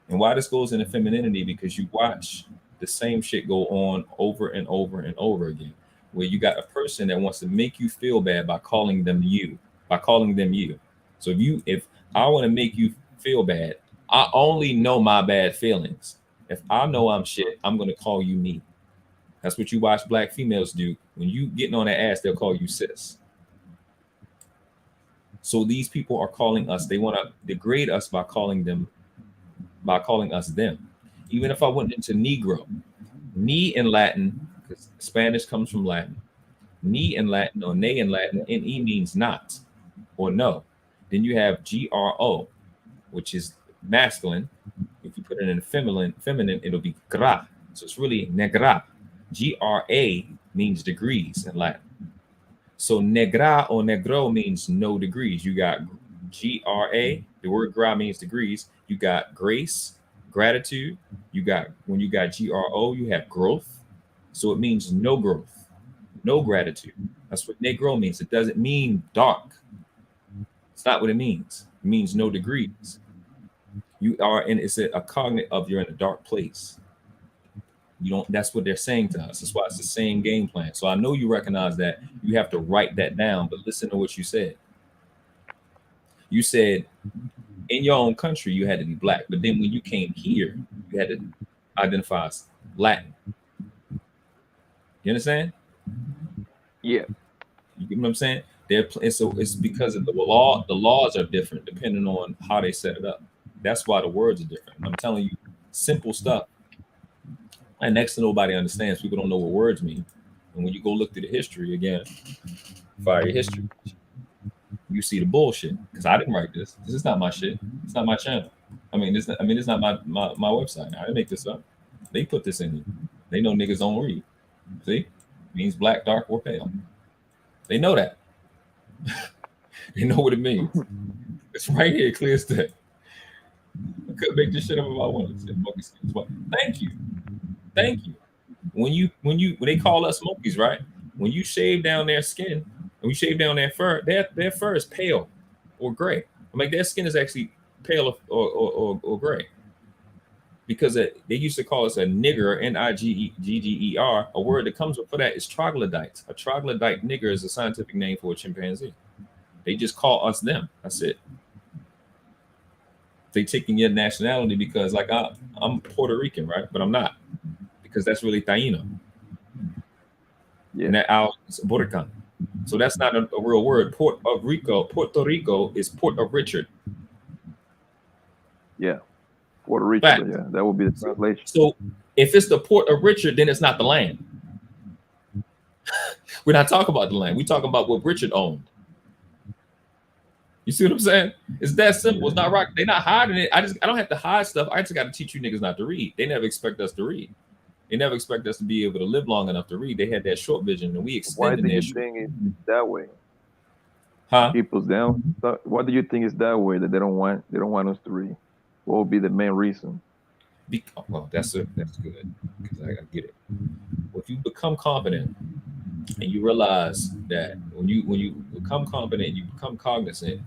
And why this goes into femininity, because you watch the same shit go on over and over and over again, where you got a person that wants to make you feel bad by calling them you. So if I want to make you feel bad, I only know my bad feelings. If I know I'm shit, I'm going to call you me. That's what you watch black females do. When you getting on their ass, they'll call you sis. So these people are calling us, they want to degrade us by calling us them. Even if I went into Negro, ni in Latin, because Spanish comes from Latin, ni in Latin or ne in Latin, ne means not or no. Then you have gro, which is masculine. If you put it in feminine, it'll be gra. So it's really negra. Gra means degrees in Latin. So negra or negro means no degrees. You got gra, the word gra means degrees. You got grace, gratitude. When you got gro, you have growth. So it means no growth, no gratitude. That's what negro means. It doesn't mean dark. It's not what it means. It means no degrees. You are in, it's a cognate of you're in a dark place. That's what they're saying to us. That's why it's the same game plan. So I know you recognize that. You have to write that down, but listen to what you said. You said in your own country, you had to be black, but then when you came here, you had to identify as Latin. You understand? Yeah. You get what I'm saying? So it's because of the law. The laws are different depending on how they set it up. That's why the words are different. I'm telling you, simple stuff. And next to nobody understands. People don't know what words mean. And when you go look through the history again, fire your history, you see the bullshit. Because I didn't write this. This is not my shit. It's not my channel. It's not my website. I didn't make this up. They put this in here. They know niggas don't read. See? It means black, dark, or pale. They know that. They know what it means. It's right here, clear as day. I could make this shit up if I wanted to. Thank you. When they call us smokies, right? When you shave down their skin, when you shave down their fur, their fur is pale or gray. Their skin is actually pale or gray. Because they used to call us a nigger, Nigger. A word that comes before that is troglodytes. A troglodyte nigger is a scientific name for a chimpanzee. They just call us them. That's it. They taking your nationality because I'm Puerto Rican, right? But I'm not, because that's really Taino. Yeah. And that Al is Borican. So that's not a real word. Puerto Rico is Port of Richard. Yeah. Puerto Rico, fact. Yeah, that would be the translation. So if it's the Port of Richard, then it's not the land. We're not talking about the land. We're talking about what Richard owned. You see what I'm saying? It's that simple. It's not rock. They're not hiding it. I don't have to hide stuff. I just got to teach you niggas not to read. They never expect us to read. They never expect us to be able to live long enough to read. They had that short vision, and we extended their short. Why do you think it's that way? Huh? People's down. Why do you think it's that way, that they don't want us to read? What would be the main reason? Well, that's good, because I get it. If you become competent and you realize that when you become competent, you become cognizant,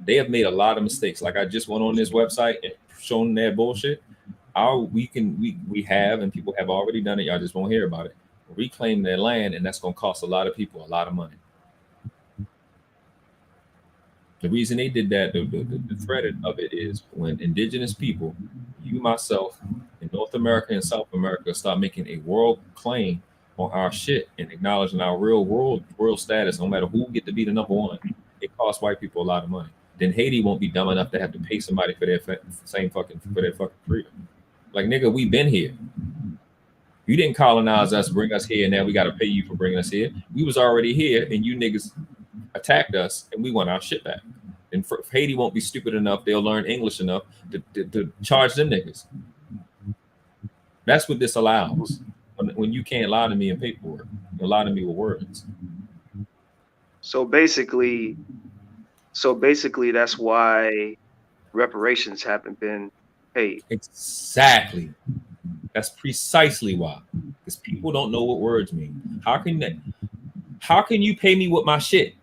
they have made a lot of mistakes. Like I just went on this website and shown their bullshit. we have, and people have already done it. Y'all just won't hear about it. Reclaim their land, and that's going to cost a lot of people a lot of money. The reason they did that, the threat of it is when indigenous people, you, myself, in North America and South America, start making a world claim on our shit and acknowledging our real world status, no matter who get to be the number one, it costs white people a lot of money. Then Haiti won't be dumb enough to have to pay somebody for their fucking freedom. Like, nigga, we been here. You didn't colonize us, bring us here, and now we got to pay you for bringing us here. We was already here, and you niggas attacked us, and we want our shit back. And Haiti won't be stupid enough, they'll learn English enough to charge them niggas. That's what this allows. When you can't lie to me in paperwork, you lie to me with words. So basically, that's why reparations haven't been paid. Exactly. That's precisely why. Because people don't know what words mean. How can you pay me with my shit?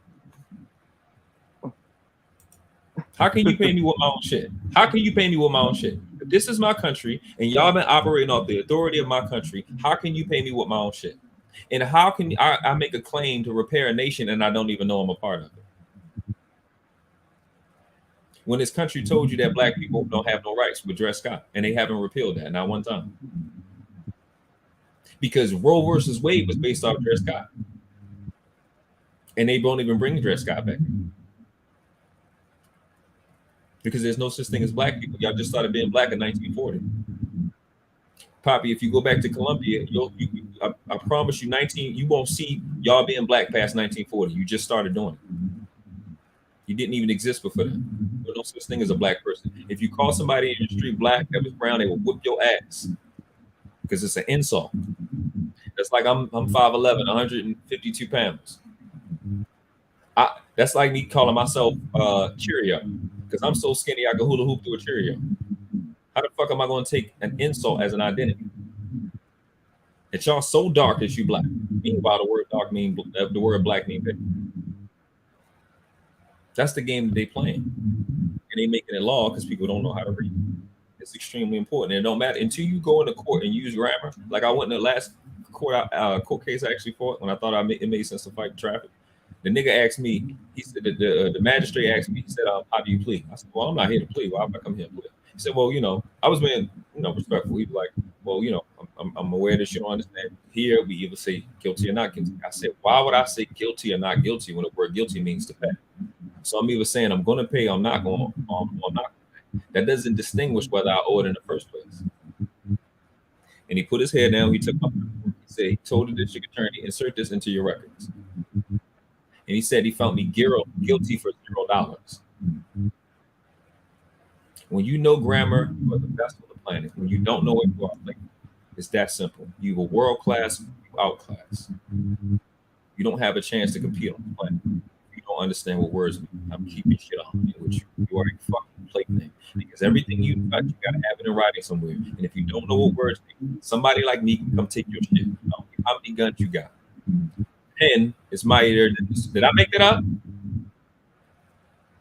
How can you pay me with my own shit? How can you pay me with my own shit? If this is my country and y'all been operating off the authority of my country, how can you pay me with my own shit? And how can I make a claim to repair a nation and I don't even know I'm a part of it? When this country told you that black people don't have no rights with Dred Scott, and they haven't repealed that, not one time. Because Roe versus Wade was based off Dred Scott. And they won't even bring Dred Scott back. Because there's no such thing as black people. Y'all just started being black in 1940. Poppy, if you go back to Colombia, I promise you, you won't see y'all being black past 1940. You just started doing it. You didn't even exist before that. There's no such thing as a black person. If you call somebody in the street black that was brown, they will whip your ass because it's an insult. That's like I'm 5'11", 152 pounds. That's like me calling myself Cheerio because I'm so skinny I can hula hoop through a Cheerio. How the fuck am I going to take an insult as an identity? It's y'all so dark that you black. Meanwhile, the word black mean big. That's the game that they playing, and they making it law because people don't know how to read. It's extremely important. And it don't matter until you go into court and use grammar. Like I went in the last court case I actually fought when I thought it made sense to fight traffic. The nigga asked me. He said the magistrate asked me. He said, "How do you plead?" I said, "Well, I'm not here to plead. Why would I come here to plead?" He said, "Well, I was being respectful." He was like, "Well, I'm aware that you don't understand. Here we either say guilty or not guilty." I said, "Why would I say guilty or not guilty when the word guilty means to pay?" So I'm either saying I'm going to pay, or I'm not going, or I'm not going to pay. That doesn't distinguish whether I owe it in the first place. And he put his head down. He took my. He said, he told the district attorney, "Insert this into your records." And he said he found me guilty for $0. When you know grammar, you are the best on the planet. When you don't know it, you are like, it's that simple. You are world class, you outclass. You don't have a chance to compete on the planet. You don't understand what words mean. I'm keeping shit on with you. You are a fucking plaything. Because everything you got, you gotta have it in writing somewhere. And if you don't know what words mean, somebody like me can come take your shit. I don't care how many guns you got. Pen is mightier than this. Did I make that up?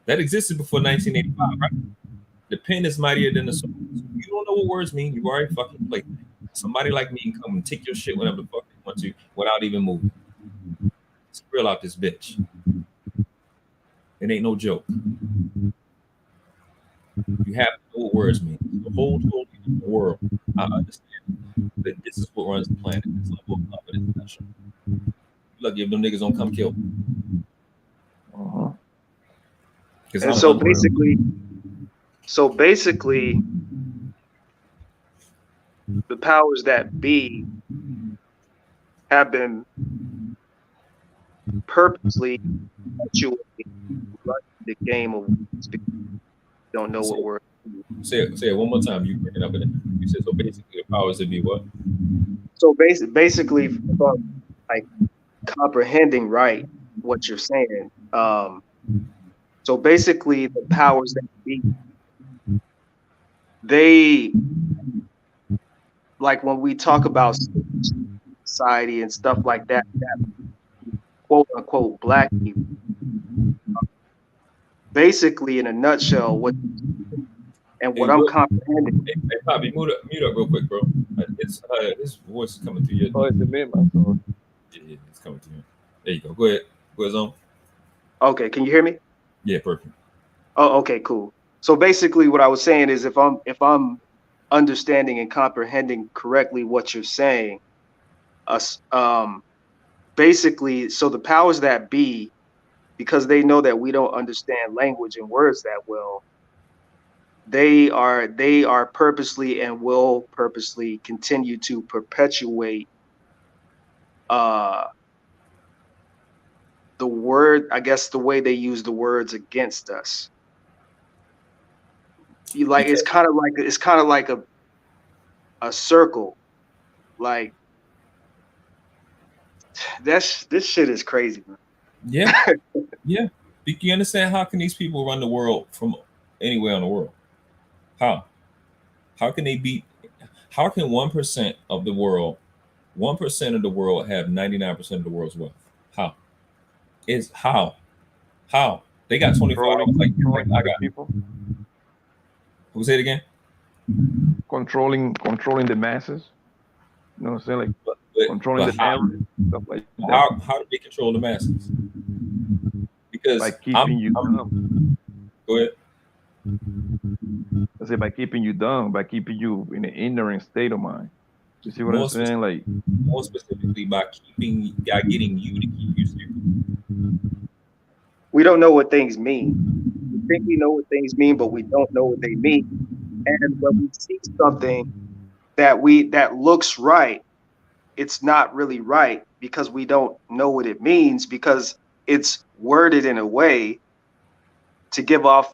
That existed before 1985, right? The pen is mightier than the sword. You don't know what words mean. You already fucking played. Somebody like me can come and take your shit whenever the fuck they want to without even moving. It's real out this bitch. It ain't no joke. You have to know what words mean. The whole totally different world. I understand that this is what runs the planet. This level of love and international. Lucky if them niggas don't come kill me. And so basically, the powers that be have been purposely running the game of don't know what word. Say it one more time. You bring it up in it. You said so. Basically, the powers that be what? So basically, from like comprehending right what you're saying. So basically, the powers that be, they like when we talk about society and stuff like that, quote unquote black people. Basically, in a nutshell, what And what I'm comprehending. Hey, Poppy, mute up real quick, bro. It's his voice is coming through your. Oh, it's the name. I'm sorry. Yeah, it's coming through. There you go. Go ahead. Go ahead, Zone. Okay, can you hear me? Yeah, perfect. Oh, okay, cool. So basically, what I was saying is, if I'm understanding and comprehending correctly what you're saying, basically, so the powers that be, because they know that we don't understand language and words that well, they are purposely and will purposely continue to perpetuate the word, I guess, the way they use the words against us. It's kind of like a circle. Like this shit is crazy, man. Yeah. Yeah. You understand how can these people run the world from anywhere in the world? How? How can they beat? How can 1% of the world, 1% of the world have 99% of the world's wealth? How? How? They got 24 hours like I got people. Who say it again? Controlling the masses. You know what I'm saying? Like controlling the narrative, stuff like that. How do they control the masses? Because by keeping you dumb. Go ahead. I say by keeping you dumb, by keeping you in an ignorant state of mind. You see what I'm saying? Like more specifically by getting you to keep you stupid. We don't know what things mean. We think we know what things mean, but we don't know what they mean. And when we see something that looks right, it's not really right because we don't know what it means, because it's worded in a way to give off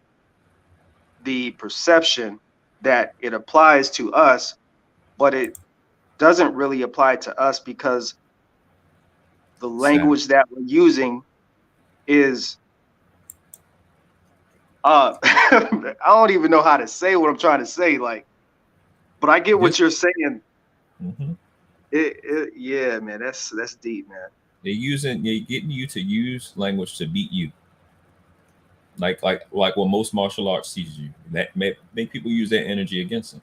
the perception that it applies to us, but it doesn't really apply to us because the language that we're using is I don't even know how to say what I'm trying to say, like, but I get what you're saying. Mm-hmm. Yeah, man, that's deep, man. They're getting you to use language to beat you. Like what most martial arts teaches you. That make people use their energy against them.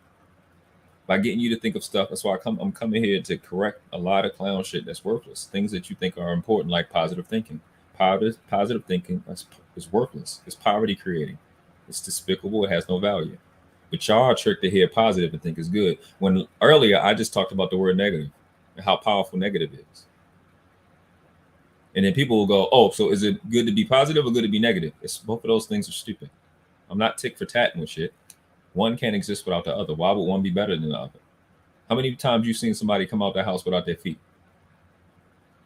By getting you to think of stuff. That's why I'm coming here to correct a lot of clown shit that's worthless. Things that you think are important, like positive thinking. Positive thinking is worthless. It's poverty creating. It's despicable. It has no value. But y'all are tricked to hear positive and think it's good. When earlier I just talked about the word negative and how powerful negative is. And then people will go, oh, so is it good to be positive or good to be negative? It's both of those things are stupid. I'm not tick for tatting with shit. One can't exist without the other. Why would one be better than the other? How many times you seen somebody come out their house without their feet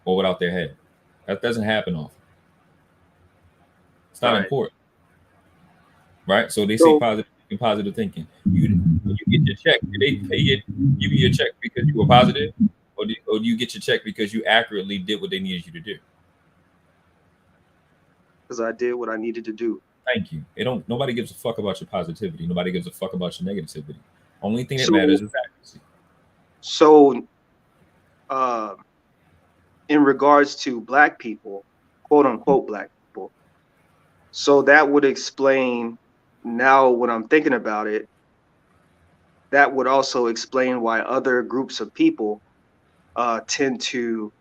or without their head? That doesn't happen often. It's not important, right? So they say positive thinking. When you get your check, do they give you your check because you were positive, or do you get your check because you accurately did what they needed you to do? Because I did what I needed to do. Thank you. Nobody gives a fuck about your positivity. Nobody gives a fuck about your negativity. Only thing that matters is accuracy. So, in regards to black people, quote unquote black people, so that would explain, now when I'm thinking about it, that would also explain why other groups of people tend to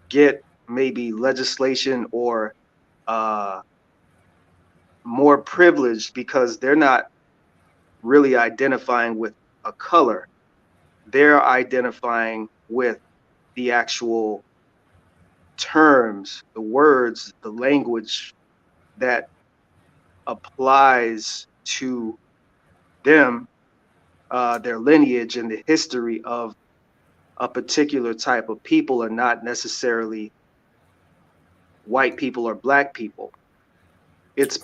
get maybe legislation or more privileged, because they're not really identifying with a color. They're identifying with the actual terms, the words, the language that applies to them, their lineage and the history of a particular type of people, and not necessarily white people or black people. It's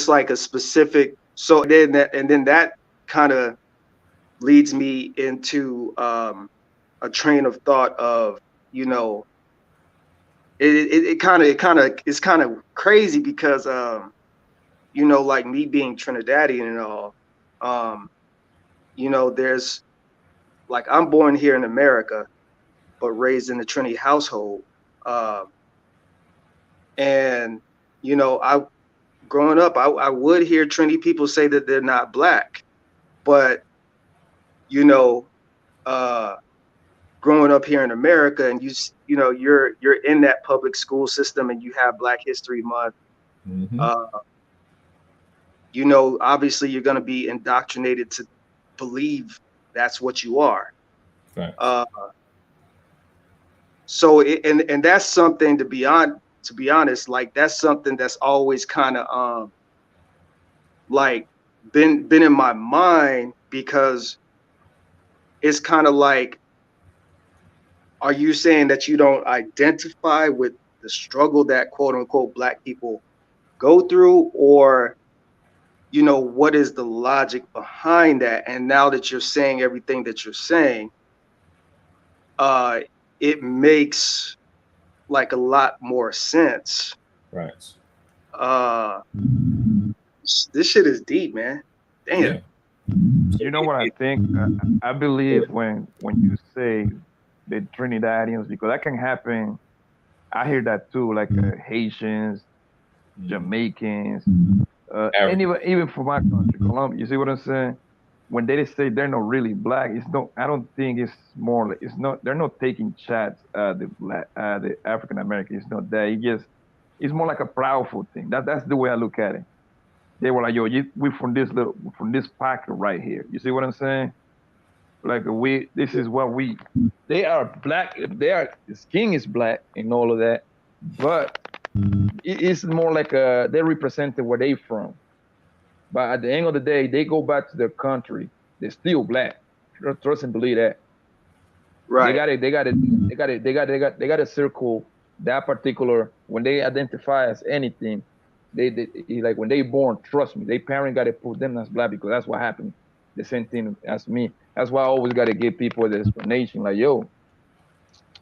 like a specific. So then that kind of leads me into a train of thought of, you know, it's kind of crazy because you know, like me being Trinidadian and all, you know, there's like, I'm born here in America, but raised in a Trini household, and you know, growing up, I would hear Trinity people say that they're not black, but you know, growing up here in America, and you know, you're in that public school system, and you have Black History Month. You know, obviously, you're going to be indoctrinated to believe that's what you are. Right. So, and that's something to be honest, like that's something that's always kind of like been in my mind, because it's kind of like, are you saying that you don't identify with the struggle that quote unquote Black people go through, or you know, what is the logic behind that? And now that you're saying everything that you're saying, it makes like a lot more sense. Right. This shit is deep, man. Damn. Yeah. You know what I think? I believe when you say the Trinidadians, because that can happen. I hear that too, like Haitians, Jamaicans, even from my country, Colombia. You see what I'm saying? When they say they're not really black, it's not. I don't think it's more. It's not. They're not taking shots at the African American. It's not that. It's more like a proudful thing. That's the way I look at it. They were like, yo, we from this pocket right here. You see what I'm saying? Like this is what they are black. The skin is black and all of that, but it's more like they represented where they from. But at the end of the day, they go back to their country. They're still black. Trust and believe that. Right. They got to circle that particular, when they identify as anything. They like when they born. Trust me, their parent got to put them as black, because that's what happened. The same thing as me. That's why I always got to give people the explanation. Like, yo,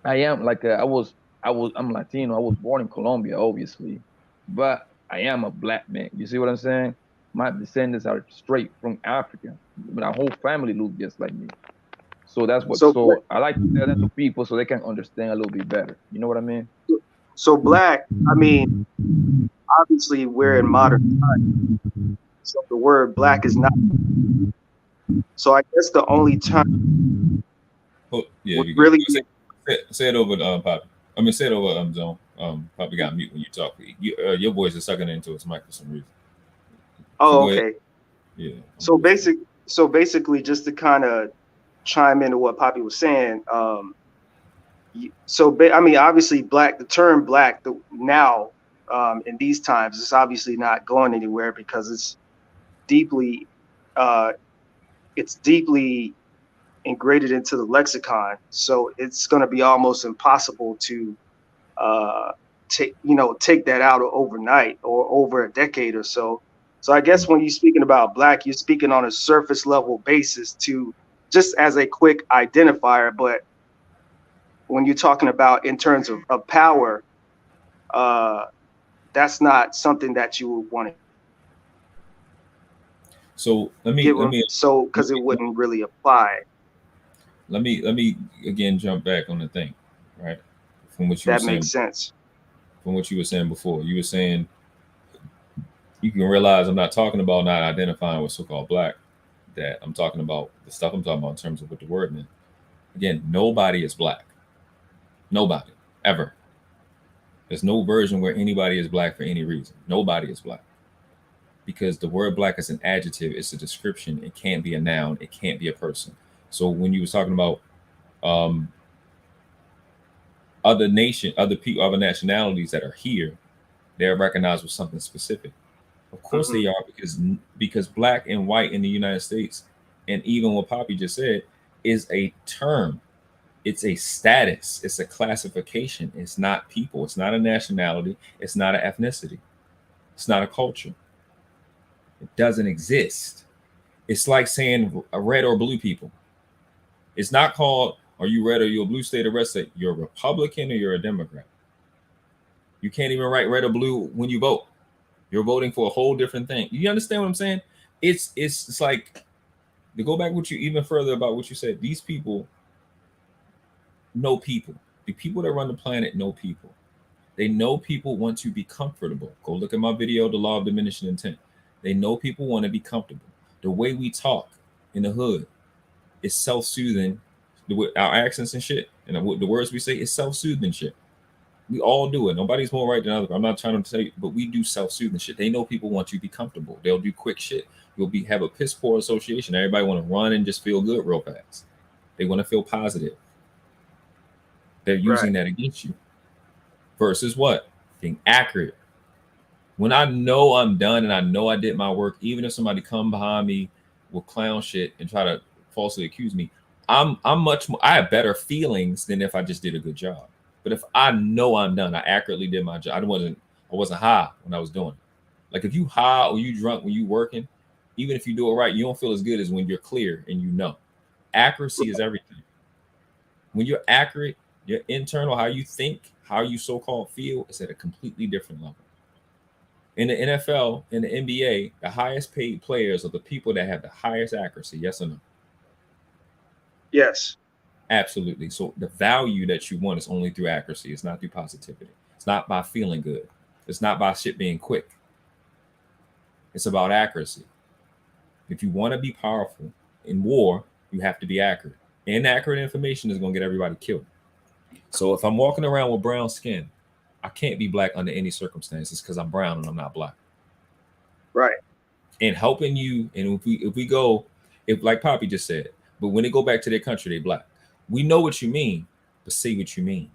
I am like I'm Latino. I was born in Colombia, obviously, but I am a black man. You see what I'm saying? My descendants are straight from Africa, but our whole family look just like me. So that's what. So I like to tell that to people so they can understand a little bit better. You know what I mean? So black, I mean, obviously we're in modern times, so the word black is not. So I guess the only time really say it over Poppy. I mean, say it over Zone. Poppy got mute when you talk. Your voice is sucking into his mic for some reason. Oh, okay. Yeah. So basically, just to kind of chime into what Poppy was saying. I mean, obviously, the term black now in these times, it's obviously not going anywhere, because it's deeply ingrained into the lexicon. So it's going to be almost impossible to take that out overnight or over a decade or so. So I guess when you're speaking about black, you're speaking on a surface level basis to just as a quick identifier. But when you're talking about in terms of power, that's not something that you would want to. So let me because it wouldn't really apply. Let me again jump back on the thing, right? From what you were saying. That makes sense. From what you were saying before, you were saying you can realize I'm not talking about not identifying with so-called black. That I'm talking about the stuff I'm talking about in terms of what the word meant. Again, nobody is black. Nobody ever. There's no version where anybody is black for any reason. Nobody is black. Because the word black is an adjective, it's a description, it can't be a noun, it can't be a person. So when you was talking about other people, other nationalities that are here, they're recognized with something specific. Of course they are, because black and white in the United States, and even what Poppy just said, is a term. It's a status. It's a classification. It's not people. It's not a nationality. It's not an ethnicity. It's not a culture. It doesn't exist. It's like saying a red or blue people. It's not called, are you red or you a blue state of red state? You're a Republican or you're a Democrat. You can't even write red or blue when you vote. You're voting for a whole different thing. You understand what I'm saying? It's like, to go back with you even further about what you said, these people know people. The people that run the planet know people. They know people want to be comfortable. Go look at my video, The Law of Diminishing Intent. They know people want to be comfortable. The way we talk in the hood is self-soothing. Our accents and shit, and the words we say is self-soothing shit. We all do it. Nobody's more right than others. I'm not trying to say, but we do self-soothing shit. They know people want you to be comfortable. They'll do quick shit. You'll have a piss poor association. Everybody want to run and just feel good real fast. They want to feel positive. They're using that against you. Versus what? Being accurate. When I know I'm done and I know I did my work, even if somebody come behind me with clown shit and try to falsely accuse me, I'm much more, I have better feelings than if I just did a good job. But if I know I'm done, I accurately did my job. I wasn't high when I was doing it. Like if you high or you drunk when you working, even if you do it right, you don't feel as good as when you're clear and you know. Accuracy is everything. When you're accurate, your internal, how you think, how you so-called feel is at a completely different level. In the NFL, in the NBA, the highest paid players are the people that have the highest accuracy. Yes or no? Yes. Absolutely. So the value that you want is only through accuracy. It's not through positivity. It's not by feeling good. It's not by shit being quick. It's about accuracy. If you want to be powerful in war, you have to be accurate. Inaccurate information is going to get everybody killed. So if I'm walking around with brown skin, I can't be black under any circumstances because I'm brown and I'm not black. Right. And helping you, and if we go, if like Poppy just said, but when they go back to their country, they black. We know what you mean, but say what you mean.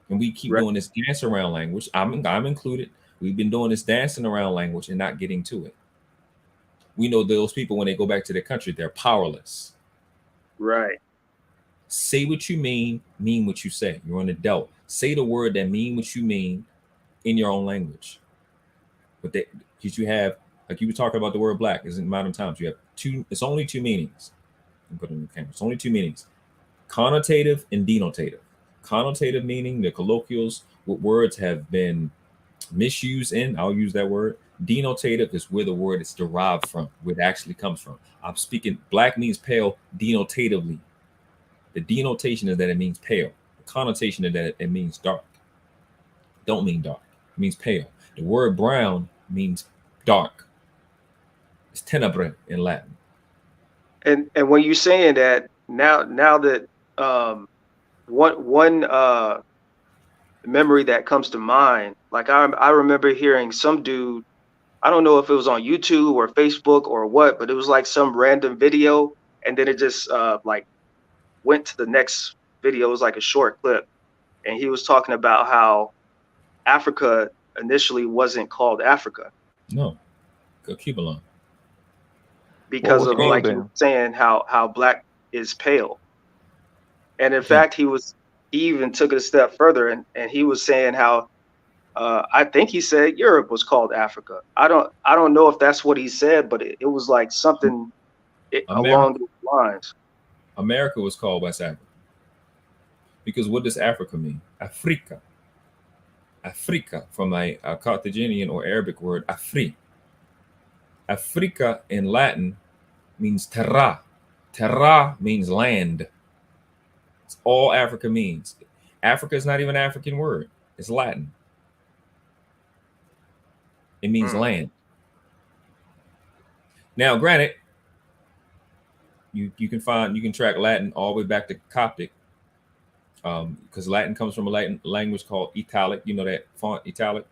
And we keep doing this dance around language. I'm included. We've been doing this dancing around language and not getting to it. We know those people, when they go back to their country, they're powerless. Right. Say what you mean what you say. You're an adult. Say the word that mean what you mean in your own language. But because you have, like you were talking about the word black, is in modern times, you have it's only two meanings. Put it in the camera. It's only two meanings: connotative and denotative. Connotative meaning the colloquials, what words have been misused in. I'll use that word. Denotative is where the word is derived from, where it actually comes from. I'm speaking black means pale denotatively. The denotation is that it means pale. The connotation is that it means dark. Don't mean dark. It means pale. The word brown means dark. It's tenebre in Latin. And when you're saying that, now that one memory that comes to mind, like I remember hearing some dude, I don't know if it was on YouTube or Facebook or what, but it was like some random video, and then it just like went to the next video. It was like a short clip, and he was talking about how Africa initially wasn't called Africa. No, go keep along. Because of, like you were saying, how black is pale. And in fact, he even took it a step further, and he was saying how I think he said Europe was called Africa. I don't know if that's what he said, but it was like something along those lines. America was called West Africa. Because what does Africa mean? Africa. Africa, from a Carthaginian or Arabic word, Afri. Africa in Latin means terra. Terra means land. It's all Africa means. Africa is not even an African word. It's Latin. It means land. Now, granted, you can track Latin all the way back to Coptic, because Latin comes from a Latin language called Italic. You know that font Italic?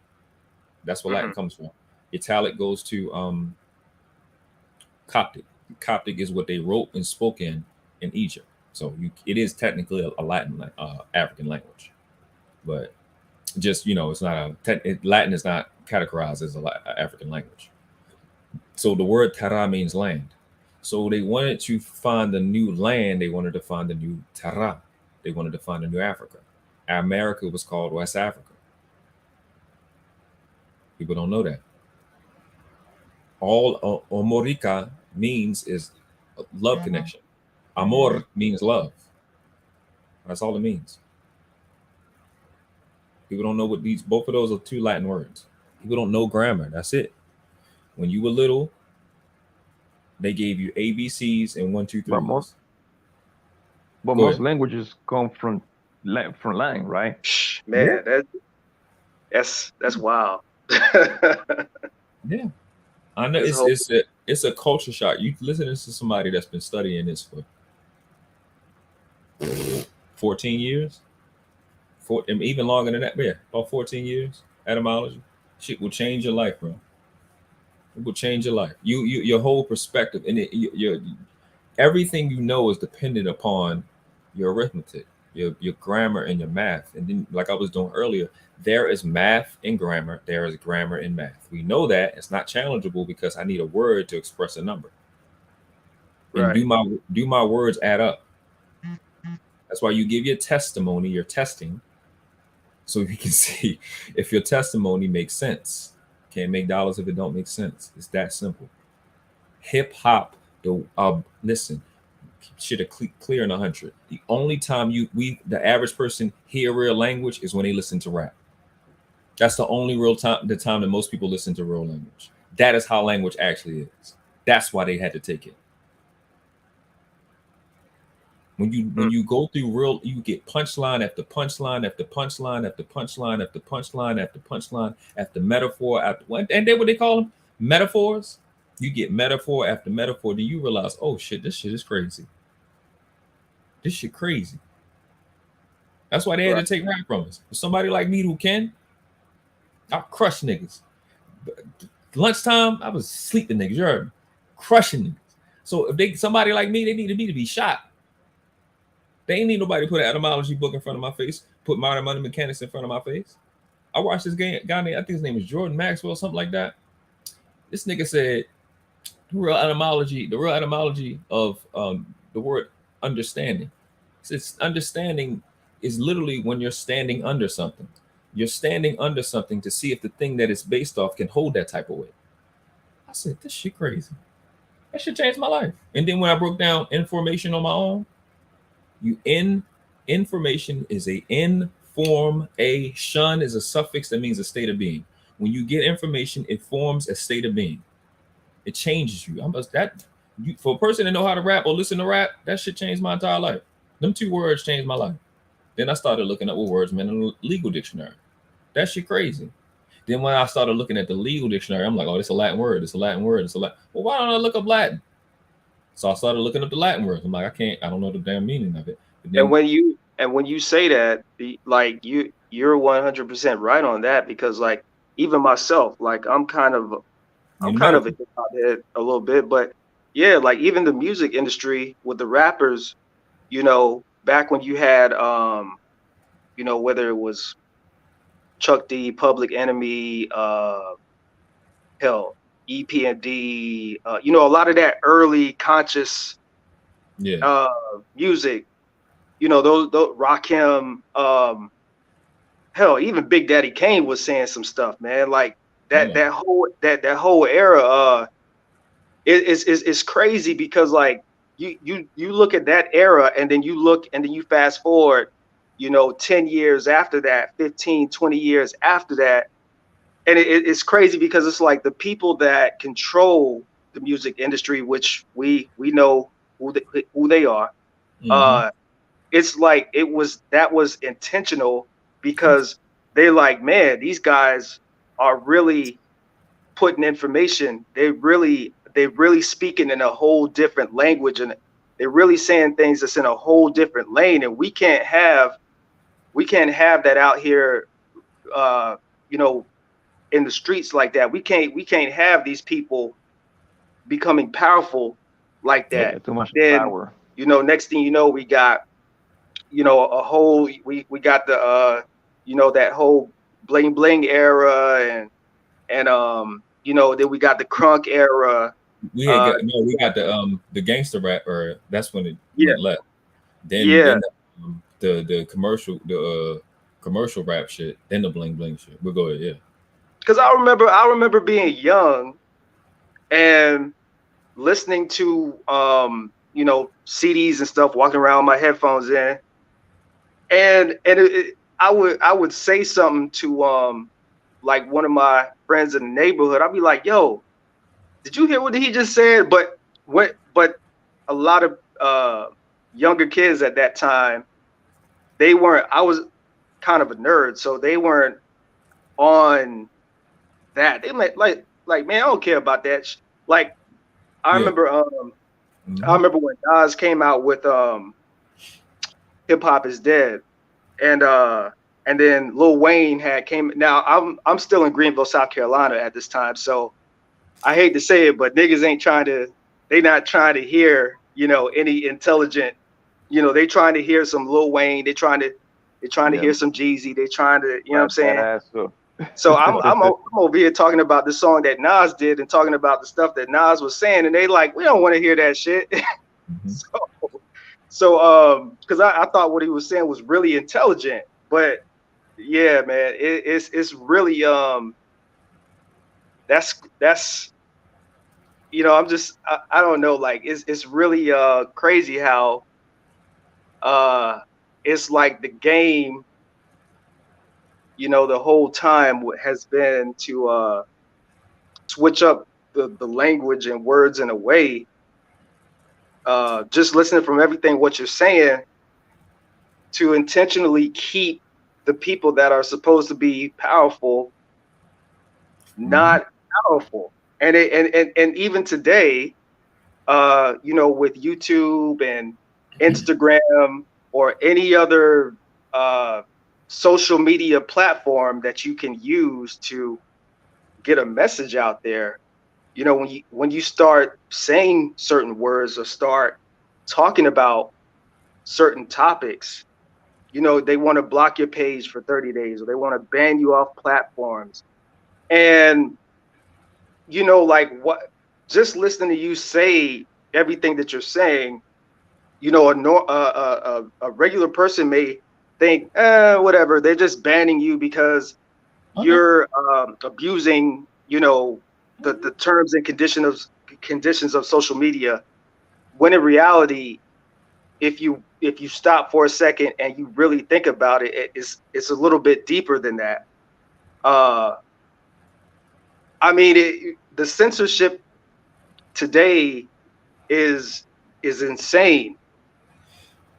That's where Latin comes from. Italic goes to Coptic. Coptic is what they wrote and spoke in Egypt. So it is technically a Latin African language, but just it's not Latin is not categorized as an African language. So the word terra means land. So they wanted to find the new land. They wanted to find the new terra. They wanted to find a new Africa. America was called West Africa. People don't know that. All Omorica means is love connection. Amor means love. That's all it means. People don't know what both of those are two Latin words. People don't know grammar. That's it. When you were little, they gave you ABCs and 1, 2, 3. But most languages come from from Lang, right? Man, that's wild. Yeah, I know it's a culture shock. You listening to somebody that's been studying this for 14 years, even longer than that. Yeah, about 14 years. Etymology, shit will change your life, bro. It will change your life. Your whole perspective, and your everything you know is dependent upon your arithmetic, your grammar, and your math. And then, like I was doing earlier, there is math in grammar. There is grammar in math. We know that it's not challengeable because I need a word to express a number. And Right. do my words add up? That's why you give your testimony. You're testing, so you can see if your testimony makes sense. Can't make dollars if it don't make sense. It's that simple. Hip hop. Listen. Shit are clear in 100. The only time the average person hear real language is when they listen to rap. That's the only time that most people listen to real language. That is how language actually is. That's why they had to take it. When you go through real, you get punchline after punchline after punchline after punchline after punchline after punchline after metaphor after and then what they call them? Metaphors. You get metaphor after metaphor. Then you realize, oh shit, this shit is crazy. This shit crazy. That's why they had to take rap from us. For somebody like me who can, I'll crush niggas. Lunchtime, I was sleeping niggas. You heard me? Crushing niggas. So if somebody like me, they needed me to be shot. They ain't need nobody to put an etymology book in front of my face, put modern money mechanics in front of my face. I watched this guy named, I think his name is Jordan Maxwell, something like that. This nigga said the real etymology of the word understanding. It's understanding is literally when you're standing under something. You're standing under something to see if the thing that it's based off can hold that type of weight. I said, this shit crazy. That shit changed my life. And then when I broke down information on my own, information is a information is a suffix that means a state of being. When you get information, it forms a state of being. It changes you. For a person to know how to rap or listen to rap, that shit changed my entire life. Them two words changed my life. Then I started looking up what words meant in the legal dictionary. That shit crazy. Then when I started looking at the legal dictionary, I'm like, oh, it's a Latin word. It's a Latin word. It's a Latin. Well, why don't I look up Latin? So I started looking up the Latin words. I'm like, I don't know the damn meaning of it. And when you say that, like you're 100% right on that, because like even myself, like I'm kind of a hip hop head a little bit, but yeah, like even the music industry with the rappers, you know, back when you had you know, whether it was Chuck D, Public Enemy, hell, EPMD, you know, a lot of that early conscious music, you know, those Rakim, hell, even Big Daddy Kane was saying some stuff, man. Like that whole era is crazy, because like you look at that era and then you fast forward, you know, 10 years after that, 15, 20 years after that. And it's crazy because it's like the people that control the music industry, which we know who they are. Mm-hmm. It's like that was intentional, because they're like, man, these guys are really putting information. They really speaking in a whole different language, and they're really saying things that's in a whole different lane. And we can't have that out here, you know, in the streets like that. We can't have these people becoming powerful like that. Yeah, too much power. You know, next thing you know, we got, you know, we got the you know, that whole bling bling era, and you know, then we got the crunk era. We got the gangster rap era. That's when it went left. Then the commercial rap shit, then the bling bling shit. We'll go ahead, yeah. Because I remember being young and listening to you know, CDs and stuff, walking around with my headphones in, and I would say something to like one of my friends in the neighborhood. I'd be like, yo, did you hear what he just said? But a lot of younger kids at that time, they weren't. I was kind of a nerd, so they weren't on that. They like man, I don't care about that. Like I remember I remember when Nas came out with Hip Hop Is Dead, and then Lil Wayne came. Now I'm still in Greenville, South Carolina at this time, so I hate to say it, but niggas they not trying to hear, any intelligent, they trying to hear some Lil Wayne, they trying to hear some Jeezy, they trying to, you know what I'm saying? So I'm over here talking about the song that Nas did and talking about the stuff that Nas was saying, and they like, we don't want to hear that shit. So because I thought what he was saying was really intelligent, but yeah, man, it's really that's I don't know, like it's really crazy how it's like the game, the whole time has been to switch up the language and words in a way, just listening from everything what you're saying, to intentionally keep the people that are supposed to be powerful not powerful. And even today, with YouTube and Instagram or any other social media platform that you can use to get a message out there, when you start saying certain words or start talking about certain topics, they want to block your page for 30 days or they want to ban you off platforms. And just listening to you say everything that you're saying, a regular person may think, whatever, they're just banning you because you're abusing, the terms and conditions of social media. When in reality, if you stop for a second and you really think about it, it's a little bit deeper than that. The censorship today is insane.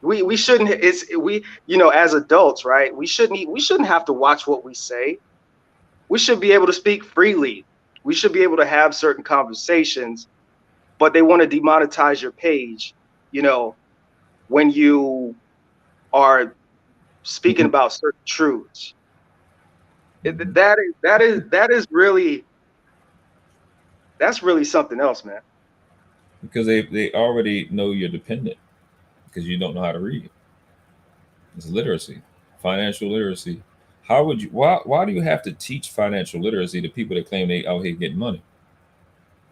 We shouldn't. As adults, right? We shouldn't have to watch what we say. We should be able to speak freely. We should be able to have certain conversations, but they want to demonetize your page, when you are speaking about certain truths. That's really something else, man. Because they already know you're dependent because you don't know how to read. It's literacy, financial literacy. How would you? Why do you have to teach financial literacy to people that claim they out here getting money?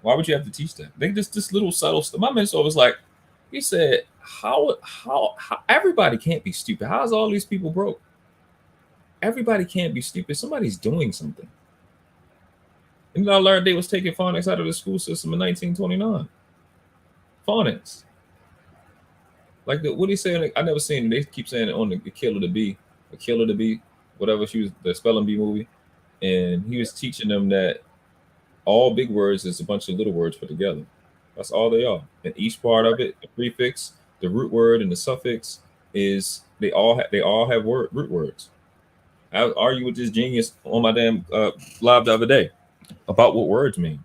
Why would you have to teach that? They just this little subtle stuff. My mentor was like, he said, how everybody can't be stupid. How's all these people broke? Everybody can't be stupid. Somebody's doing something. And I learned they was taking phonics out of the school system in 1929. Phonics. Like what he said, I never seen it. They keep saying it on the Killer to Be, whatever she was, the spelling bee movie. And he was teaching them that all big words is a bunch of little words put together. That's all they are. And each part of it, the prefix, the root word, and the suffix is they all have root words. I argued with this genius on my damn live the other day about what words mean.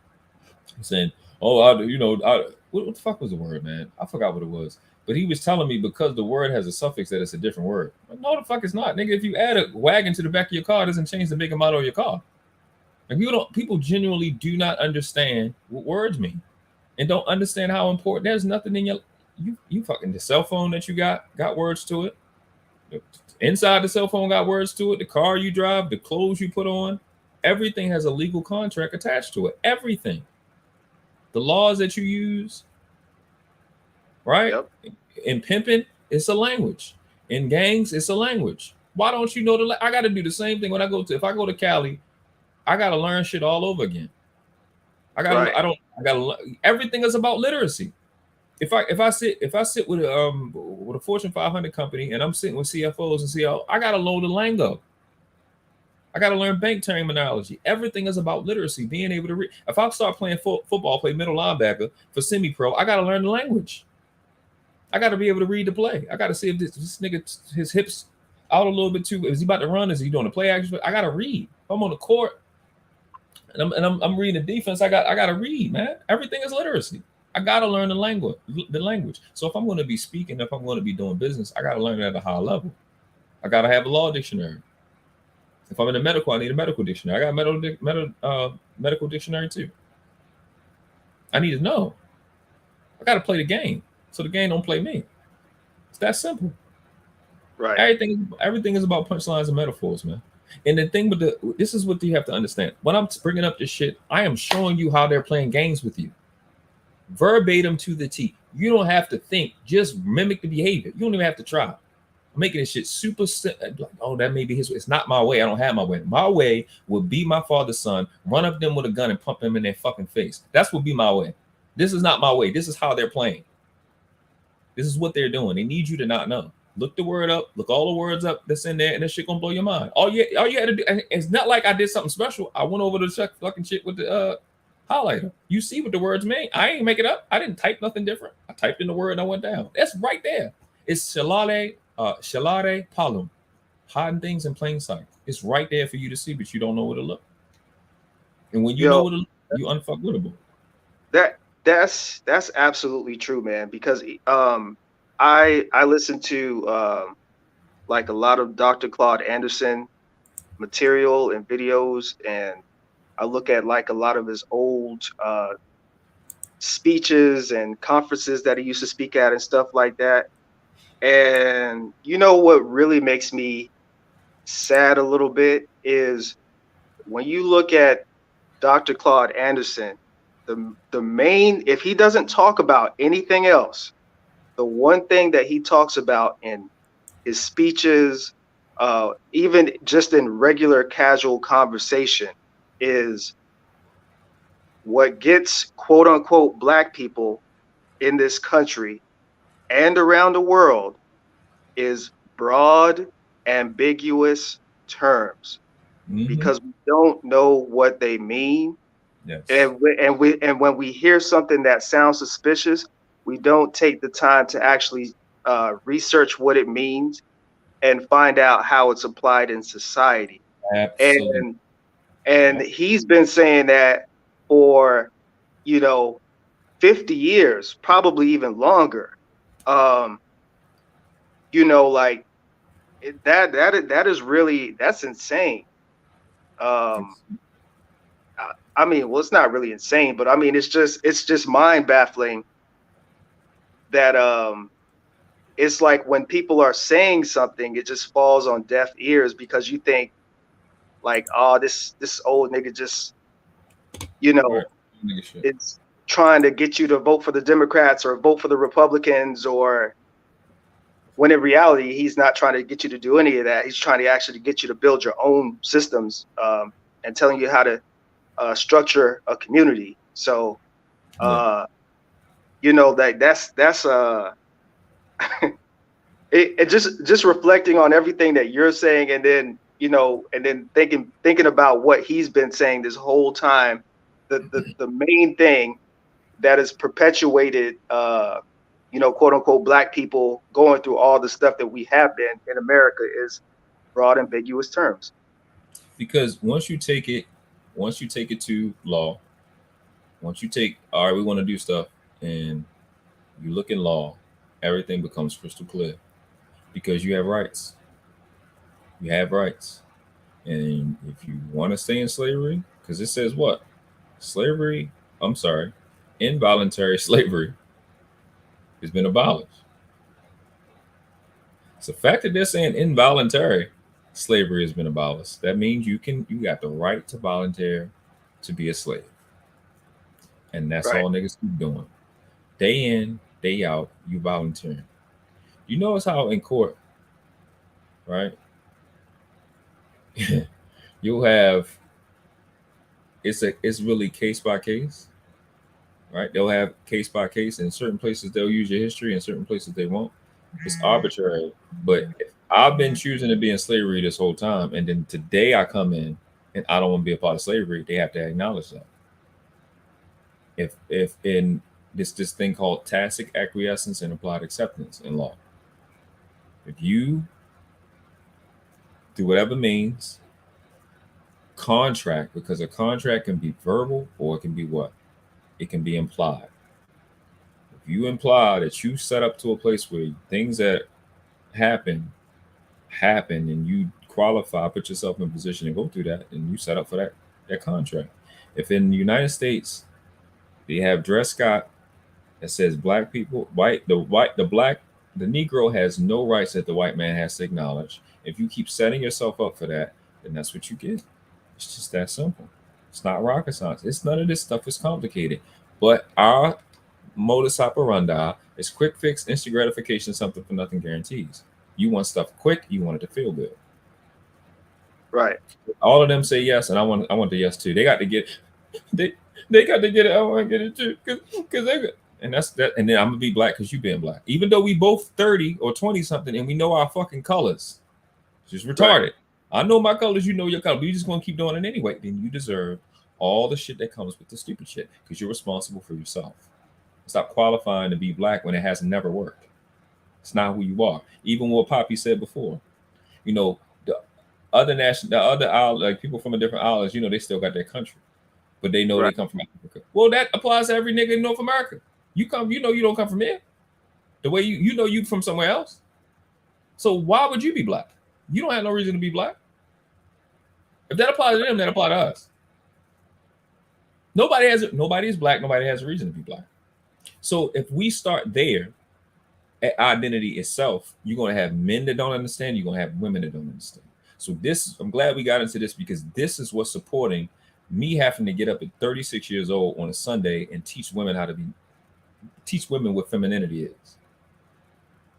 He's saying, what the fuck was the word, man? I forgot what it was. But he was telling me because the word has a suffix that it's a different word. No, the fuck it's not, nigga. If you add a wagon to the back of your car, it doesn't change the make and model of your car. And people genuinely do not understand what words mean and don't understand how important. There's nothing in you fucking the cell phone that you got words to it. Inside the cell phone got words to it. The car you drive, the clothes you put on, everything has a legal contract attached to it. Everything. The laws that you use, right? Yep. In pimping, it's a language. In gangs, it's a language. Why don't you know I got to do the same thing when if I go to Cali, I got to learn shit all over again. Everything is about literacy. If I sit with a Fortune 500 company and I'm sitting with CFOs and CEOs, I got to know the lingo. I got to learn bank terminology. Everything is about literacy, being able to read. If I start playing football, play middle linebacker for semi-pro, I got to learn the language. I got to be able to read the play. I got to see if this nigga, his hips out a little bit too. Is he about to run? Is he doing a play action? I gotta read. If I'm on the court and I'm reading the defense, I gotta read, man. Everything is literacy. I gotta learn the language. So if I'm going to be speaking, if I'm going to be doing business, I gotta learn it at a high level. I gotta have a law dictionary. If I'm in the medical, I need a medical dictionary. I got a medical dictionary too. I need to know. I gotta play the game, so the game don't play me. It's that simple. Right. Everything is about punchlines and metaphors, man. And the thing with this is what you have to understand. When I'm bringing up this shit, I am showing you how they're playing games with you. Verbatim to the T. You don't have to think, just mimic the behavior. You don't even have to try. I'm making this shit super like, oh, that may be his way. It's not my way. I don't have my way. My way would be my father's son, run up them with a gun and pump them in their fucking face. That's what be my way. This is not my way. This is how they're playing. This is what they're doing. They need you to not know. Look the word up, look all the words up that's in there, and that shit gonna blow your mind. All you had to do, and it's not like I did something special. I went over to check fucking shit with the highlighter. You see what the words mean. I ain't make it up. I didn't type nothing different. I typed in the word and I went down. That's right there. It's shalare palum, hiding things in plain sight. It's right there for you to see, but you don't know where to look. And when you know where to look, you unfuckwittable. That's absolutely true, man. Because I listen to like a lot of Dr. Claude Anderson material and videos, and I look at like a lot of his old speeches and conferences that he used to speak at and stuff like that. And you know what really makes me sad a little bit is when you look at Dr. Claude Anderson, the main, if he doesn't talk about anything else, the one thing that he talks about in his speeches, even just in regular casual conversation, is what gets quote unquote black people in this country and around the world is broad, ambiguous terms, because we don't know what they mean. Yes. And when we hear something that sounds suspicious, we don't take the time to actually research what it means and find out how it's applied in society. Absolutely. And he's been saying that for 50 years, probably even longer. Like that is really, that's insane. I mean, well, it's not really insane, but I mean, it's just mind baffling that it's like when people are saying something, it just falls on deaf ears because you think like, oh, this old nigga just, it's trying to get you to vote for the Democrats or vote for the Republicans, or when in reality, he's not trying to get you to do any of that. He's trying to actually get you to build your own systems and telling you how to structure a community. So, that's it just reflecting on everything that you're saying, and then thinking about what he's been saying this whole time. The main thing that is perpetuated, quote unquote, black people going through all the stuff that we have been in America is broad, ambiguous terms. Because once you take it to law, once you take, all right, we want to do stuff, and you look in law, everything becomes crystal clear because you have rights. You have rights. And if you want to stay in slavery, because it says what? Involuntary slavery has been abolished. It's the fact that they're saying involuntary slavery has been abolished. That means you got the right to volunteer to be a slave. And that's all niggas keep doing. Day in, day out, you volunteering. You notice how in court, right? You'll have, it's really case by case, right? They'll have case by case. In certain places they'll use your history, in certain places they won't. It's arbitrary. But I've been choosing to be in slavery this whole time, and then today I come in and I don't want to be a part of slavery. They have to acknowledge that. If in this thing called tacit acquiescence and applied acceptance in law, if you through whatever means, contract, because a contract can be verbal or it can be what? It can be implied. If you imply that you set up to a place where things that happen and you qualify, put yourself in position and go through that, and you set up for that contract. If in the United States they have dress code that says black people, the Negro has no rights that the white man has to acknowledge. If you keep setting yourself up for that, then that's what you get. It's just that simple. It's not rocket science. It's none of this stuff is complicated. But our modus operandi is quick fix, instant gratification, something for nothing guarantees. You want stuff quick, you want it to feel good. Right. All of them say yes, and I want the yes too. They got to get they got to get it. I want to get it too, because they got, and that's that. And then I'm gonna be black because you being black, even though we both 30 or 20 something, and we know our fucking colors. It's just retarded. Right. I know my colors, you know your color, but you're just gonna keep doing it anyway. Then you deserve all the shit that comes with the stupid shit because you're responsible for yourself. Stop qualifying to be black when it has never worked. It's not who you are. Even what Poppy said before, you know, the other island, like people from a different islands, you know, they still got their country, but they know they come from Africa. Well, that applies to every nigga in North America. You know, you don't come from here. The way you know you from somewhere else. So why would you be black? You don't have no reason to be black. If that applies to them, that applies to us. Nobody is black. Nobody has a reason to be black. So if we start there at identity itself, you're going to have men that don't understand. You're going to have women that don't understand. So I'm glad we got into this because this is what's supporting me having to get up at 36 years old on a Sunday and teach women what femininity is.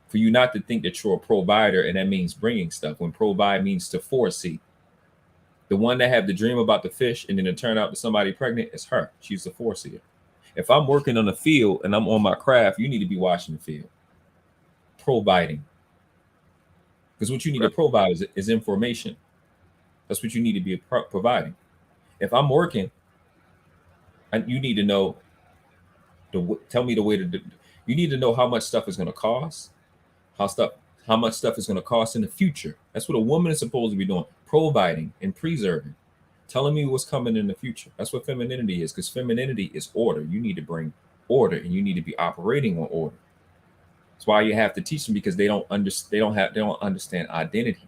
For you not to think that you're a provider and that means bringing stuff, when provide means to foresee. The one that have the dream about the fish and then it turn out to somebody pregnant is her. She's the foreseer. If I'm working on the field and I'm on my craft, you need to be watching the field. Providing. Because what you need to provide is information. That's what you need to be providing. If I'm working, and you need to know, tell me the way to do. You need to know how much stuff is going to cost, how much stuff is going to cost in the future. That's what a woman is supposed to be doing, providing and preserving, telling me what's coming in the future. That's what femininity is, because femininity is order. You need to bring order, and you need to be operating on order. That's why you have to teach them, because they don't understand identity.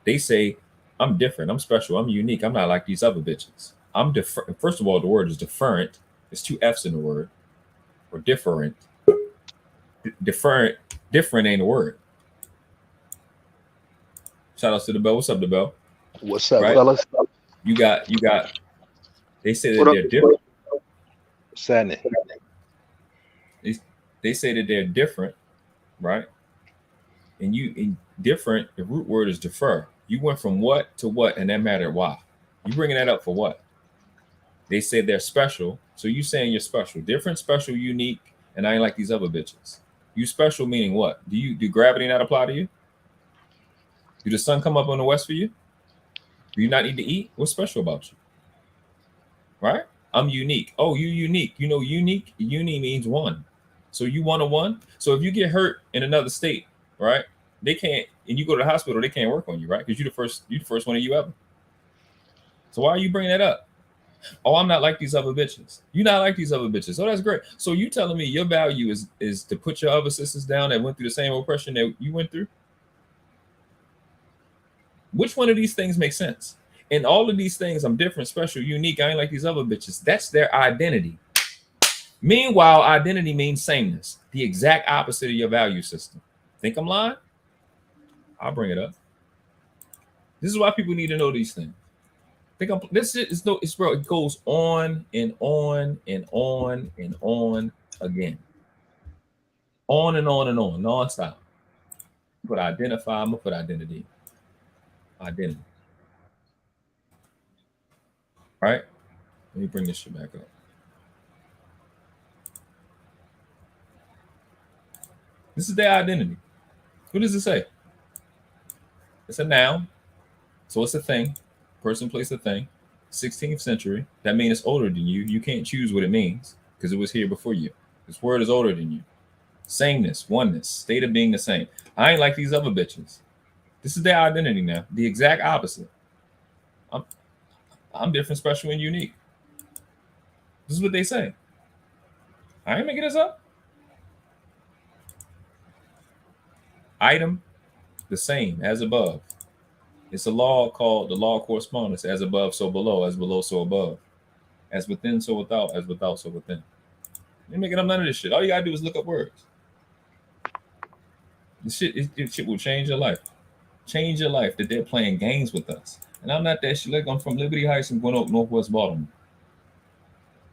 They say, I'm different, I'm special, I'm unique, I'm not like these other bitches. I'm different. First of all, the word is different. There's 2 F's in the word. Or different. Different ain't a word. Shout out to the Bell. What's up, the Bell? What's up, fellas? You got. They say that they're different. Sadness. They say that they're different, right? And in different, the root word is defer. You went from what to what, and that mattered why. You bringing that up for what? They say they're special, so you saying you're special, different, special, unique, and I ain't like these other bitches. You special meaning what? Do gravity not apply to you? Do the sun come up on the west for you? Do you not need to eat? What's special about you? Right? I'm unique. Oh, you unique. You know, unique. Uni means one. So you 1 of 1. So if you get hurt in another state, right? They can't, and you go to the hospital, they can't work on you, right? Because you're the first one of you ever. So why are you bringing that up? Oh, I'm not like these other bitches. You're not like these other bitches. Oh, that's great. So you telling me your value is to put your other sisters down that went through the same oppression that you went through? Which one of these things makes sense? And all of these things, I'm different, special, unique. I ain't like these other bitches. That's their identity. Meanwhile, identity means sameness, the exact opposite of your value system. Think I'm lying? I'll bring it up. This is why people need to know these things. This is no, it's bro. It goes on and on and on and on again, on and on and on, nonstop. Put identify. I'm gonna put identity. Identity. All right. Let me bring this shit back up. This is their identity. What does it say? It's a noun, so it's a thing. Person, place, a thing. 16th century. That means it's older than you. You can't choose what it means because it was here before you. This word is older than you. Sameness, oneness, state of being the same. I ain't like these other bitches. This is their identity now. The exact opposite. I'm different, special, and unique. This is what they say. I ain't making this up. Item, the same, as above. It's a law called the law of correspondence. As above, so below. As below, so above. As within, so without. As without, so within. You ain't making up none of this shit. All you gotta do is look up words. This shit will change your life. Change your life that they're playing games with us. And I'm not that shit. Like, I'm from Liberty Heights and going up Northwest Baltimore.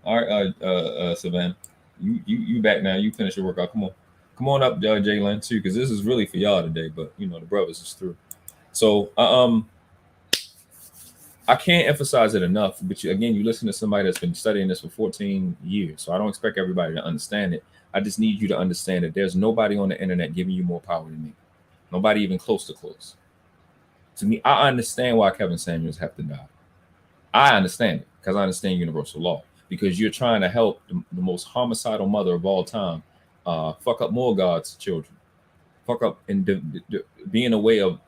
All right, Savannah, you back now. You finish your workout. Come on up, Jalen, too, because this is really for y'all today. But you know the brothers is through. So I can't emphasize it enough. But you listen to somebody that's been studying this for 14 years. So I don't expect everybody to understand it. I just need you to understand that there's nobody on the internet giving you more power than me. Nobody even close to close. To me, I understand why Kevin Samuels have to die. I understand it because I understand universal law. Because you're trying to help the most homicidal mother of all time fuck up more God's children. Fuck up and be in the way of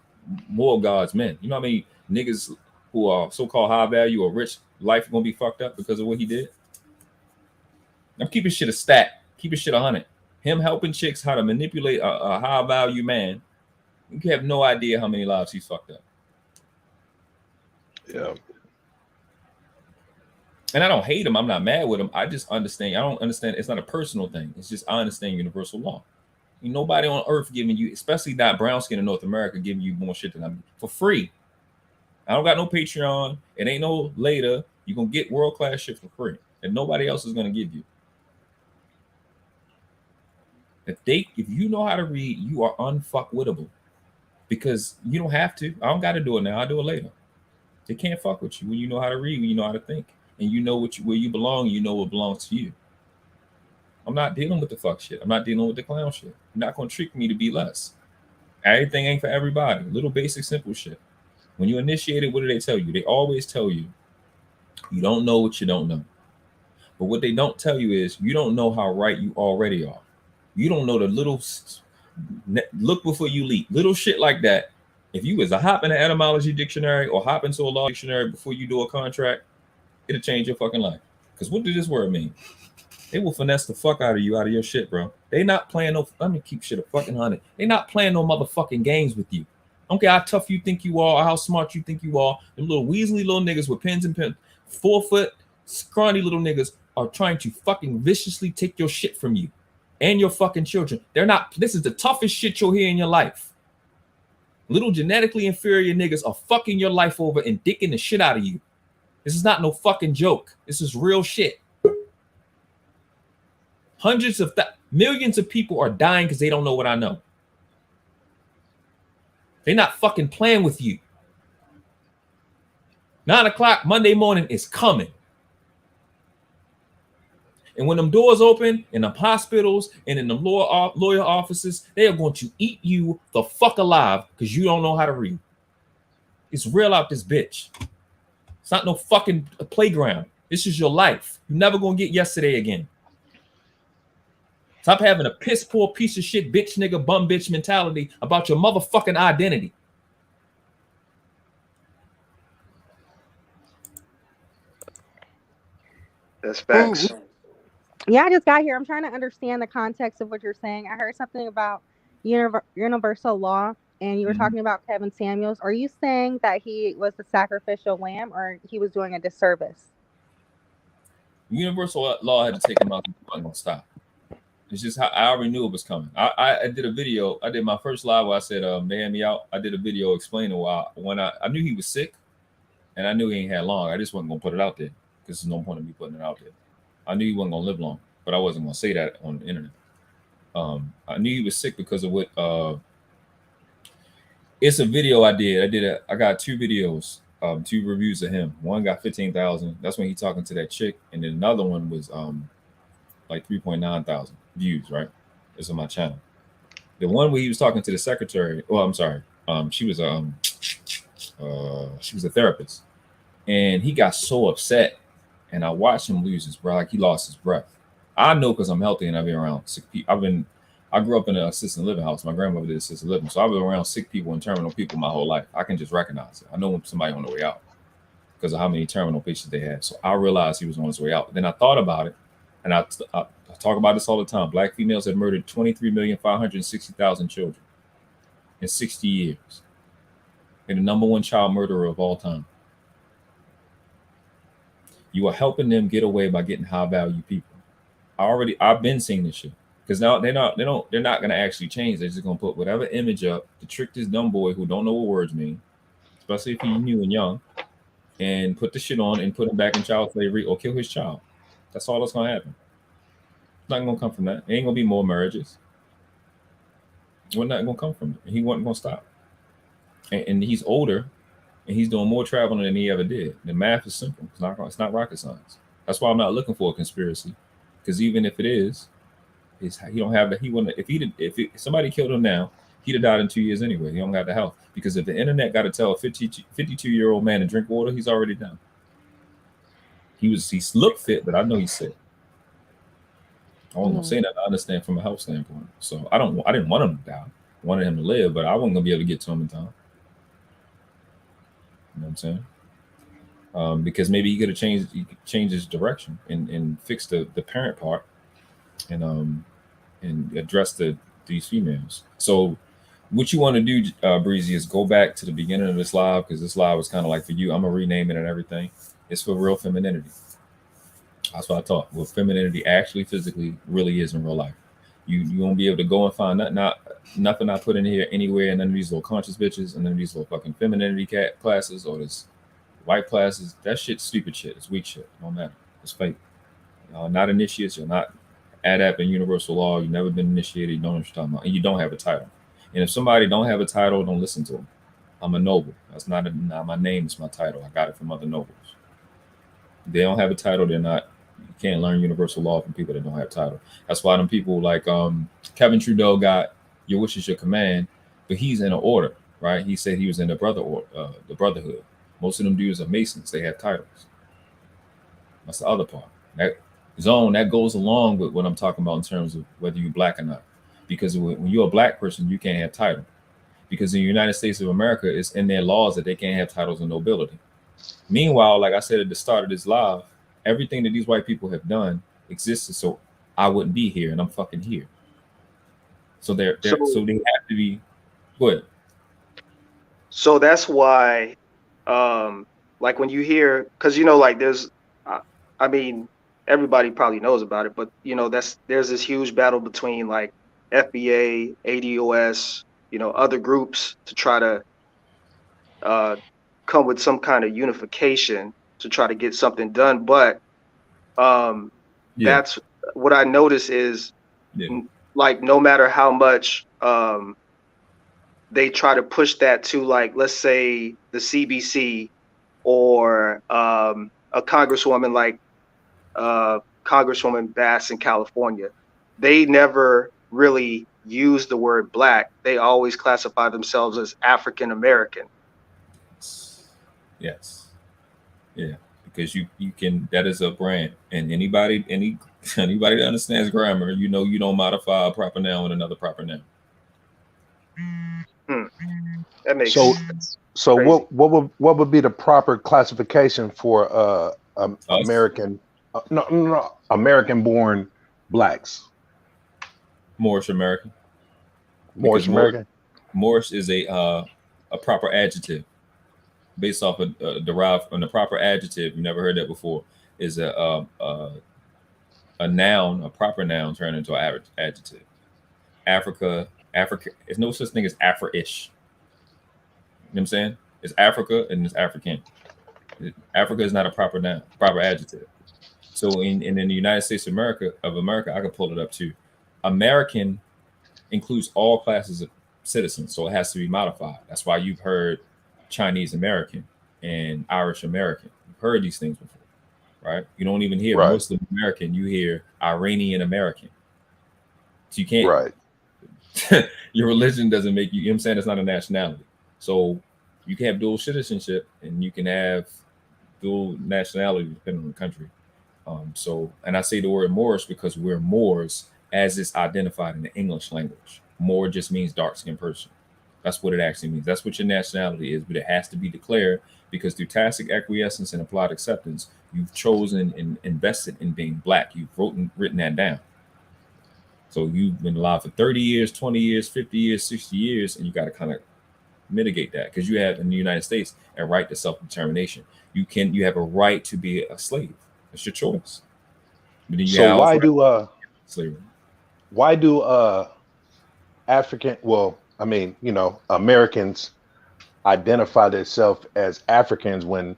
more God's men. You know how many niggas who are so-called high value or rich, life gonna be fucked up because of what he did? I'm keeping shit a stat. Keeping shit 100. Him helping chicks how to manipulate a high value man. You have no idea how many lives he's fucked up. Yeah. And I don't hate him. I'm not mad with him. I just understand. I don't understand. It's not a personal thing. It's just I understand universal law. Ain't nobody on earth giving you, especially not brown skin in North America, giving you more shit than I'm for free. I don't got no Patreon. It ain't no later. You're going to get world-class shit for free. And nobody else is going to give you. If you know how to read, you are unfuckwittable. Because you don't have to. I don't got to do it now. I'll do it later. They can't fuck with you when you know how to read, when you know how to think. And you know where you belong, you know what belongs to you. I'm not dealing with the fuck shit. I'm not dealing with the clown shit. You're not going to trick me to be less. Everything ain't for everybody. Little basic, simple shit. When you initiate it, what do they tell you? They always tell you, you don't know what you don't know. But what they don't tell you is, you don't know how right you already are. You don't know the little, look before you leap. Little shit like that. If you was to hop in an etymology dictionary or hop into a law dictionary before you do a contract, it'll change your fucking life. Because what does this word mean? They will finesse the fuck out of you, out of your shit, bro. They not playing no, let me keep shit a fucking 100. They not playing no motherfucking games with you. I don't care how tough you think you are or how smart you think you are. Them little weaselly little niggas with pens and pens, 4 foot, scrawny little niggas are trying to fucking viciously take your shit from you and your fucking children. They're not, this is the toughest shit you'll hear in your life. Little genetically inferior niggas are fucking your life over and dicking the shit out of you. This is not no fucking joke. This is real shit. Hundreds of millions of people are dying because they don't know what I know. They're not fucking playing with you. 9 o'clock Monday morning is coming. And when them doors open in the hospitals and in the lawyer offices, they are going to eat you the fuck alive because you don't know how to read. It's real out this bitch. It's not no fucking playground. This is your life. You're never going to get yesterday again. Stop having a piss poor piece of shit bitch nigga bum bitch mentality about your motherfucking identity. That's facts. Yeah, I just got here. I'm trying to understand the context of what you're saying. I heard something about universal law, and you were talking about Kevin Samuels. Are you saying that he was the sacrificial lamb, or he was doing a disservice? Universal law had to take him out and stop. It's just how I already knew it was coming. I did a video. I did my first live where I said, "Man, had me out." I did a video explaining why. When I knew he was sick, and I knew he ain't had long. I just wasn't gonna put it out there because there's no point in me putting it out there. I knew he wasn't gonna live long, but I wasn't gonna say that on the internet. I knew he was sick because of what. It's a video I did. I got 2 videos, 2 reviews of him. One got 15,000. That's when he talking to that chick, and then another one was like 3,900 views. Right, it's on my channel. The one where he was talking to the secretary. Oh, I'm sorry. She was a therapist, and he got so upset. And I watched him lose his breath, like he lost his breath. I know because I'm healthy and I've been around sick people. I grew up in an assisted living house. My grandmother did assisted living, so I was around sick people and terminal people my whole life. I can just recognize it. I know when somebody on the way out because of how many terminal patients they had. So I realized he was on his way out. Then I thought about it, and I talk about this all the time. Black females have murdered 23,560,000 children in 60 years. They're the #1 child murderer of all time. You are helping them get away by getting high value people. I've been seeing this shit. Because now they're not gonna actually change. They're just gonna put whatever image up to trick this dumb boy who don't know what words mean, especially if he's new and young, and put the shit on and put him back in child slavery or kill his child. That's all that's gonna happen. It's not gonna come from that. It ain't gonna be more marriages. We're not gonna come from it. He wasn't gonna stop. And he's older, and he's doing more traveling than he ever did. The math is simple. It's not rocket science. That's why I'm not looking for a conspiracy. Because even if it is, he don't have that. He wouldn't. If somebody killed him now, he'd have died in 2 years anyway. He don't have the health. Because if the internet got to tell a 52-year-old man to drink water, he's already done. He looked fit, but I know he's sick. I wasn't gonna say that. I understand from a health standpoint. So I didn't want him to die. I wanted him to live, but I wasn't gonna be able to get to him in time. You know what I'm saying? Because maybe he could have changed his direction and fixed the parent part and address these females. So what you want to do, Breezy, is go back to the beginning of this live, because this live was kind of like for you. I'm gonna rename it and everything. It's for real femininity. That's what I thought. What femininity actually physically really is in real life. You won't be able to go and find nothing I put in here anywhere, and none of these little conscious bitches and none of these little fucking femininity classes or this white classes. That shit's stupid shit. It's weak shit. It don't matter. It's fake. Not initiates. You're not adept in universal law. You've never been initiated. You don't know what you're talking about. And you don't have a title. And if somebody don't have a title, don't listen to them. I'm a noble. That's not my name. It's my title. I got it from other nobles. They don't have a title. They're not. You can't learn universal law from people that don't have title. That's why them people like Kevin Trudeau got your wish is your command, but he's in an order, right? He said he was in the brotherhood. Most of them dudes are Masons. They have titles. That's the other part. That goes along with what I'm talking about in terms of whether you're black or not. Because when you're a black person, you can't have title. Because in the United States of America, it's in their laws that they can't have titles of nobility. Meanwhile, like I said at the start of this live, everything that these white people have done existed so I wouldn't be here, and I'm fucking here. So they have to be good. So that's why, like when you hear, because like there's, I mean, everybody probably knows about it, but there's this huge battle between like FBA, ADOS, other groups to try to come with some kind of unification to try to get something done. But that's what I notice is like no matter how much they try to push that to, like, let's say the CBC or a congresswoman like Congresswoman Bass in California, they never really use the word black. They always classify themselves as African American. Yes. Yeah. Because you can, that is a brand, and anybody that understands grammar, you don't modify a proper noun with another proper noun. That makes sense. So what would be the proper classification for American American born blacks? Moorish American. Moorish American. Moorish is a proper adjective based off of derived from the proper adjective. You never heard that before. Is a noun, a proper noun turned into an adjective. Africa. There's no such thing as Afro-ish. You know what I'm saying? It's Africa and it's African. Africa is not a proper noun, proper adjective. So in the United States of America, I could pull it up too. American includes all classes of citizens, so it has to be modified. That's why you've heard Chinese American and Irish American. You've heard these things before, right? You don't even hear Muslim American. You hear Iranian American. So you can't. Right. Your religion doesn't make you. You know what I'm saying? It's not a nationality. So you can have dual citizenship and you can have dual nationality depending on the country. And I say the word Moorish because we're Moors as it's identified in the English language. More just means dark-skinned person. That's what it actually means. That's what your nationality is, but it has to be declared because through tacit acquiescence and applied acceptance, you've chosen and invested in being black. You've written that down. So you've been alive for 30 years, 20 years, 50 years, 60 years, and you got to kind of mitigate that because you have in the United States a right to self-determination. You have a right to be a slave. It's your choice. But then So slavery. Why do African, Americans identify themselves as Africans when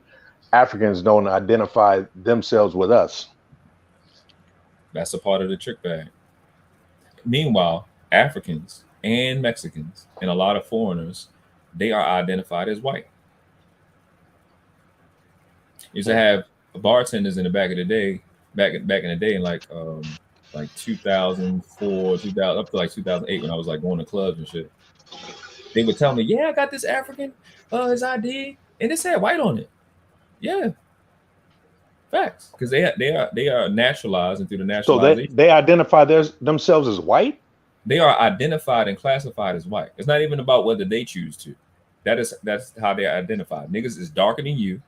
Africans don't identify themselves with us? That's a part of the trick bag. Meanwhile, Africans and Mexicans and a lot of foreigners, they are identified as white. Used to have bartenders in the back in the day, in like 2004, 2000 up to like 2008 when I was like going to clubs and shit. They would tell me, "Yeah, I got this African, his ID, and it said white on it." Yeah, facts, because they are naturalized, and through the naturalization, so they identify themselves as white. They are identified and classified as white. It's not even about whether they choose to. That's how they're identified. Niggas is darker than you.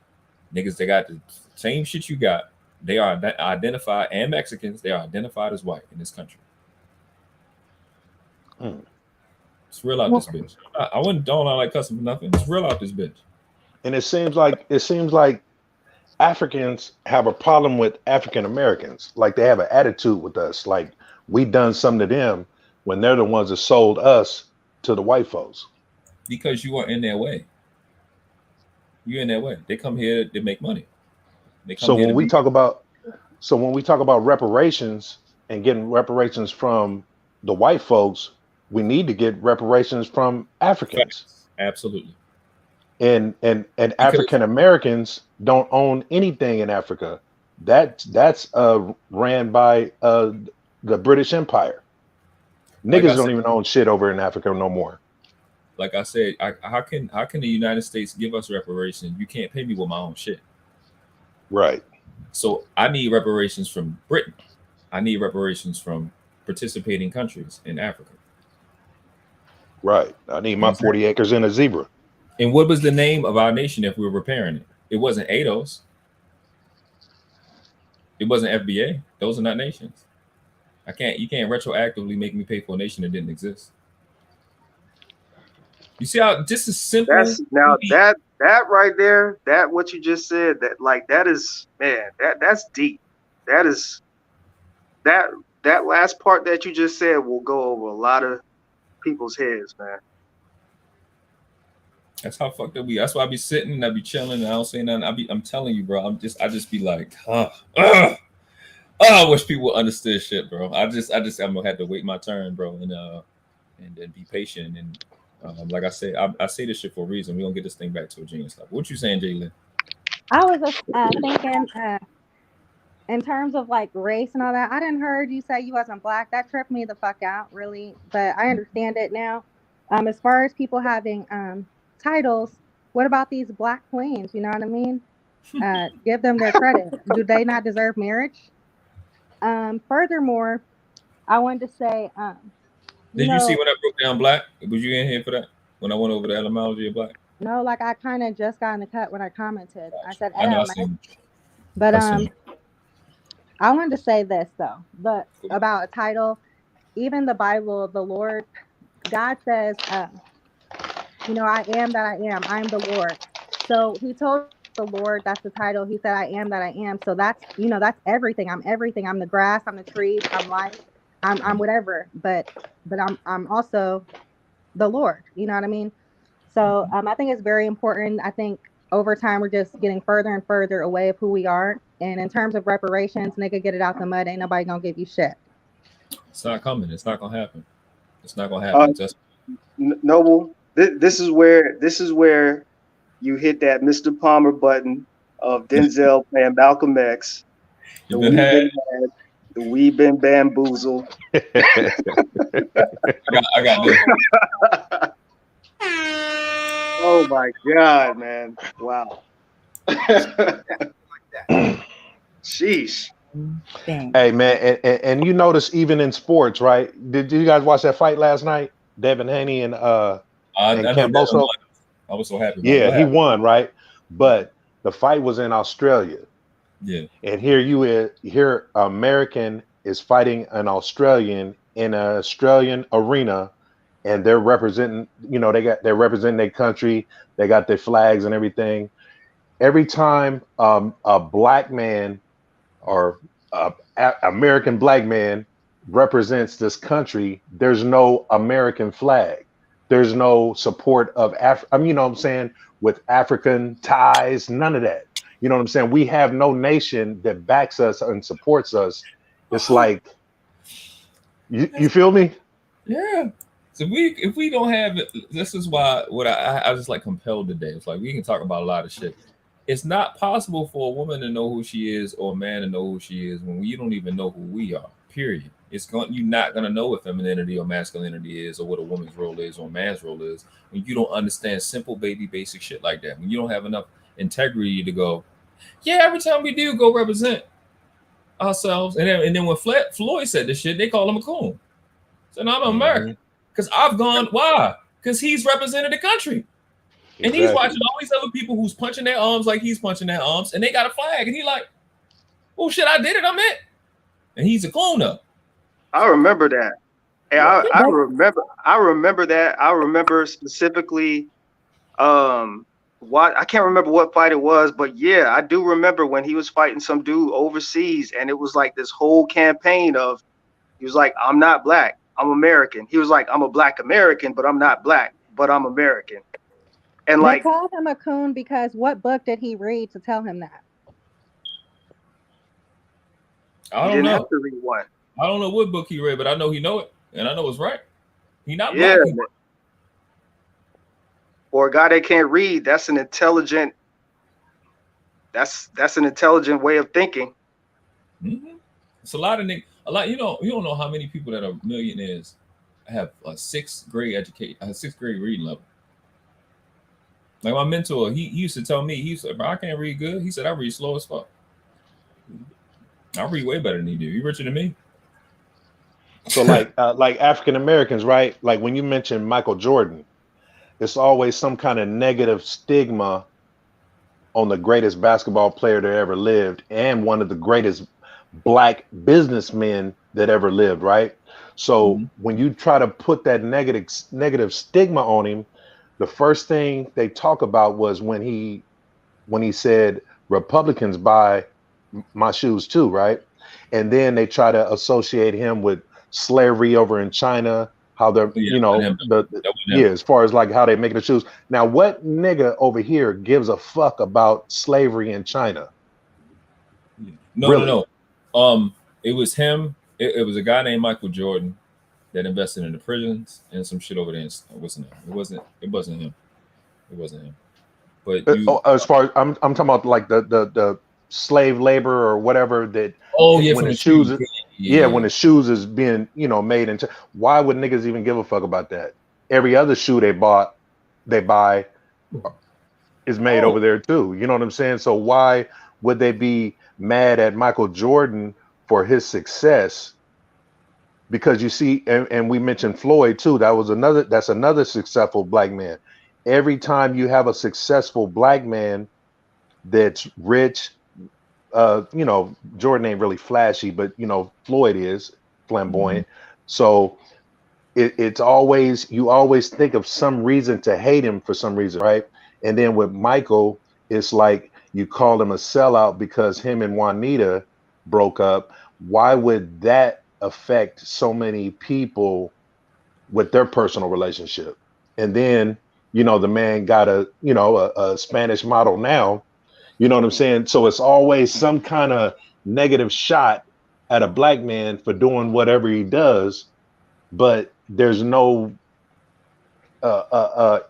Niggas, they got the same shit you got. They are identified, and Mexicans, they are identified as white in this country. It's real out this bitch. I don't like cussing for nothing. It's real out this bitch. And it seems like Africans have a problem with African Americans. Like they have an attitude with us. Like we done something to them when they're the ones that sold us to the white folks. Because you are in their way. You're in their way. They come here to make money. So when we talk about reparations and getting reparations from the white folks, we need to get reparations from Africans. Absolutely. And African Americans don't own anything in Africa. That's ran by the British Empire. Niggas don't even own shit over in Africa no more. Like I said, how can the United States give us reparations? You can't pay me with my own shit. Right. So I need reparations from Britain. I need reparations from participating countries in Africa. Right. I need my 40 acres and a zebra. And what was the name of our nation if we were repairing it? It wasn't ADOS. It wasn't FBA. Those are not nations. You can't retroactively make me pay for a nation that didn't exist. You see how just as simple. That right there, that what you just said, that is, man, that's deep. That is that last part that you just said will go over a lot of people's heads, man. That's how fucked up we. That's why I be sitting and I be chilling and I don't say nothing. I'm telling you, bro. I just be like, I wish people understood shit, bro. I'm gonna have to wait my turn, bro, and then be patient. And like I say, I say this shit for a reason. We don't get this thing back to a genius level. What you saying, Jalen? I was just thinking in terms of like race and all that. I didn't heard you say you wasn't black. That tripped me the fuck out, really. But I understand it now. As far as people having titles, what about these black queens? You know what I mean? Give them their credit. Do they not deserve marriage? Furthermore, I wanted to say, did you see when I broke down black? Was you in here for that? When I went over the etymology of black? No, like I kind of just got in the cut when I commented. I said, I know, but I wanted to say this though, but about a title, even the Bible, the Lord, God says, I am that I am. I am the Lord. So he told the Lord, that's the title. He said, I am that I am. So that's everything. I'm everything. I'm the grass. I'm the trees. I'm life. I'm whatever. But I'm also the Lord. You know what I mean? So I think it's very important. I think over time we're just getting further and further away of who we are. And in terms of reparations, nigga, get it out the mud. Ain't nobody gonna give you shit. It's not coming. It's not gonna happen. It's not gonna happen. Noble, this is where you hit that Mr. Palmer button of Denzel playing Malcolm X. We've been bamboozled. I got this. Oh my God, man! Wow. Sheesh. Dang. Hey man, and you notice even in sports, right? Did you guys watch that fight last night? Devin Haney and I did that. Camboso? I was so happy about Yeah, it. he won, right? But the fight was in Australia. Yeah. And here American is fighting an Australian in an Australian arena, and they're representing, they're representing their country, they got their flags and everything. Every time a black man or American black man represents this country, there's no American flag. There's no support of you know what I'm saying, with African ties, none of that. You know what I'm saying? We have no nation that backs us and supports us. It's like, you feel me? Yeah. So if we don't have it, this is why what I was just like compelled today. It's like we can talk about a lot of shit. It's not possible for a woman to know who she is or a man to know who she is when you don't even know who we are. Period. You're not gonna know what femininity or masculinity is, or what a woman's role is or a man's role is, when you don't understand simple baby basic shit like that. When you don't have enough integrity to go, yeah, every time we do go represent ourselves, and then when Floyd said this shit, they call him a coon. So now I'm American because I've gone. Why? Because he's represented the country. And he's watching all these other people who's punching their arms like he's punching their arms, and they got a flag, and he like, oh shit, I did it, I'm it. And he's a clone up. I remember that. Hey, I remember that. I remember specifically I can't remember what fight it was, but yeah, I do remember when he was fighting some dude overseas, and it was like this whole campaign of, he was like, I'm not black, I'm American. He was like, I'm a black American, but I'm not black, but I'm American. And they like, called him a coon because what book did he read to tell him that? I don't know. Have to read one. I don't know what book he read, but I know he know it, and I know it's right. He not black. For a guy that can't read, that's an intelligent. That's an intelligent way of thinking. Mm-hmm. It's a lot of niggas. You don't know how many people that are millionaires have a sixth grade reading level. Like my mentor, he used to tell me, he said, bro, I can't read good. He said, I read slow as fuck. I read way better than you do. You richer than me. So like African Americans, right? Like when you mention Michael Jordan, it's always some kind of negative stigma on the greatest basketball player that ever lived and one of the greatest black businessmen that ever lived, right? So when you try to put that negative stigma on him, the first thing they talk about was when he said Republicans buy my shoes too, right? And then they try to associate him with slavery over in China, how they're as far as like how they make the shoes. Now, what nigga over here gives a fuck about slavery in China? No. It was him. It was a guy named Michael Jordan that invested in the prisons and some shit over there. It wasn't him. But as far as I'm talking about, like the slave labor or whatever that. Oh yeah, when the shoes. When the shoes is being made into. Why would niggas even give a fuck about that? Every other shoe they buy is made over there too. You know what I'm saying? So why would they be mad at Michael Jordan for his success? Because you see, and we mentioned Floyd too. That's another successful black man. Every time you have a successful black man that's rich, Jordan ain't really flashy, but Floyd is flamboyant. So it's always, you always think of some reason to hate him for some reason, right? And then with Michael, it's like you call him a sellout because him and Juanita broke up. Why would that affect so many people with their personal relationship? And then the man got a Spanish model now. You know what I'm saying? So it's always some kind of negative shot at a black man for doing whatever he does, but there's no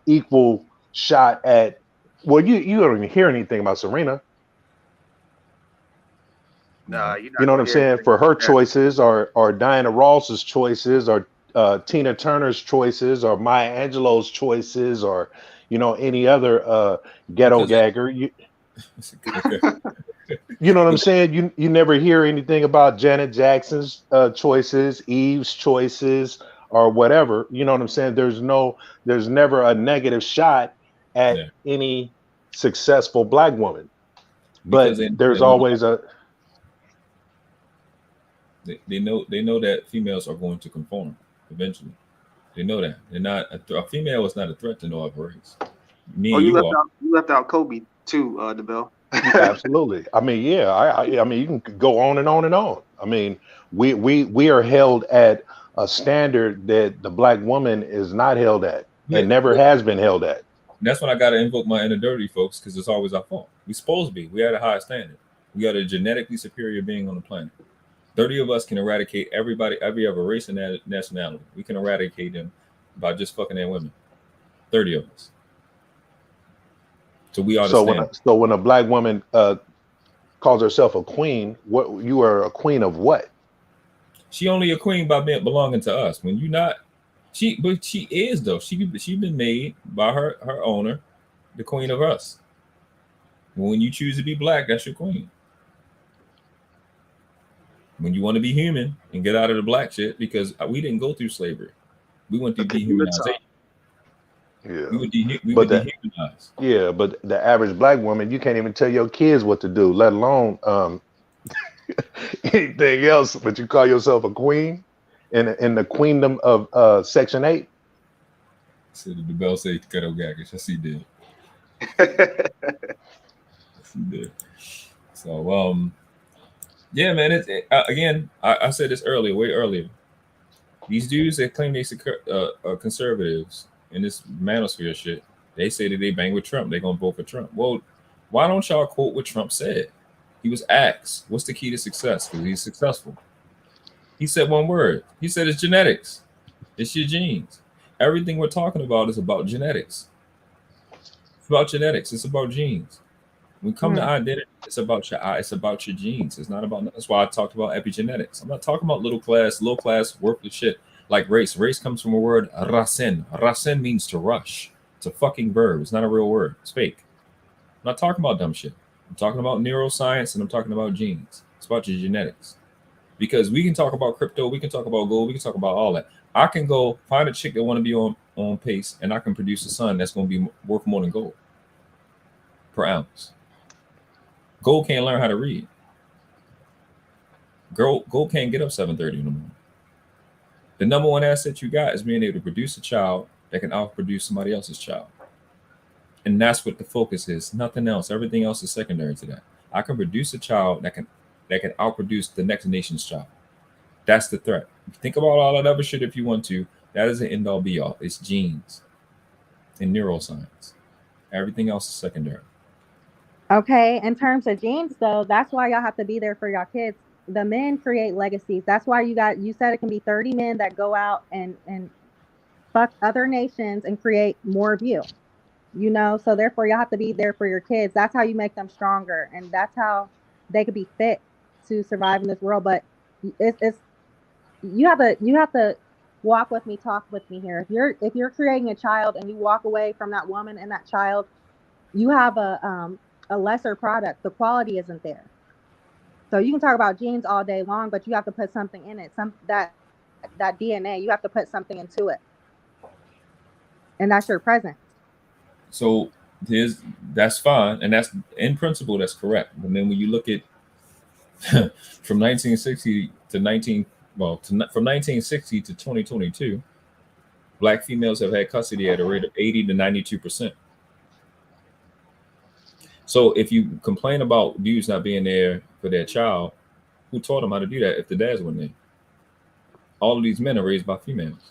equal shot at. Well, you don't even hear anything about Serena. Nah, you know what I'm saying? For her choices, or Diana Ross's choices, or Tina Turner's choices, or Maya Angelou's choices, or any other ghetto gagger. You know what I'm saying? You never hear anything about Janet Jackson's choices, Eve's choices, or whatever. You know what I'm saying? There's never a negative shot at any successful black woman. But there's always they know that females are going to conform eventually. They know that they're not a female is not a threat to no other race. You left out Kobe too, DeBell. Absolutely. I mean, yeah. I mean, you can go on and on and on. I mean, we are held at a standard that the black woman is not held at and never has been held at. That's when I got to invoke my inner dirty folks, because it's always our fault. We're supposed to be. We had a high standard. We got a genetically superior being on the planet. 30 of us can eradicate every other race and nationality. We can eradicate them by just fucking their women. 30 of us. So we are. So when a black woman calls herself a queen, what you are a queen of what? She only a queen by belonging to us. When you not, but she is though. She been made by her owner, the queen of us. When you choose to be black, that's your queen. When you want to be human and get out of the black shit, because we didn't go through slavery, we went through dehumanization. Yeah, we were dehumanized. Yeah, but the average black woman, you can't even tell your kids what to do, let alone anything else. But you call yourself a queen in the queendom of Section 8. So the bell say Kettle Gaggage. Yes, he did. Yes, he did. So yeah, man. Again, I said this way earlier. These dudes that claim they are conservatives in this manosphere shit, they say that they bang with Trump. They're gonna vote for Trump. Well, why don't y'all quote what Trump said? He was asked, "What's the key to success?" Because he's successful. He said one word. He said it's genetics. It's your genes. Everything we're talking about is about genetics. It's about genetics. It's about genes. When it comes to identity, it's about your genes. It's not about. That's why I talked about epigenetics. I'm not talking about low class, worthless shit like race. Race comes from a word racine. Racine means to rush. It's a fucking verb. It's not a real word. It's fake. I'm not talking about dumb shit. I'm talking about neuroscience and I'm talking about genes. It's about your genetics. Because we can talk about crypto, we can talk about gold, we can talk about all that. I can go find a chick that want to be on pace, and I can produce a son that's going to be worth more than gold per ounce. Gold can't learn how to read. Gold can't get up 7:30 in the morning. The number one asset you got is being able to produce a child that can outproduce somebody else's child. And that's what the focus is. Nothing else. Everything else is secondary to that. I can produce a child that can outproduce the next nation's child. That's the threat. Think about all that other shit if you want to. That is an end all be all. It's genes and neuroscience. Everything else is secondary. Okay, in terms of genes though, that's why y'all have to be there for y'all kids. The men create legacies. That's why you said it can be 30 men that go out and fuck other nations and create more of you. You know, so therefore y'all have to be there for your kids. That's how you make them stronger, and that's how they could be fit to survive in this world. But it's you have to walk with me, talk with me here. If you're creating a child and you walk away from that woman and that child, you have a lesser product. The quality isn't there. So you can talk about genes all day long, but you have to put something in it. That DNA, you have to put something into it, and that's your present. So that's fine, and that's in principle that's correct. But then when you look at from 1960 to 2022, black females have had custody at a rate of 80 to 92%. So if you complain about dudes not being there for their child, who taught them how to do that if the dads weren't there? All of these men are raised by females.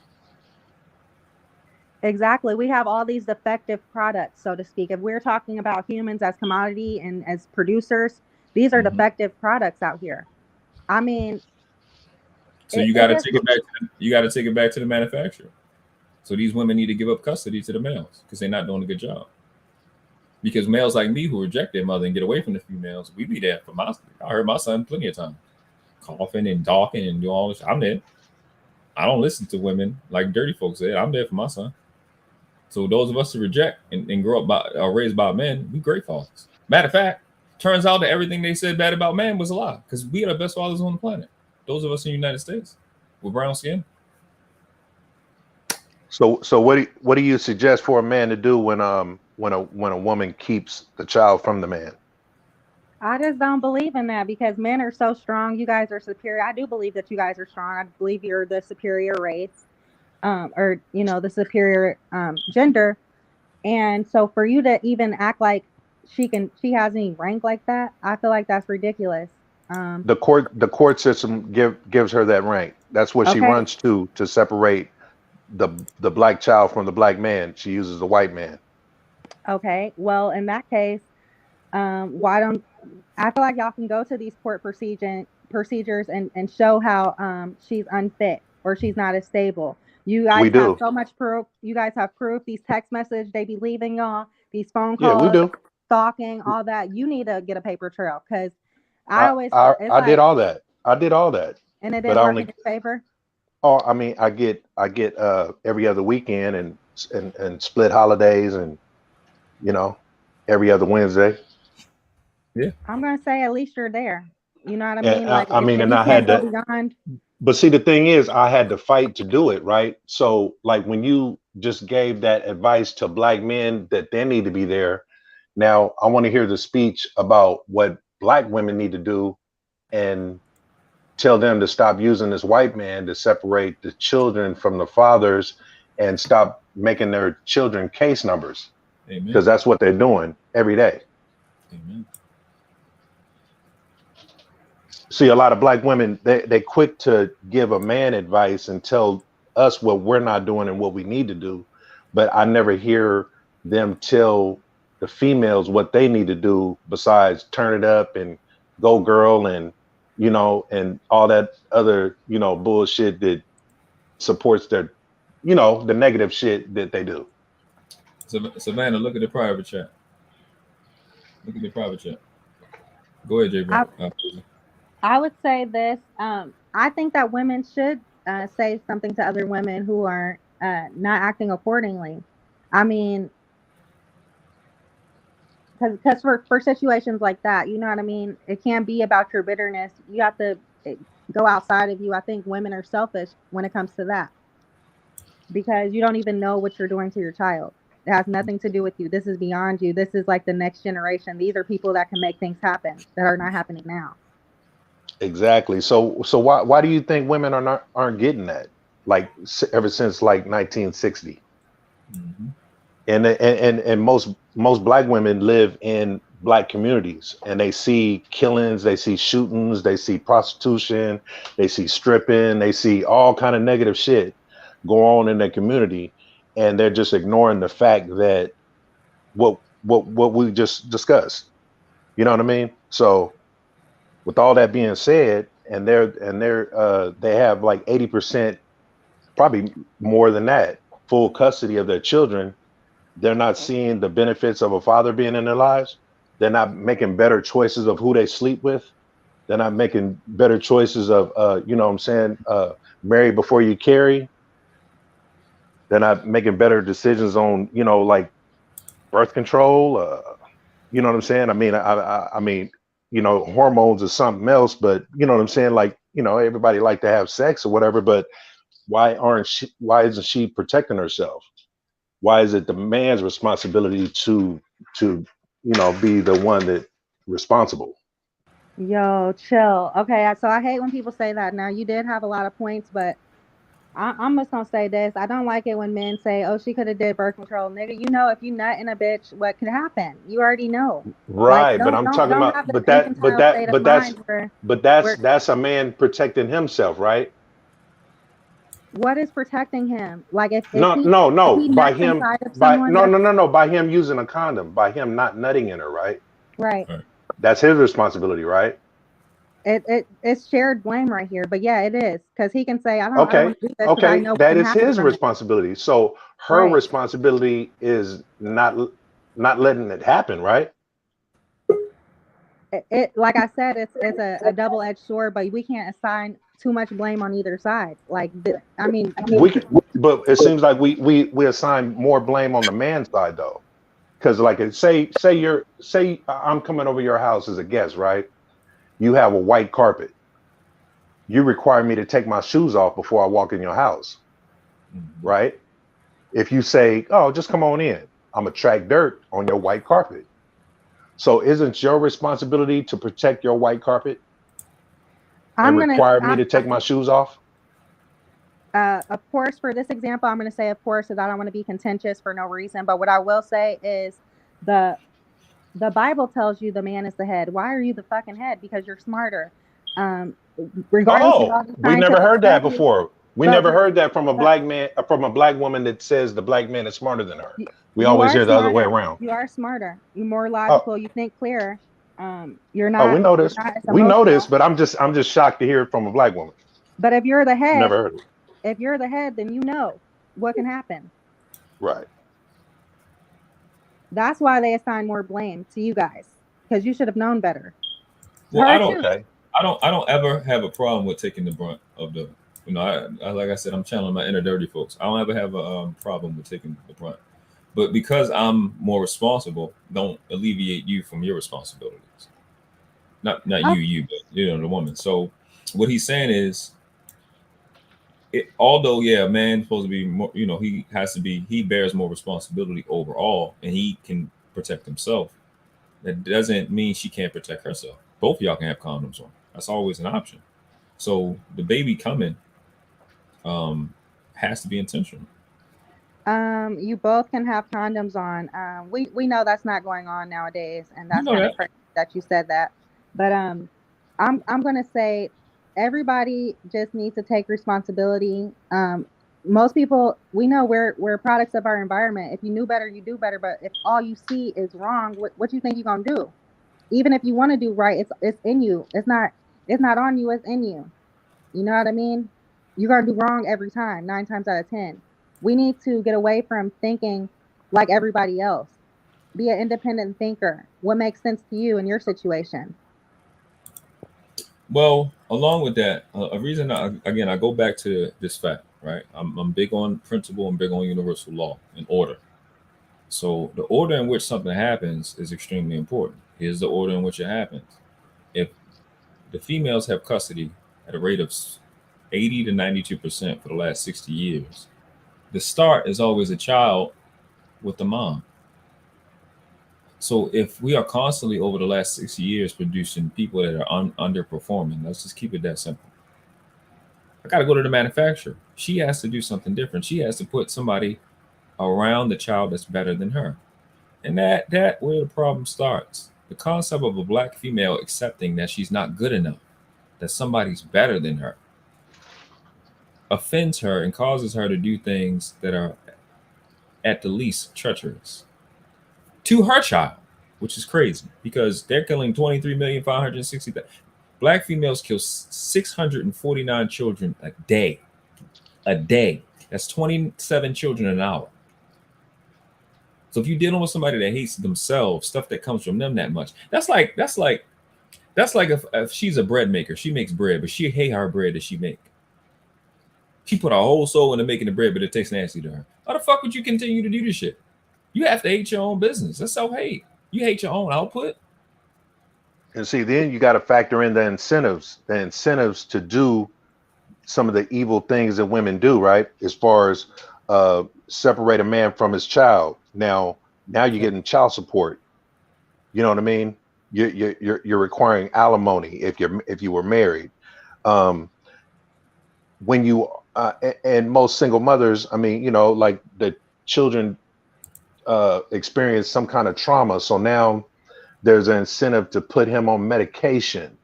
Exactly. We have all these defective products, so to speak. If we're talking about humans as commodity and as producers, these are defective products out here. I mean, so you got to take it back. You got to take it back to the manufacturer. So these women need to give up custody to the males because they're not doing a good job. Because males like me who reject their mother and get away from the females, we be there for my. I heard my son plenty of times, coughing and talking and do all this. I'm there. I don't listen to women like dirty folks say. I'm there for my son. So those of us who reject and grow up are raised by men, we great fathers. Matter of fact, turns out that everything they said bad about man was a lie, because we are the best fathers on the planet. Those of us in the United States with brown skin. So what do you suggest for a man to do when a woman keeps the child from the man? I just don't believe in that because men are so strong. You guys are superior. I do believe that you guys are strong. I believe you're the superior race, or the superior gender. And so for you to even act like she has any rank like that, I feel like that's ridiculous. The court system gives her that rank. That's what she runs to separate the black child from the black man. She uses the white man. Okay, well, in that case, why don't I feel like y'all can go to these court procedures and show how she's unfit or she's not as stable. You guys have so much proof. You guys have proof. These text messages they be leaving y'all, these phone calls, we do. Stalking, all that. You need to get a paper trail because I did all that. I did all that, and it didn't work in your favor. Oh, I mean, I get every other weekend and split holidays and every other Wednesday. Yeah, I'm gonna say at least you're there. You know what I mean? Like, and I had to. But see, the thing is, I had to fight to do it, right? So, like, when you just gave that advice to black men that they need to be there, now I want to hear the speech about what black women need to do and tell them to stop using this white man to separate the children from the fathers and stop making their children case numbers. Amen. Because that's what they're doing every day. Amen. See, a lot of black women, they quick to give a man advice and tell us what we're not doing and what we need to do. But I never hear them tell the females what they need to do besides turn it up and go girl and, and all that other, bullshit that supports their, the negative shit that they do. Savannah, look at the private chat. Look at the private chat. Go ahead, J. I would say this. I think that women should say something to other women who are not acting accordingly. I mean, because for situations like that, you know what I mean? It can't be about your bitterness. You have to go outside of you. I think women are selfish when it comes to that because you don't even know what you're doing to your child. It has nothing to do with you. This is beyond you. This is like the next generation. These are people that can make things happen that are not happening now. Exactly. So why do you think women aren't getting that? Like ever since like 1960, and most black women live in black communities, and they see killings, they see shootings, they see prostitution, they see stripping, they see all kind of negative shit go on in their community, and they're just ignoring the fact that what we just discussed. You know what I mean? So. With all that being said, and they have like 80%, probably more than that, full custody of their children. They're not seeing the benefits of a father being in their lives. They're not making better choices of who they sleep with. They're not making better choices of, marry before you carry. They're not making better decisions on, like birth control. You know what I'm saying? I mean. Hormones is something else, but you know what I'm saying? Like, everybody like to have sex or whatever, but why isn't she protecting herself? Why is it the man's responsibility to be the one that responsible? Yo, chill. Okay, so I hate when people say that. Now, you did have a lot of points, but I'm just gonna say this. I don't like it when men say, "Oh, she could have did birth control." Nigga, if you nut in a bitch, what could happen? You already know. Right, but I'm talking about, that's a man protecting himself, right? What is protecting him? Like if by him using a condom, by him not nutting in her, right? Right. That's his responsibility, right? It's shared blame right here, but yeah, it is because he can say, I don't do this. Okay, that is his responsibility. So her responsibility is not letting it happen, right? It like I said, it's a double-edged sword, but we can't assign too much blame on either side. Like, but it seems like we assign more blame on the man's side though, because like say I'm coming over your house as a guest, right? You have a white carpet. You require me to take my shoes off before I walk in your house, right? If you say, oh, just come on in, I'm gonna track dirt on your white carpet. So isn't your responsibility to protect your white carpet and require me to take my shoes off? Of course, for this example, I'm going to say, of course, because I don't want to be contentious for no reason. But what I will say is the Bible tells you the man is the head. Why are you the fucking head? Because you're smarter. Regardless of all we never heard that before. We never heard that from a black man, from a black woman that says the black man is smarter than her. We always hear the other way around. You are smarter. You're more logical. You think clearer. You're not. Oh, we know this. We know this, but I'm just shocked to hear it from a black woman. But if you're the head, never heard it. If you're the head, then you know what can happen. Right. That's why they assign more blame to you guys, because you should have known better. Well, I don't ever have a problem with taking the brunt of the. You know, I like I said, I'm channeling my inner dirty folks. I don't ever have a problem with taking the brunt, but because I'm more responsible, don't alleviate you from your responsibilities. Not you, but the woman. So what he's saying is, although a man's supposed to be more, he bears more responsibility overall, and he can protect himself. That doesn't mean she can't protect herself. Both of y'all can have condoms on. That's always an option. So the baby coming has to be intentional. You both can have condoms on. We know that's not going on nowadays, and that's kind of crazy that you said that. But I'm gonna say everybody just needs to take responsibility. Most people, we know we're products of our environment. If you knew better, you do better. But if all you see is wrong, what you think you're gonna do? Even if you want to do right, it's in you. It's not on you. It's in you. You know what I mean? You're gonna do wrong every time, 9 times out of 10. We need to get away from thinking like everybody else. Be an independent thinker. What makes sense to you in your situation? Well, along with that, a reason I go back to this fact, right? I'm big on principle and big on universal law and order. So the order in which something happens is extremely important. Here's the order in which it happens. If the females have custody at a rate of 80 to 92% for the last 60 years, the start is always a child with the mom. So if we are constantly over the last 60 years producing people that are underperforming, let's just keep it that simple. I got to go to the manufacturer. She has to do something different. She has to put somebody around the child that's better than her. And that where the problem starts. The concept of a black female accepting that she's not good enough, that somebody's better than her, offends her and causes her to do things that are at the least treacherous to her child, which is crazy because they're killing 23,560,000. Black females kill 649 children a day. A day. That's 27 children an hour. So if you're dealing with somebody that hates themselves, stuff that comes from them that much, that's like if she's a bread maker, she makes bread, but she hate her bread that she make. She put her whole soul into making the bread, but it tastes nasty to her. How the fuck would you continue to do this shit? You have to hate your own business. That's self-hate. You hate your own output. And see, then you got to factor in the incentives to do some of the evil things that women do, right? As far as separate a man from his child. Now you're getting child support. You know what I mean? You're requiring alimony if you were married. When you and most single mothers, I mean, like the children experience some kind of trauma. So now there's an incentive to put him on medication,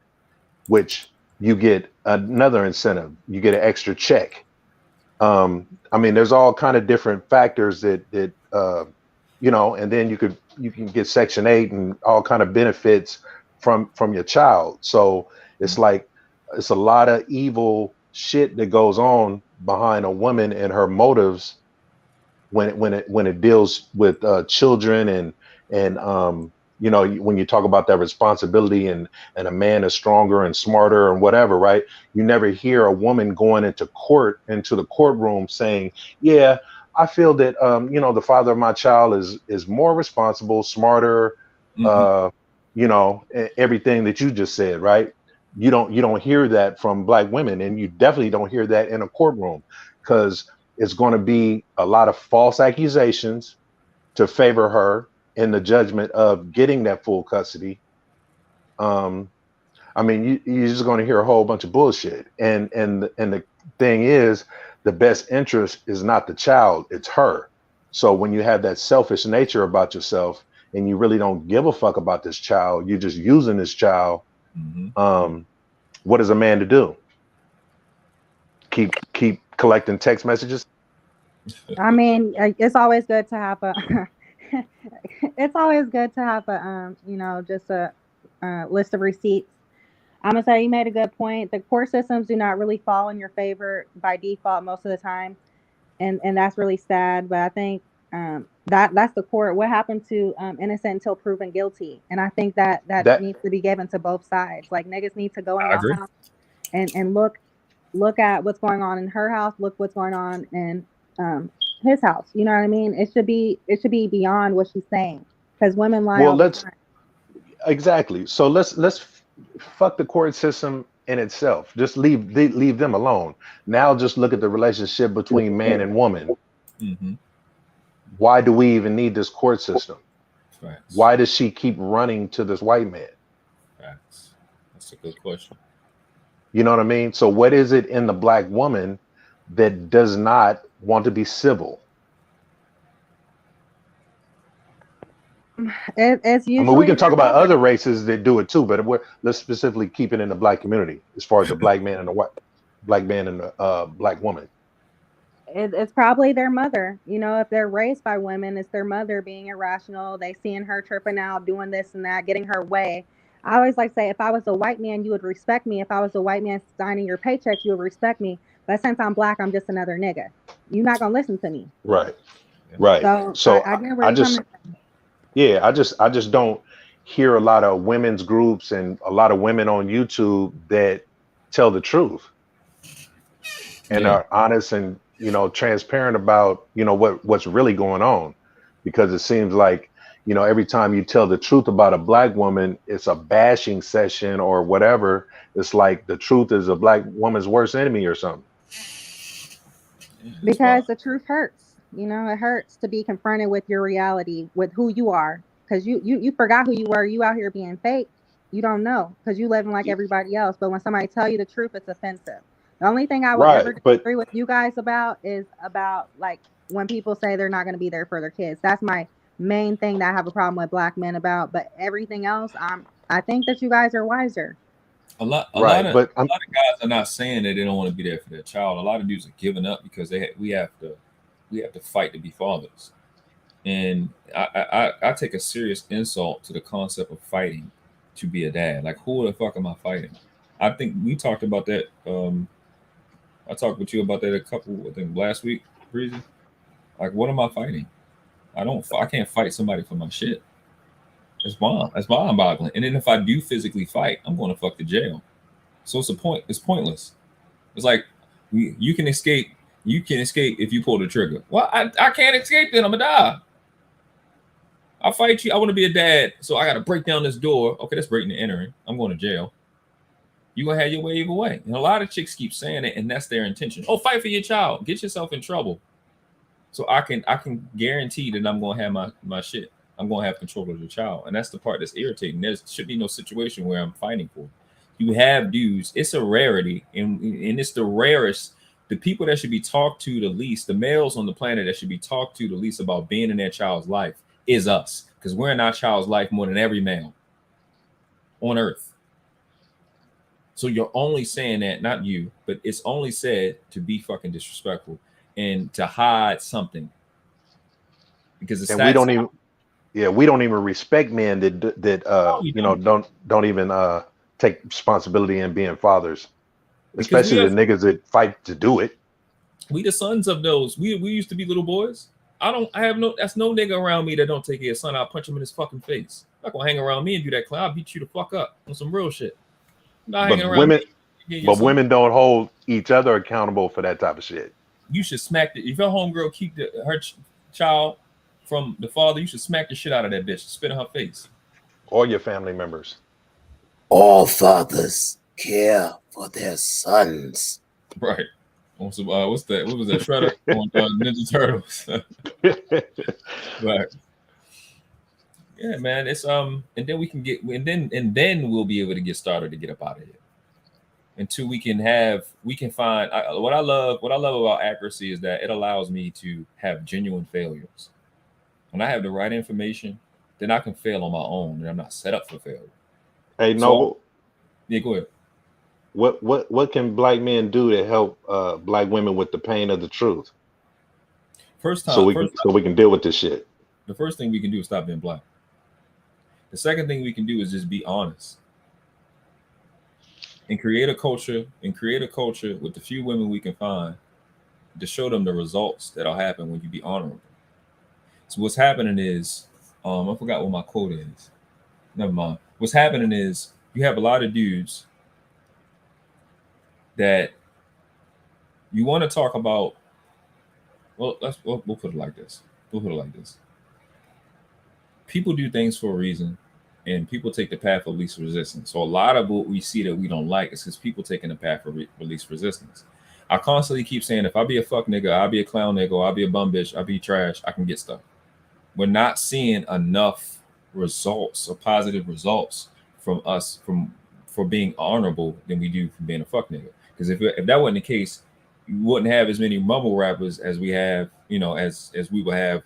which you get another incentive. You get an extra check. I mean, there's all kind of different factors that and then you can get Section 8 and all kind of benefits from your child. So it's like it's a lot of evil shit that goes on behind a woman and her motives when it deals with children and when you talk about that responsibility and a man is stronger and smarter and whatever, right? You never hear a woman going into the courtroom saying, yeah, I feel that you know, the father of my child is more responsible, smarter, you know, everything that you just said, right? You don't hear that from black women, and you definitely don't hear that in a courtroom, because it's going to be a lot of false accusations to favor her in the judgment of getting that full custody. I mean, you're just going to hear a whole bunch of bullshit, and the thing is, the best interest is not the child, it's her. So when you have that selfish nature about yourself, and you really don't give a fuck about this child, you're just using this child. What is a man to do? Keep collecting text messages? I mean, it's always good to have a. It's always good to have a, you know, just a list of receipts. I'm gonna say you made a good point. The court systems do not really fall in your favor by default most of the time, and that's really sad. But I think that's the court. What happened to innocent until proven guilty? And I think that needs to be given to both sides. Like, niggas need to go in your house and look at what's going on in her house. Look what's going on in his house. You know what I mean? It should be beyond what she's saying, because women lie. Well, exactly. So let's fuck the court system in itself. Just leave them alone. Now just look at the relationship between man and woman. Why do we even need this court system? Facts. Why does she keep running to this white man? Facts. That's a good question. You know what I mean? So what is it in the black woman that does not want to be civil? It's usually, I mean, we can talk about other races that do it too, but let's specifically keep it in the black community, as far as the black man and the black woman. It's probably their mother. You know, if they're raised by women, it's their mother being irrational. They seeing her tripping out, doing this and that, getting her way. I always like to say, if I was a white man, you would respect me. If I was a white man signing your paychecks, you would respect me. But since I'm black, I'm just another nigga. You're not gonna listen to me. Right. So I get where you're coming from. Yeah, I just don't hear a lot of women's groups and a lot of women on YouTube that tell the truth and are honest and, you know, transparent about, you know, what's really going on. Because it seems like, you know, every time you tell the truth about a black woman, it's a bashing session or whatever. It's like the truth is a black woman's worst enemy or something. Because the truth hurts. You know, it hurts to be confronted with your reality, with who you are, because you forgot who you were. You out here being fake. You don't know, because you living like everybody else. But when somebody tell you the truth, it's offensive. The only thing I would ever disagree with you guys about is about, like, when people say they're not going to be there for their kids. That's my main thing that I have a problem with black men about. But everything else, I think that you guys are wiser. A lot of guys are not saying that they don't want to be there for their child. A lot of dudes are giving up because we have to fight to be fathers. And I take a serious insult to the concept of fighting to be a dad. Like, who the fuck am I fighting? I think we talked about that. I talked with you about that I think last week, Breezy. Like, what am I fighting? I can't fight somebody for my shit. It's mind-boggling. And then if I do physically fight, I'm going to fuck the jail. So it's pointless. It's like you can escape. You can escape if you pull the trigger. Well, I can't escape then. I'm gonna die. I'll fight you. I want to be a dad, so I got to break down this door. Okay, that's breaking and entering. I'm going to jail. You gonna have your way either way. And a lot of chicks keep saying it, and that's their intention. Oh, fight for your child. Get yourself in trouble. So I can guarantee that I'm gonna have my shit. I'm gonna have control of the child, and that's the part that's irritating. There should be no situation where I'm fighting for. You have dudes. It's a rarity, and it's the rarest. The people that should be talked to the least, the males on the planet that should be talked to the least about being in their child's life is us, because we're in our child's life more than every male on earth. So you're only saying that, not you, but it's only said to be fucking disrespectful and to hide something. Because it's we don't even respect men that you know don't even take responsibility in being fathers. Especially the niggas that fight to do it. We the sons of those. We used to be little boys. That's no nigga around me that don't take care of son. I'll punch him in his fucking face. I'm not gonna hang around me and do that, Clown. I'll beat you the fuck up on some real shit. Women don't hold each other accountable for that type of shit. you should smack the, if your homegirl keep her child from the father, you should smack the shit out of that bitch, spit in her face. Or your family members. All fathers care for their sons. Right. Also, what's that? What was that? Shredder on Ninja Turtles. Right. Yeah, man. It's and then we can get and then we'll be able to get started to get up out of here. Until we can find what I love about accuracy is that it allows me to have genuine failures. When I have the right information, then I can fail on my own, and I'm not set up for failure. Hey, Noble. Yeah, go ahead. What can black men do to help black women with the pain of the truth? So we can deal with this shit. The first thing we can do is stop being black. The second thing we can do is just be honest. And create a culture with the few women we can find to show them the results that'll happen when you be honorable. So what's happening is, I forgot what my quote is. Never mind. What's happening is you have a lot of dudes that you want to talk about. Well, we'll put it like this. People do things for a reason. And people take the path of least resistance. So a lot of what we see that we don't like is because people taking the path of least resistance. I constantly keep saying, if I be a fuck nigga, I'll be a clown nigga, or I'll be a bum bitch, I'll be trash, I can get stuff. We're not seeing enough results or positive results from us for being honorable than we do from being a fuck nigga. Because if that wasn't the case, you wouldn't have as many mumble rappers as we have, as we would have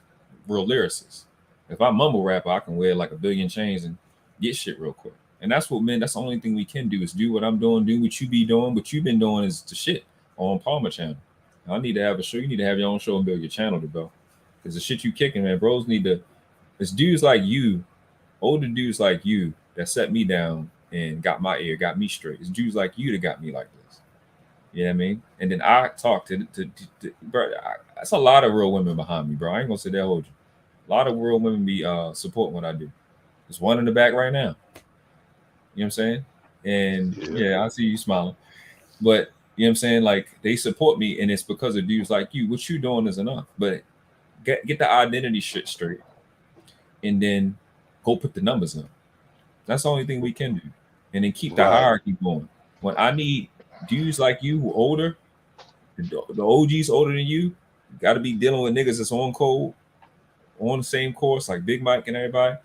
real lyricists. If I mumble rapper, I can wear like a billion chains and get shit real quick. And that's the only thing we can do is do what I'm doing, do what you be doing. What you've been doing is the shit on Palmer channel. I need to have a show. You need to have your own show and build your channel to go. Because the shit you kicking, man, bros need to, it's dudes like you, older dudes like you that set me down and got my ear, got me straight. It's dudes like you that got me like this. You know what I mean? And then I talk to bro, that's a lot of real women behind me, bro. I ain't gonna sit there and hold you. A lot of real women be supporting what I do. There's one in the back right now. You know what I'm saying? And yeah, I see you smiling. But you know what I'm saying? Like, they support me, and it's because of dudes like you. What you doing is enough. But get the identity shit straight. And then go put the numbers up. That's the only thing we can do. And then keep the hierarchy going. When I need dudes like you who older, the OGs older than you, got to be dealing with niggas that's on code, on the same course, like Big Mike and everybody.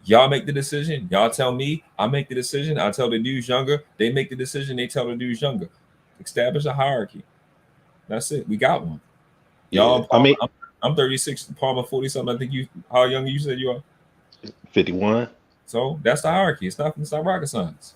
Y'all make the decision. Y'all tell me. I make the decision. I tell the dudes younger. They make the decision. They tell the dudes younger. Establish a hierarchy. That's it. We got one. Y'all, yeah, I'm 36. Palmer 40 something. I think you. How young you said you are? 51. So that's the hierarchy. It's not rocket science.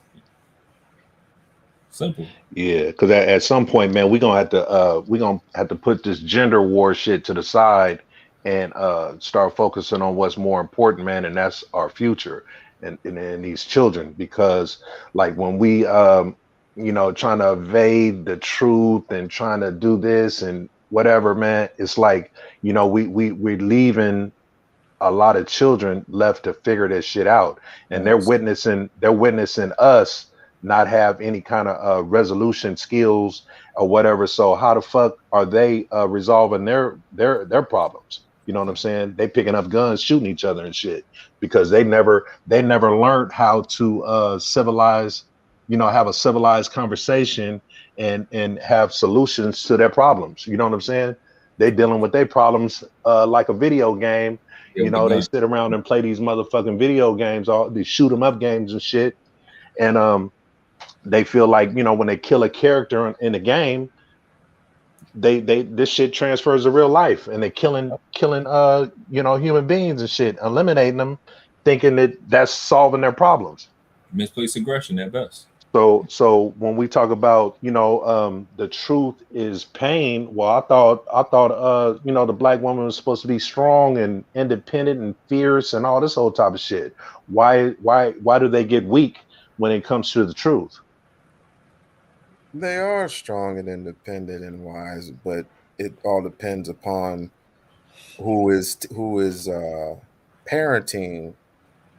Simple. Yeah, because at some point, man, we're gonna have to put this gender war shit to the side and start focusing on what's more important, man, and that's our future and these children. Because like when we trying to evade the truth and trying to do this and whatever, man, it's like, we're leaving a lot of children left to figure this shit out, and they're witnessing us not have any kind of resolution skills or whatever. So how the fuck are they resolving their problems? You know what I'm saying? They picking up guns, shooting each other and shit because they never learned how to have a civilized conversation and have solutions to their problems. You know what I'm saying? They dealing with their problems like a video game. They sit around and play these motherfucking video games, all these shoot 'em up games and shit. And they feel like, when they kill a character in the game, they this shit transfers to real life, and they killing human beings and shit, eliminating them, thinking that that's solving their problems. Misplaced aggression at best. So when we talk about the truth is pain, well, I thought the black woman was supposed to be strong and independent and fierce and all this whole type of shit. Why do they get weak when it comes to the truth? They are strong and independent and wise, but it all depends upon who is parenting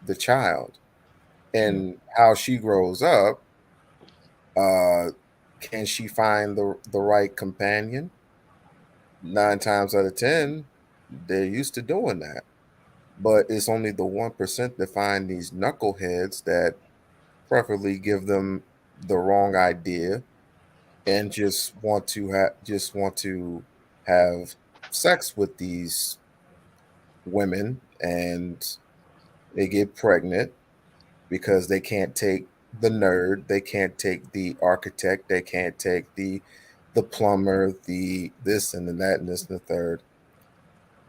the child and how she grows up. Can she find the right companion? 9 times out of 10, they're used to doing that. But it's only the 1% that find these knuckleheads that preferably give them the wrong idea and just want to have sex with these women, and they get pregnant because they can't take the nerd, they can't take the architect, they can't take the plumber, the this and the that and this and the third.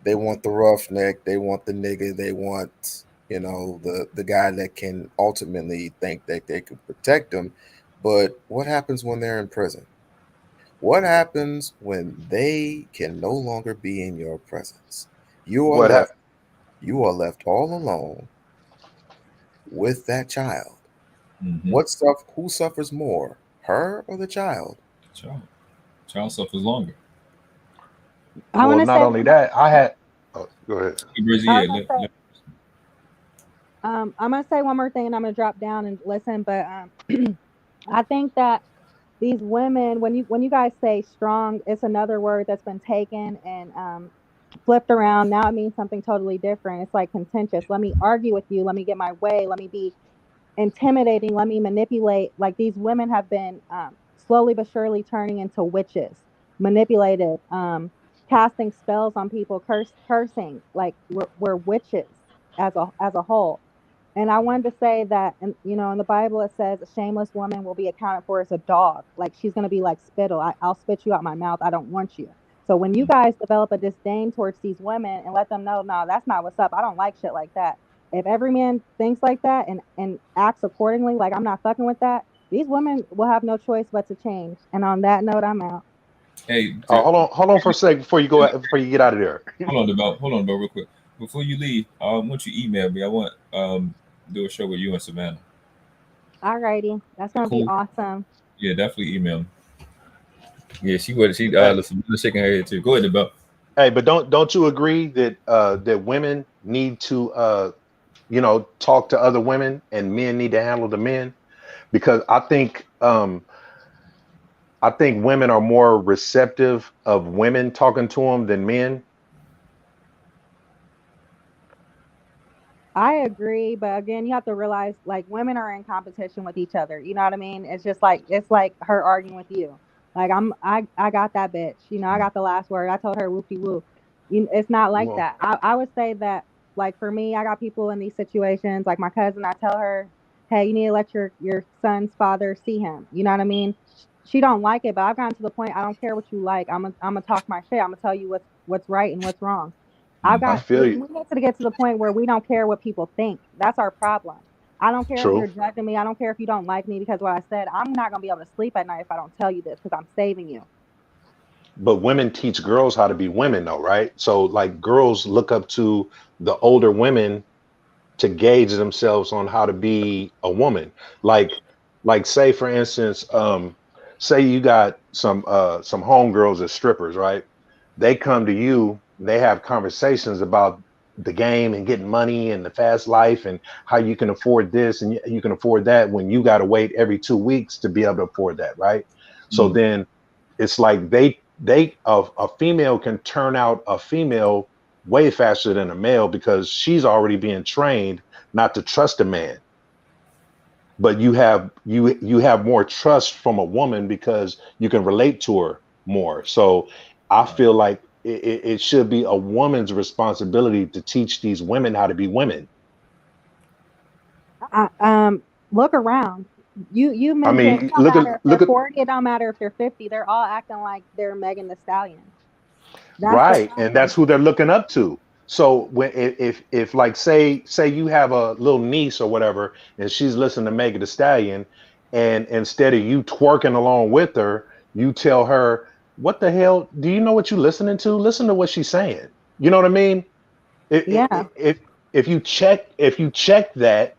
They want the roughneck, they want the nigga, they want, you know, the guy that can ultimately think that they can protect them. But what happens when they're in prison? What happens when they can no longer be in your presence? You are left all alone with that child. Who suffers more, her or the child? Child suffers longer. Well, not only that, I had. Oh, go ahead. I'm gonna say one more thing, and I'm gonna drop down and listen. But I think that these women, when you guys say strong, it's another word that's been taken and flipped around. Now it means something totally different. It's like contentious. Let me argue with you. Let me get my way. Let me be intimidating. Let me manipulate. Like these women have been slowly but surely turning into witches, manipulated, casting spells on people, cursing. Like we're witches as a whole. And I wanted to say that, you know, in the Bible it says a shameless woman will be accounted for as a dog. Like she's going to be like spittle. I'll spit you out my mouth. I don't want you. So when you guys develop a disdain towards these women and let them know, no, that's not what's up. I don't like shit like that. If every man thinks like that and acts accordingly, like I'm not fucking with that, these women will have no choice but to change. And on that note, I'm out. Hey, hold on for a second before you get out of there. hold on, bro, real quick. Before you leave, I want you to email me. I want do a show with you and Savannah. Alrighty, that's gonna be awesome. Yeah, definitely email me. Yeah, she listen, shaking her head too. Go ahead, Bell. Hey, but don't you agree that that women need to you know, talk to other women and men need to handle the men? Because I think women are more receptive of women talking to them than men. I agree, but again, you have to realize like women are in competition with each other. You know what I mean? It's just like her arguing with you. Like I got that bitch. You know, I got the last word. I told her whoopie whoop. It's not like that. I would say that like for me, I got people in these situations. Like my cousin, I tell her, hey, you need to let your son's father see him. You know what I mean? She don't like it, but I've gotten to the point. I don't care what you like. I'm gonna talk my shit. I'm gonna tell you what's right and what's wrong. We need to get to the point where we don't care what people think. That's our problem. I don't care if you're judging me. I don't care if you don't like me because what I said. I'm not gonna be able to sleep at night if I don't tell you this because I'm saving you. But women teach girls how to be women, though, right? So like girls look up to the older women to gauge themselves on how to be a woman. Like say for instance, say you got some homegirls as strippers, right? They come to you, they have conversations about the game and getting money and the fast life and how you can afford this and you can afford that when you got to wait every 2 weeks to be able to afford that, right? So then it's like a female can turn out a female way faster than a male because she's already being trained not to trust a man. But you have more trust from a woman because you can relate to her more. So I feel like it should be a woman's responsibility to teach these women how to be women. Look around. You mentioned it don't matter if they're 40, it don't matter if they're 50. They're all acting like they're Megan Thee Stallion. Right, and that's who they're looking up to. So when if like say you have a little niece or whatever, and she's listening to Megan Thee Stallion, and instead of you twerking along with her, you tell her, "What the hell? Do you know what you're listening to? Listen to what she's saying." You know what I mean? If you check that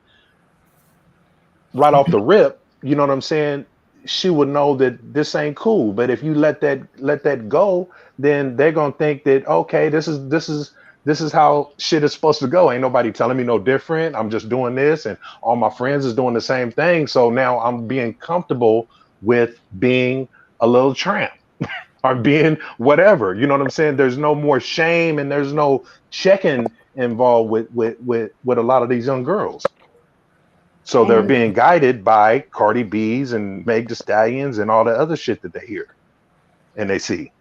right off the rip, you know what I'm saying? She would know that this ain't cool. But if you let that go, then they're gonna think that okay, this is how shit is supposed to go. Ain't nobody telling me no different. I'm just doing this, and all my friends is doing the same thing. So now I'm being comfortable with being a little tramp. are being whatever. You know what I'm saying? There's no more shame and there's no checking involved with a lot of these young girls. So they're And being guided by Cardi B's and Meg Thee Stallions and all the other shit that they hear and they see.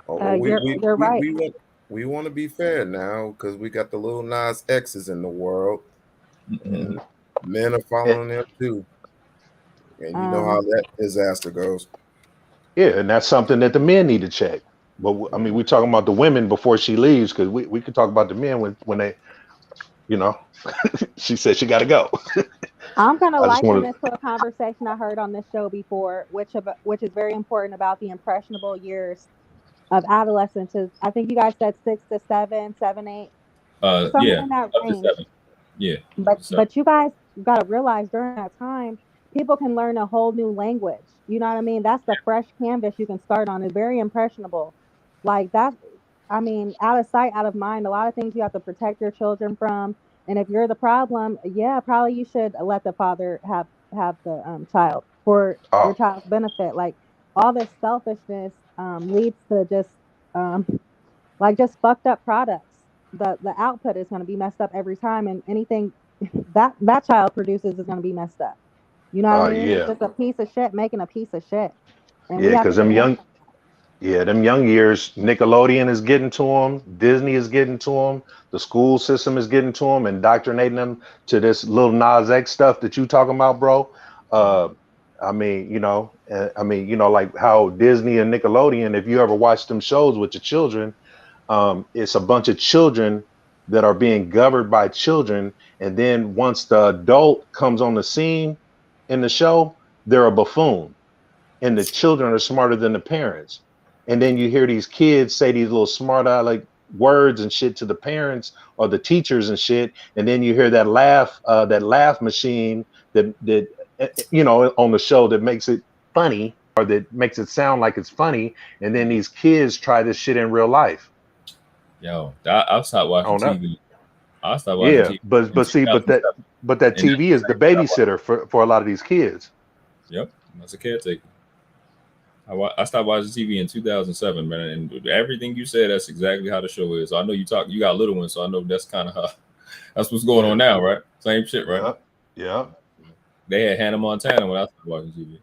Oh, we we you're we right. we want we want to be fair now because we got the little Nas X's in the world, and men are following them too. And you know how that disaster goes. Yeah, and that's something that the men need to check. But I mean, we're talking about the women before she leaves because we could talk about the men when they, you know, she said she got to go. I'm gonna I just liken wanted, this to a conversation I heard on this show before, which is very important about the impressionable years of adolescence. Is I think you guys said 6 to 7, 7, 8, somewhere Yeah, in that up to range. 7. Yeah. But you guys got to realize during that time, people can learn a whole new language. You know what I mean? That's the fresh canvas you can start on. It's very impressionable. Like that, I mean, out of sight, out of mind. A lot of things you have to protect your children from. And if you're the problem, yeah, probably you should let the father have the child for your oh, child's benefit. Like all this selfishness leads to just um, like just fucked up products. The output is going to be messed up every time, and anything that child produces is going to be messed up. You know what I mean? It's yeah, just a piece of shit making a piece of shit, and yeah, we have to because get away. them young years, Nickelodeon is getting to them, Disney is getting to them, the school system is getting to them, indoctrinating them to this little Nas X stuff that you talking about, bro. Uh, I mean, like how Disney and Nickelodeon, if you ever watch them shows with your children, it's a bunch of children that are being governed by children, and then once the adult comes on the scene in the show, they're a buffoon, and the children are smarter than the parents. And then you hear these kids say these little smart aleck words and shit to the parents or the teachers and shit, and then you hear that laugh machine that on the show that makes it funny or that makes it sound like it's funny, and then these kids try this shit in real life. Yo, I'll stop watching On that, TV. I'll stop watching yeah, TV in but see, 2007. that And TV is the babysitter for a lot of these kids. yep, that's a caretaker. I stopped watching TV in 2007, man, and everything you said, that's exactly how the show is. So I know you got little ones, so I know that's kind of how that's what's going on now, right? Same shit, right? Yeah. They had Hannah Montana when I started watching TV.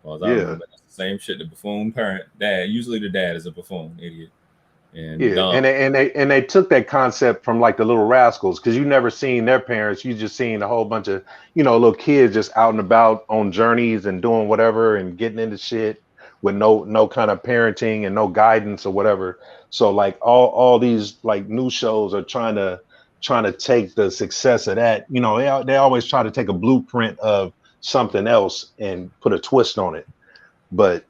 Well, I remember that's the same shit. The buffoon parent, dad. Usually the dad is a buffoon, idiot, and Yeah, dumb. and they took that concept from like the Little Rascals, because you never seen their parents. You just seen a whole bunch of little kids just out and about on journeys and doing whatever and getting into shit with no kind of parenting and no guidance or whatever. So like all these like new shows are trying to take the success of that. They always try to take a blueprint of something else and put a twist on it. But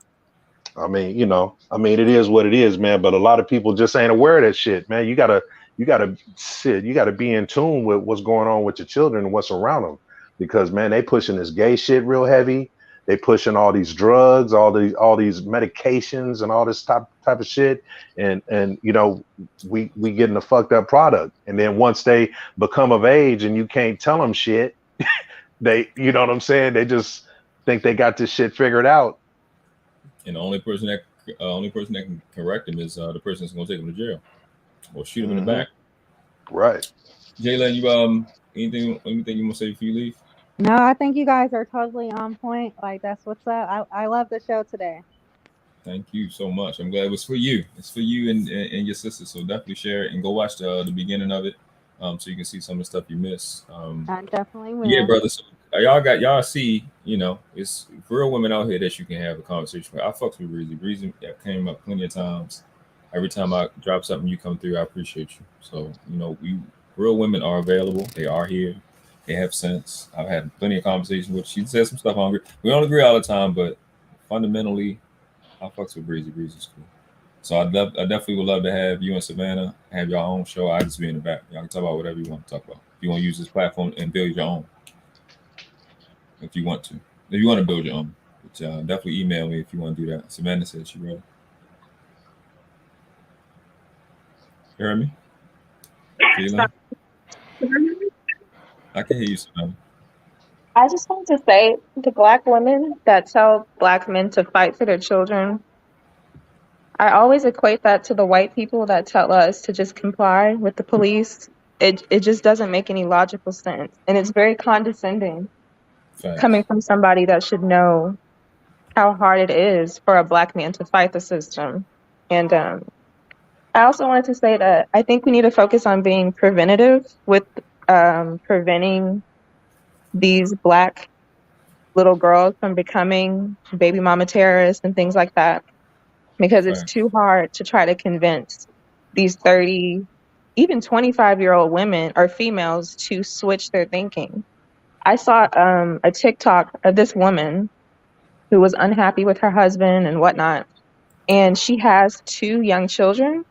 I mean, it is what it is, man. But a lot of people just ain't aware of that shit, man. You gotta be in tune with what's going on with your children and what's around them, because man, they pushing this gay shit real heavy. They pushing all these drugs, all these medications, and all this type of shit. And we getting a fucked up product. And then once they become of age and you can't tell them shit, they, you know what I'm saying? They just think they got this shit figured out. And the only person that can correct him is the person that's going to take him to jail or shoot him in the back. Right. Jaylen, you anything you want to say before you leave? No, I think you guys are totally on point. Like that's what's up. I love the show today. Thank you so much. I'm glad it was for you. It's for you and your sister. So definitely share it and go watch the beginning of it, so you can see some of the stuff you missed. I definitely will. Yeah, brother. So y'all see, it's real women out here that you can have a conversation with. I fucks with Breezy. Breezy came up plenty of times. Every time I drop something, you come through. I appreciate you. So real women are available. They are here. They have sense. I've had plenty of conversations with. She says some stuff on. We don't agree all the time, but fundamentally, I fucks with Breezy. Breezy's cool. So I definitely would love to have you and Savannah have your own show. I just be in the back. Y'all can talk about whatever you want to talk about. If you want to use this platform and build your own. If you want to. If you want to build your own. But, definitely email me if you want to do that. Savannah said she ready. You heard me? I can hear you, Savannah. I just want to say the Black women that tell Black men to fight for their children I always equate that to the white people that tell us to just comply with the police. It just doesn't make any logical sense, and it's very condescending coming Facts. from somebody that should know how hard it is for a black man to fight the system. And I also wanted to say that I think we need to focus on being preventative with preventing these black little girls from becoming baby mama terrorists and things like that, because it's Facts. too hard to try to convince these 30, even 25-year-old women or females to switch their thinking. I saw a TikTok of this woman who was unhappy with her husband and whatnot, and she has 2 young children,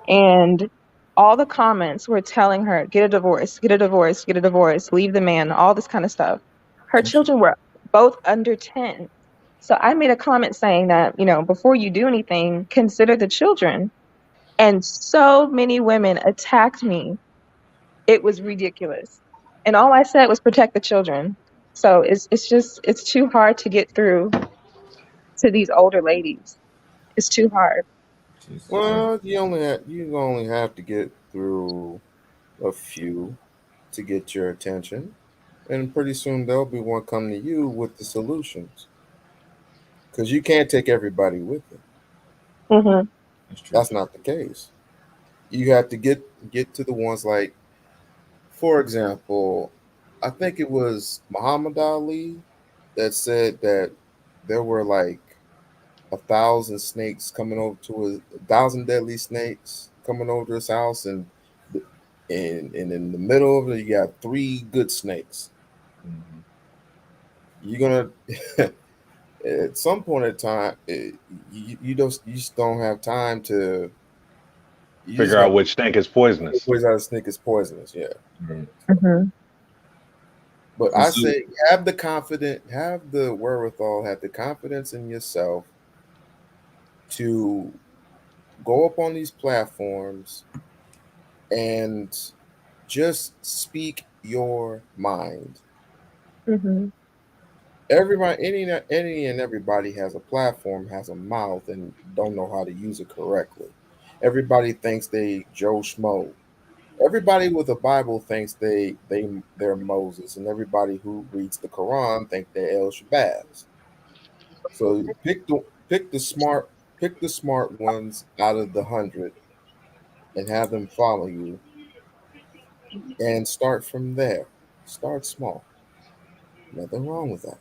and all the comments were telling her, get a divorce, get a divorce, get a divorce, leave the man, all this kind of stuff. Her children were both under 10. So I made a comment saying that, before you do anything, consider the children. And so many women attacked me. It was ridiculous. And all I said was protect the children. So it's too hard to get through to these older ladies. It's too hard. Well, you only have to get through a few to get your attention, and pretty soon there'll be one come to you with the solutions. Because you can't take everybody with you. Mm-hmm. That's not the case. You have to get to the ones like, for example, I think it was Muhammad Ali that said that there were like 1,000 snakes coming over to 1,000 deadly snakes coming over to his house, and in the middle of it, you got 3 good snakes. You're gonna at some point in time, you just don't have time to Figure out which snake is poisonous. Which snake is poisonous, yeah. Mm-hmm. But I say have the wherewithal, have the confidence in yourself to go up on these platforms and just speak your mind. Mm-hmm. Everybody, any and everybody has a platform, has a mouth, and don't know how to use it correctly. Everybody thinks they Joe Schmo. Everybody with a Bible thinks they're Moses, and everybody who reads the Quran think they're El Shabazz. So pick the smart ones out of the 100 and have them follow you, and start from there. Start small. Nothing wrong with that.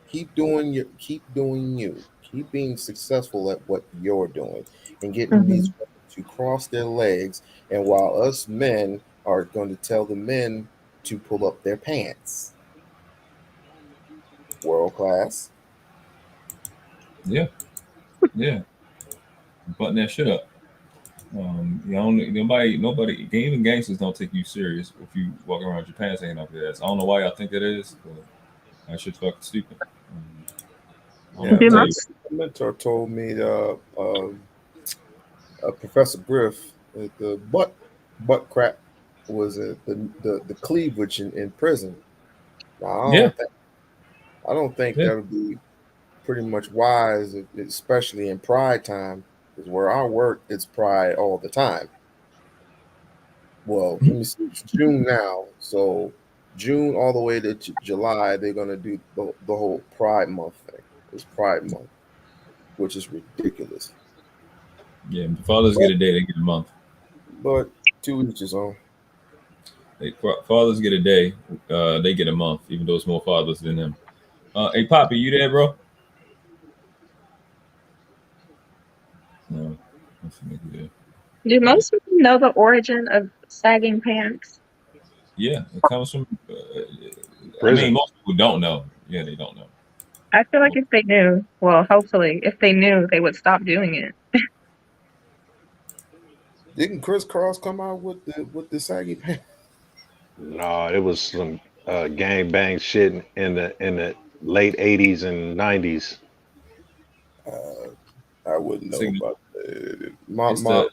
Keep doing you. Keep being successful at what you're doing, and getting these women to cross their legs. And while us men are going to tell the men to pull up their pants. World class. Yeah. Button that shit up. Nobody, even gangsters don't take you serious if you walk around with your pants hanging up your ass. I don't know why y'all think it is, but that shit's fucking stupid. My mentor told me Professor Griff that the butt crack was the cleavage in prison. Now, I don't think that would be pretty much wise, especially in pride time, because where I work, it's pride all the time. Well, let me see, it's June now, so June all the way to July, they're gonna do the whole Pride Month thing. It's Pride Month, which is ridiculous. Yeah, fathers get a day, they get a month. But to each his own. Fathers get a day, they get a month, even though it's more fathers than them. Hey, Poppy, you there, bro? No. Do most people know the origin of sagging pants? Yeah, it comes from. I mean, most people don't know. Yeah, they don't know. I feel like if they knew, well, hopefully, if they knew, they would stop doing it. Didn't Chris Cross come out with the saggy pants? No, it was some gang bang shit in the late 80s and 90s. I wouldn't know about that.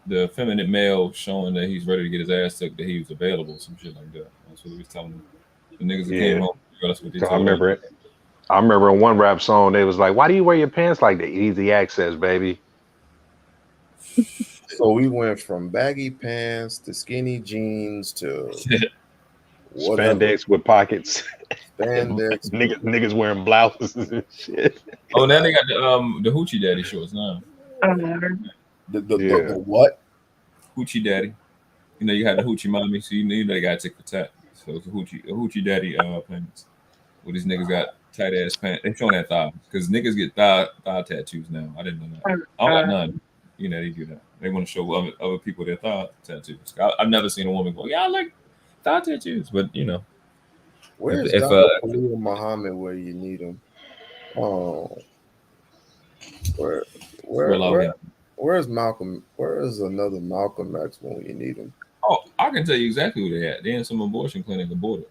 The effeminate male showing that he's ready to get his ass took, that he was available, some shit like that. That's what he was telling them. The niggas that came home, that's what they I remember it. I remember in one rap song they was like, "Why do you wear your pants like that?" Easy access, baby. So we went from baggy pants to skinny jeans to whatever. Spandex with pockets. Spandex. Niggas wearing blouses and shit. Oh, now they got the hoochie daddy shorts now. The what? Hoochie daddy. You know, you had the hoochie mommy, so you know they gotta take the tat. So it's a hoochie daddy pants. Where these niggas got tight ass pants. They showing that thigh because niggas get thigh tattoos now. I didn't know that. I don't got none. You know they do that. They want to show other people their thigh tattoos. I've never seen a woman go, "Yeah, I like thigh tattoos," but you know. Where's if Dr. Khalil Muhammad where you need him? Oh, where's Malcolm? Where is another Malcolm X when you need him? Oh, I can tell you exactly who they at. They in some abortion clinic aborted.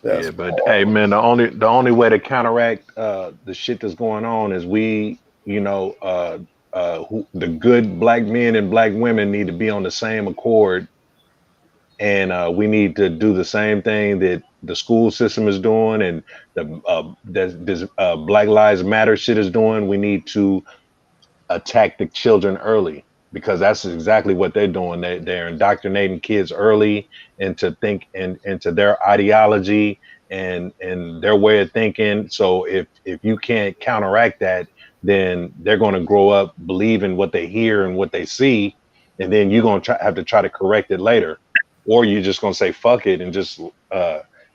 Yeah, but hey, man, the only way to counteract the shit that's going on is we, you know, the good black men and black women need to be on the same accord, and we need to do the same thing that the school system is doing, and this Black Lives Matter shit is doing. We need to attack the children early, because that's exactly what they're doing. They're indoctrinating kids early into into their ideology and their way of thinking. So if you can't counteract that, then they're going to grow up believing what they hear and what they see, and then you're going to have to try to correct it later, or you're just going to say fuck it and just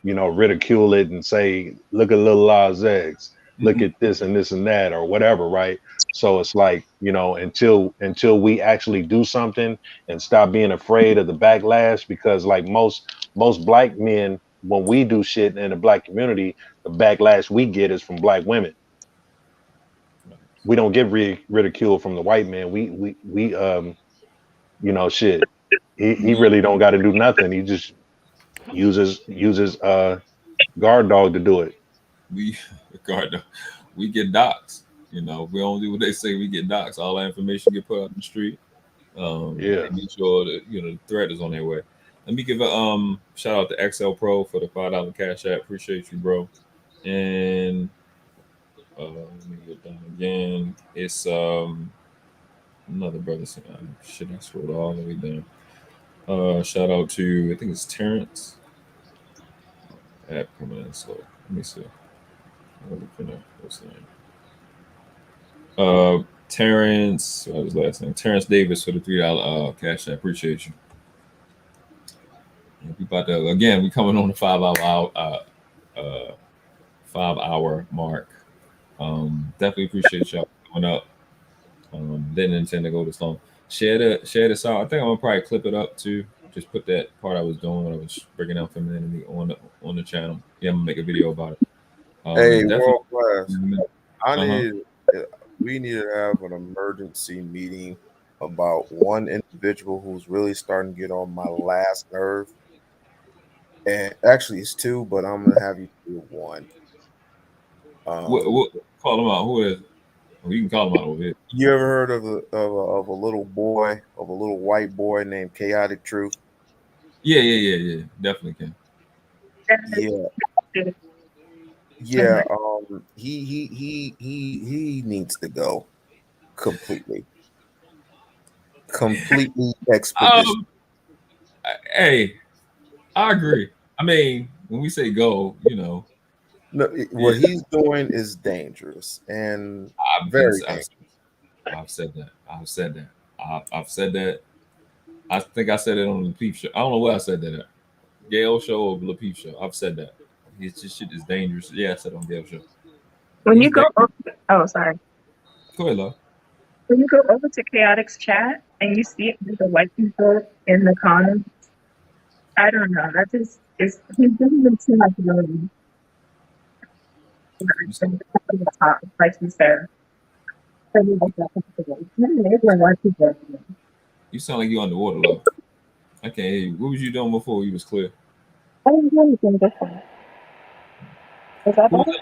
ridicule it and say, look at little Laz eggs, look at this and this and that or whatever, right? So it's like, until we actually do something and stop being afraid of the backlash, because like most black men, when we do shit in the black community, the backlash we get is from black women. We don't get ridicule from the white man. We shit. He really don't got to do nothing. He just uses guard dog to do it. We get doxxed. We don't do what they say. We get doxxed. All that information get put out in the street. Yeah. Make sure that the threat is on their way. Let me give a shout out to XL Pro for the $5 cash app. Appreciate you, bro. And let me get down again. It's another brother saying, shit, I scrolled all the way down. Shout out to, I think it's Terrence. App coming in slow. Let me see. What's the name? Terrence, what was his last name? Terrence Davis for the $3 cash app. Appreciate you. We about to, again, we coming on the 5 hour mark. Definitely appreciate y'all coming up. Didn't intend to go this long. Share this out. I think I'm gonna probably clip it up too. Just put that part I was doing when I was breaking down femininity on the channel. Yeah, I'm gonna make a video about it. Hey, World Class. We need to have an emergency meeting about one individual who's really starting to get on my last nerve. And actually, it's two, but I'm gonna have you do one. What call him out? Who is? You can call him out over here. You ever heard of a little boy, of a little white boy named Chaotic Truth? Yeah. Definitely can. Yeah. He needs to go completely expedition. Hey, I agree. I mean, when we say go, no, what he's doing is dangerous and very dangerous. I've said that. I've said that. I think I said it on the Peep Show. I don't know where I said that at. Gail Show or the Peep Show. I've said that. This shit is dangerous. Yeah, I said it on Gail Show. When you go sorry. Go ahead, love. When you go over to Chaotic's chat and you see the white people in the comments, I don't know. That just is he's doing too much room. Like you said. You sound like you're underwater, love. I can't hear you. What was you doing before you was clear? I didn't do anything different. Is that better?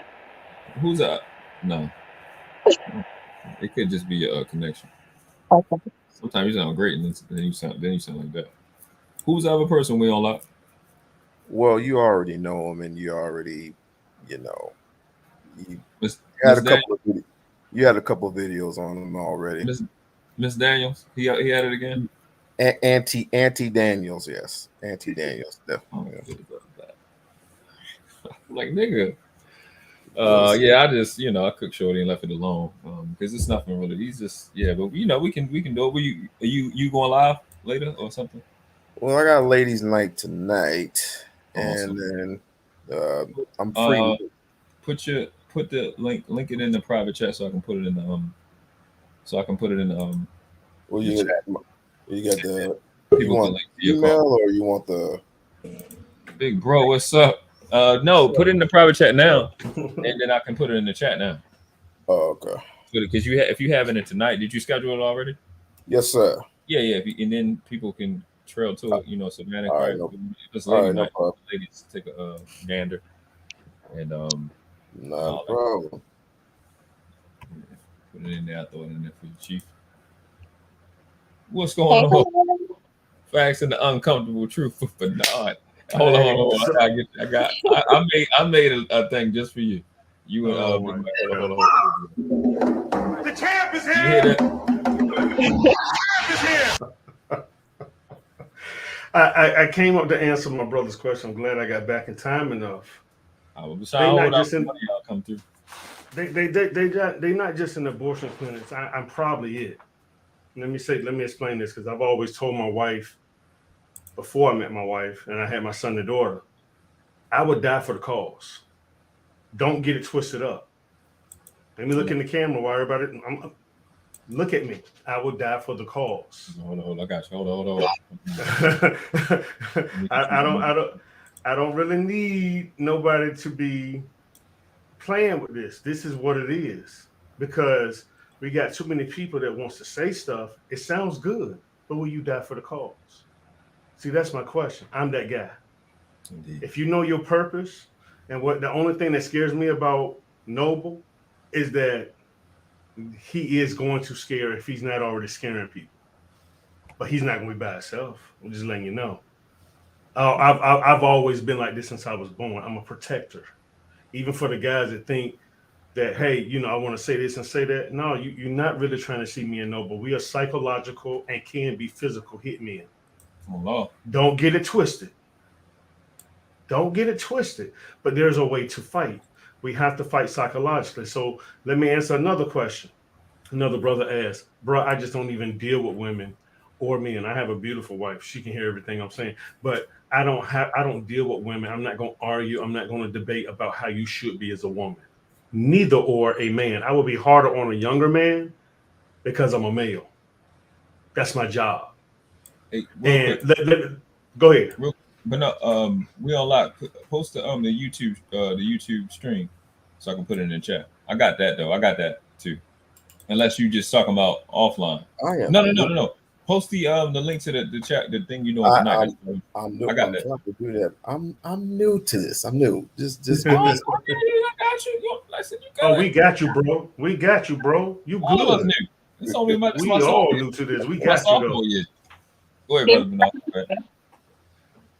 Who's that? No. It could just be a connection. Okay. Sometimes you sound great and then you sound like that. Who's the other person we on lock? Well, you already know him, and you already, you know, you Miss had you had a couple of videos on him already. Miss Daniels, he had it again. Auntie Daniels, yes, Auntie Daniels, definitely. Like nigga. Yeah, I just I cooked shorty and left it alone because it's nothing really. He's just but we can do it. You going live later or something? Well, I got a ladies' night tonight, Awesome. and then I'm free. Put the link it in the private chat so I can put it in the Well, you got the people want can link to your email call. or you want the Big bro, what's up? No, put it in the private chat now, and then I can put it in the chat now. Oh, okay. Because if you having it tonight, did you schedule it already? Yes, sir. Yeah. And then people can trail to it. Savannah. All right, if it's lady night, no ladies take a gander. And not a problem. Put it in there. I throw it in there for you, Chief. What's going on? Facts and the uncomfortable truth for Bernard. Hold on. I made a thing just for you. You and hold on. The champ is here. You hear that? I came up to answer my brother's question. I'm glad I got back in time enough. They not just in abortion clinics. I'm probably it. Let me explain this because I've always told my wife before I met my wife and I had my son and daughter, I would die for the cause. Don't get it twisted up. Let me look in the camera while everybody look at me. I would die for the cause. Hold on. I got you. Hold on. I don't really need nobody to be playing with this. This is what it is. Because we got too many people that wants to say stuff. It sounds good, but will you die for the cause? See, that's my question. I'm that guy. Indeed. If you know your purpose, and what the only thing that scares me about Noble is that he is going to scare if he's not already scaring people. But he's not going to be by himself. I'm just letting you know. I've always been like this since I was born. I'm a protector. Even for the guys that think that, hey, I want to say this and say that. No, you're not really trying to see me and Noble. We are psychological and can be physical hitmen. Oh, no. Don't get it twisted. Don't get it twisted. But there's a way to fight. We have to fight psychologically. So let me answer another question. Another brother asked, bro, I just don't even deal with women or men. I have a beautiful wife. She can hear everything I'm saying. But I don't deal with women. I'm not going to argue. I'm not going to debate about how you should be as a woman. Neither or a man. I will be harder on a younger man because I'm a male. That's my job. Hey, go ahead. But no, we on lock. Post the YouTube stream so I can put it in the chat. I got that though. I got that too. Unless you just talking about offline. Oh yeah. No. Post the link to the chat, the thing tonight. I'm trying to do that. I'm new to this. I'm new. Just give me. I got you. Listen, you got we got you, bro. We got you, bro. You good? All of us new. It's only we all new to this. We got you though. Go ahead, brother.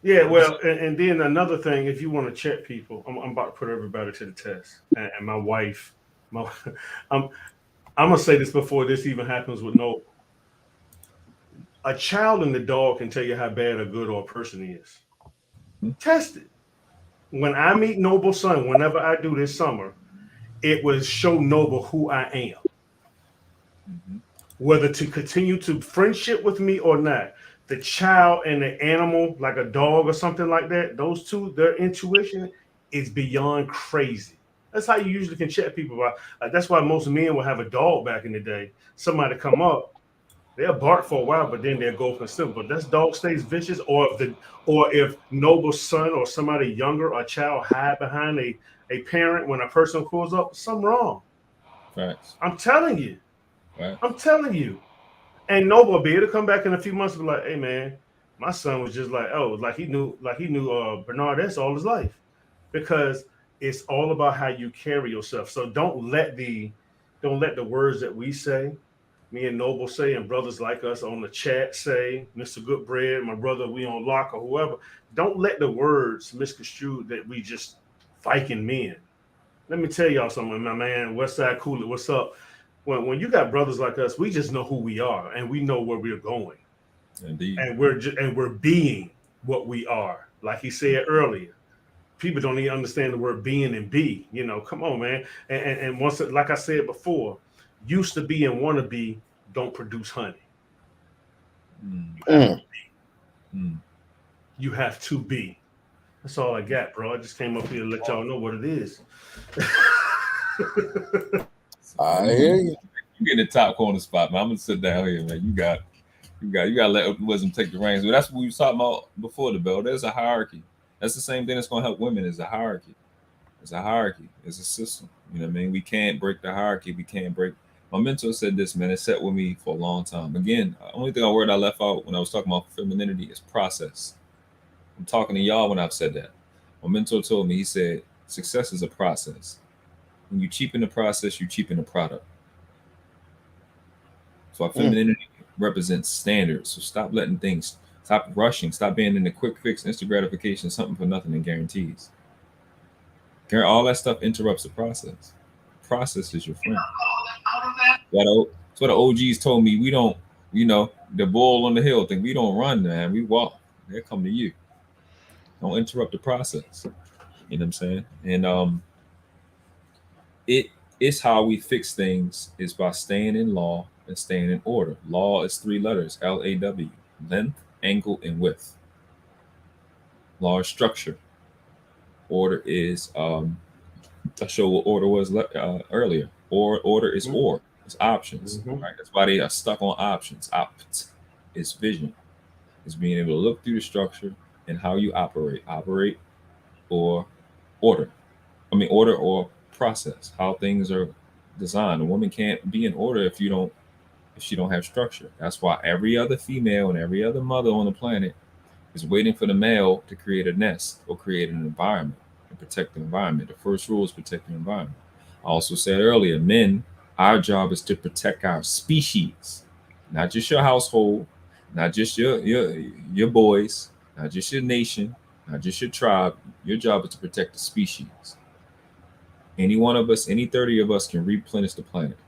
Yeah, well, and then another thing, if you want to check people, I'm about to put everybody to the test. And my wife, I'm gonna say this before this even happens with Noble. A child and the dog can tell you how bad or good or a person is. Test it. When I meet Noble's son, whenever I do this summer, it was show Noble who I am. Mm-hmm. Whether to continue to friendship with me or not. The child and the animal, like a dog or something like that, those two, their intuition is beyond crazy. That's how you usually can check people out. That's why most men will have a dog back in the day. Somebody come up, they'll bark for a while, but then they'll go for simple. But that dog stays vicious, or if Noble's son or somebody younger or child hide behind a parent when a person pulls up, something wrong. Facts. I'm telling you. Right. I'm telling you. And Noble will be able to come back in a few months and be like, hey man, my son was just like, he knew Bernard S all his life. Because it's all about how you carry yourself. So don't let the words that we say me and Noble say, and brothers like us on the chat say, Mr. Goodbread, my brother, we on lock or whoever, don't let the words misconstrue that we just Viking men. Let me tell y'all something, my man, Westside Cooler, what's up? When you got brothers like us, we just know who we are and we know where we're going. Indeed. And we're being what we are. Like he said earlier, people don't even understand the word being and be. You know, come on, man. And once, like I said before, used to be and want to be don't produce honey. You have to be. That's all I got, bro. I just came up here to let y'all know what it is. I hear you. You get in the top corner spot, man. I'm gonna sit down here, man. You got to let wisdom take the reins. But that's what we was talking about before the bell. There's a hierarchy. That's the same thing that's gonna help women. Is a hierarchy. It's a hierarchy. It's a system. You know what I mean? We can't break the hierarchy. We can't break. My mentor said this, man. It sat with me for a long time. Again, the only word I left out when I was talking about femininity is process. I'm talking to y'all when I've said that. My mentor told me, he said, success is a process. When you cheapen the process, you cheapen the product. So our femininity represents standards. So stop letting things, stop rushing, stop being in the quick fix, instant gratification, something for nothing and guarantees. All that stuff interrupts the process. The process is your friend. That's what the OGs told me. We don't, the bull on the hill thing. We don't run, man. We walk. They'll come to you. Don't interrupt the process. You know what I'm saying? And it's how we fix things is by staying in law and staying in order. Law is 3 letters, LAW, length, angle, and width. Law is structure. Order is I showed what order was earlier. Order is or. It's options. Right? That's why they are stuck on options. It's vision. It's being able to look through the structure and how you operate. Operate or order. Order or process. How things are designed. A woman can't be in order if she don't have structure. That's why every other female and every other mother on the planet is waiting for the male to create a nest or create an environment and protect the environment. The first rule is protect the environment. I also said earlier, men, our job is to protect our species, not just your household, not just your boys, not just your nation, not just your tribe. Your job is to protect the species. Any one of us, any 30 of us can replenish the planet. You know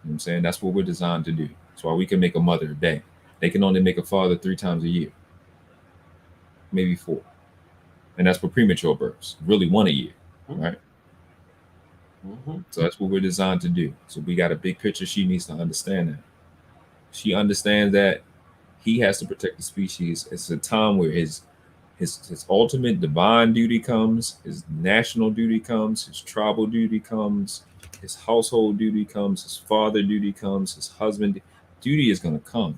what I'm saying? That's what we're designed to do. That's why we can make a mother a day. They can only make a father 3 times a year, maybe 4. And that's for premature births, really 1 a year, right? So that's what we're designed to do. So we got a big picture. She needs to understand that. She understands that he has to protect the species. It's a time where his ultimate divine duty comes, his national duty comes, his tribal duty comes, his household duty comes, his father duty comes, his husband duty is going to come.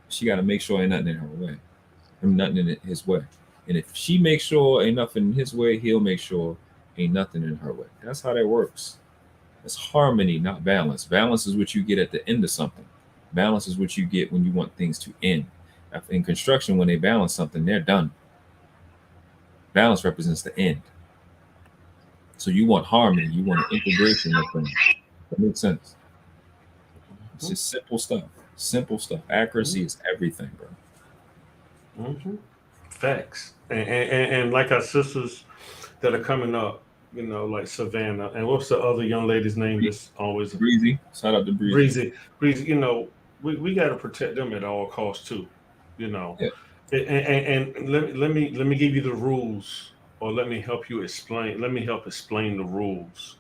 She got to make sure ain't nothing in her way, nothing in his way. And if she makes sure ain't nothing in his way, he'll make sure ain't nothing in her way. That's how that works. It's harmony, not balance. Balance is what you get at the end of something. Balance is what you get when you want things to end. In construction, when they balance something, they're done. Balance represents the end. So you want harmony. You want an integration of things. That makes sense. It's just simple stuff. Simple stuff. Accuracy is everything, bro. Facts. And like our sisters that are coming up, like Savannah, and what's the other young lady's name that's always Breezy. Shout out to Breezy. Breezy, we got to protect them at all costs too, Yeah. And let me give you the rules, or let me help explain the rules.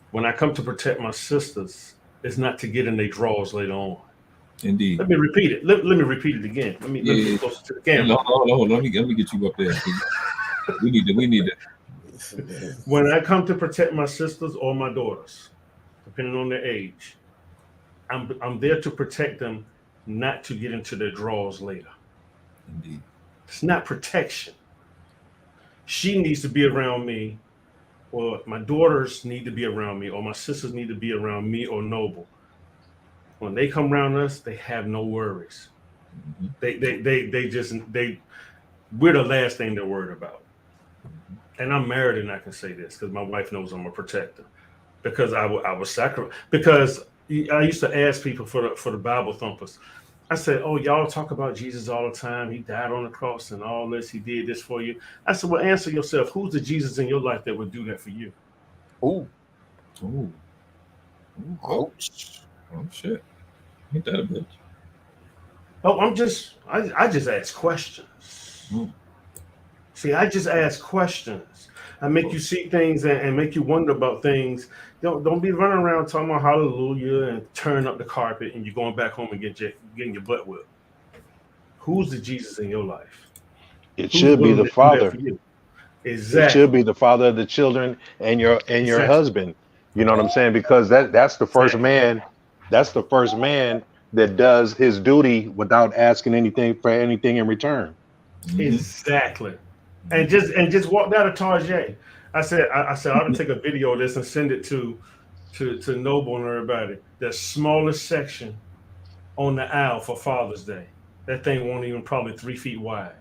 When I come to protect my sisters, it's not to get in their drawers later on. Indeed. Let me repeat it. Let me repeat it again. Let me get closer to the camera. Hold on. Let me get you up there. We need to. When I come to protect my sisters or my daughters, depending on their age, I'm there to protect them, not to get into their drawers later. Indeed. It's not protection. She needs to be around me, or my daughters need to be around me, or my sisters need to be around me or Noble. When they come around us, they have no worries. We're the last thing they're worried about. And I'm married, and I can say this because my wife knows I'm a protector. Because I was sacrificed. Because I used to ask people for the Bible thumpers. I said, "Oh, y'all talk about Jesus all the time. He died on the cross and all this. He did this for you." I said, "Well, answer yourself. Who's the Jesus in your life that would do that for you?" Ooh. Ooh. Ouch. Oh shit. Ain't that a bitch? Oh, I just ask questions. See, I just ask questions. I make you see things and make you wonder about things. Don't be running around talking about hallelujah and turn up the carpet and you're going back home and getting your butt whipped. Who's the Jesus in your life? It Who's should be willing the to do that father. for you? It should Exactly. be the father of the children and your Exactly. husband. You know what I'm saying? Because that's the first Exactly. man. That's the first man that does his duty without asking anything for anything in return. Exactly. And just walked out of Target. I said I ought to take a video of this and send it to Noble and everybody. The smallest section on the aisle for Father's Day. That thing won't even probably 3 feet wide.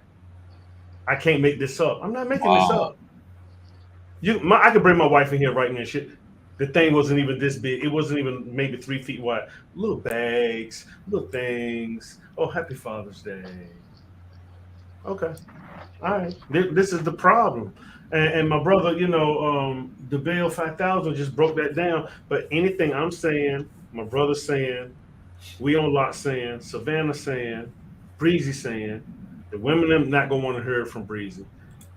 I can't make this up. I'm not making this Wow. up. I could bring my wife in here right now. Shit. The thing wasn't even this big. It wasn't even maybe 3 feet wide. Little bags, little things. Oh, happy Father's Day. Okay. All right. This is the problem. And my brother, the Bell 5000 just broke that down. But anything I'm saying, my brother's saying, we on Lot saying, Savannah saying, Breezy saying, the women are not gonna want to hear it from Breezy.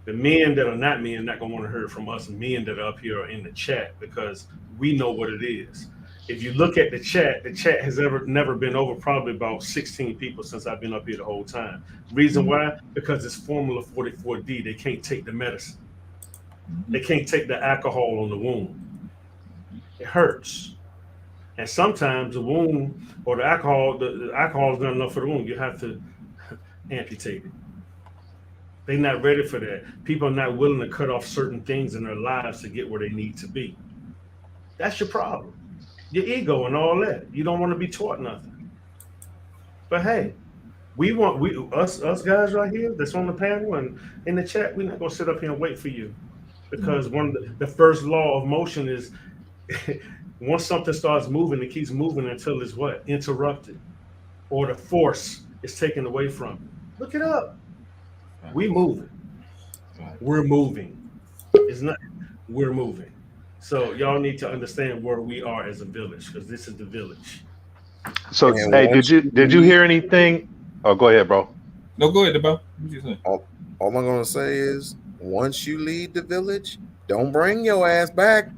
The men that are not men not gonna want to hear it from us men that are up here in the chat because we know what it is. If you look at the chat has never been over probably about 16 people since I've been up here the whole time. Reason why? Because it's formula 44D. They can't take the medicine. They can't take the alcohol on the wound. It hurts. And sometimes the wound or the alcohol is not enough for the wound. You have to amputate it. They're not ready for that. People are not willing to cut off certain things in their lives to get where they need to be. That's your problem. Your ego and all that. You don't want to be taught nothing. But hey, us guys right here that's on the panel and in the chat, we're not gonna sit up here and wait for you. Because one of the first law of motion is once something starts moving, it keeps moving until it's what? Interrupted. Or the force is taken away from it. Look it up. We moving. We're moving. It's not we're moving. So y'all need to understand where we are as a village, because this is the village. So And hey, once you did you leave, hear anything? Oh, go ahead, bro. No, go ahead, bro. What you saying? all I'm gonna say is once you leave the village, don't bring your ass back.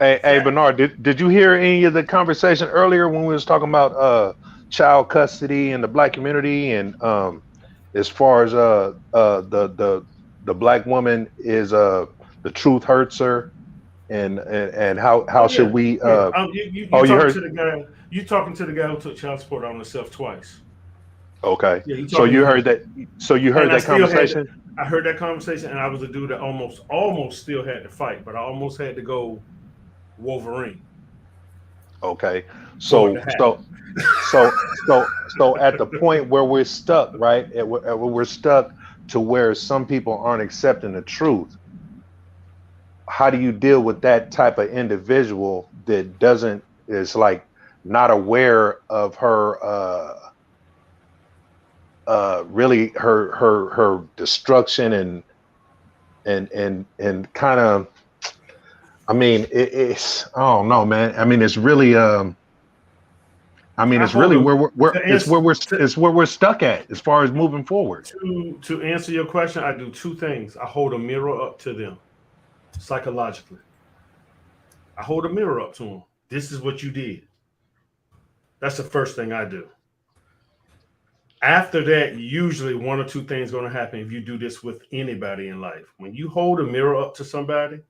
Hey, Bernard, did you hear any of the conversation earlier when we was talking about child custody in the black community and as far as the black woman is the truth hurts her and how should we You oh, you talking heard? to the guy? You talking to the guy who took child support on himself twice? Okay, Yeah, you so talking you to heard him. that, so you heard And that conversation. I heard that conversation, and I was a dude that almost still had to fight, but I almost had to go Wolverine. Okay, For it so to happen. so so so at the point where we're stuck, right? Where we're stuck to where some people aren't accepting the truth. How do you deal with that type of individual that doesn't is like not aware of her really her destruction and kind of, I mean it's, I don't know, man. I mean it's really I mean, I it's hold really them where to answer it's where we're stuck at as far as moving forward. to answer your question. I do two things. I hold a mirror up to them psychologically. I hold a mirror up to them. This is what you did. That's the first thing I do. After that, usually one or two things going to happen if you do this with anybody in life. When you hold a mirror up to somebody,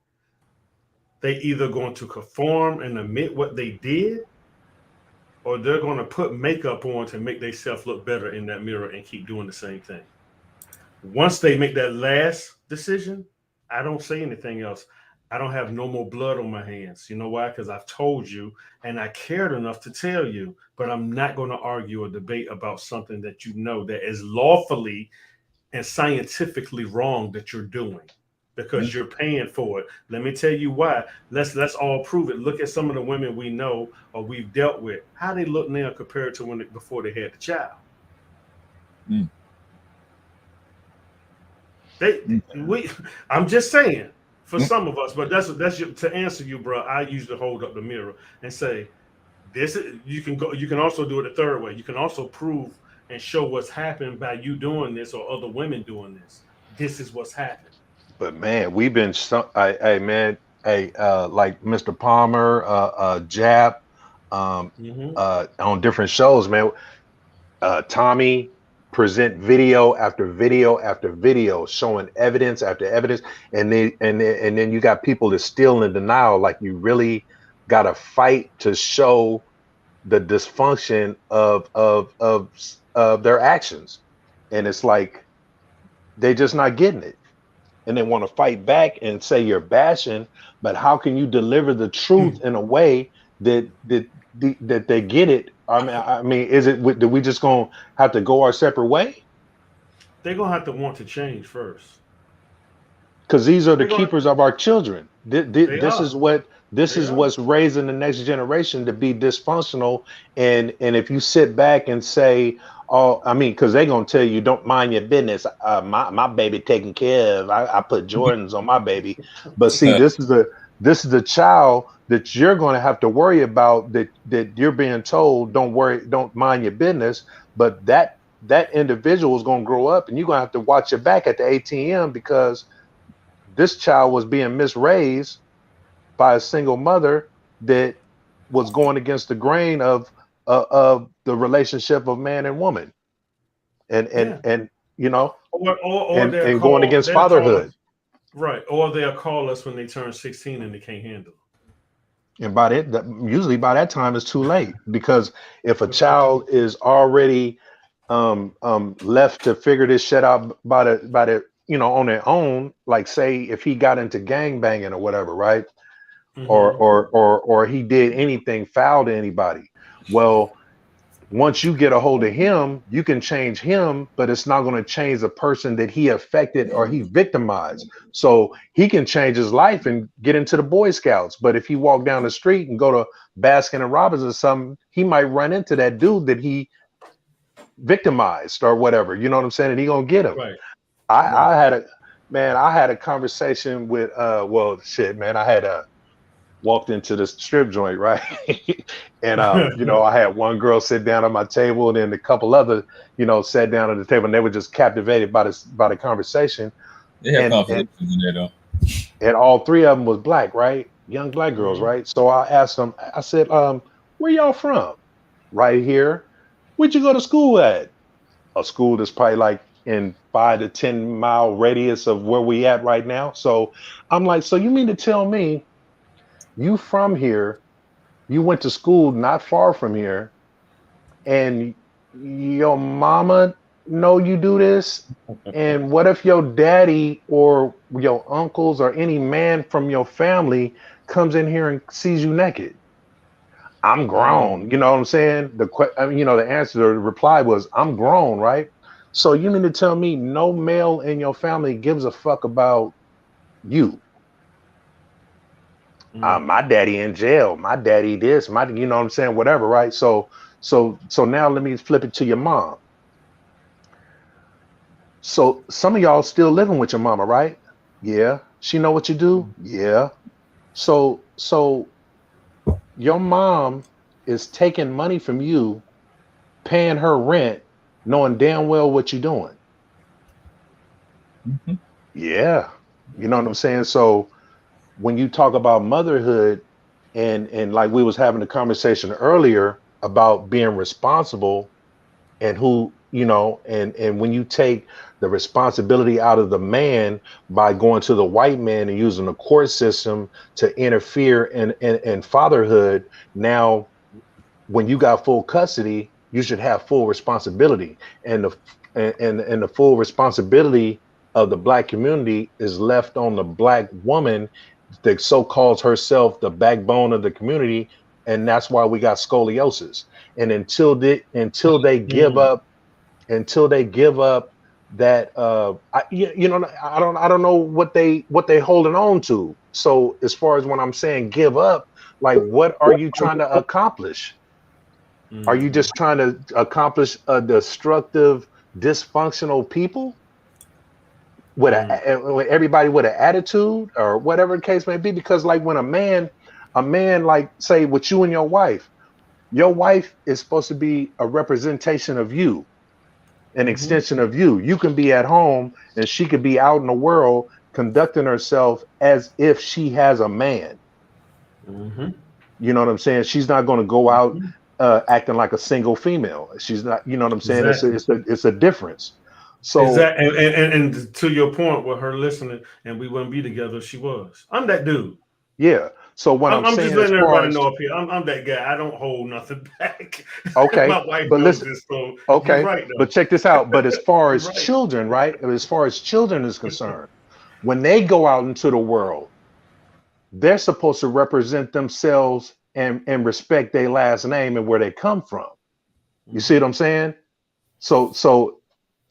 they either going to conform and admit what they did, or they're going to put makeup on to make themselves look better in that mirror and keep doing the same thing. Once they make that last decision, I don't say anything else. I don't have no more blood on my hands. You know why? Because I've told you and I cared enough to tell you, but I'm not going to argue or debate about something that you know that is lawfully and scientifically wrong that you're doing. because you're paying for it. Let me tell you why. Let's all prove it. Look at some of the women we know or we've dealt with. How they look now compared to before they had the child. I'm just saying for some of us, but that's to answer you, bro. I usually hold up the mirror and say, this is, you can also do it a third way. You can also prove and show what's happened by you doing this or other women doing this. This is what's happened. But man, we've been like Mr. Palmer, Jap, on different shows, man. Tommy present video after video after video showing evidence after evidence, and then you got people that still in denial. Like, you really got to fight to show the dysfunction of their actions, and it's like they just not getting it, and they want to fight back and say you're bashing. But how can you deliver the truth in a way that they get it? I mean, is it? Do we just gonna have to go our separate way? They're gonna have to want to change first, because these are the keepers of our children. This is what's raising the next generation to be dysfunctional. And if you sit back and say, "Oh, I mean," because they're gonna tell you, "Don't mind your business. My baby taken care of. I put Jordans on my baby." But see, this is the child that you're going to have to worry about, that you're being told, don't worry, don't mind your business. But that individual is going to grow up, and you're going to have to watch your back at the ATM, because this child was being misraised by a single mother that was going against the grain of the relationship of man and woman, and you know, and going against fatherhood. Right, or they'll call us when they turn 16 and they can't handle it. And usually by that time it's too late, because if a child is already left to figure this shit out by the on their own, like say if he got into gang banging or whatever, right? Or he did anything foul to anybody. Well, once you get a hold of him, you can change him, but it's not going to change the person that he affected or he victimized. So he can change his life and get into the Boy Scouts. But if he walk down the street and go to Baskin and Robbins or something, he might run into that dude that he victimized or whatever. You know what I'm saying? And he gonna get him. Right. I had a conversation with I had walked into this strip joint, right? And I had one girl sit down at my table, and then a couple other, sat down at the table, and they were just captivated by the conversation. They have confidence in there, though. And all three of them was black, right? Young black girls, right? So I asked them, I said, where y'all from? Right here. Where'd you go to school at? A school that's probably like in 5 to 10 mile radius of where we at right now. So I'm like, so you mean to tell me you from here, you went to school not far from here, and your mama know you do this? And what if your daddy or your uncles or any man from your family comes in here and sees you naked? I'm grown. You know what I'm saying? The answer, the reply was, I'm grown, right? So you mean to tell me no male in your family gives a fuck about you? My daddy in jail, my daddy this, you know what I'm saying, whatever, right? So now let me flip it to your mom. So some of y'all still living with your mama, right? Yeah. She know what you do? Yeah. So your mom is taking money from you, paying her rent, knowing damn well what you're doing. Mm-hmm. Yeah. You know what I'm saying? So when you talk about motherhood, and like we was having a conversation earlier about being responsible, and who, and when you take the responsibility out of the man by going to the white man and using the court system to interfere in fatherhood, now when you got full custody, you should have full responsibility, and the full responsibility of the black community is left on the black woman that so calls herself the backbone of the community, and that's why we got scoliosis. And until they give up that I don't know what they holding on to. So as far as when I'm saying give up, like what are you trying to accomplish? Are you just trying to accomplish a destructive, dysfunctional people with with everybody with an attitude or whatever the case may be? Because like when a man like say with you and your wife is supposed to be a representation of you, an extension of you. You can be at home and she could be out in the world conducting herself as if she has a man. You know what I'm saying? She's not going to go out acting like a single female. She's not. You know what I'm saying? Exactly. It's a difference. So exactly, and to your point with her listening, and we wouldn't be together if she was. I'm that dude. yeah. So what I'm I'm just saying as letting far everybody as know up here. I'm that guy. I don't hold nothing back. okay, My wife but knows listen, this, so you're okay, right but though. check this out. But as far You're as right. children, right? As far as children is concerned, when they go out into the world, they're supposed to represent themselves and respect their last name and where they come from. You see what I'm saying? So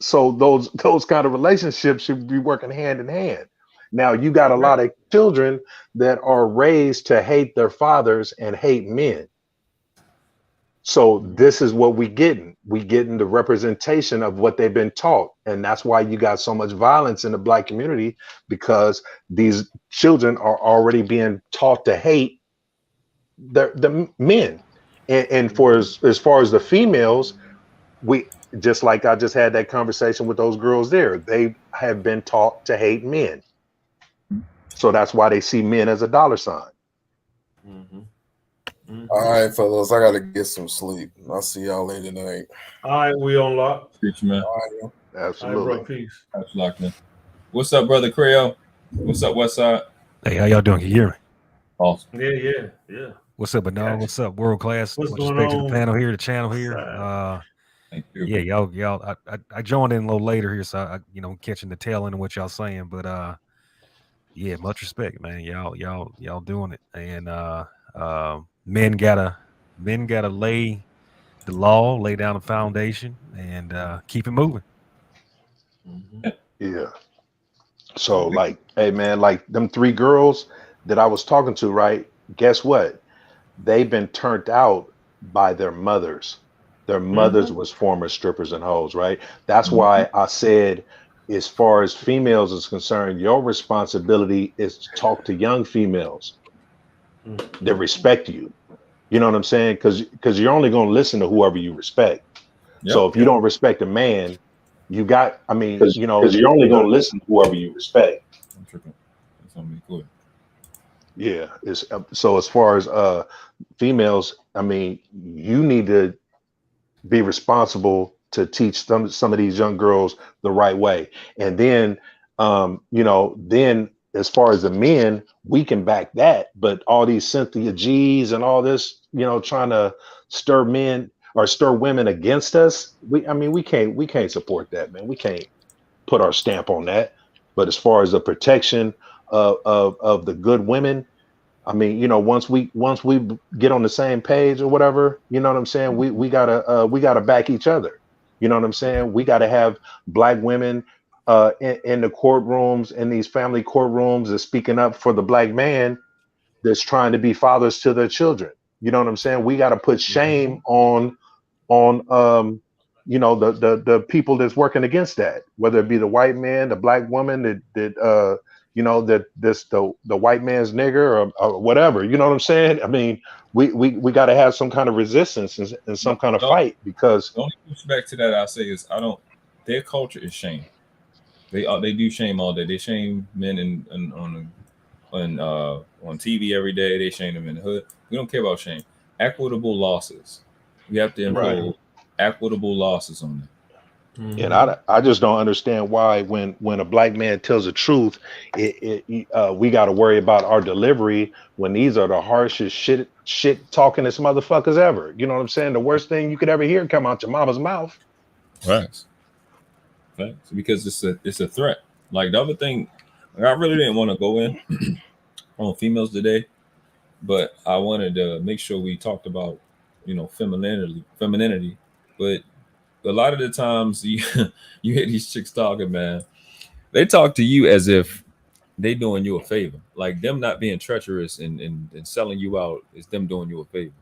those kind of relationships should be working hand in hand. Now you got a lot of children that are raised to hate their fathers and hate men. So this is what we getting. We getting the representation of what they've been taught. And that's why you got so much violence in the Black community, because these children are already being taught to hate the men. And for as far as the females, we just like I just had that conversation with those girls there. They have been taught to hate men. So that's why they see men as a dollar sign. All right, fellas, I gotta get some sleep. I'll see y'all later tonight. All right, we on lock. Preach, man. Absolutely. All right, bro, peace. That's locked in. What's up, brother Creo? What's up, Westside? Hey, how y'all doing? Can you hear me? Awesome. Yeah. What's up, Bernard? What's up, world class? What's Much going respect to on? the panel here, the channel here. Thank you. Yeah, y'all. I joined in a little later here, so I catching the tail end of what y'all saying, but yeah, much respect, man. Y'all doing it, and men gotta lay the law, lay down the foundation, and keep it moving. Yeah. So like, hey man, like them 3 girls that I was talking to, right? Guess what? They've been turned out by their mothers. Their mothers was former strippers and hoes, right? That's why I said, as far as females is concerned, your responsibility is to talk to young females that respect you. You know what I'm saying? Because you're only going to listen to whoever you respect. So if you don't respect a man, you got, I mean, Because you're only going to listen to whoever you respect. I'm tripping. That's something cool. Yeah. It's so as far as females, I mean, you need to be responsible to teach some of these young girls the right way. And then then as far as the men, we can back that. But all these Cynthia G's and all this, trying to stir men or stir women against us, we can't support that, man. We can't put our stamp on that. But as far as the protection of the good women, I mean, once we get on the same page or whatever, you know what I'm saying? We gotta back each other. You know what I'm saying? We gotta have Black women in the courtrooms, in these family courtrooms, that's speaking up for the Black man that's trying to be fathers to their children. You know what I'm saying? We gotta put shame on the people that's working against that, whether it be the white man, the Black woman that the white man's nigger or whatever. You know what I'm saying? I mean, we got to have some kind of resistance and some kind of fight, because the only pushback to that I say is their culture is shame. They do shame all day. They shame men on TV every day. They shame them in the hood. We don't care about shame. Equitable losses. We have to impose equitable losses on them. And I just don't understand why when a Black man tells the truth, we got to worry about our delivery when these are the harshest shit talkingest motherfuckers ever. You know what I'm saying? The worst thing you could ever hear come out your mama's mouth. Right. Because it's a threat. Like the other thing, I really didn't want to go in on females today, but I wanted to make sure we talked about femininity, but a lot of the times you hear these chicks talking, man. They talk to you as if they doing you a favor. Like them not being treacherous and selling you out is them doing you a favor.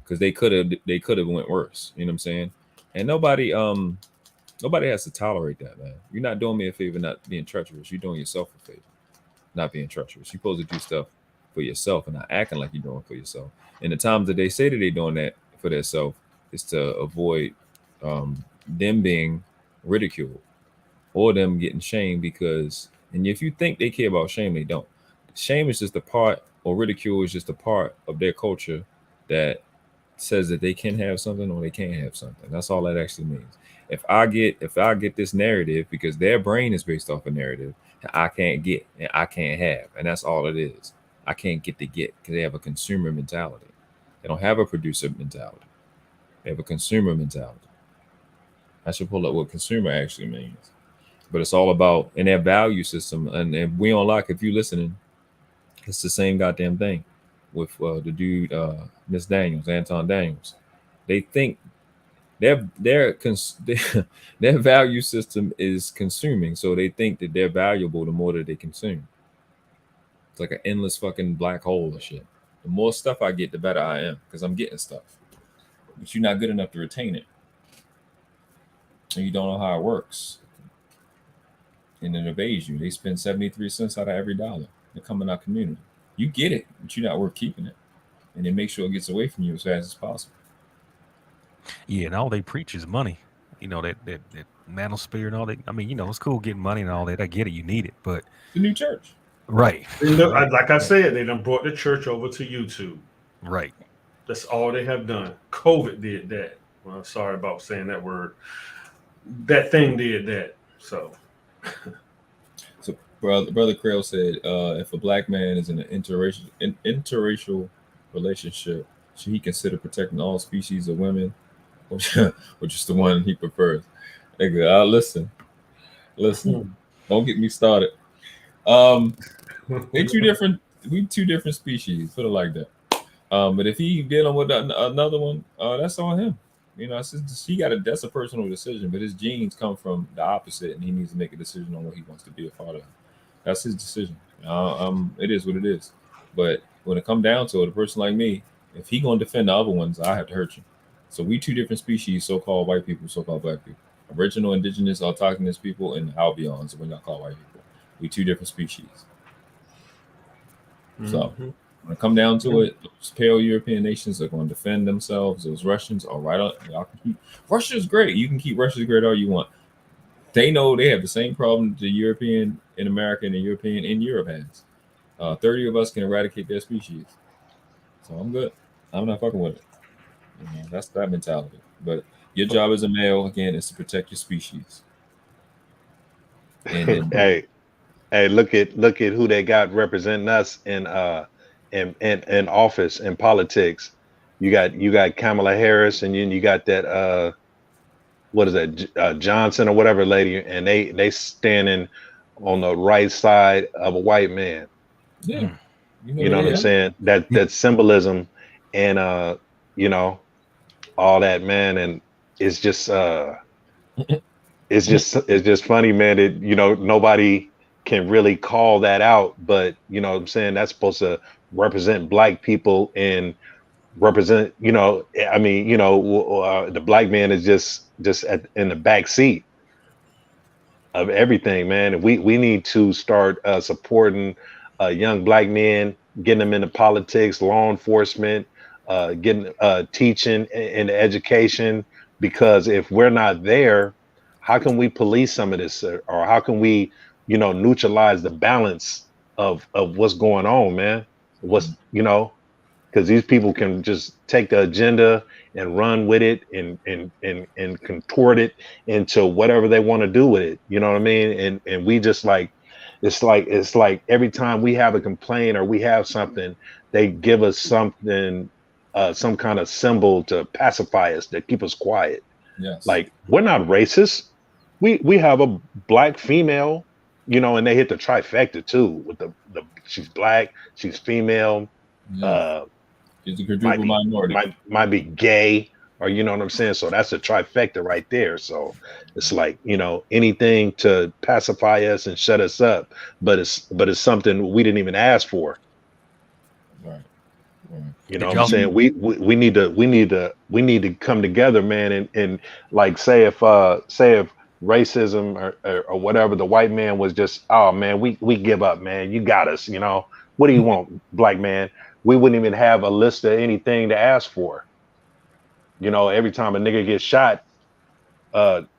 Because they could have went worse. You know what I'm saying? And nobody has to tolerate that, man. You're not doing me a favor not being treacherous. You're doing yourself a favor, not being treacherous. You're supposed to do stuff for yourself and not acting like you're doing it for yourself. And the times that they say that they're doing that for themselves is to avoid them being ridiculed or them getting shamed because, and if you think they care about shame, they don't. Shame is just a part, or ridicule is just a part of their culture that says that they can have something or they can't have something. That's all that actually means. If I get this narrative, because their brain is based off a narrative, I can't get and I can't have, and that's all it is. I can't get because they have a consumer mentality. They don't have a producer mentality. They have a consumer mentality. I should pull up what consumer actually means, but it's all about in their value system. And we on lock. If you listening, it's the same goddamn thing with the dude, Miss Daniels, Anton Daniels. They think their value system is consuming, so they think that they're valuable the more that they consume. It's like an endless fucking black hole of shit. The more stuff I get, the better I am because I'm getting stuff, but you're not good enough to retain it, and you don't know how it works, and it evades you. They spend 73 cents out of every dollar to come in our community. You get it, but you're not worth keeping it, and they make sure it gets away from you as fast as possible. Yeah, and all they preach is money. You know, that manosphere and all that. I mean, you know, it's cool getting money and all that. I get it, you need it, but the new church. Right. Like I said, they done brought the church over to YouTube. Right. That's all they have done. COVID did that. Well, sorry about saying that word. That thing did that. So Brother Krell said, if a black man is in an interracial relationship, should he consider protecting all species of women, or just the one he prefers? Nigga, listen. Don't get me started. We two different species. Put it like that. But if he dealing with another one, that's on him. You know, that's a personal decision. But his genes come from the opposite, and he needs to make a decision on what he wants to be a part of. That's his decision. It is what it is. But when it come down to it, a person like me, if he gonna defend the other ones, I have to hurt you. So we two different species, so-called white people, so-called black people, original, indigenous, autochthonous people, and Albions, when y'all call white people. We two different species. So when it come down to it, those pale European nations are going to defend themselves. Those Russians are right on. Y'all can keep Russia's great. You can keep Russia's great all you want. They know they have the same problem the European in America and the European in Europe has. 30 of us can eradicate their species. So I'm good. I'm not fucking with it. You know, that's that mentality. But your job as a male, again, is to protect your species. And hey, look at who they got representing us in office in politics. You got Kamala Harris, and then you got that what is that, Johnson or whatever lady, and they standing on the right side of a white man. Yeah. You know what I'm saying? That symbolism and you know, all that, man. And it's just it's just funny, man, that, you know, nobody can really call that out, but you know what I'm saying, that's supposed to represent black people and represent, you know, I mean, you know, the black man is just in the back seat of everything, man. And we need to start supporting young black men, getting them into politics, law enforcement, getting teaching and education, because if we're not there, how can we police some of this, or how can we, you know, neutralize the balance of what's going on, man? What's, you know, because these people can just take the agenda and run with it and contort it into whatever they want to do with it. You know what I mean? And we just like, it's like every time we have a complaint or we have something, they give us something, some kind of symbol to pacify us, to keep us quiet. Yes. Like, we're not racist. We have a black female, you know, and they hit the trifecta too with the she's black, she's female, she's a quadruple minority. Might be gay, or you know what I'm saying? So that's a trifecta right there. So it's like, you know, anything to pacify us and shut us up, but it's something we didn't even ask for. Right. You know Did what I'm y'all saying? We need to come together, man, and like say if racism or whatever, the white man was just, oh man, we give up, man. You got us, you know. What do you want, black man? We wouldn't even have a list of anything to ask for. You know, every time a nigga gets shot,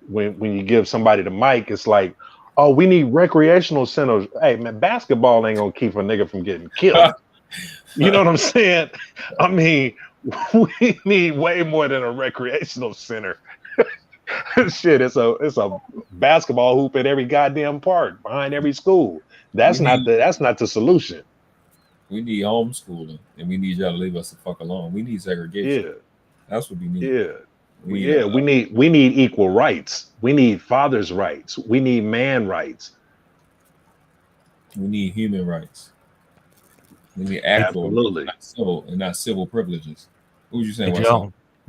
when you give somebody the mic, it's like, oh, we need recreational centers. Hey man, basketball ain't gonna keep a nigga from getting killed. You know what I'm saying? I mean, we need way more than a recreational center. Shit, it's a basketball hoop at every goddamn park behind every school. That's not the solution. We need homeschooling, and we need y'all to leave us the fuck alone. We need segregation. Yeah. That's what we need. Yeah. We We need equal rights. We need fathers' rights. We need man rights. We need human rights. We need actual, Absolutely. not civil privileges. What was you saying?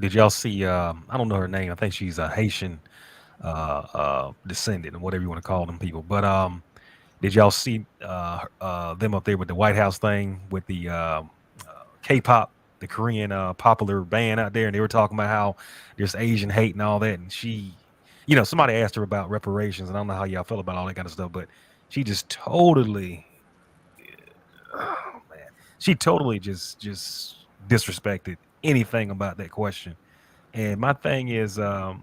Did y'all see? I don't know her name. I think she's a Haitian descendant, or whatever you want to call them people. But did y'all see them up there with the White House thing with the K-pop, the Korean popular band out there, and they were talking about how there's Asian hate and all that, and she, you know, somebody asked her about reparations, and I don't know how y'all feel about all that kind of stuff, but she just totally, oh man, she totally just disrespected anything about that question. And my thing is, I'm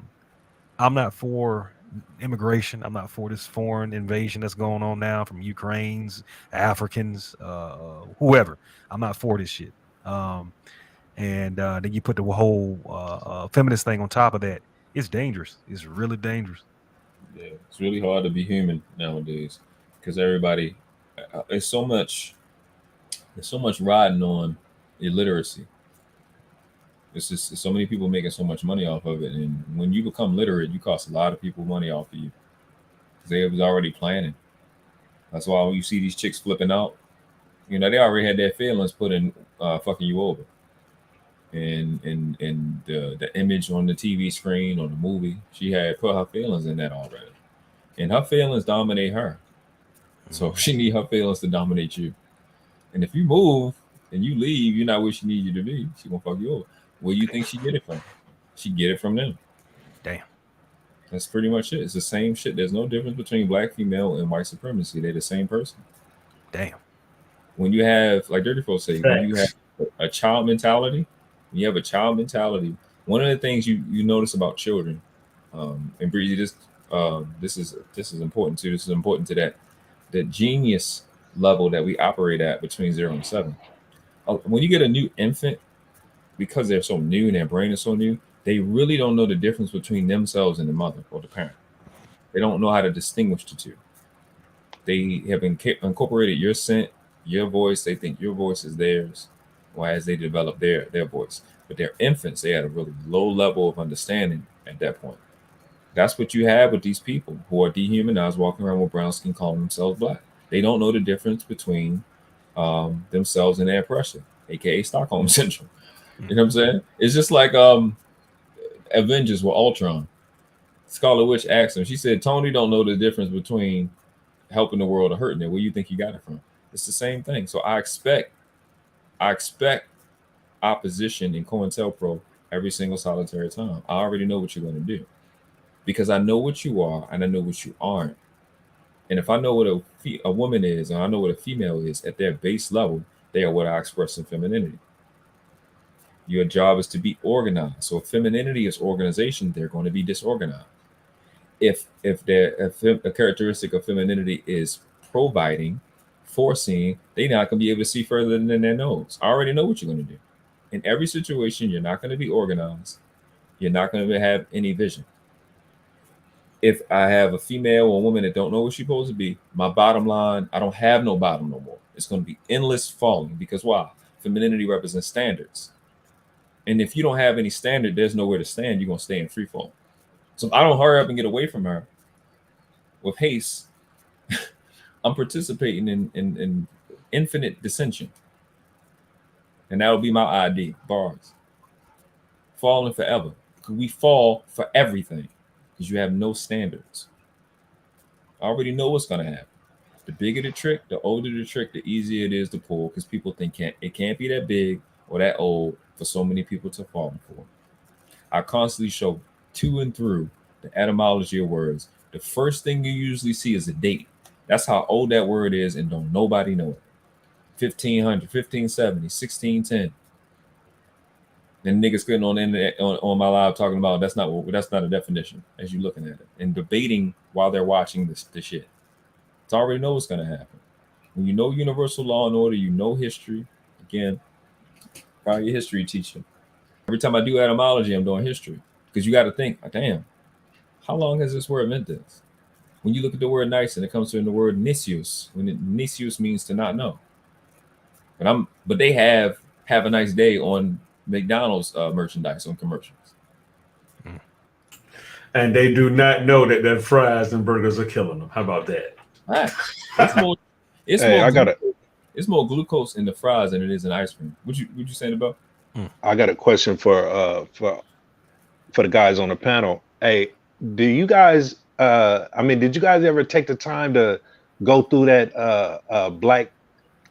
not for immigration. I'm not for this foreign invasion that's going on now from Ukrainians, Africans, whoever. I'm not for this shit. And then you put the whole feminist thing on top of that. It's dangerous. It's really dangerous. Yeah, it's really hard to be human nowadays because everybody, it's so much riding on illiteracy. It's just so many people making so much money off of it, and when you become literate, you cost a lot of people money off of you because they was already planning. That's why when you see these chicks flipping out, you know they already had their feelings put in fucking you over, and the image on the TV screen or the movie, she had put her feelings in that already, and her feelings dominate her, so she need her feelings to dominate you. And if you move and you leave, you're not where she needs you to be. She gonna fuck you over. Where you think she get it from? She get it from them. Damn. That's pretty much it. It's the same shit. There's no difference between black female and white supremacy. They're the same person. Damn. When you have, like Dirty Folks say, when you have a child mentality, one of the things you notice about children, and Breezy, this is important too. This is important to that genius level that we operate at between 0 and 7. When you get a new infant, because they're so new and their brain is so new, they really don't know the difference between themselves and the mother or the parent. They don't know how to distinguish the two. They have incorporated your scent, your voice. They think your voice is theirs, or as they develop their voice. But they're infants. They had a really low level of understanding at that point. That's what you have with these people who are dehumanized, walking around with brown skin, calling themselves black. They don't know the difference between themselves and their oppression, aka Stockholm syndrome. You know what I'm saying? It's just like Avengers with Ultron. Scarlet Witch asked him. She said, "Tony don't know the difference between helping the world or hurting it. Where you think you got it from?" It's the same thing. So I expect opposition in COINTELPRO every single solitary time. I already know what you're going to do because I know what you are and I know what you aren't. And if I know what a woman is and I know what a female is at their base level, they are what I express in femininity. Your job is to be organized. So if femininity is organization, they're going to be disorganized. If a characteristic of femininity is providing, foreseeing, they're not going to be able to see further than their nose. I already know what you're going to do. In every situation, you're not going to be organized. You're not going to have any vision. If I have a female or a woman that don't know what she's supposed to be, my bottom line, I don't have no bottom no more. It's going to be endless falling because why? Femininity represents standards. And if you don't have any standard, there's nowhere to stand. You're going to stay in free fall. So if I don't hurry up and get away from her with haste, I'm participating in infinite dissension. And that'll be my ID, bars. falling forever. We fall for everything because you have no standards. I already know what's gonna happen. The bigger the trick, the older the trick, the easier it is to pull because people think it can't be that big or that old for so many people to fall for. I constantly show to and through the etymology of words. The first thing you usually see is a date. That's how old that word is, and don't nobody know it. 1500, 1570, 1610. Then niggas getting on the internet on my live talking about that's not a definition as you looking at it and debating while they're watching the shit. It's already know what's gonna happen. When you know universal law and order, you know history. Again, probably your history teacher. Every time I do etymology, I'm doing history because you got to think, damn, how long has this word meant this? When you look at the word nice and it comes from the word nisius, nisius means to not know. But they have a nice day on McDonald's merchandise on commercials. And they do not know that their fries and burgers are killing them. How about that? Right. It's more glucose in the fries than it is in ice cream. What you saying about? I got a question for the guys on the panel. Hey, do you guys did you guys ever take the time to go through that black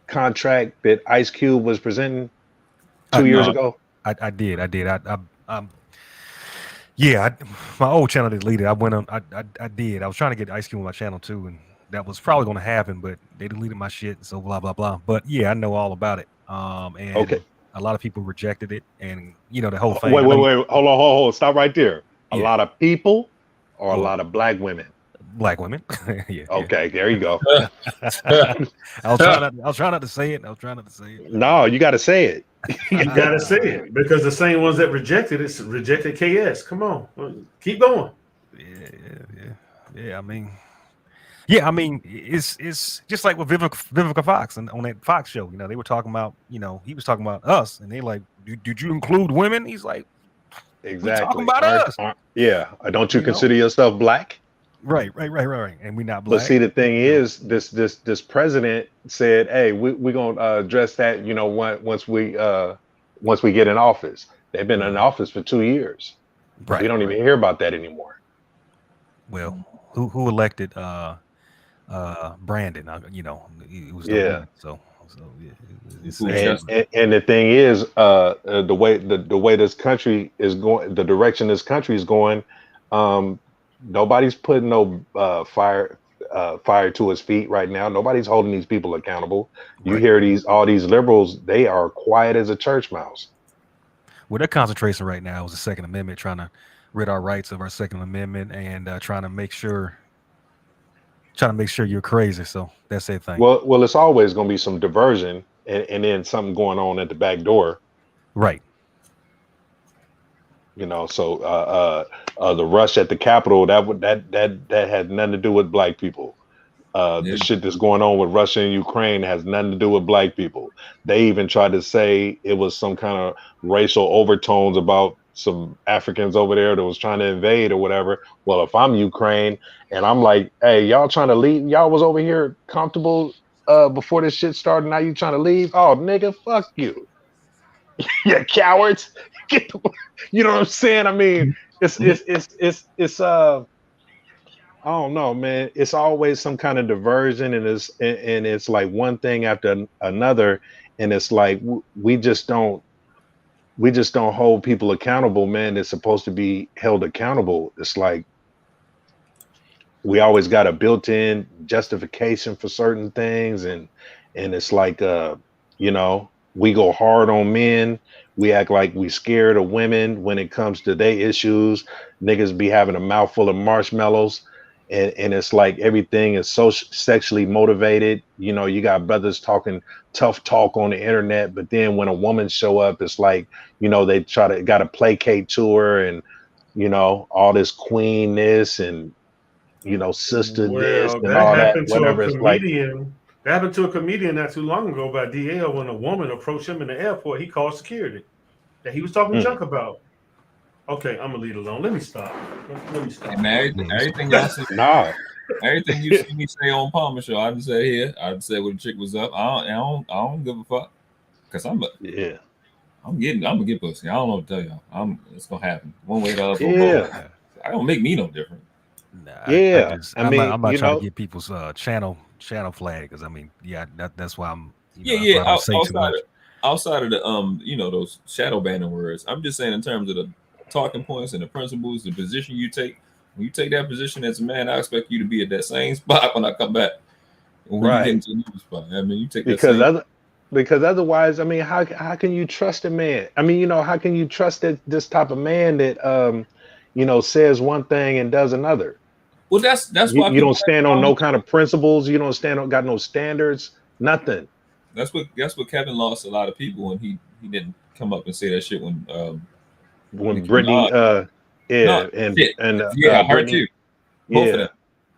contract that Ice Cube was presenting 2 years ago? I did. My old channel deleted. I went on. I did. I was trying to get Ice Cube on my channel too, and that was probably going to happen, but they deleted my shit. So blah blah blah. But yeah, I know all about it. And okay. A lot of people rejected it, and the whole thing. Wait, hold on, stop right there. A lot of people, or a lot of black women. Black women. Yeah. Okay, there you go. I was trying not to say it. No, you got to say it. You got to say it because the same ones that rejected it rejected KS. Come on, keep going. Yeah. I mean, it's just like with Vivica Fox and on that Fox show. They were talking about, he was talking about us, and they like, did you include women? He's like, exactly. Talking about us. Yeah. Don't you consider yourself black? Right. And we're not black. But see, the thing is, this president said, "Hey, we're gonna address that. Once we get in office." They've been in office for 2 years. Right. We don't even hear about that anymore. Well, who elected Brandon? It was so and the thing is, the way this country is going, the direction this country is going, nobody's putting no fire to his feet right now. Nobody's holding these people accountable. You hear all these liberals, they are quiet as a church mouse. Well, their concentration right now is the Second Amendment, trying to rid our rights of our Second Amendment, and trying to make sure you're crazy. So that's their thing. Well, it's always going to be some diversion, and then something going on at the back door. Right. So the rush at the Capitol, that had nothing to do with black people. The shit that's going on with Russia and Ukraine has nothing to do with black people. They even tried to say it was some kind of racial overtones about some Africans over there that was trying to invade or whatever. Well, if I'm Ukraine and I'm like, hey, y'all trying to leave? Y'all was over here comfortable before this shit started. Now you trying to leave? Oh, nigga, fuck you. You cowards. You know what I'm saying? I mean, it's I don't know, man. It's always some kind of diversion, and it's like one thing after another, and it's like we just don't hold people accountable, man. They're supposed to be held accountable. It's like we always got a built-in justification for certain things, and it's like we go hard on men. We act like we scared of women when it comes to their issues. Niggas be having a mouthful of marshmallows. And it's like everything is so sexually motivated. You got brothers talking tough talk on the internet, but then when a woman show up, it's like, they got to placate to her, and all this queenness and sister this and all that. Whatever it's like. That happened to a comedian not too long ago by DL when a woman approached him in the airport. He called security that he was talking junk about. Okay, I'm gonna leave it alone. Let me stop. And everything y'all see, everything you see me say on Palmer Show, I just say here. I just say when the chick was up. I don't give a fuck, cause I'm I'm gonna get pussy. I don't know what to tell y'all. It's gonna happen one way or the other. Yeah. I don't make me no different. Nah, Yeah. I'm mean, not you trying to know, get people's channel flag because I mean, yeah, that's why I'm Yeah. I don't say too much. Outside of the those shadow banning words, I'm just saying in terms of the talking points and the principles, the position you take. When you take that position as a man, I expect you to be at that same spot when I come back. When you get right. into a new spot, I mean, you take that Because same. otherwise, I mean, how can you trust a man? I mean, how can you trust this type of man that says one thing and does another? Well, that's why You people. don't stand on no kind of principles. You don't got no standards. Nothing. That's what Kevin lost a lot of people when he didn't come up and say that shit when When Nicki Brittany, Minaj. No shit. and Yeah, her Brittany, too. Both of yeah. them.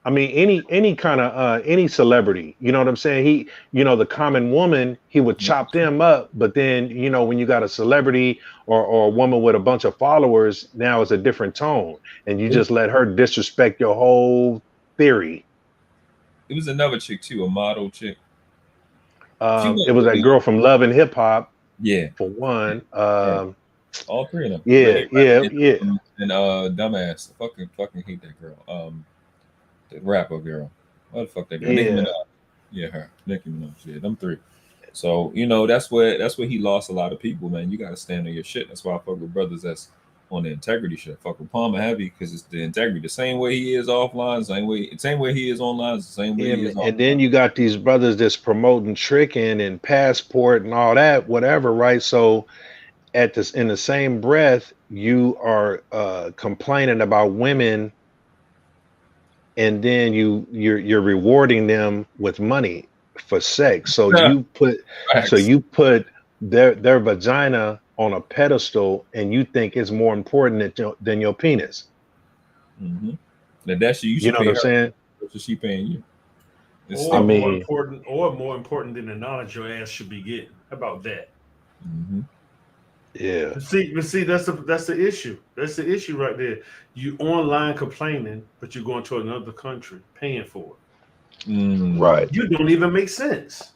I mean, any kind of any celebrity, you know what I'm saying? The common woman, he would chop them up, but then when you got a celebrity or a woman with a bunch of followers, now it's a different tone, and you just let her disrespect your whole theory. It was another chick too, a model chick. She It was that girl from Love and Hip Hop. Yeah. For one. All three of them. Yeah. And dumbass. I fucking hate that girl. The rapper girl. What the fuck that girl? Nicki Yeah. Minaj. Yeah, her. Nicki Minaj. Yeah, them three. So, that's where he lost a lot of people, man. You gotta stand on your shit. That's why I fuck with brothers that's on the integrity shit. Fuck with Palmer heavy because it's the integrity. The same way he is offline, same way he is online, the same way he is offline. And then you got these brothers that's promoting tricking and passport and all that, whatever, right? So in the same breath, you are complaining about women, and then you're rewarding them with money for sex. So you put their vagina on a pedestal, and you think it's more important than your penis. Mm-hmm. Now that's you You should know pay what I'm her. saying? So she paying you. Or more important than the knowledge your ass should be getting. How about that? Mm-hmm. Yeah. But see, that's the issue. That's the issue right there. You online complaining, but you're going to another country paying for it. Right. You don't even make sense.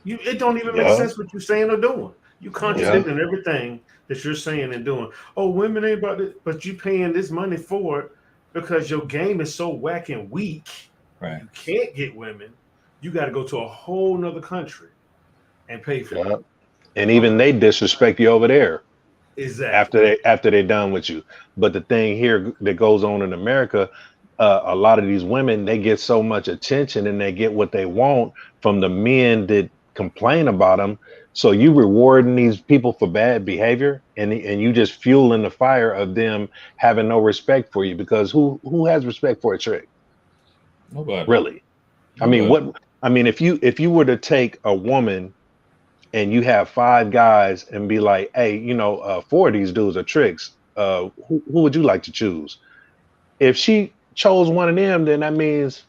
It don't even make sense what you're saying or doing. You contradicting everything that you're saying and doing. Oh, women ain't about it, but you paying this money for it because your game is so whack and weak. Right. You can't get women. You got to go to a whole nother country and pay for it. And even they disrespect you over there. Exactly. After they're done with you. But the thing here that goes on in America, a lot of these women, they get so much attention and they get what they want from the men that complain about them. So you rewarding these people for bad behavior, and you just fueling the fire of them having no respect for you, because who has respect for a trick? Nobody. Really? I mean, if you were to take a woman and you have 5 guys and be like, hey, 4 of these dudes are tricks. Who would you like to choose? If she chose one of them, then that means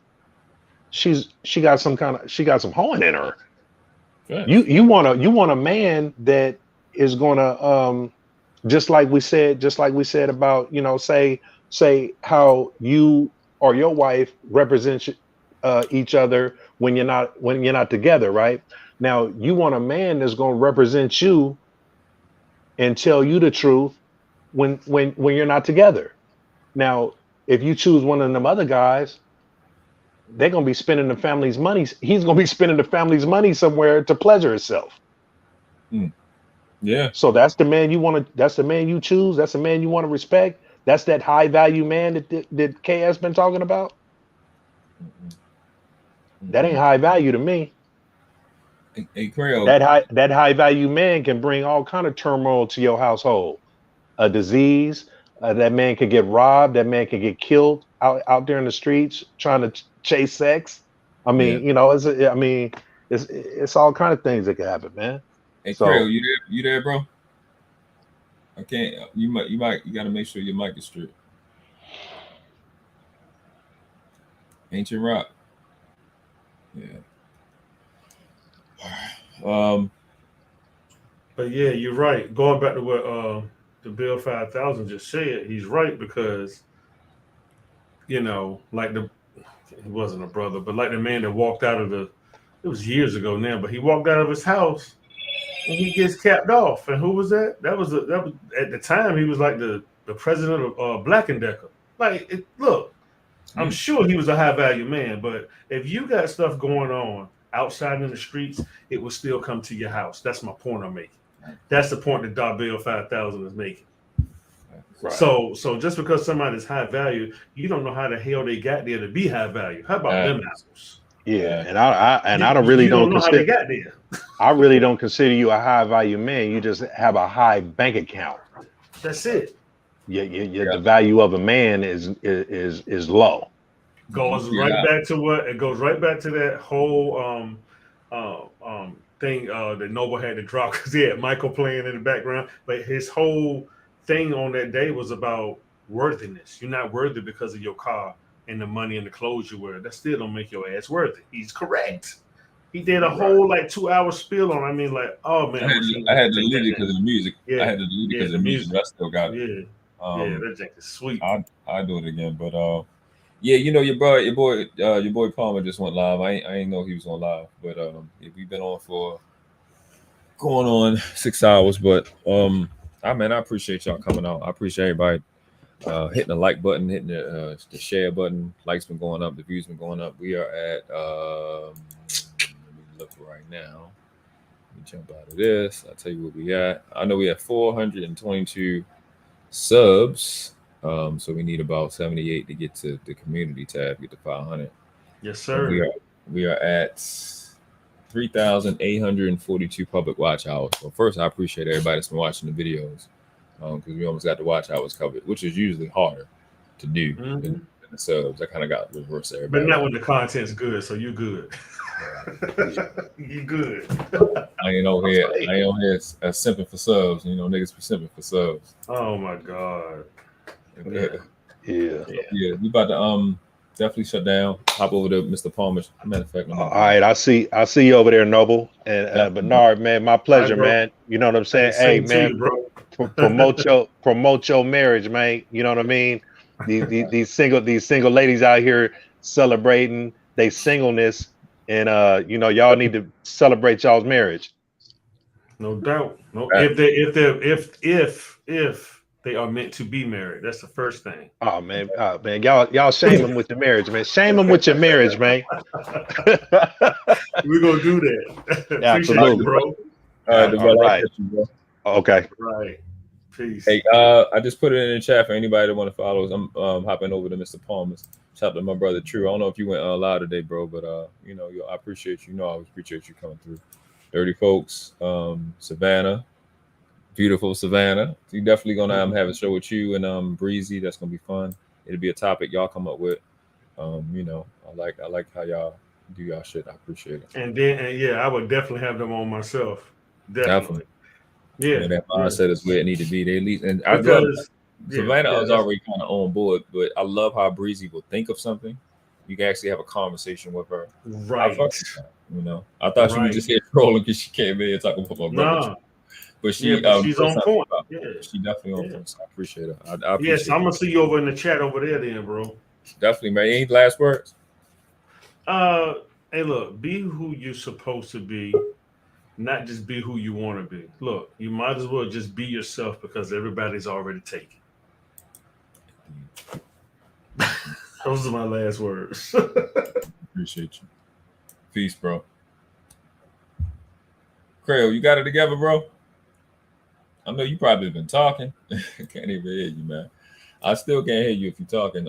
she got some horn in her. Right. You want a man that is gonna just like we said about say how you or your wife represents each other when you're not together, right? Now you want a man that's gonna represent you and tell you the truth when you're not together. Now, if you choose one of them other guys, they're gonna be spending the family's money. He's gonna be spending the family's money somewhere to pleasure himself. Yeah. So that's the man you want to. That's the man you choose. That's the man you want to respect. That's that high value man that KS been talking about. That ain't high value to me. Hey, Craig. That high value man can bring all kind of turmoil to your household. A disease. That man could get robbed. That man could get killed out there in the streets trying to chase sex. I mean, it's all kind of things that can happen, man. Hey, So, Craig, you there, bro? I can't. You got to make sure your mic is straight. Ancient Rock. Yeah. But yeah, you're right. Going back to what the Bill 5000 just said, he's right, because like he wasn't a brother, but like the man that walked out of it was years ago now, but he walked out of his house and he gets capped off. And who was that? That was at the time he was like the president of Black and Decker. Like, look, I'm sure he was a high value man, but if you got stuff going on outside in the streets, it will still come to your house. That's my point I'm making. That's the point that Bell 5000 is making. Right. So just because somebody's high value, you don't know how the hell they got there to be high value. How about them apples? Yeah, and I don't really don't know how they got there. I really don't consider you a high value man. You just have a high bank account. That's it. Yeah. The value of a man is low. Goes right back to what it goes right back to that whole thing that Noble had to drop because he had Michael playing in the background, but his whole thing on that day was about worthiness. You're not worthy because of your car and the money and the clothes you wear. That still don't make your ass worthy. He's correct. He did a whole like 2-hour spiel on. I mean, like, oh man, I had to delete it because of the music. Yeah. I had to delete it because of the music. But I still got it. Yeah, that jank is sweet. I do it again, but yeah, you know your boy Palmer just went live. I ain't know he was on live, but we've been on for going on 6 hours. But I appreciate y'all coming out. I appreciate everybody hitting the like button, hitting the share button. Likes been going up, the views been going up. We are at let me look right now. Let me jump out of this. I'll tell you what we at. I know we have 422 subs. So we need about 78 to get to the community tab, get to 500. Yes, sir. We are at 3,842 public watch hours. So first, I appreciate everybody that's been watching the videos because we almost got the watch hours covered, which is usually harder to do than the subs. I kind of got reverse everybody. But not when the content's good, so you good. You good. I ain't on here simping for subs. You know, niggas be simping for subs. Oh my God. Yeah. We about to definitely shut down. Hop over to Mr. Palmer's. Matter of fact, all right, I see you over there, Noble and Bernard, man. My pleasure, man. You know what I'm saying? Hey, man, promote your marriage, man. You know what I mean? These single ladies out here celebrating their singleness, and y'all need to celebrate y'all's marriage. No doubt. No, if they are meant to be married. That's the first thing. Oh man, y'all shame them with your marriage, man. Shame them with your marriage, man. We're gonna do that. Absolutely, bro. All right. Okay. Right. Peace. Hey, I just put it in the chat for anybody that want to follow us. I'm hopping over to Mr. Palmer's. Shout out to my brother True. I don't know if you went live today, bro, but I appreciate you. I always appreciate you coming through. Dirty Folks, Savannah. Beautiful Savannah. You definitely gonna have a show with you and Breezy. That's gonna be fun. It'll be a topic y'all come up with. I like how y'all do y'all shit. I appreciate it. And I would definitely have them on myself. Definitely. Yeah. That mindset is where it need to be. They at least and Savannah was already kind of on board, but I love how Breezy will think of something. You can actually have a conversation with her. Right. I thought she was just here trolling because she came in and talking about my brother. No. But she's on point. Yeah, she definitely on point. So I appreciate her. I appreciate yes, I'm gonna see you over in the chat over there, then, bro. Definitely, man. Any last words? Hey, look, be who you're supposed to be, not just be who you want to be. Look, you might as well just be yourself because everybody's already taken. Those are my last words. Appreciate you. Peace, bro. Crail, you got it together, bro? I know you probably been talking. Can't even hear you, man. I still can't hear you if you're talking.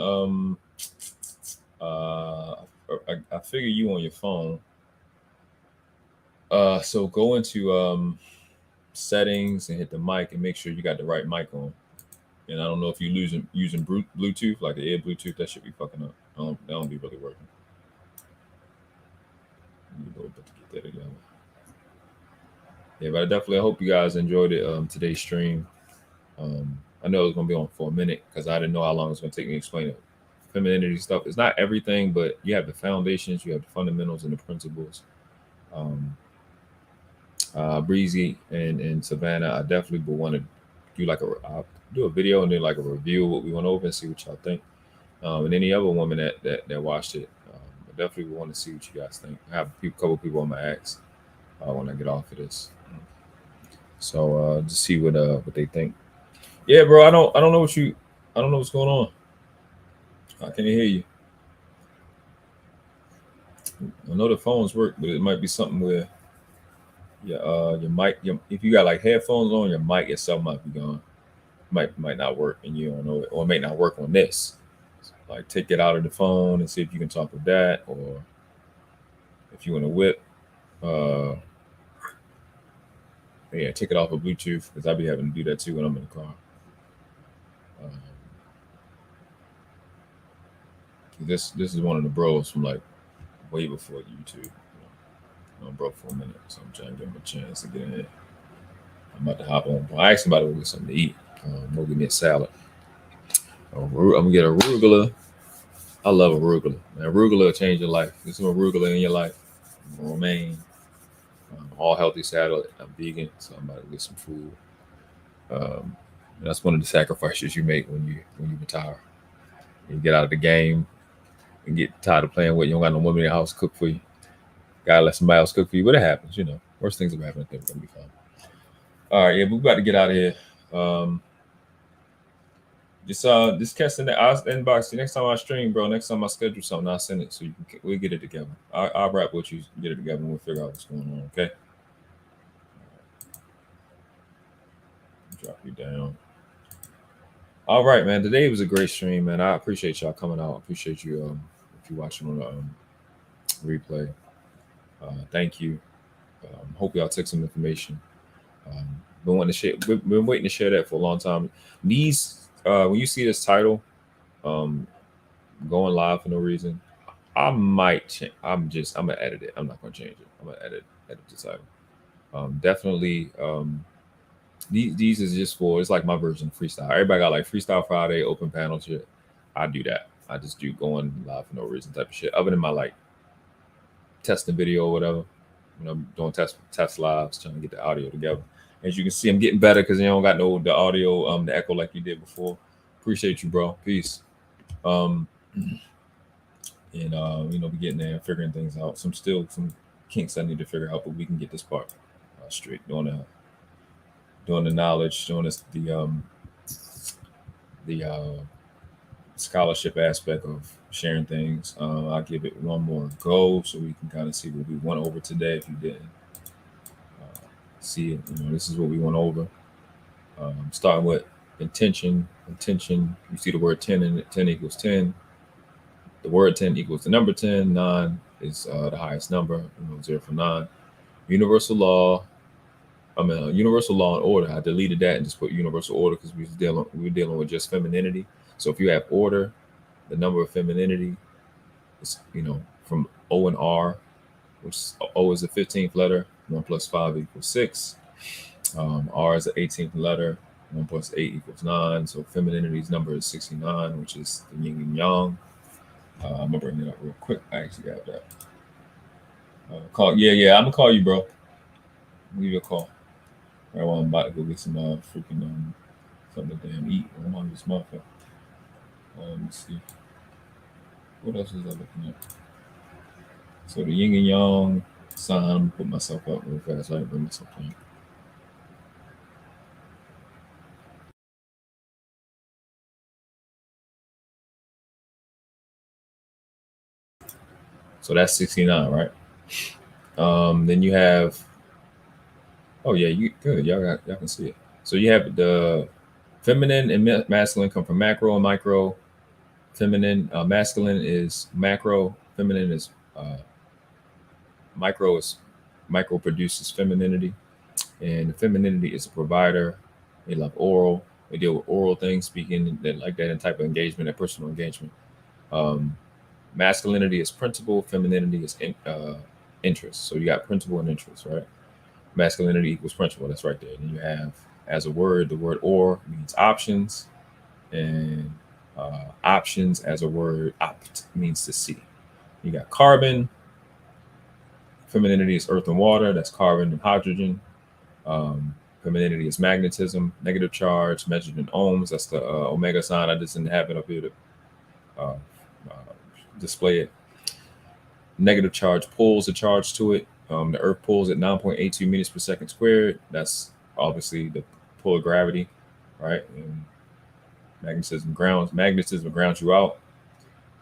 I figure you on your phone. So go into settings and hit the mic and make sure you got the right mic on. And I don't know if you're using Bluetooth, like the ear Bluetooth, that should be fucking up. That don't be really working. You go to get that together. Yeah, but I definitely hope you guys enjoyed it today's stream. I know it was gonna be on for a minute because I didn't know how long it was gonna take me to explain it. Femininity stuff. It's not everything, but you have the foundations, you have the fundamentals and the principles. Breezy and Savannah, I definitely would want to do a video and then like a review of what we went over and see what y'all think. And any other woman that watched it, I definitely would want to see what you guys think. I have a couple people on my ask when I get off of this. So just see what they think. Yeah, bro. I don't know what's going on. I can't hear you. I know the phones work, but it might be something where your mic, if you got like headphones on, your mic itself might be gone. Might not work, and you don't know it, or it may not work on this. Like take it out of the phone and see if you can talk with that, or if you want to whip, yeah, take it off of Bluetooth because I be having to do that too when I'm in the car. This is one of the bros from like way before YouTube. I'm broke for a minute, so I'm trying to give him a chance to get in here. I'm about to hop on. I asked him about to go get something to eat. Go get me a salad. I'm gonna get arugula. I love arugula. Man, arugula will change your life. Get some arugula in your life. Romaine. All healthy salad. I'm vegan, so I'm about to get some food. That's one of the sacrifices you make when you retire. You get out of the game and get tired of playing with. You don't got no woman in the house cook for you. Gotta let somebody else cook for you. But it happens, Worst things have happened. I think we're gonna be fine. All right, yeah, we're about to get out of here. Just catch the inbox. Next time I stream, bro. Next time I schedule something, I'll send it so we'll get it together. I'll rap with you, get it together, and we'll figure out what's going on. Okay. Drop you down. All right, man. Today was a great stream, man. I appreciate y'all coming out. I appreciate you if you're watching on the replay. Thank you. Hope y'all took some information. Been waiting to share that for a long time. These when you see this title, going live for no reason, I might change. I'm gonna edit it. I'm not gonna change it. I'm gonna edit the title. Definitely. These is just for, it's like my version of freestyle. Everybody got like Freestyle Friday, open panel shit. I do that. I just do going live for no reason type of shit. Other than my like testing video or whatever, doing test lives, trying to get the audio together. As you can see, I'm getting better because you don't got the audio, the echo like you did before. Appreciate you, bro. Peace. And we getting there, figuring things out. Some kinks I need to figure out, but we can get this part straight. Doing the knowledge, doing this, the scholarship aspect of sharing things. I'll give it one more go so we can kind of see what we went over today. If you didn't see it, this is what we went over. Starting with intention. Intention, you see the word 10 in it. 10 equals 10. The word 10 equals the number 10. 9 is the highest number. 0 from 9. Universal law. Universal law and order. I deleted that and just put universal order because we were dealing with just femininity. So if you have order, the number of femininity is from O and R, which O is the 15th letter. 1 plus 5 equals 6. R is the 18th letter. 1 plus 8 equals 9. So femininity's number is 69, which is the yin and yang. I'm gonna bring it up real quick. I actually got that. I'm gonna call you, bro. I'll give you a call. Right while I'm about to go get some freaking something to damn eat. I'm on this motherfucker. Let me see. What else was I looking at? So the yin and yang sign. I'm gonna put myself up real fast. I can bring myself down. So that's 69, right? Then you have. Oh yeah, you good. Y'all can see it. So you have the feminine and masculine come from macro and micro. Feminine, masculine is macro. Feminine is micro. Is micro produces femininity, and femininity is a provider. They love oral. They deal with oral things, speaking like that, and type of engagement and personal engagement. Masculinity is principle. Femininity is interest. So you got principle and interest, right? Masculinity equals principle. That's right there. And you have, as a word, the word or means options, and options as a word, opt means to see. You got carbon. Femininity is earth and water. That's carbon and hydrogen. Femininity is magnetism, negative charge, measured in ohms. That's the omega sign. I just didn't have it up here to display it. Negative charge pulls a charge to it. The earth pulls at 9.82 meters per second squared. That's obviously the pull of gravity, right? And magnetism grounds you out.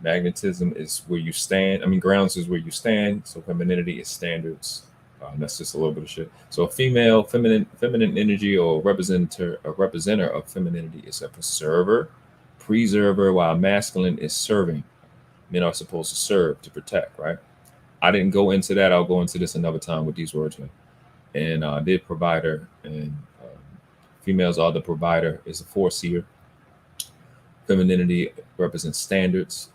Magnetism is where you stand. I mean, grounds is where you stand. So femininity is standards. That's just a little bit of shit. So a feminine energy or representer of femininity is a preserver, while masculine is serving. Men are supposed to serve, to protect, right? I didn't go into that. I'll go into this another time with these words. And the provider and females are the provider, is a foreseer. Femininity represents standards.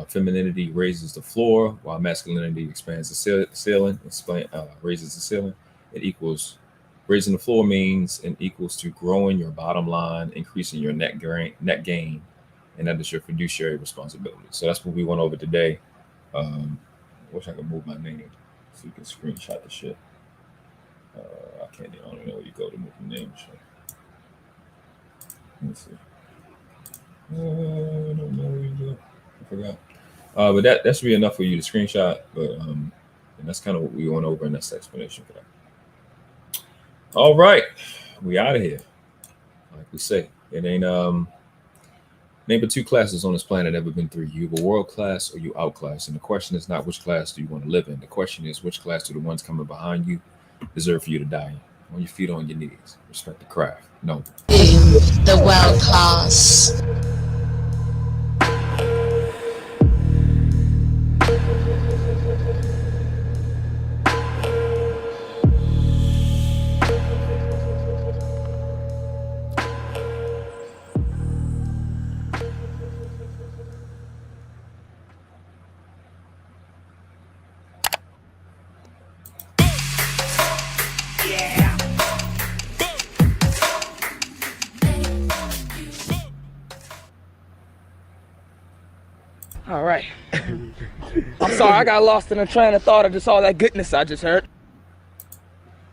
Femininity raises the floor, while masculinity expands the ceiling. Raises the ceiling. It equals raising the floor means and equals to growing your bottom line, increasing your net gain, and that is your fiduciary responsibility. So that's what we went over today. I wish I could move my name so you can screenshot the shit. I can't. I don't know where you go to move the name. Let's see. I don't know where you go. I forgot. But that should be enough for you to screenshot. But and that's kind of what we went over, and that's the explanation for that. All right, we out of here. Like we say, it ain't but two classes on this planet ever been through. You either world class or you outclass. And the question is not which class do you want to live in. The question is which class do the ones coming behind you deserve for you to die in. On your feet, on your knees. Respect the craft. No. The world class. All right. I'm sorry, I got lost in a train of thought of just all that goodness I just heard.